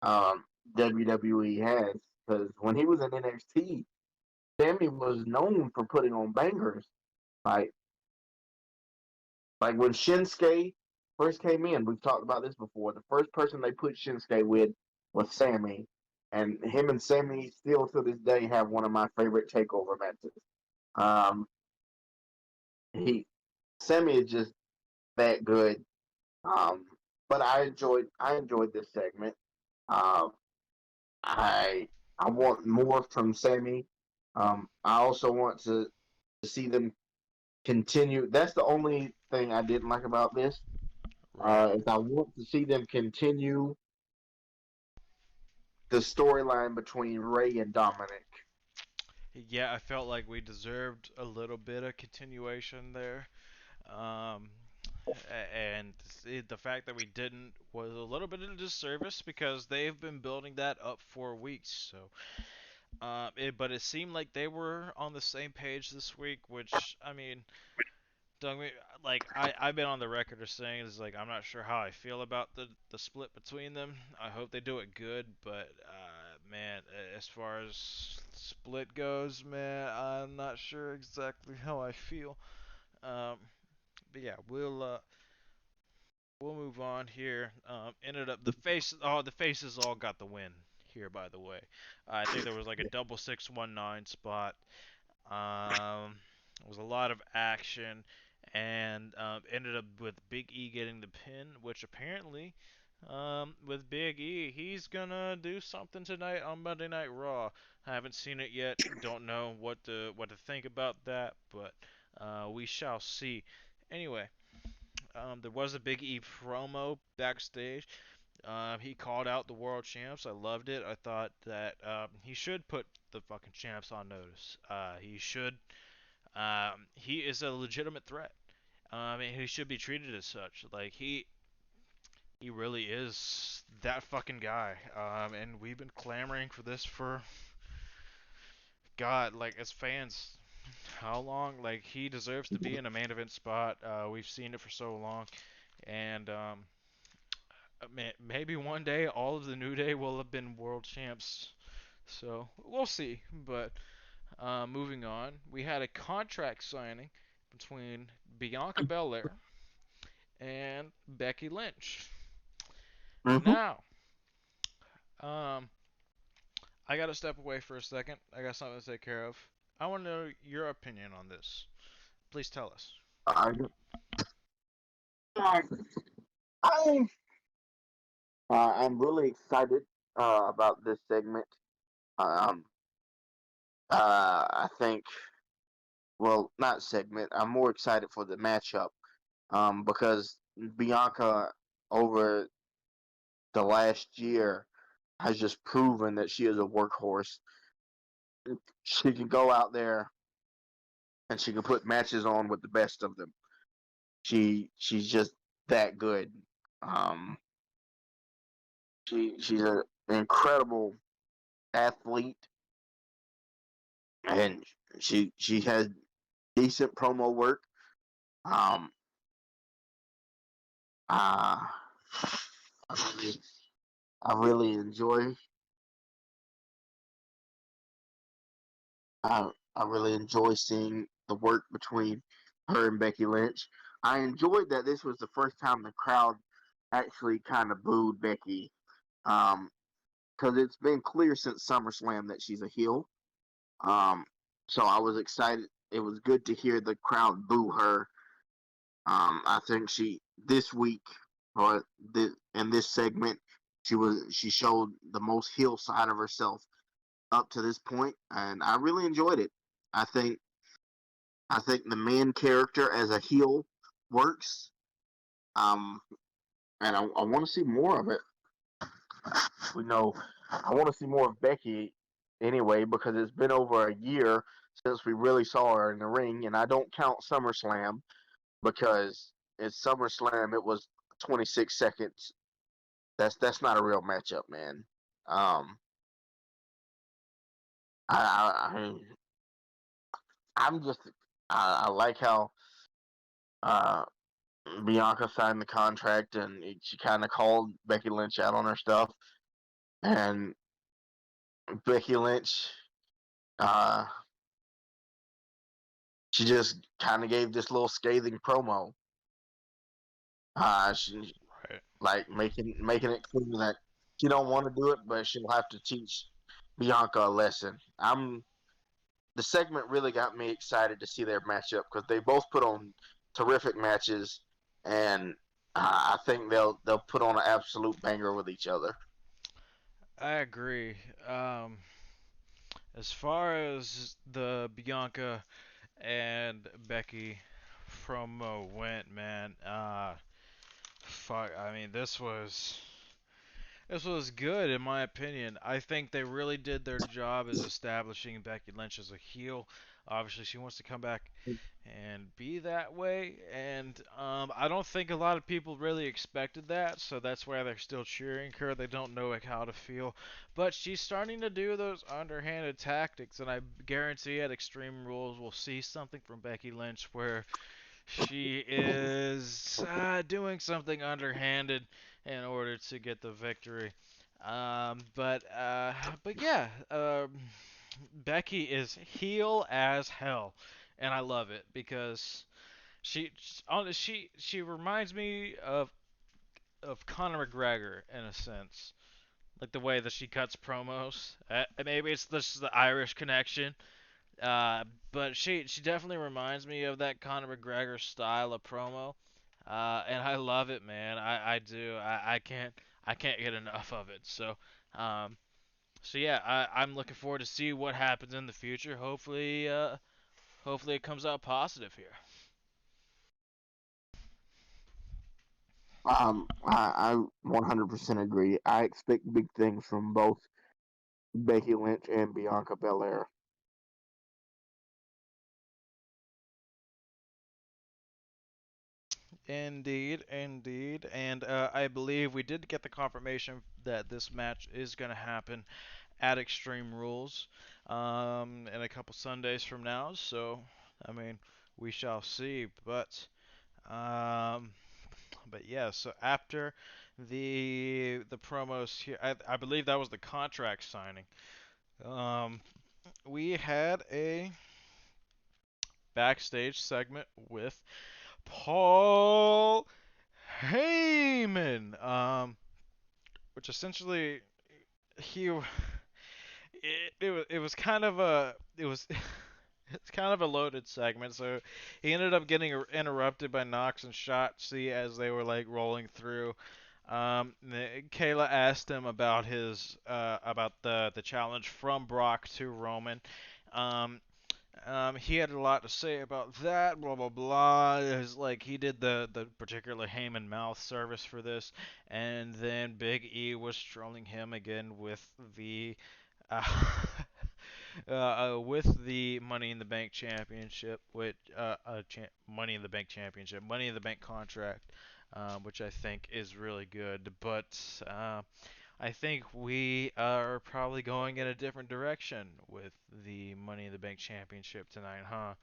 um, WWE has. Because when he was in NXT, Sami was known for putting on bangers. Like like when Shinsuke first came in, we've talked about this before. The first person they put Shinsuke with was Sami, and him and Sami still to this day have one of my favorite takeover matches. Um, he Sami is just that good. Um, but I enjoyed this segment. Um, I I want more from Sami. I also want to see them continue. That's the only thing I didn't like about this. Right. Is I want to see them continue the storyline between Ray and Dominic. Yeah, I felt like we deserved a little bit of continuation there. Um, and the fact that we didn't was a little bit of a disservice because they've been building that up for weeks. But it seemed like they were on the same page this week, which I mean, don't get me, like I've been on the record as saying is like I'm not sure how I feel about the split between them. I hope they do it good, but man, as far as split goes, man, I'm not sure exactly how I feel. Um, but yeah, we'll move on here. Ended up the faces all got the win here. By the way, I think there was like a double 619 spot. It was a lot of action, and ended up with Big E getting the pin, which apparently, with Big E, he's gonna do something tonight on Monday Night Raw. I haven't seen it yet. Don't know what to think about that, but we shall see. Anyway, there was a Big E promo backstage. He called out the world champs. I loved it. I thought that he should put the fucking champs on notice. He should. He is a legitimate threat. And he should be treated as such. Like he really is that fucking guy. And we've been clamoring for this for God, like as fans, how long? Like he deserves to be in a main event spot. We've seen it for so long, and maybe one day all of the New Day will have been world champs. So we'll see. But moving on, we had a contract signing between Bianca Belair and Becky Lynch. Mm-hmm. Now, um, I gotta step away for a second. I got something to take care of. I want to know your opinion on this. Please tell us. I, I I'm really excited about this segment. Um, I think well, not segment. I'm more excited for the matchup. Because Bianca over the last year has just proven that she is a workhorse. She can go out there and she can put matches on with the best of them. She's just that good. Um, she's an incredible athlete, and she has decent promo work. Um, uh, I really, I really enjoy I really enjoy seeing the work between her and Becky Lynch. I enjoyed that this was the first time the crowd actually kind of booed Becky, um, because it's been clear since SummerSlam that she's a heel. Um, so I was excited. It was good to hear the crowd boo her. I think she this week or in this segment she showed the most heel side of herself up to this point, and I really enjoyed it. I think I think the main character as a heel works, um, and I want to see more of it. We know I want to see more of Becky anyway because it's been over a year since we really saw her in the ring, and I don't count SummerSlam because at SummerSlam it was 26 seconds. That's not a real matchup, man. Um, I, I'm just I like how uh, Bianca signed the contract and she kind of called Becky Lynch out on her stuff, and Becky Lynch, uh, she just kind of gave this little scathing promo. She Right. like making it clear that she don't want to do it, but she'll have to teach Bianca a lesson. The segment really got me excited to see their matchup because they both put on terrific matches, and I think they'll put on an absolute banger with each other. I agree. Um, as far as the Bianca and Becky promo went, man, fuck. I mean, this was good in my opinion. I think they really did their job as establishing Becky Lynch as a heel. Obviously, she wants to come back and be that way, and I don't think a lot of people really expected that, so that's why they're still cheering her. They don't know like how to feel, but she's starting to do those underhanded tactics, and I guarantee at Extreme Rules we'll see something from Becky Lynch where she is doing something underhanded in order to get the victory. But yeah, Becky is heel as hell, and I love it because she reminds me of Conor McGregor in a sense, like the way that she cuts promos. Maybe it's just the Irish connection, uh, but she definitely reminds me of that Conor McGregor style of promo, and I love it, man. I do. I can't get enough of it. Um, so yeah, I'm looking forward to see what happens in the future. Hopefully it comes out positive here. I 100% agree. I expect big things from both Becky Lynch and Bianca Belair. Indeed, indeed, and I believe we did get the confirmation that this match is going to happen at Extreme Rules in a couple Sundays from now. So, I mean, we shall see. Um, but yeah. So after the promos here, I believe that was the contract signing. Um, we had a backstage segment with Paul Heyman, which essentially he it was kind of a it was it's kind of a loaded segment. So he ended up getting interrupted by Knox and Shotzi as they were like rolling through. Kayla asked him about his about the challenge from Brock to Roman. Um, He had a lot to say about that. Blah blah blah. Like he did the particular Heyman mouth service for this, and then Big E was trolling him again uh, with the Money in the Bank Championship, Money in the Bank Championship, Money in the Bank contract, which I think is really good. But I think we are probably going in a different direction with the Money in the Bank Championship tonight, huh?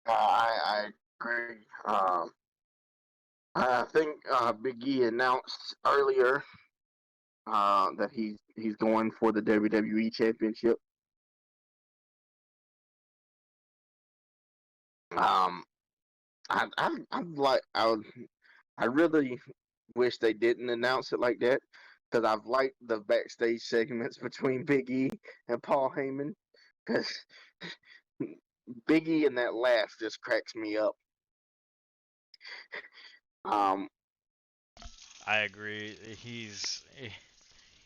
I agree. I think Big E announced earlier that he's going for the WWE Championship. Um, I really wish they didn't announce it like that because I've liked the backstage segments between Big E and Paul Heyman because Big E and that laugh just cracks me up. Um, I agree.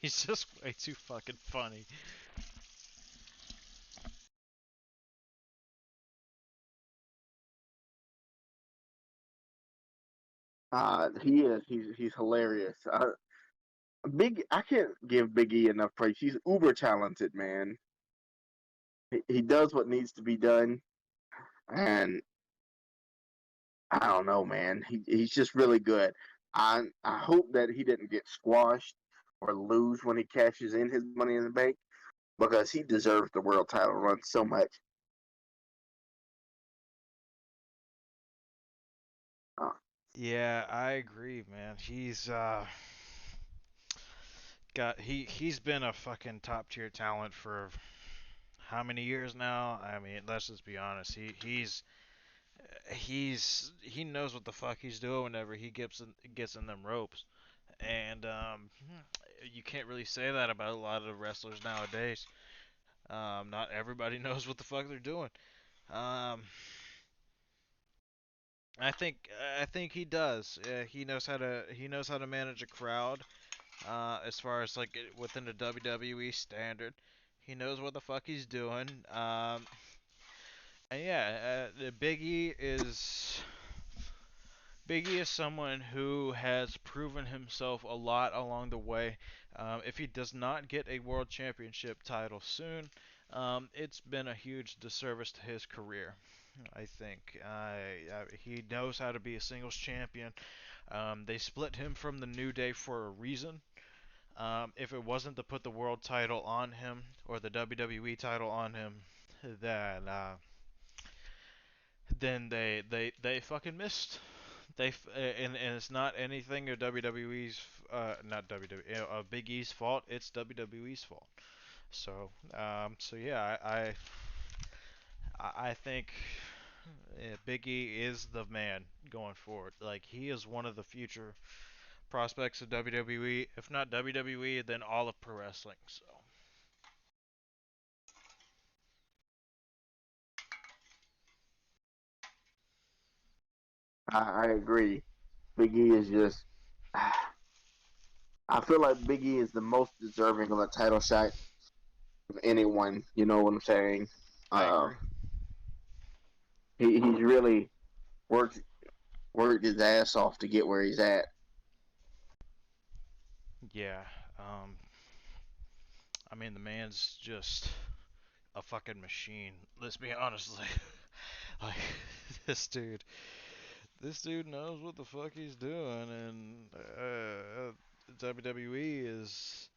He's just way too fucking funny. he is he's hilarious. I can't give Big E enough praise. He's uber talented, man. He does what needs to be done, and I don't know, man. He's just really good. I hope that he didn't get squashed or lose when he cashes in his Money in the Bank because he deserves the world title run so much. Uh, Yeah, I agree, man. He's been a fucking top tier talent for how many years now? I mean, let's just be honest. He knows what the fuck he's doing whenever he gets in them ropes. And you can't really say that about a lot of wrestlers nowadays. Not everybody knows what the fuck they're doing. Um, I think he does. He knows how to manage a crowd. As far as like within the WWE standard, he knows what the fuck he's doing. And yeah, Big E is someone who has proven himself a lot along the way. If he does not get a world championship title soon, it's been a huge disservice to his career. I think he knows how to be a singles champion. They split him from the New Day for a reason. If it wasn't to put the world title on him or the WWE title on him, then then they fucking missed. And it's not anything of WWE's not WWE Big E's fault. It's WWE's fault. So yeah, I think Big E is the man going forward. Like he is one of the future prospects of WWE. If not WWE, then all of pro wrestling. So I agree. Big E is just. I feel like Big E is the most deserving of a title shot of anyone. You know what I'm saying? I Uh, agree. he's really worked worked his ass off to get where he's at. Yeah. Um, I mean the man's just a fucking machine. Let's be honest. Like this dude, this dude knows what the fuck he's doing, and WWE is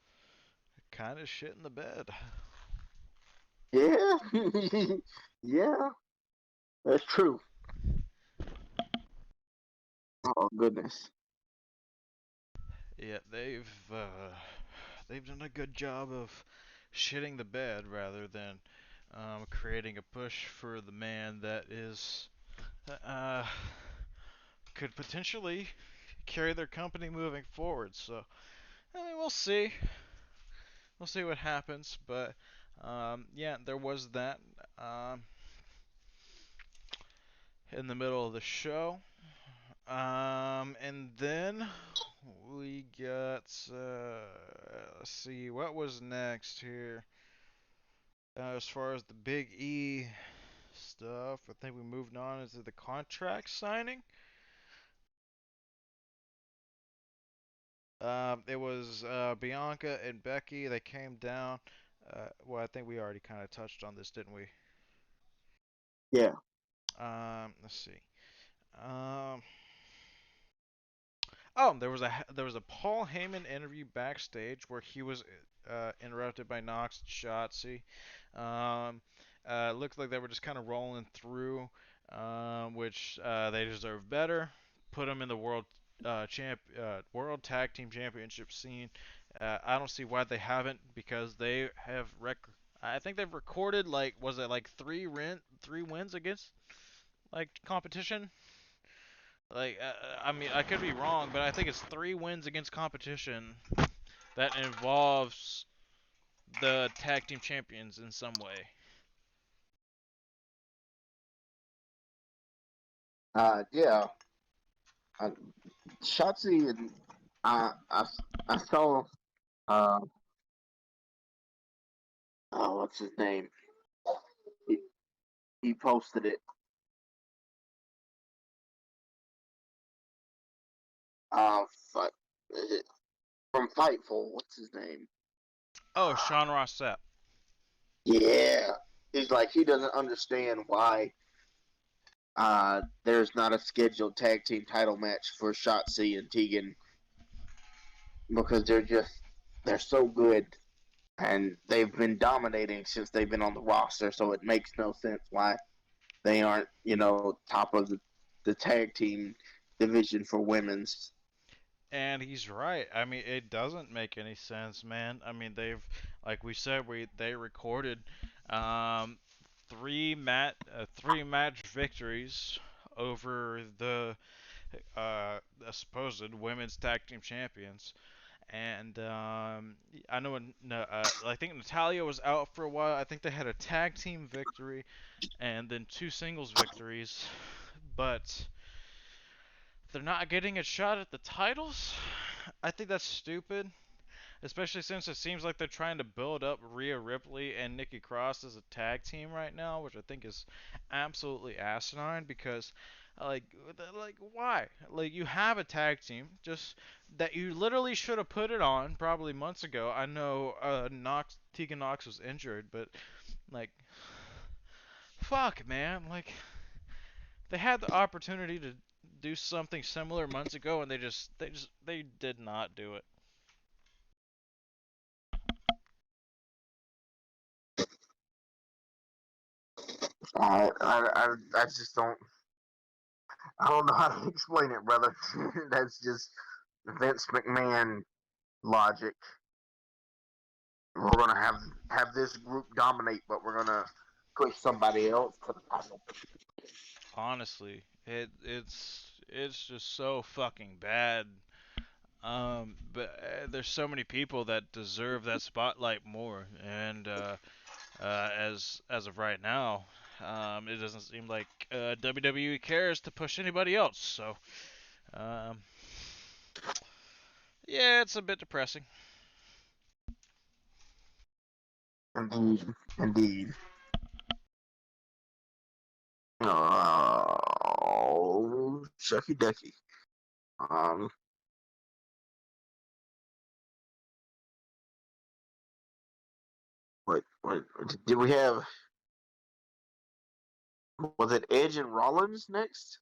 kind of shit in the bed. Yeah, yeah, that's true. Oh goodness. Yeah, they've done a good job of shitting the bed rather than creating a push for the man that is uh, could potentially carry their company moving forward. So I mean, we'll see. We'll see what happens. But yeah, there was that in the middle of the show. And then we got let's see, what was next here? As far as the Big E stuff, I think we moved on into the contract signing. It was Bianca and Becky. They came down. Well, I think we already kind of touched on this, didn't we? Yeah. Let's see. Um, Oh, there was a Paul Heyman interview backstage where he was interrupted by Knox and Shotzi. Um, looked like they were just kind of rolling through, which they deserve better. Put them in the world tag team championship scene. I don't see why they haven't because they have I think they've recorded like was it like three wins against like competition. Like, I mean, I could be wrong, but I think it's 3 wins against competition that involves the tag team champions in some way. Yeah. Uh, Shotzi and I I saw uh what's his name? He, he posted it. Uh, fi- is it from Fightful? What's his name? Oh, Sean Ross Sapp. Yeah, he's like he doesn't understand why there's not a scheduled tag team title match for Shotzi and Tegan because they're so good and they've been dominating since they've been on the roster. So it makes no sense why they aren't top of the tag team division for women's. And he's right. I mean, it doesn't make any sense, man. I mean, like we said, they recorded um, three match victories over the supposed women's tag team champions. And I know I think Natalia was out for a while. I think they had a tag team victory and then 2 singles victories, but they're not getting a shot at the titles. I think that's stupid, especially since it seems like they're trying to build up Rhea Ripley and Nikki Cross as a tag team right now, which I think is absolutely asinine because like why? Like you have a tag team just that you literally should have put it on probably months ago. I know Tegan Knox was injured, but like fuck man, like they had the opportunity to do something similar months ago and they did not do it. I just don't. I don't know how to explain it, brother. That's just Vince McMahon logic. We're gonna have this group dominate, but we're gonna push somebody else to the title. Honestly, it's just so fucking bad. But there's so many people that deserve that spotlight more, and as of right now, it doesn't seem like WWE cares to push anybody else. So, um, yeah, it's a bit depressing. Indeed, indeed. Oh, Shucky Ducky. Um, what did we have? Was it Edge and Rollins next?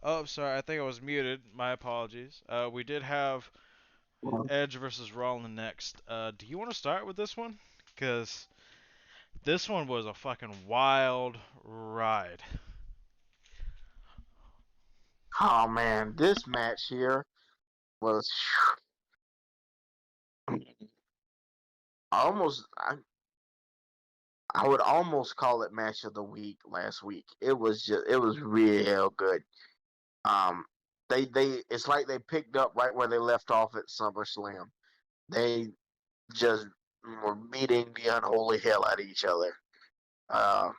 Oh, I'm sorry. I think I was muted. My apologies. We did have Edge versus Rollins next. Do you want to start with this one? Because this one was a fucking wild ride. Oh man, this match here was almost. I would almost call it match of the week last week. It was real good. Um, they it's like they picked up right where they left off at SummerSlam. They just were beating the unholy hell out of each other. Uh,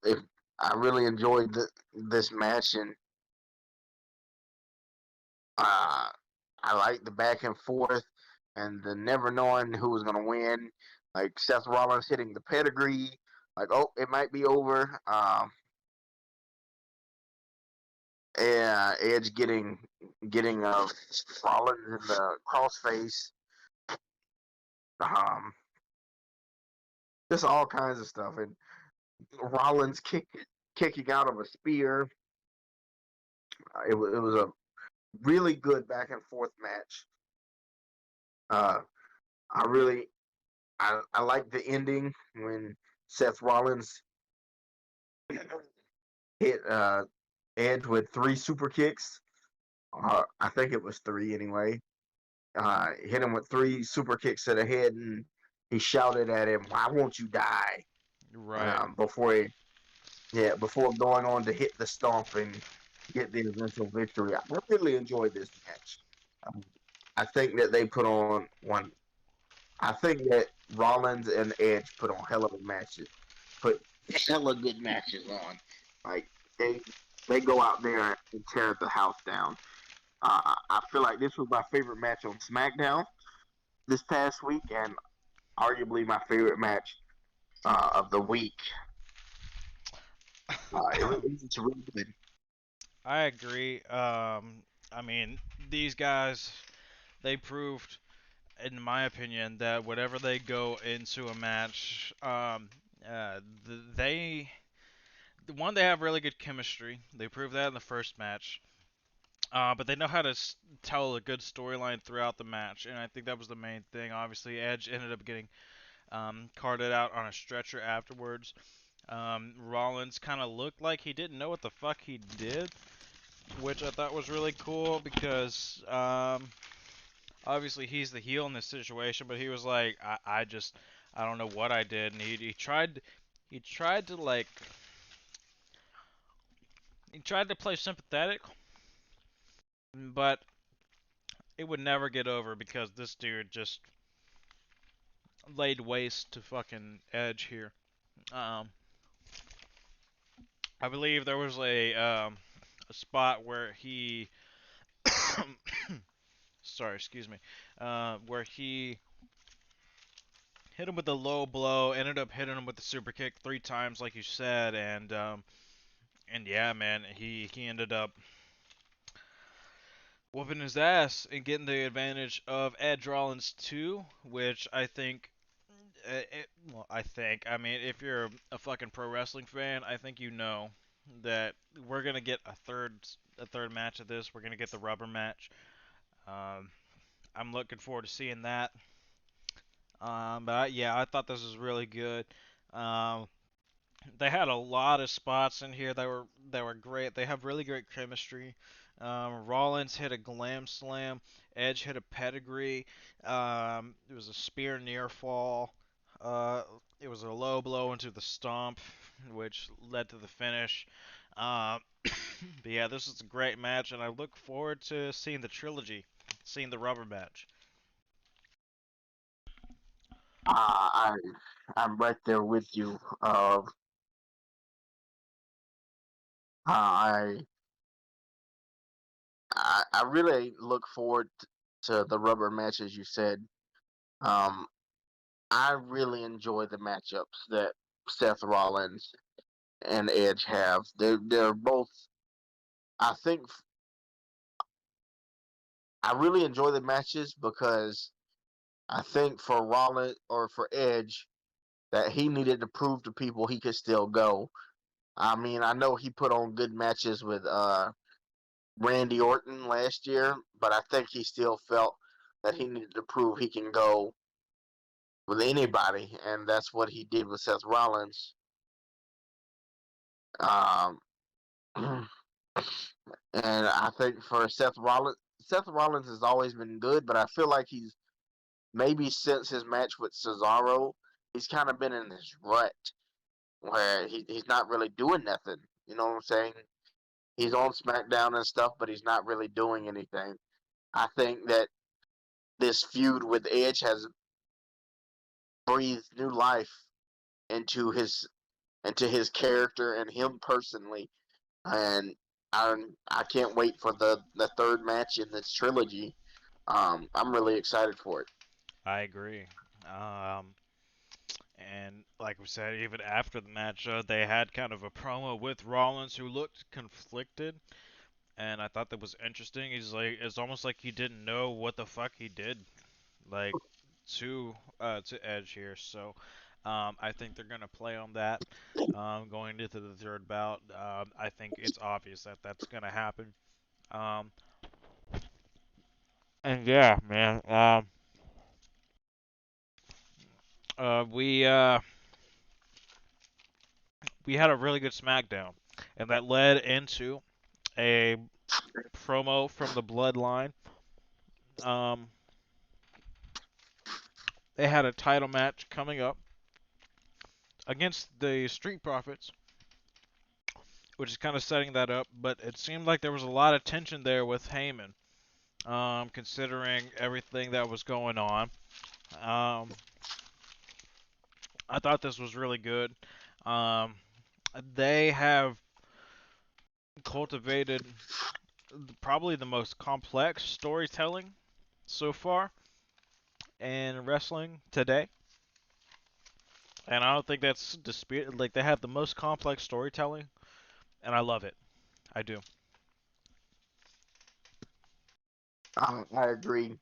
if I really enjoyed this match, and uh, I like the back and forth and the never knowing who was gonna win. Like Seth Rollins hitting the pedigree, like oh it might be over. Edge getting Rollins in the crossface. Um, just all kinds of stuff, and Rollins kicking out of a spear. It was a really good back and forth match. Uh, I really I like the ending when Seth Rollins hit Edge with three super kicks. I think it was three anyway. Hit him with three super kicks to the head, and he shouted at him, "Why won't you die?" Right. Before before going on to hit the stomp and get the eventual victory. I really enjoyed this match. Um, I think that they put on one. I think that Rollins and Edge put on hell of matches, put hella good matches on. Like they they go out there and tear the house down. I feel like this was my favorite match on SmackDown this past week, and arguably my favorite match of the week. It was really good. I agree. I mean, these guys, they proved, in my opinion, that whenever they go into a match, they one they have really good chemistry. They proved that in the first match. But they know how to tell a good storyline throughout the match, and I think that was the main thing. Obviously, Edge ended up getting carted out on a stretcher afterwards. Rollins kind of looked like he didn't know what the fuck he did, which I thought was really cool because obviously he's the heel in this situation, but he was like, I don't know what I did, and he tried to like he tried to play sympathetic, but it would never get over because this dude just laid waste to fucking Edge here. Um, I believe there was a spot where he sorry, excuse me, where he hit him with a low blow, ended up hitting him with the super kick three times, like you said, and yeah, man, he ended up whooping his ass and getting the advantage of Edge Rollins too, which I think. Well, I mean, if you're a fucking pro wrestling fan, I think you know that we're gonna get a third match of this. We're gonna get the rubber match. Um, I'm looking forward to seeing that. Yeah, I thought this was really good. Um, they had a lot of spots in here that were great. They have really great chemistry. Rollins hit a glam slam. Edge hit a pedigree. It was a spear near fall. Uh, it was a low blow into the stomp, which led to the finish. Um, but yeah, this is a great match, and I look forward to seeing the trilogy, seeing the rubber match. I I'm right there with you. I I really look forward to the rubber match, as you said. Um, I really enjoy the matchups that Seth Rollins and Edge have. They're both. I think I really enjoy the matches because I think for Rollins or for Edge that he needed to prove to people he could still go. I mean, I know he put on good matches with Randy Orton last year, but I think he still felt that he needed to prove he can go with anybody, and that's what he did with Seth Rollins. Um, and I think for Seth Rollins has always been good, but I feel like he's maybe since his match with Cesaro, he's kind of been in this rut where he's not really doing nothing. You know what I'm saying? He's on SmackDown and stuff, but he's not really doing anything. I think that this feud with Edge has breathed new life into his character and him personally, and I can't wait for the third match in this trilogy. I'm really excited for it. I agree. Um, and like we said, even after the match, they had kind of a promo with Rollins who looked conflicted, and I thought that was interesting. He's like, it's almost like he didn't know what the fuck he did, like to Edge here. So, I think they're gonna play on that. Going into the third bout, I think it's obvious that that's gonna happen. Um, and yeah, man. Uh, we uh, we had a really good SmackDown, and that led into a promo from the Bloodline. Um, they had a title match coming up against the Street Profits, which is kind of setting that up. But it seemed like there was a lot of tension there with Heyman, considering everything that was going on. Um, I thought this was really good. Um, they have cultivated probably the most complex storytelling so far in wrestling today. And I don't think that's disputed. Like, they have the most complex storytelling, and I love it. I do. I agree.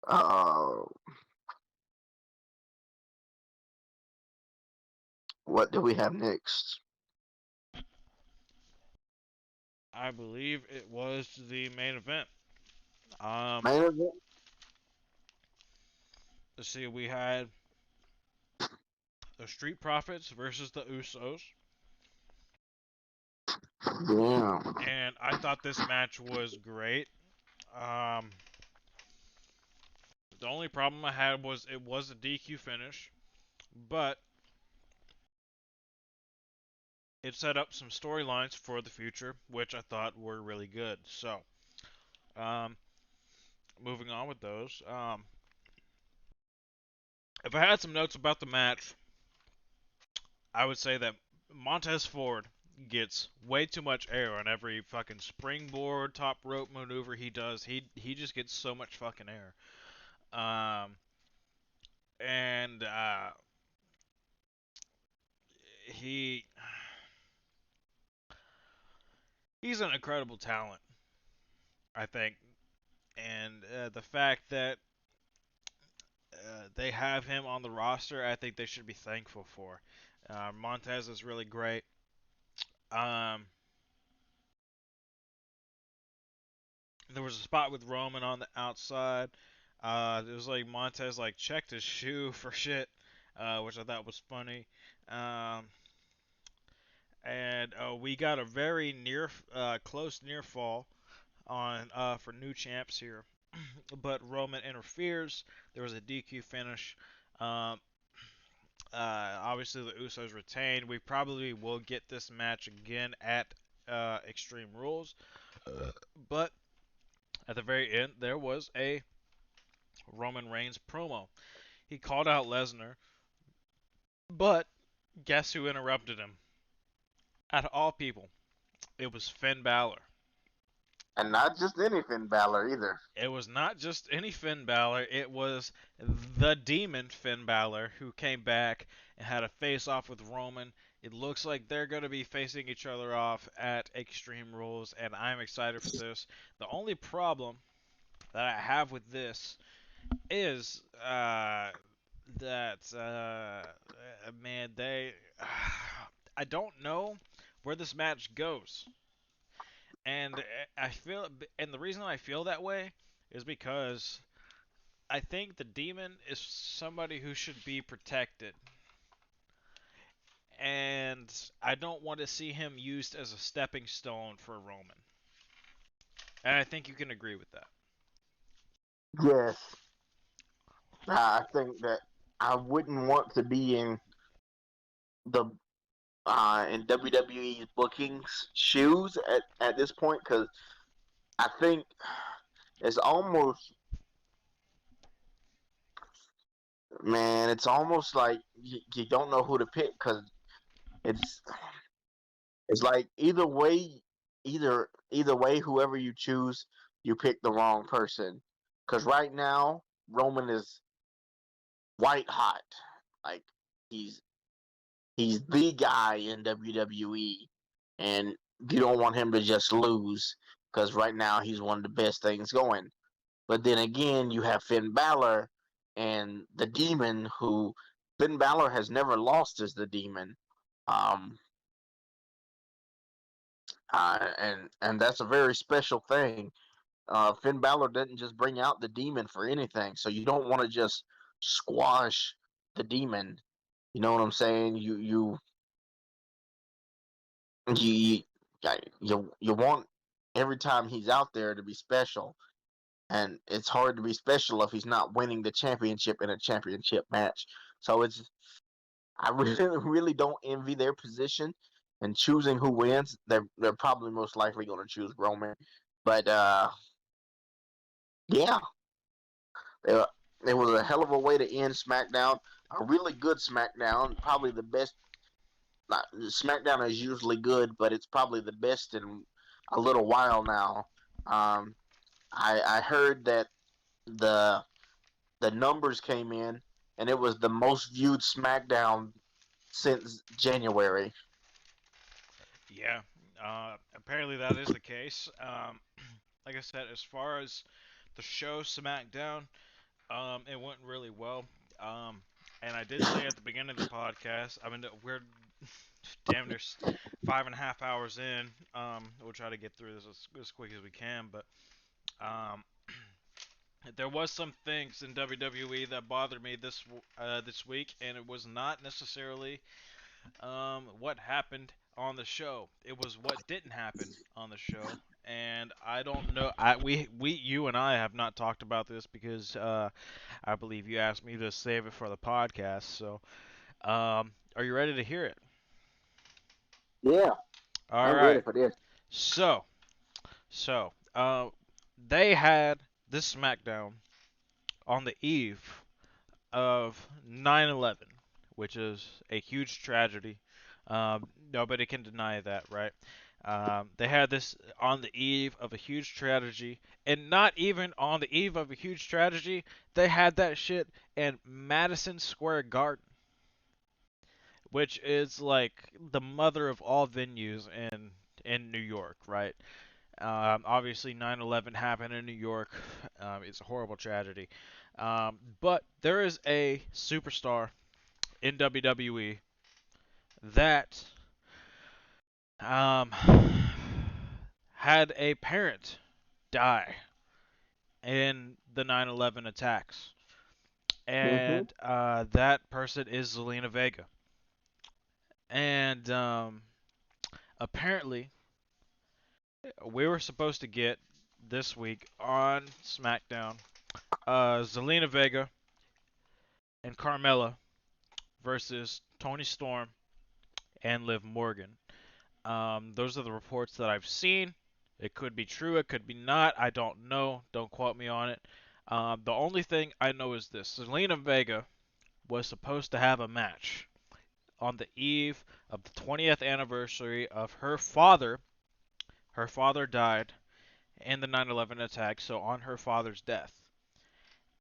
Uh, what do we have next? I believe it was the main event. Um, Main event. let's see, we had the Street Profits versus the Usos, Yeah. and I thought this match was great. Um, the only problem I had was it was a DQ finish, but it set up some storylines for the future, which I thought were really good. So, um, moving on with those. If I had some notes about the match, I would say that Montez Ford gets way too much air on every fucking springboard top rope maneuver he does. He just gets so much fucking air. Um, and he he's an incredible talent, I think. And the fact that they have him on the roster, I think they should be thankful for. Montez is really great. Um, there was a spot with Roman on the outside. It was like Montez like checked his shoe for shit, which I thought was funny. Um, and we got a very close near fall on for new champs here, but Roman interferes. There was a DQ finish. Um, Obviously, the Usos retained. We probably will get this match again at Extreme Rules, but at the very end, there was a Roman Reigns promo. He called out Lesnar, but guess who interrupted him? Out of all people, it was Finn Balor. And not just any Finn Balor either. It was not just any Finn Balor, it was the demon Finn Balor who came back and had a face off with Roman. It looks like they're going to be facing each other off at Extreme Rules, and I'm excited for this. The only problem that I have with this is that man, they I don't know where this match goes, and I feel, and the reason I feel that way is because I think the demon is somebody who should be protected, and I don't want to see him used as a stepping stone for Roman. And I think you can agree with that. Yes. I think that I wouldn't want to be in the in WWE's bookings shoes at this point, because I think it's almost, man, it's almost like you don't know who to pick, because it's it's like either way, whoever you choose, you pick the wrong person. Because right now Roman is white hot, like he's he's the guy in WWE, and you don't want him to just lose because right now he's one of the best things going. But then again, you have Finn Balor and the Demon, who Finn Balor has never lost as the Demon, um, and that's a very special thing. Finn Balor didn't just bring out the Demon for anything, so you don't want to just squash the Demon. You know what I'm saying? You you want every time he's out there to be special, and it's hard to be special if he's not winning the championship in a championship match. So it's I really really don't envy their position and choosing who wins. They're probably most likely going to choose Roman, but yeah, it, it was a hell of a way to end SmackDown. A really good SmackDown, probably the best. Not, SmackDown is usually good, but it's probably the best in a little while now. Um, I heard that the the numbers came in, and it was the most viewed SmackDown since January. Yeah, apparently that is the case. Like I said, as far as the show SmackDown, it went really well. Um, and I did say at the beginning of the podcast, I mean, we're damn near 5.5 hours in. We'll try to get through this as quick as we can, but um, there was some things in WWE that bothered me this week, and it was not necessarily what happened on the show. It was what didn't happen on the show, and I don't know. You and I have not talked about this because I believe you asked me to save it for the podcast. So, are you ready to hear it? Yeah, All I'm ready right. for this. So, so they had this SmackDown on the eve of 9/11, which is a huge tragedy. Nobody can deny that, right? They had this on the eve of a huge tragedy, and not even on the eve of a huge tragedy, they had that shit in Madison Square Garden, which is like the mother of all venues in New York, right? Obviously, 9/11 happened in New York. It's a horrible tragedy. But there is a superstar in WWE that um, had a parent die in the 9/11 attacks, Hmm. and that person is Zelina Vega. And apparently, we were supposed to get this week on SmackDown Zelina Vega and Carmella versus Tony Storm and Liv Morgan. Those are the reports that I've seen. It could be true, it could be not. I don't know. Don't quote me on it. The only thing I know is this: Zelina Vega was supposed to have a match on the eve of the 20th anniversary of her father. Her father died in the 9/11 attack, so on her father's death,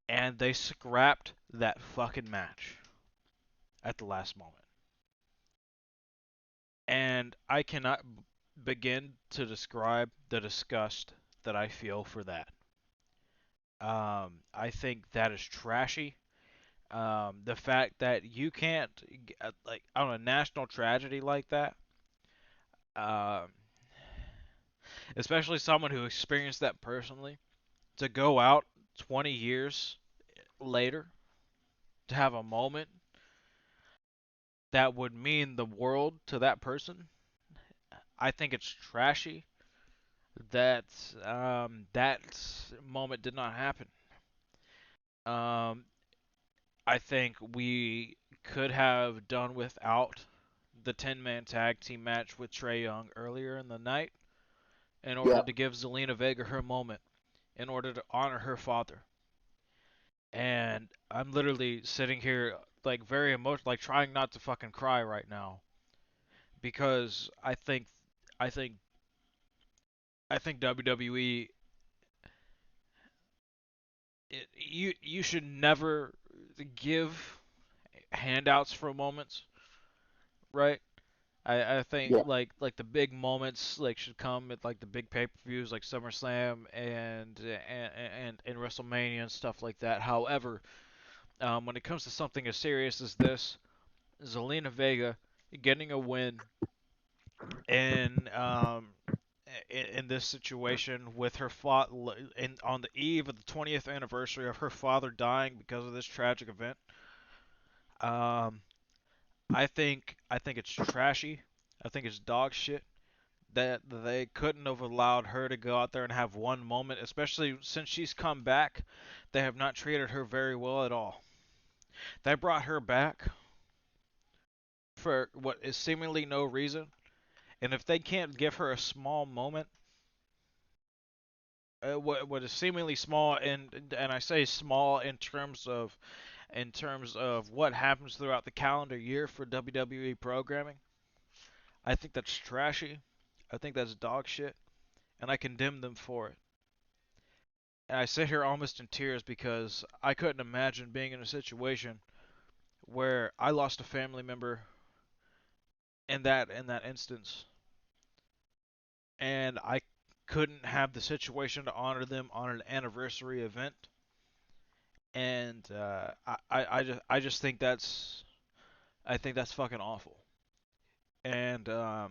and they scrapped that fucking match at the last moment. And I cannot begin to describe the disgust that I feel for that. I think that is trashy. The fact that you can't, like, on a national tragedy like that, um, especially someone who experienced that personally, to go out 20 years later to have a moment that would mean the world to that person, I think it's trashy that that moment did not happen. Um, I think we could have done without the 10-man tag team match with Trey Young earlier in the night in order Yep. to give Zelina Vega her moment, in order to honor her father. And I'm literally sitting here like very emotional, like trying not to fucking cry right now because I think I think WWE you should never give handouts for moments, right? I think Yep. like the big moments like should come at like the big pay-per-views like SummerSlam and WrestleMania and stuff like that. However, when it comes to something as serious as this, Zelina Vega getting a win in in this situation with her in on the eve of the 20th anniversary of her father dying because of this tragic event. Um, I think it's trashy. I think it's dog shit that they couldn't have allowed her to go out there and have one moment, especially since she's come back. They have not treated her very well at all. They brought her back for what is seemingly no reason, and if they can't give her a small moment, what is seemingly small, and I say small in terms of what happens throughout the calendar year for WWE programming, I think that's trashy. I think that's dog shit, and I condemn them for it. And I sit here almost in tears because I couldn't imagine being in a situation where I lost a family member in that instance, and I couldn't have the situation to honor them on an anniversary event. And I just think I think that's fucking awful. And uh,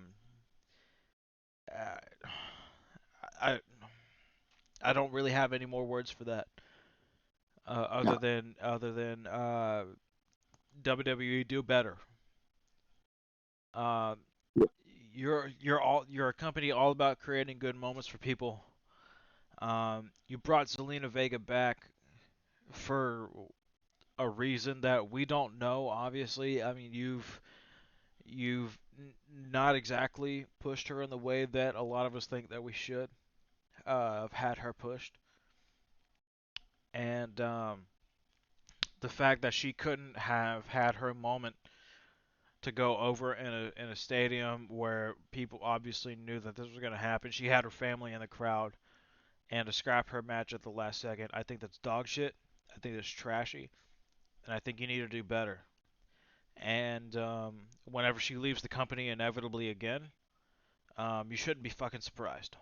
I I don't really have any more words for that. No. Other than WWE do better. Uh, Yep. you're a company all about creating good moments for people. You brought Zelina Vega back for a reason that we don't know. Obviously, I mean you've not exactly pushed her in the way that a lot of us think that we should have had her pushed, and the fact that she couldn't have had her moment to go over in a stadium where people obviously knew that this was going to happen. She had her family in the crowd, and to scrap her match at the last second, I think that's dog shit. I think that's trashy, and I think you need to do better. And whenever she leaves the company inevitably again, you shouldn't be fucking surprised.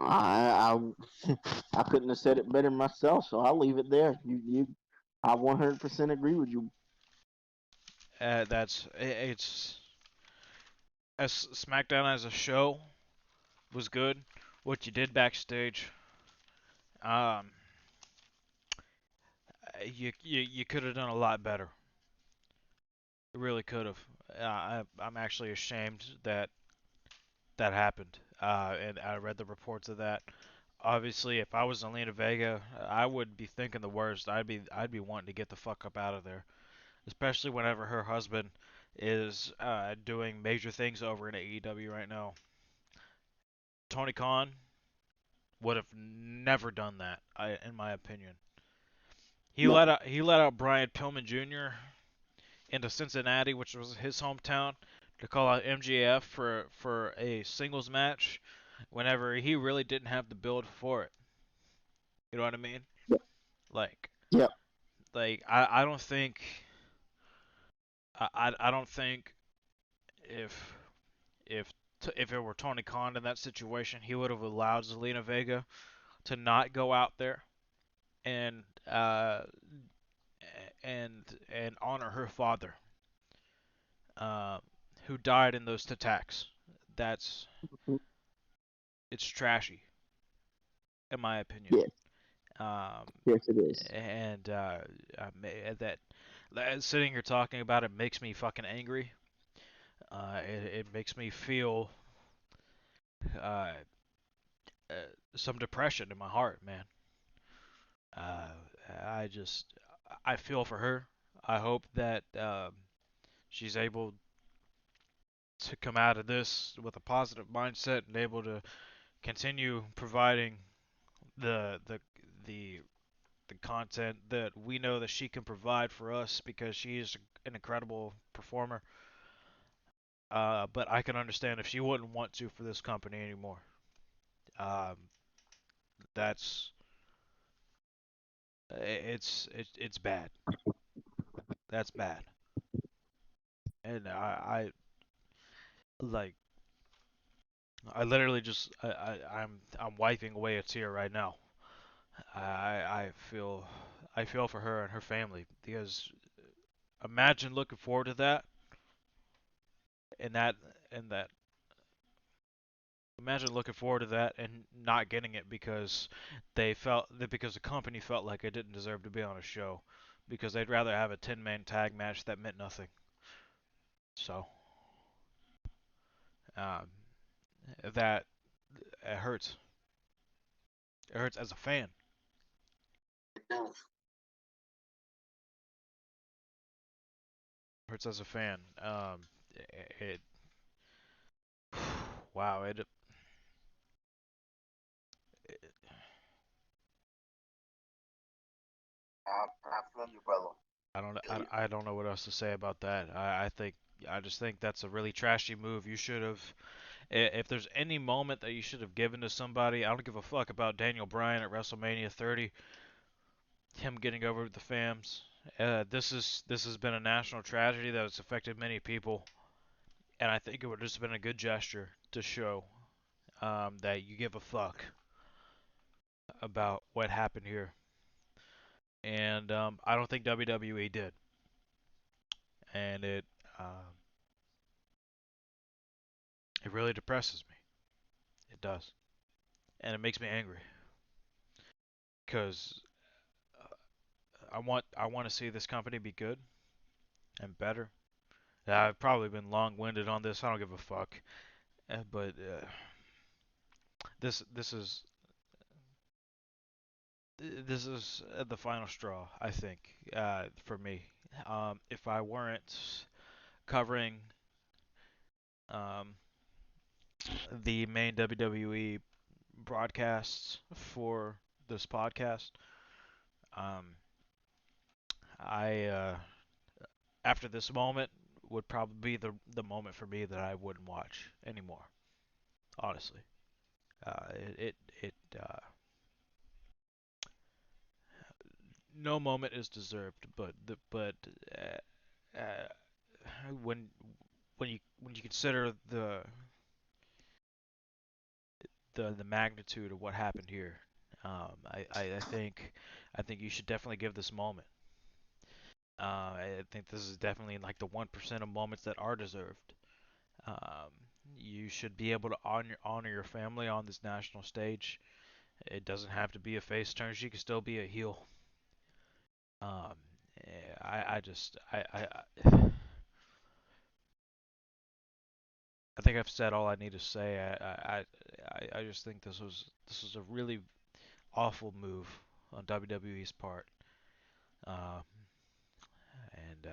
I I couldn't have said it better myself, so I'll leave it there. I 100% agree with you. It's as SmackDown as a show was good. What you did backstage, um, you could have done a lot better. You really could have. I'm actually ashamed that that happened. And I read the reports of that. Obviously, if I was Zelina Vega, I would be thinking the worst. I'd be wanting to get the fuck up out of there, especially whenever her husband is doing major things over in AEW right now. Tony Khan would have never done that, in my opinion. No. He let out Brian Pillman Jr. into Cincinnati, which was his hometown, to call out MJF for a singles match, whenever he really didn't have the build for it. You know what I mean? Yep. Like Yep. I don't think I don't think if if if it were Tony Khan in that situation, he would have allowed Zelina Vega to not go out there and and honor her father, uh, who died in those attacks. That's it's trashy, in my opinion. Yes. Um, Yes, it is. and sitting here talking about it makes me fucking angry. It makes me feel uh, uh, some depression in my heart, man. Uh, I just I feel for her. I hope that she's able to come out of this with a positive mindset and able to continue providing the the the the content that we know that she can provide for us because she is an incredible performer. But I can understand if she wouldn't want to for this company anymore. Um, that's it's bad. That's bad. And like I literally just I'm wiping away a tear right now. I I feel for her and her family because imagine looking forward to that and that imagine looking forward to that and not getting it because they felt that because the company felt like it didn't deserve to be on a show because they'd rather have a 10-man tag match that meant nothing. So um, that it hurts. It hurts as a fan. It hurts as a fan. It wow. It I feel you, brother. Feel you. I don't know what else to say about that. I just think that's a really trashy move. You should have if there's any moment that you should have given to somebody, I don't give a fuck about Daniel Bryan at WrestleMania 30, him getting over with the fams. This has been a national tragedy that has affected many people, and I think it would have just been a good gesture to show that you give a fuck about what happened here. And I don't think WWE did, and it really depresses me. It does, and it makes me angry because I want to see this company be good and better. I've probably been long-winded on this. I don't give a fuck. But this is this is the final straw, I think, for me. If I weren't covering um, the main WWE broadcasts for this podcast, um, I after this moment would probably be the moment for me that I wouldn't watch anymore. Honestly, it no moment is deserved, but uh, when when you consider the magnitude of what happened here, I think you should definitely give this moment. I think this is definitely like the 1% of moments that are deserved. Um, you should be able to honor your family on this national stage. It doesn't have to be a face turn. She can still be a heel. Um, I just I think I've said all I need to say. I just think this was a really awful move on WWE's part, uh, and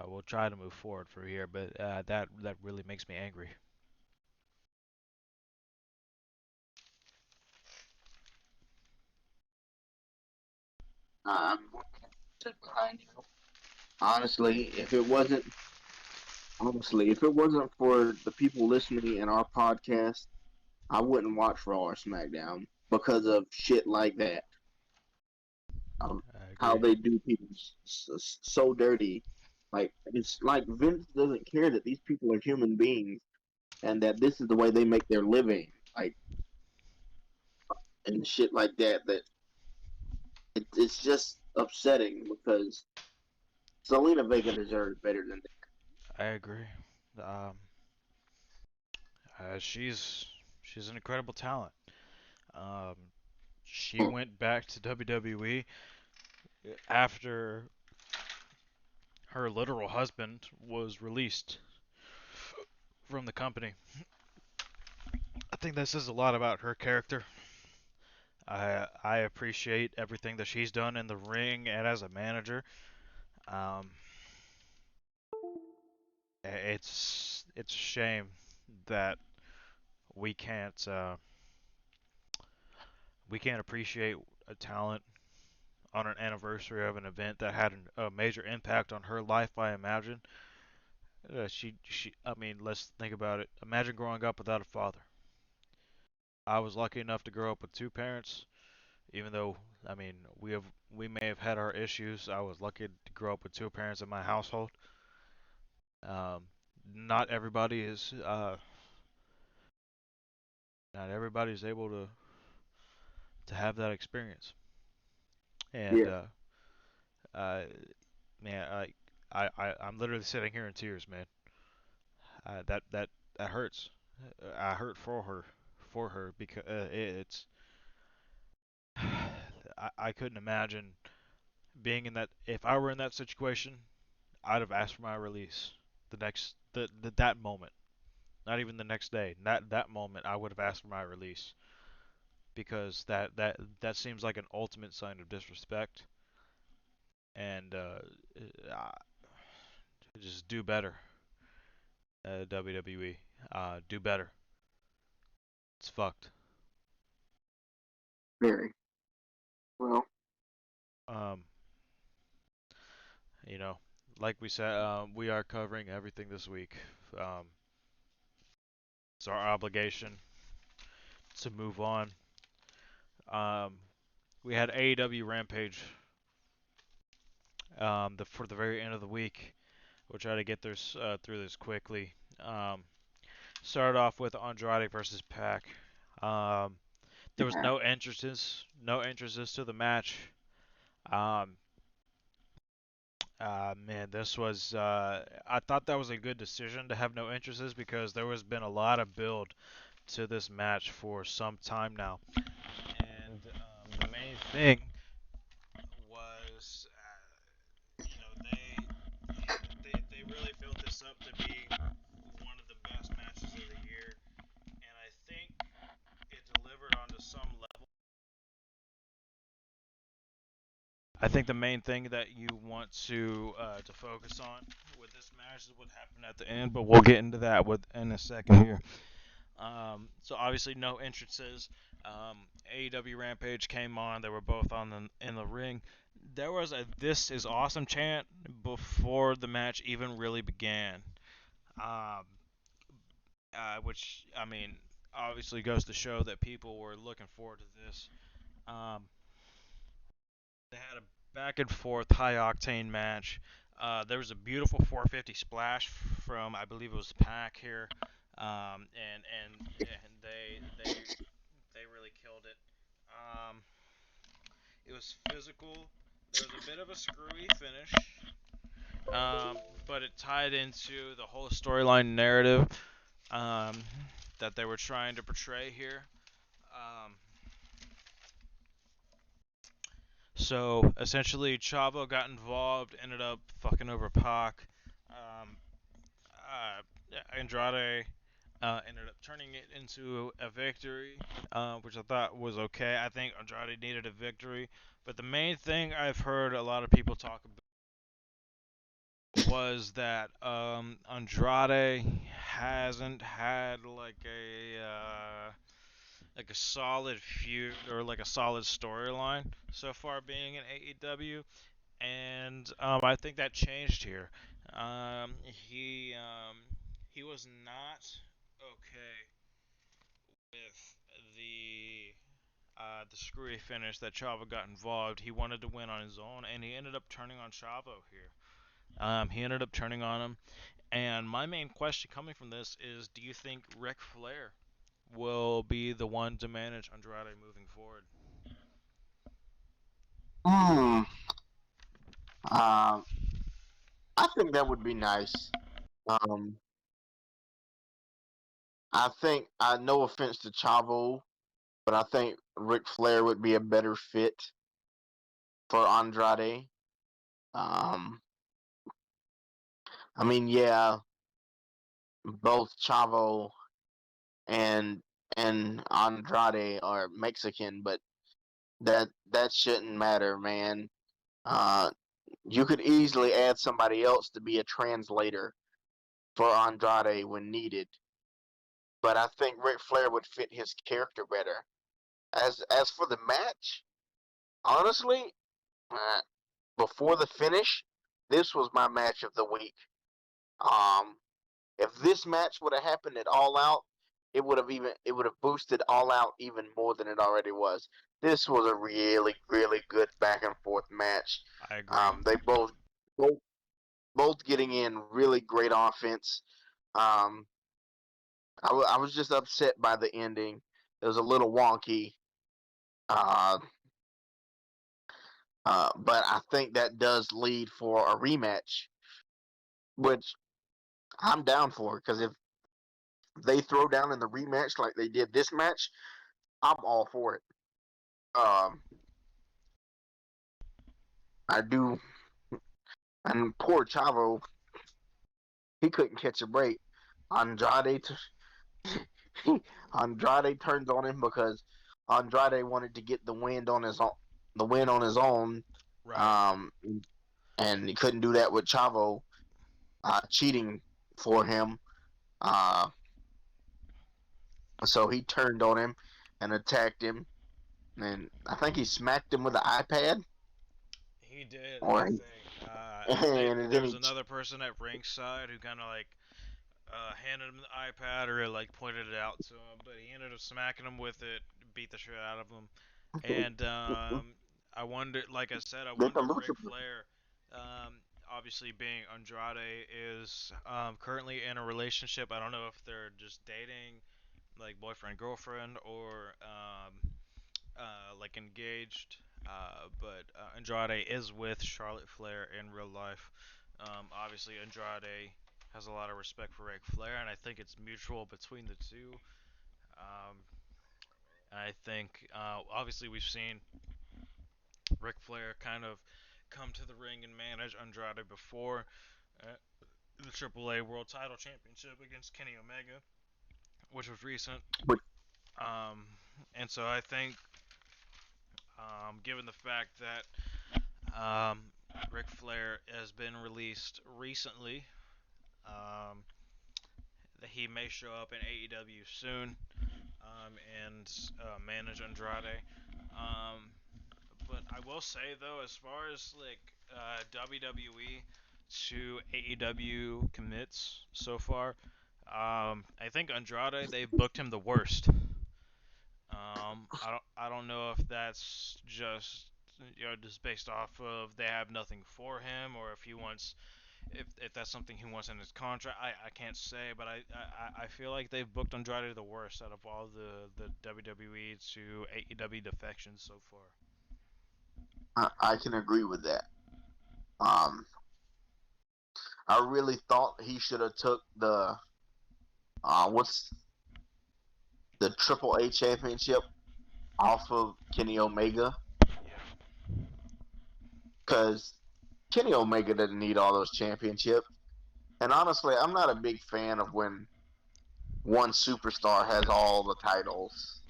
we'll try to move forward from here. But that really makes me angry. I'm 100% behind you. Honestly, if it wasn't for the people listening in our podcast, I wouldn't watch Raw or SmackDown because of shit like that. Um, I how agree. they do people so dirty. Like it's like Vince doesn't care that these people are human beings and that this is the way they make their living. Like and shit like that. That it's just upsetting because Selena Vega deserves better than that. I agree. Um, she's an incredible talent. Um, she went back to WWE after her literal husband was released from the company. I think that says a lot about her character. I appreciate everything that she's done in the ring and as a manager. Um, It's a shame that we can't uh, we can't appreciate a talent on an anniversary of an event that had a major impact on her life. I imagine. I mean, let's think about it. Imagine growing up without a father. I was lucky enough to grow up with two parents, even though I mean we may have had our issues. I was lucky to grow up with two parents in my household. Um, not everybody is not everybody's able to have that experience. And Yeah, uh, man, I'm literally sitting here in tears, man. That hurts. I hurt for her because it's. I couldn't imagine being in that. If I were in that situation, I'd have asked for my release that moment. Not even the next day. That moment, I would have asked for my release because that seems like an ultimate sign of disrespect. And uh, just do better, WWE. Do better. It's fucked. very well. Um, you know, like we said, we are covering everything this week. Um, it's our obligation to move on. Um, we had AEW Rampage for the very end of the week. We'll try to get through this quickly. Um, started off with Andrade versus Pac. Um, there was Yeah, no entrances to the match. Um, man, this was. I thought that was a good decision to have no entrances because there has been a lot of build to this match for some time now, and the main thing was, they really built this up to be one of the best matches of the year, and I think it delivered onto some level. I think the main thing that you want to focus on with this match is what happened at the end, but we'll get into that in a second here. So obviously no entrances. AEW Rampage came on. They were both on in the ring. There was a "This is awesome" chant before the match even really began. Um, which I mean, obviously goes to show that people were looking forward to this. Um, they had a back and forth high octane match. There was a beautiful 450 splash from I believe it was Pac here, and they really killed it. Um, it was physical. There was a bit of a screwy finish, but it tied into the whole storyline narrative um, that they were trying to portray here. Um, so essentially, Chavo got involved, ended up fucking over Pac. Um, Andrade ended up turning it into a victory, which I thought was okay. I think Andrade needed a victory, but the main thing I've heard a lot of people talk about was that Andrade hasn't had like a solid feud or like a solid storyline so far being in AEW, and I think that changed here. Um, he um, he was not okay with the screwy finish that Chavo got involved. He wanted to win on his own, and he ended up turning on Chavo here. He ended up turning on him, and my main question coming from this is: do you think Ric Flair will be the one to manage Andrade moving forward? Hmm. Um, I think that would be nice. Um, I think, no offense to Chavo, but I think Ric Flair would be a better fit for Andrade. Um, I mean, yeah, both Chavo and Andrade are Mexican, but that shouldn't matter, man. Uh, you could easily add somebody else to be a translator for Andrade when needed. But I think Ric Flair would fit his character better. As for the match, honestly, uh, before the finish, this was my match of the week. Um, if this match would have happened at All Out, it would have boosted All Out even more than it already was. This was a really really good back and forth match. I agree. They both both getting in really great offense. Um, I was just upset by the ending. It was a little wonky. Uh, but I think that does lead for a rematch, which I'm down for because if they throw down in the rematch like they did this match, I'm all for it. Um, I do, and poor Chavo, he couldn't catch a break. Andrade, Andrade turns on him because Andrade wanted to get the win on his own, Right. um, and he couldn't do that with Chavo cheating for him. Uh, so he turned on him and attacked him, and I think he smacked him with the iPad, He did, I or think. I think and there then was another person at ringside who kind of like handed him the iPad or like pointed it out to him, but he ended up smacking him with it, beat the shit out of him. And I wonder, like I said, I wonder if Ric Flair, um, obviously being Andrade, is currently in a relationship. I don't know if they're just dating, like boyfriend girlfriend, or like engaged. But Andrade is with Charlotte Flair in real life. Obviously, Andrade has a lot of respect for Ric Flair, and I think it's mutual between the two. Um, I think, obviously, we've seen Ric Flair kind of come to the ring and manage Andrade before the AAA World Title Championship against Kenny Omega, which was recent. Um, and so I think, given the fact that Ric Flair has been released recently, um, that he may show up in AEW soon and manage Andrade. Um, but I will say though, as far as like WWE to AEW commits so far, I think Andrade they've booked him the worst. I don't know if that's just just based off of they have nothing for him or if he wants if that's something he wants in his contract. I can't say, but I feel like they've booked Andrade the worst out of all the WWE to AEW defections so far. I can agree with that. Um, I really thought he should have took the what's the Triple A championship off of Kenny Omega Yeah. because Kenny Omega doesn't need all those championships. And honestly, I'm not a big fan of when one superstar has all the titles.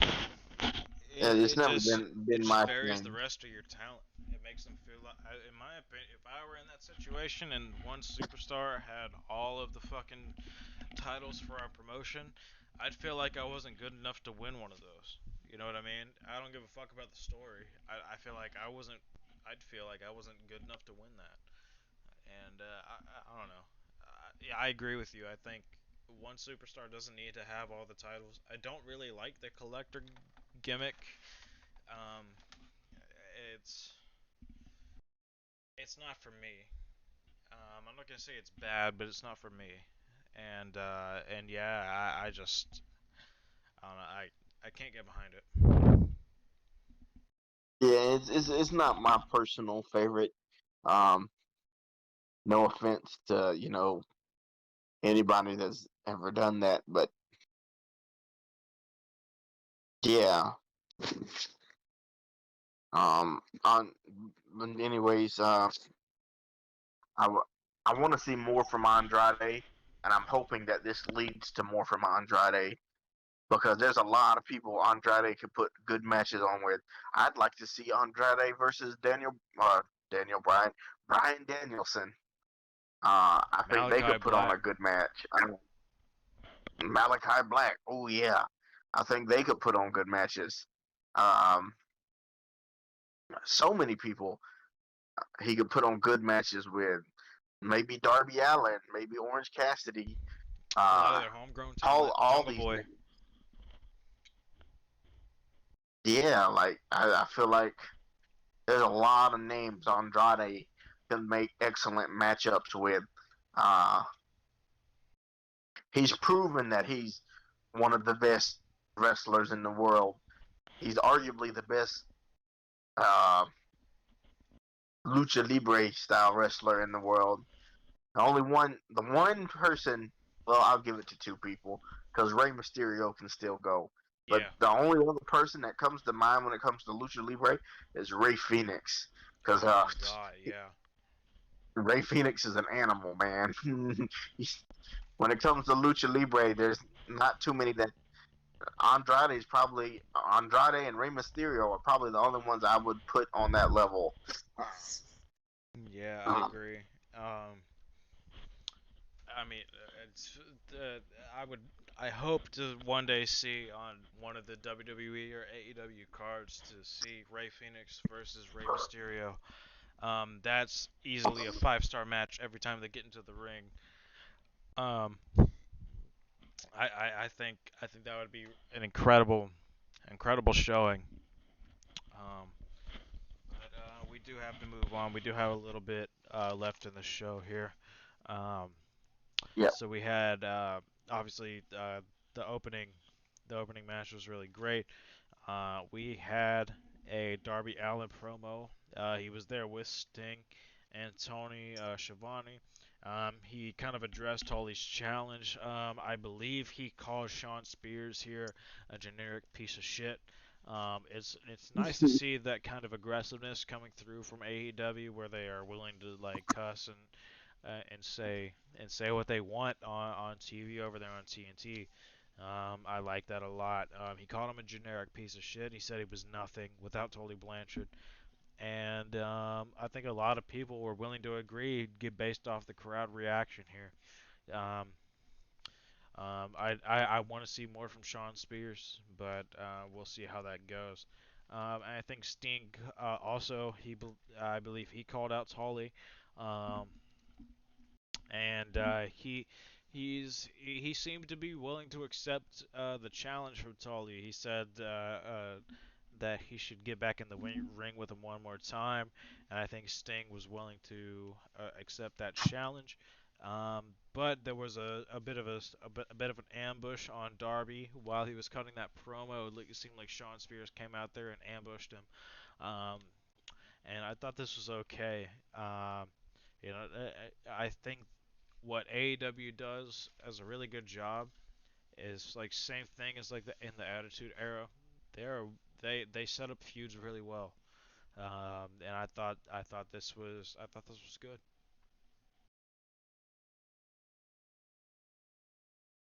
It's It never just been just my varies the thing. rest of your talent. It makes them feel like, in my opinion, if I were in that situation and one superstar had all of the fucking titles for our promotion, I'd feel like I wasn't good enough to win one of those. You know what I mean? I don't give a fuck about the story. I feel like I wasn't. I'd feel like I wasn't good enough to win that. And I don't know. Yeah, I agree with you. I think one superstar doesn't need to have all the titles. I don't really like the collector gimmick. Um, it's it's not for me. I'm not gonna say it's bad, but it's not for me. And yeah, I just I don't know. I can't get behind it. Yeah, it's not my personal favorite. Um, no offense to anybody that's ever done that, but yeah. On but anyways, I want to see more from Andrade, and I'm hoping that this leads to more from Andrade because there's a lot of people Andrade could put good matches on with. I'd like to see Andrade versus Daniel Bryan Danielson. I think they Malachi could put on Black. a good match. Malachi Black. Oh yeah, I think they could put on good matches. Um, so many people he could put on good matches with. Maybe Darby Allin, maybe Orange Cassidy. A lot of Uh, their homegrown all talent. all Jungle these Boy. names. Yeah, like I feel like there's a lot of names Andrade can make excellent matchups with. Uh, he's proven that he's one of the best wrestlers in the world. He's arguably the best uh, lucha libre style wrestler in the world. The one person, well, I'll give it to two people because Rey Mysterio can still go. But Yeah. the only other person that comes to mind when it comes to lucha libre is Ray Phoenix because Oh my God. Yeah. Ray Phoenix is an animal, man. When it comes to lucha libre, there's not too many that Andrade and Rey Mysterio are probably the only ones I would put on that level. Yeah, I Um, agree. Um, I mean, it's I would I hope to one day see on one of the WWE or AEW cards to see Ray Phoenix versus Rey Mysterio. That's easily a 5-star match every time they get into the ring. Um, I think that would be an incredible showing. Um, but we do have to move on. We do have a little bit left in the show here. Um, yeah. so we had obviously the opening the opening match was really great. We had a Darby Allin promo. He was there with Sting and Tony Schiavone. He kind of addressed Tully's challenge. I believe he called Sean Spears here a generic piece of shit. It's nice to see that kind of aggressiveness coming through from AEW, where they are willing to like cuss and say what they want on TV over there on TNT. I like that a lot. He called him a generic piece of shit. He said he was nothing without Tully Blanchard, and I think a lot of people were willing to agree, based off the crowd reaction here. Um, I want to see more from Sean Spears, but we'll see how that goes. And I think Sting also I believe he called out Tully. Um, and he seemed to be willing to accept the challenge from Tully. He said that he should get back in the ring with him one more time, and I think Sting was willing to accept that challenge. But there was a bit of a bit of an ambush on Darby while he was cutting that promo. It seemed like Sean Spears came out there and ambushed him, um, and I thought this was okay. I think what AEW does as a really good job is like same thing as like in the Attitude Era. They're they set up feuds really well, and I thought this was good.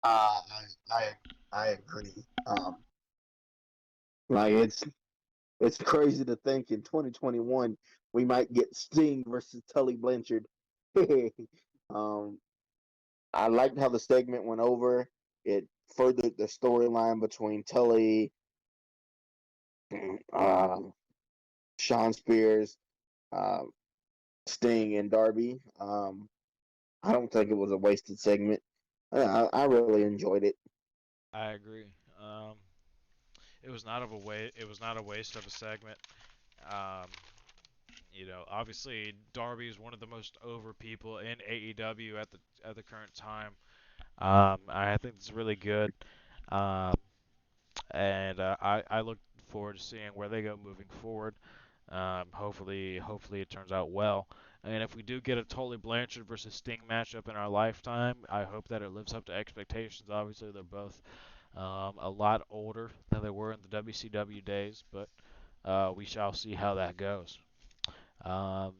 I I agree. Like it's crazy to think in 2021 we might get Sting versus Tully Blanchard. um, I liked how the segment went over. It furthered the storyline between Tully, uh, Sean Spears, uh, Sting, and Darby. I don't think it was a wasted segment. I really enjoyed it. I agree. Um, it was not a waste of a segment. Um, Darby is one of the most over people in AEW at the current time. I think it's really good. Um, and I look forward to seeing where they go moving forward. Hopefully it turns out well. And if we do get a Tully Blanchard versus Sting matchup in our lifetime, I hope that it lives up to expectations. Obviously, they're both a lot older than they were in the WCW days, but we shall see how that goes. Um,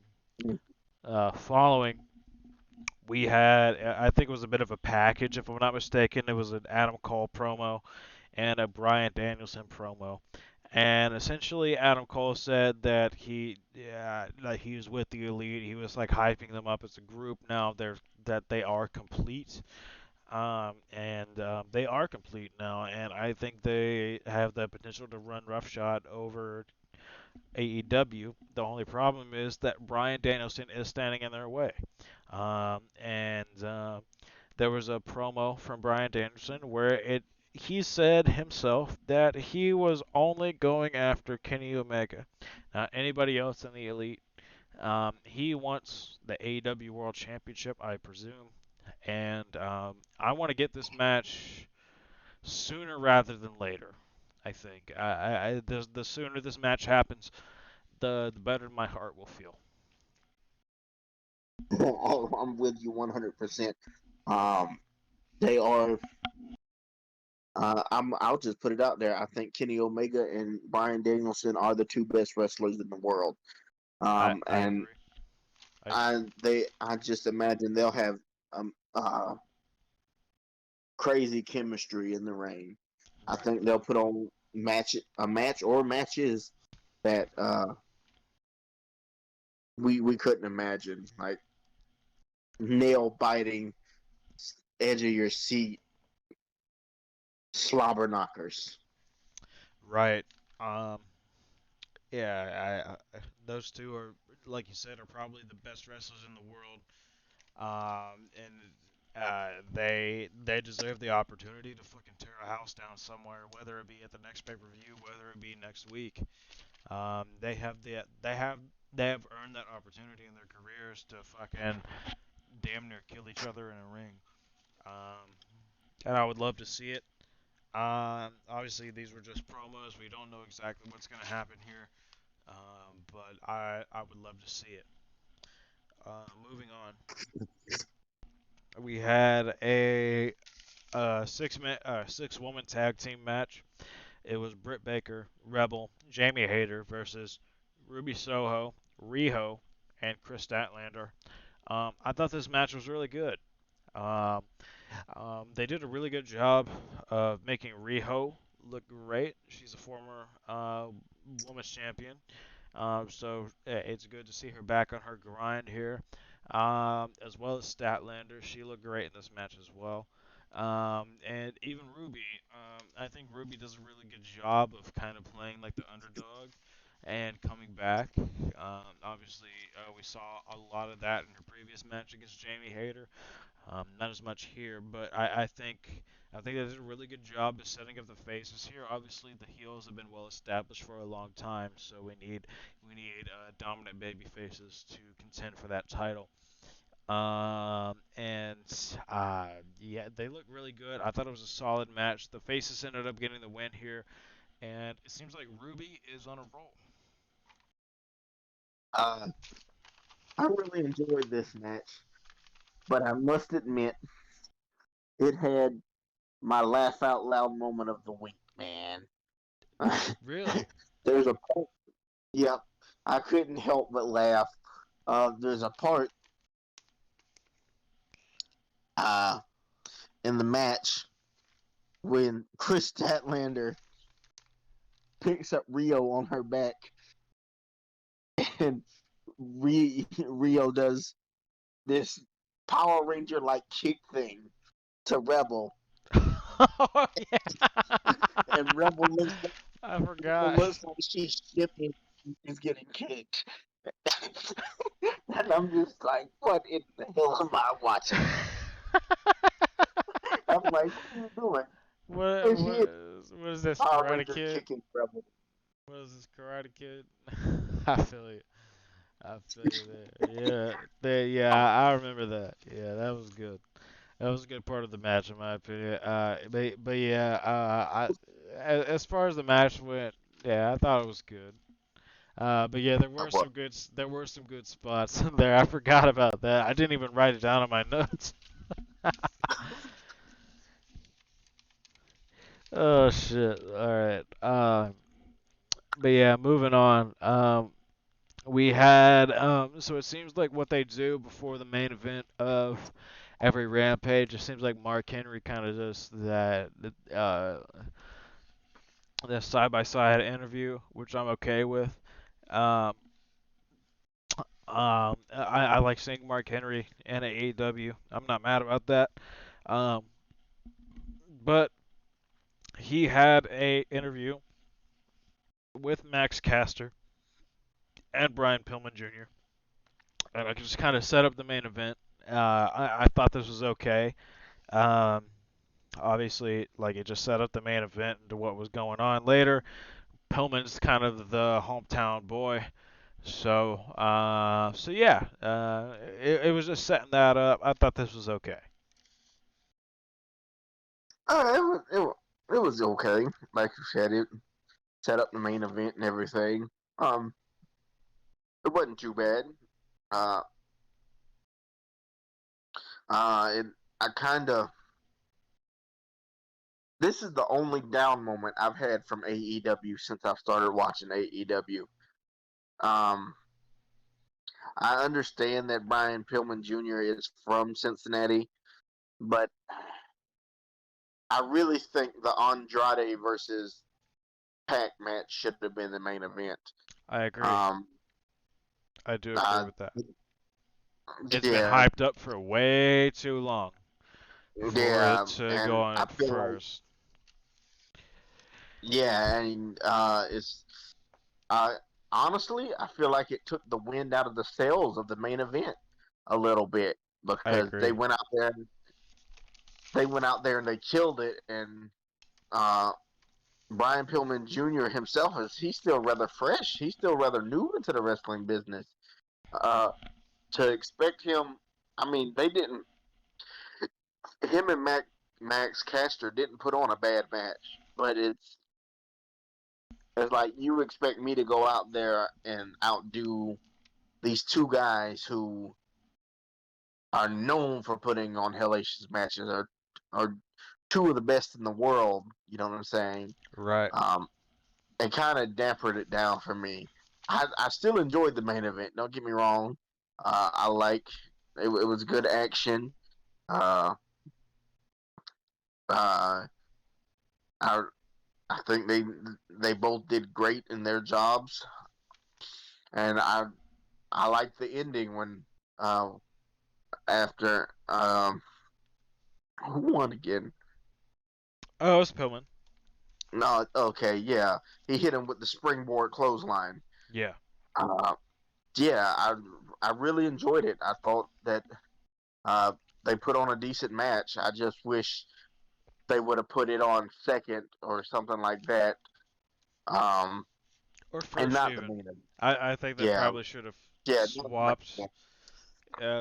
Following, we had, I think it was a bit of a package, if I'm not mistaken. It was an Adam Cole promo and a Bryan Danielson promo. And essentially, Adam Cole said that like he was with the Elite. He was like hyping them up as a group. Now they are complete. And they are complete now, and I think they have the potential to run roughshod over AEW. The only problem is that Bryan Danielson is standing in their way. And there was a promo from Bryan Danielson where he said himself that he was only going after Kenny Omega, not anybody else in the Elite. He wants the AEW World Championship, I presume, and I want to get this match sooner rather than later. I think the sooner this match happens, the better my heart will feel. I'm with you 100%. Um, they are. I'll just put it out there. I think Kenny Omega and Bryan Danielson are the two best wrestlers in the world. I And agree. I agree. I just imagine they'll have um uh crazy chemistry in the ring. I Right. think they'll put on a match or matches that we couldn't imagine, like nail biting, edge of your seat, slobber knockers. Right. Um. Yeah. Those two are, like you said, are probably the best wrestlers in the world. And they deserve the opportunity to fucking tear a house down somewhere, whether it be at the next pay per view, whether it be next week. They have earned that opportunity in their careers to fucking damn near kill each other in a ring. Um, and I would love to see it. Obviously, these were just promos. We don't know exactly what's gonna happen here, but I would love to see it. Moving on, we had a six woman tag team match. It was Britt Baker, Rebel, Jamie Hayter versus Ruby Soho, Riho, and Chris Statlander. I thought this match was really good. Um, they did a really good job of making Riho look great. She's a former women's champion, so it's good to see her back on her grind here. As well as Statlander, she looked great in this match as well. And even Ruby, I think Ruby does a really good job of kind of playing like the underdog and coming back. Obviously, we saw a lot of that in her previous match against Jamie Hayter. Not as much here, but I think they did a really good job of setting up the faces here. Obviously, the heels have been well established for a long time, so we need dominant baby faces to contend for that title. And yeah, they look really good. I thought it was a solid match. The faces ended up getting the win here, and it seems like Ruby is on a roll. Uh, I really enjoyed this match, but I must admit it had my laugh out loud moment of the week, man. Really? There's a part, yeah, I couldn't help but laugh. There's a part uh, in the match when Chris Statlander picks up Rio on her back, and Rio does this Power Ranger like kick thing to Rebel, Oh yeah. and I Rebel forgot. looks like she's shipping, is getting kicked. And I'm just like, what in the hell am I watching? I'm like, what are you doing? what And she what is what is this Power Karate Ranger Kid? kicking Rebel. What is this Karate Kid? I feel you. I feel you there. Yeah, I remember that. Yeah, that was good. That was a good part of the match, in my opinion. But yeah, as far as the match went, yeah, I thought it was good. But yeah, there were some good spots in there. I forgot about that. I didn't even write it down on my notes. Oh shit. All right. But yeah, moving on. We had so it seems like what they do before the main event of every Rampage. It seems like Mark Henry kind of does that. this side by side interview, which I'm okay with. Um, I like seeing Mark Henry in AEW. I'm not mad about that. Um, but he had a interview with Max Caster and Brian Pillman Jr. And I just kind of set up the main event. I thought this was okay. Um, obviously, like it just set up the main event into what was going on later. Pillman's kind of the hometown boy, so yeah, it was just setting that up. I thought this was okay. It was okay. Like you said, it set up the main event and everything. Um, it wasn't too bad. Uh, it, I kind of. This is the only down moment I've had from AEW since I've started watching AEW. Um, I understand that Brian Pillman Jr. is from Cincinnati, but I really think the Andrade versus Pac match should have been the main event. I agree. Um, I do agree uh, with that. It's been yeah, hyped up for way too long for it yeah, to go and on I at feel like first. yeah, and it's uh, honestly, I feel like it took the wind out of the sails of the main event a little bit I because agree. they went out there and they killed it, and uh, Brian Pillman Jr. himself he's still rather fresh. He's still rather new into the wrestling business. Uh, to expect him, I mean, they didn't. Him and Max Caster didn't put on a bad match, but it's like you expect me to go out there and outdo these two guys who are known for putting on hellacious matches, are two of the best in the world. You know what I'm saying? Right. Um, it kind of dampened it down for me. I still enjoyed the main event. Don't get me wrong. I like it was good action. Uh, uh, I I think they both did great in their jobs, and I like the ending when uh, after who won again? Oh, it's Pillman. No, okay, yeah, he hit him with the springboard clothesline. Yeah. Uh, yeah, I really enjoyed it. I thought that uh, they put on a decent match. I just wish they would have put it on second or something like that, um, Or and first not the even. main event. I think they Yeah, probably should have yeah, not the main swapped. event.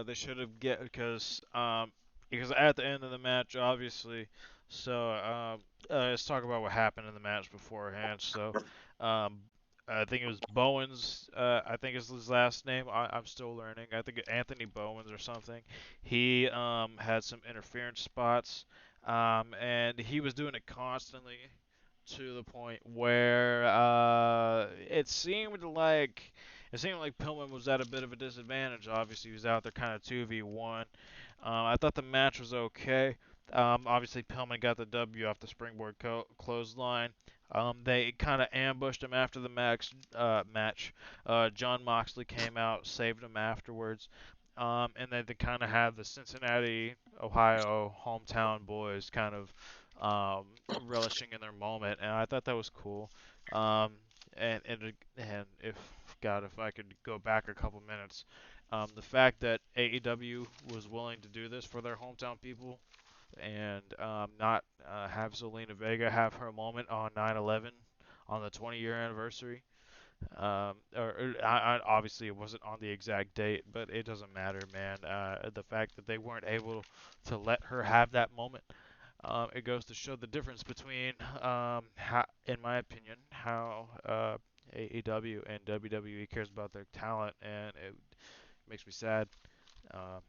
They should have get because at the end of the match, obviously. So let's talk about what happened in the match beforehand. So um, I think it was Bowens. I think is his last name. I'm still learning. I think Anthony Bowens or something. He had some interference spots, and he was doing it constantly to the point where it seemed like Pillman was at a bit of a disadvantage. Obviously, he was out there kind of 2v1. I thought the match was okay. Obviously, Pillman got the W off the springboard clothesline. They kind of ambushed him after the match. John Moxley came out, saved him afterwards. And then they kind of had the Cincinnati, Ohio hometown boys kind of relishing in their moment, and I thought that was cool. Um, and if God, if I could go back a couple minutes, the fact that AEW was willing to do this for their hometown people and not have Zelina Vega have her moment on 9/11 on the 20-year anniversary. Obviously it wasn't on the exact date, but it doesn't matter, man. The fact that they weren't able to let her have that moment, it goes to show the difference between, in my opinion, how AEW and WWE cares about their talent, and it makes me sad. Um,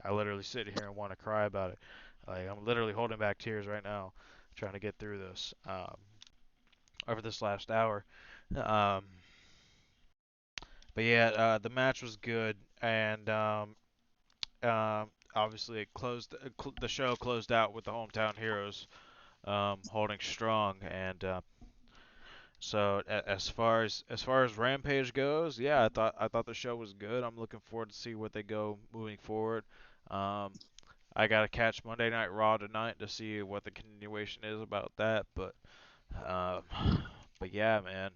I literally sit here and want to cry about it. Like I'm literally holding back tears right now, trying to get through this over this last hour. Um, but yeah, the match was good, and obviously it the show closed out with the hometown heroes holding strong, and So as far as Rampage goes, yeah, I thought the show was good. I'm looking forward to see what they go moving forward. Um, I gotta catch Monday Night Raw tonight to see what the continuation is about that. Um, but yeah, man.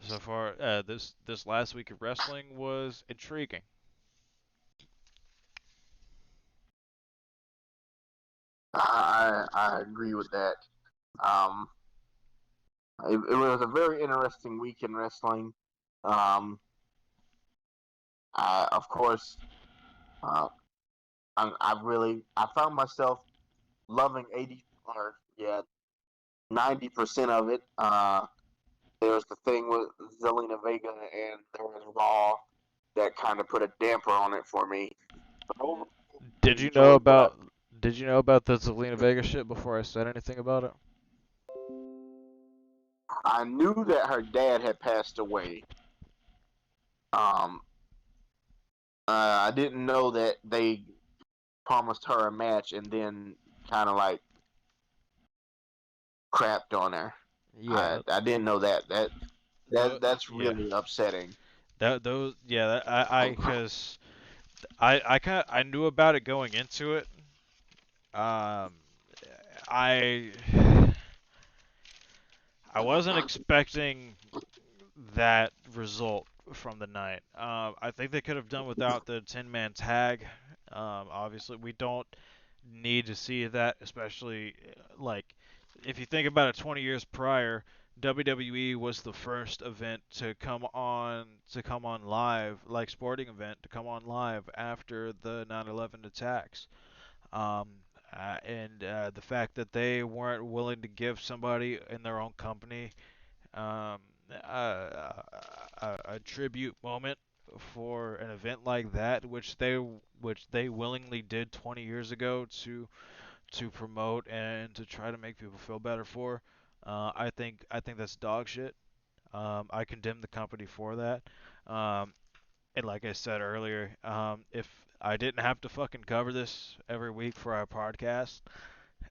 So far, this last week of wrestling was intriguing. I agree with that. Um, it was a very interesting week in wrestling. Um, of course, uh, I found myself loving 80 or yeah 90% of it. There's the thing with Zelina Vega and there was Raw that kind of put a damper on it for me. But overall, I Did you know enjoyed what about Did you know about the Zelina Vega shit before I said anything about it? I knew that her dad had passed away. Um, I didn't know that they promised her a match and then kind of like crapped on her. Yeah, I didn't know that. That's yeah. really upsetting. That those yeah. Cause I knew about it going into it. Um, I I wasn't expecting that result from the night. I think they could have done without the 10-man tag. Obviously, we don't need to see that, especially like if you think about it 20 years prior, WWE was the first event to come on live, like sporting event to come on live after the 9/11 attacks. Um, and the fact that they weren't willing to give somebody in their own company um, a tribute moment for an event like that, which they willingly did 20 years ago to promote and to try to make people feel better for. I think that's dog shit. I condemn the company for that. Um, and like I said earlier, if I didn't have to fucking cover this every week for our podcast,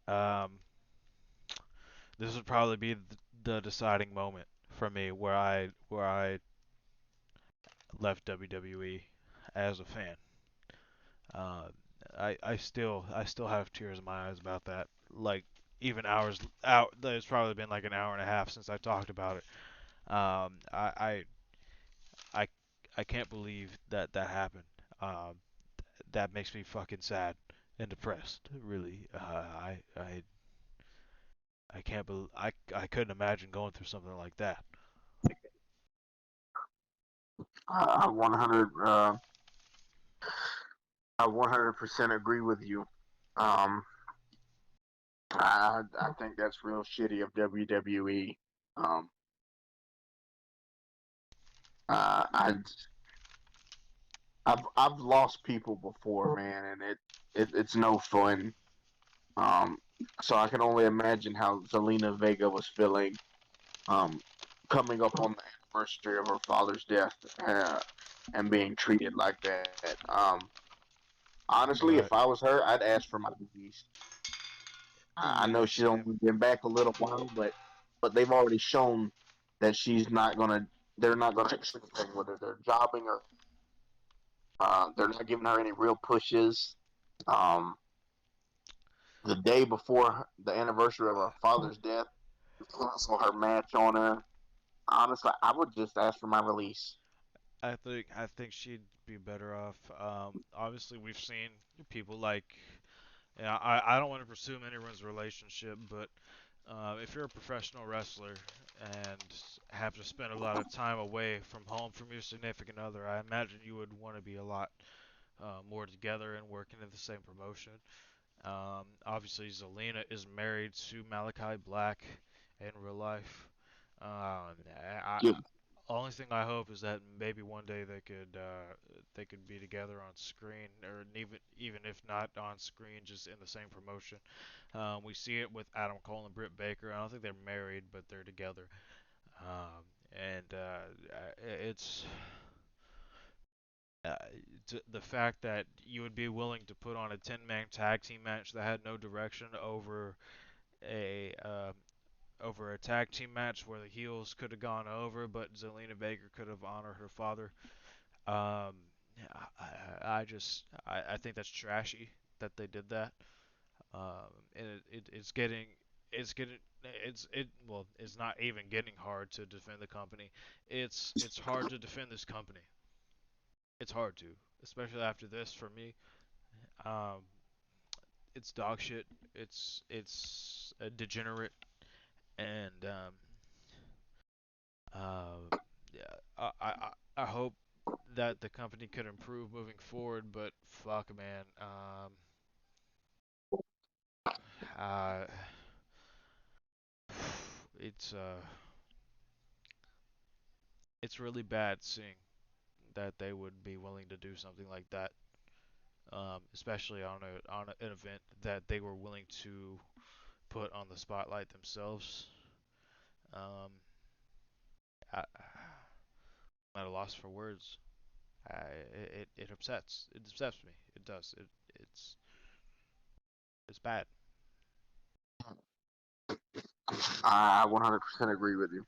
um, this would probably be the deciding moment for me where I left WWE as a fan. Uh, I still have tears in my eyes about that. Like even hours out, it's probably been like an hour and a half since I talked about it. I I I can't believe that that happened. Um, that makes me fucking sad and depressed. Really, I can't bel I couldn't imagine going through something like that. I 100 I 100% agree with you. Um, I think that's real shitty of WWE. Um, uh, I I've lost people before, man, and it's no fun. Um, so I can only imagine how Zelina Vega was feeling. Um, coming up on the anniversary of her father's death, and being treated like that. Honestly, if Right. I was her, I'd ask for my release. I Yeah, know she's same. only been back a little while, but they've already shown that she's not gonna. They're not gonna fix anything with her. They're jobbing her. They're not giving her any real pushes. Um, the day before the anniversary of her father's death, cancel her match on her. Honestly, I would just ask for my release. I think she'd be better off. Obviously, we've seen people like. Yeah, I don't want to presume anyone's relationship, but if you're a professional wrestler and have to spend a lot of time away from home from your significant other, I imagine you would want to be a lot more together and working in the same promotion. Obviously, Zelina is married to Malachi Black in real life. Only thing I hope is that maybe one day they could be together on screen, or even if not on screen, just in the same promotion. We see it with Adam Cole and Britt Baker. I don't think they're married, but they're together. And it's uh, the fact that you would be willing to put on a 10-man tag team match that had no direction over a over a tag team match where the heels could have gone over, but Zelina Vega could have honored her father. Um, I think that's trashy that they did that. And it's getting it's not even getting hard to defend the company. It's hard to defend this company. It's hard to, especially after this for me. Um, it's dog shit. It's a degenerate, and yeah, I hope that the company could improve moving forward. But fuck, man, uh, it's uh, it's really bad seeing that they would be willing to do something like that, especially on an event that they were willing to put on the spotlight themselves. Um, I'm at a loss for words. It upsets. It upsets me. It does. It's it's bad. I 100% agree with you.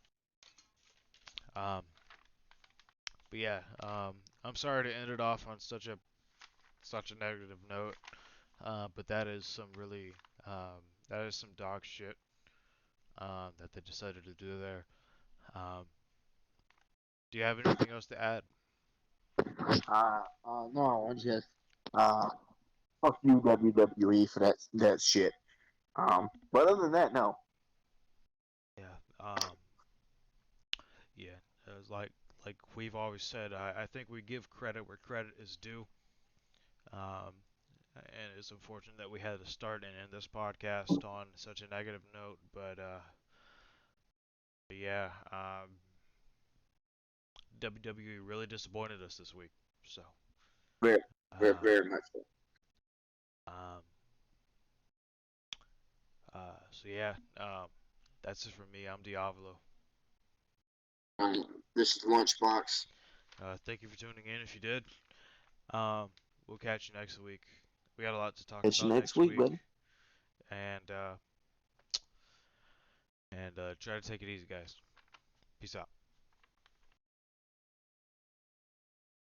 Um, but yeah, I'm sorry to end it off on such a negative note. But that is some really that is some dog shit that they decided to do there. Um, do you have anything else to add? No, I just uh, fuck you WWE for that shit. But other than that, no. Yeah. Yeah. It's like we've always said. I think we give credit where credit is due. Um, and it's unfortunate that we had to start and end this podcast on such a negative note. But yeah. WWE really disappointed us this week. So. Very, very, Uh, very much so. um, so yeah. That's it for me. I'm Diavolo. This is Lunchbox. Thank you for tuning in. If you did, um, we'll catch you next week. We got a lot to talk Catch you about next next week, week, buddy. and try to take it easy, guys. Peace out.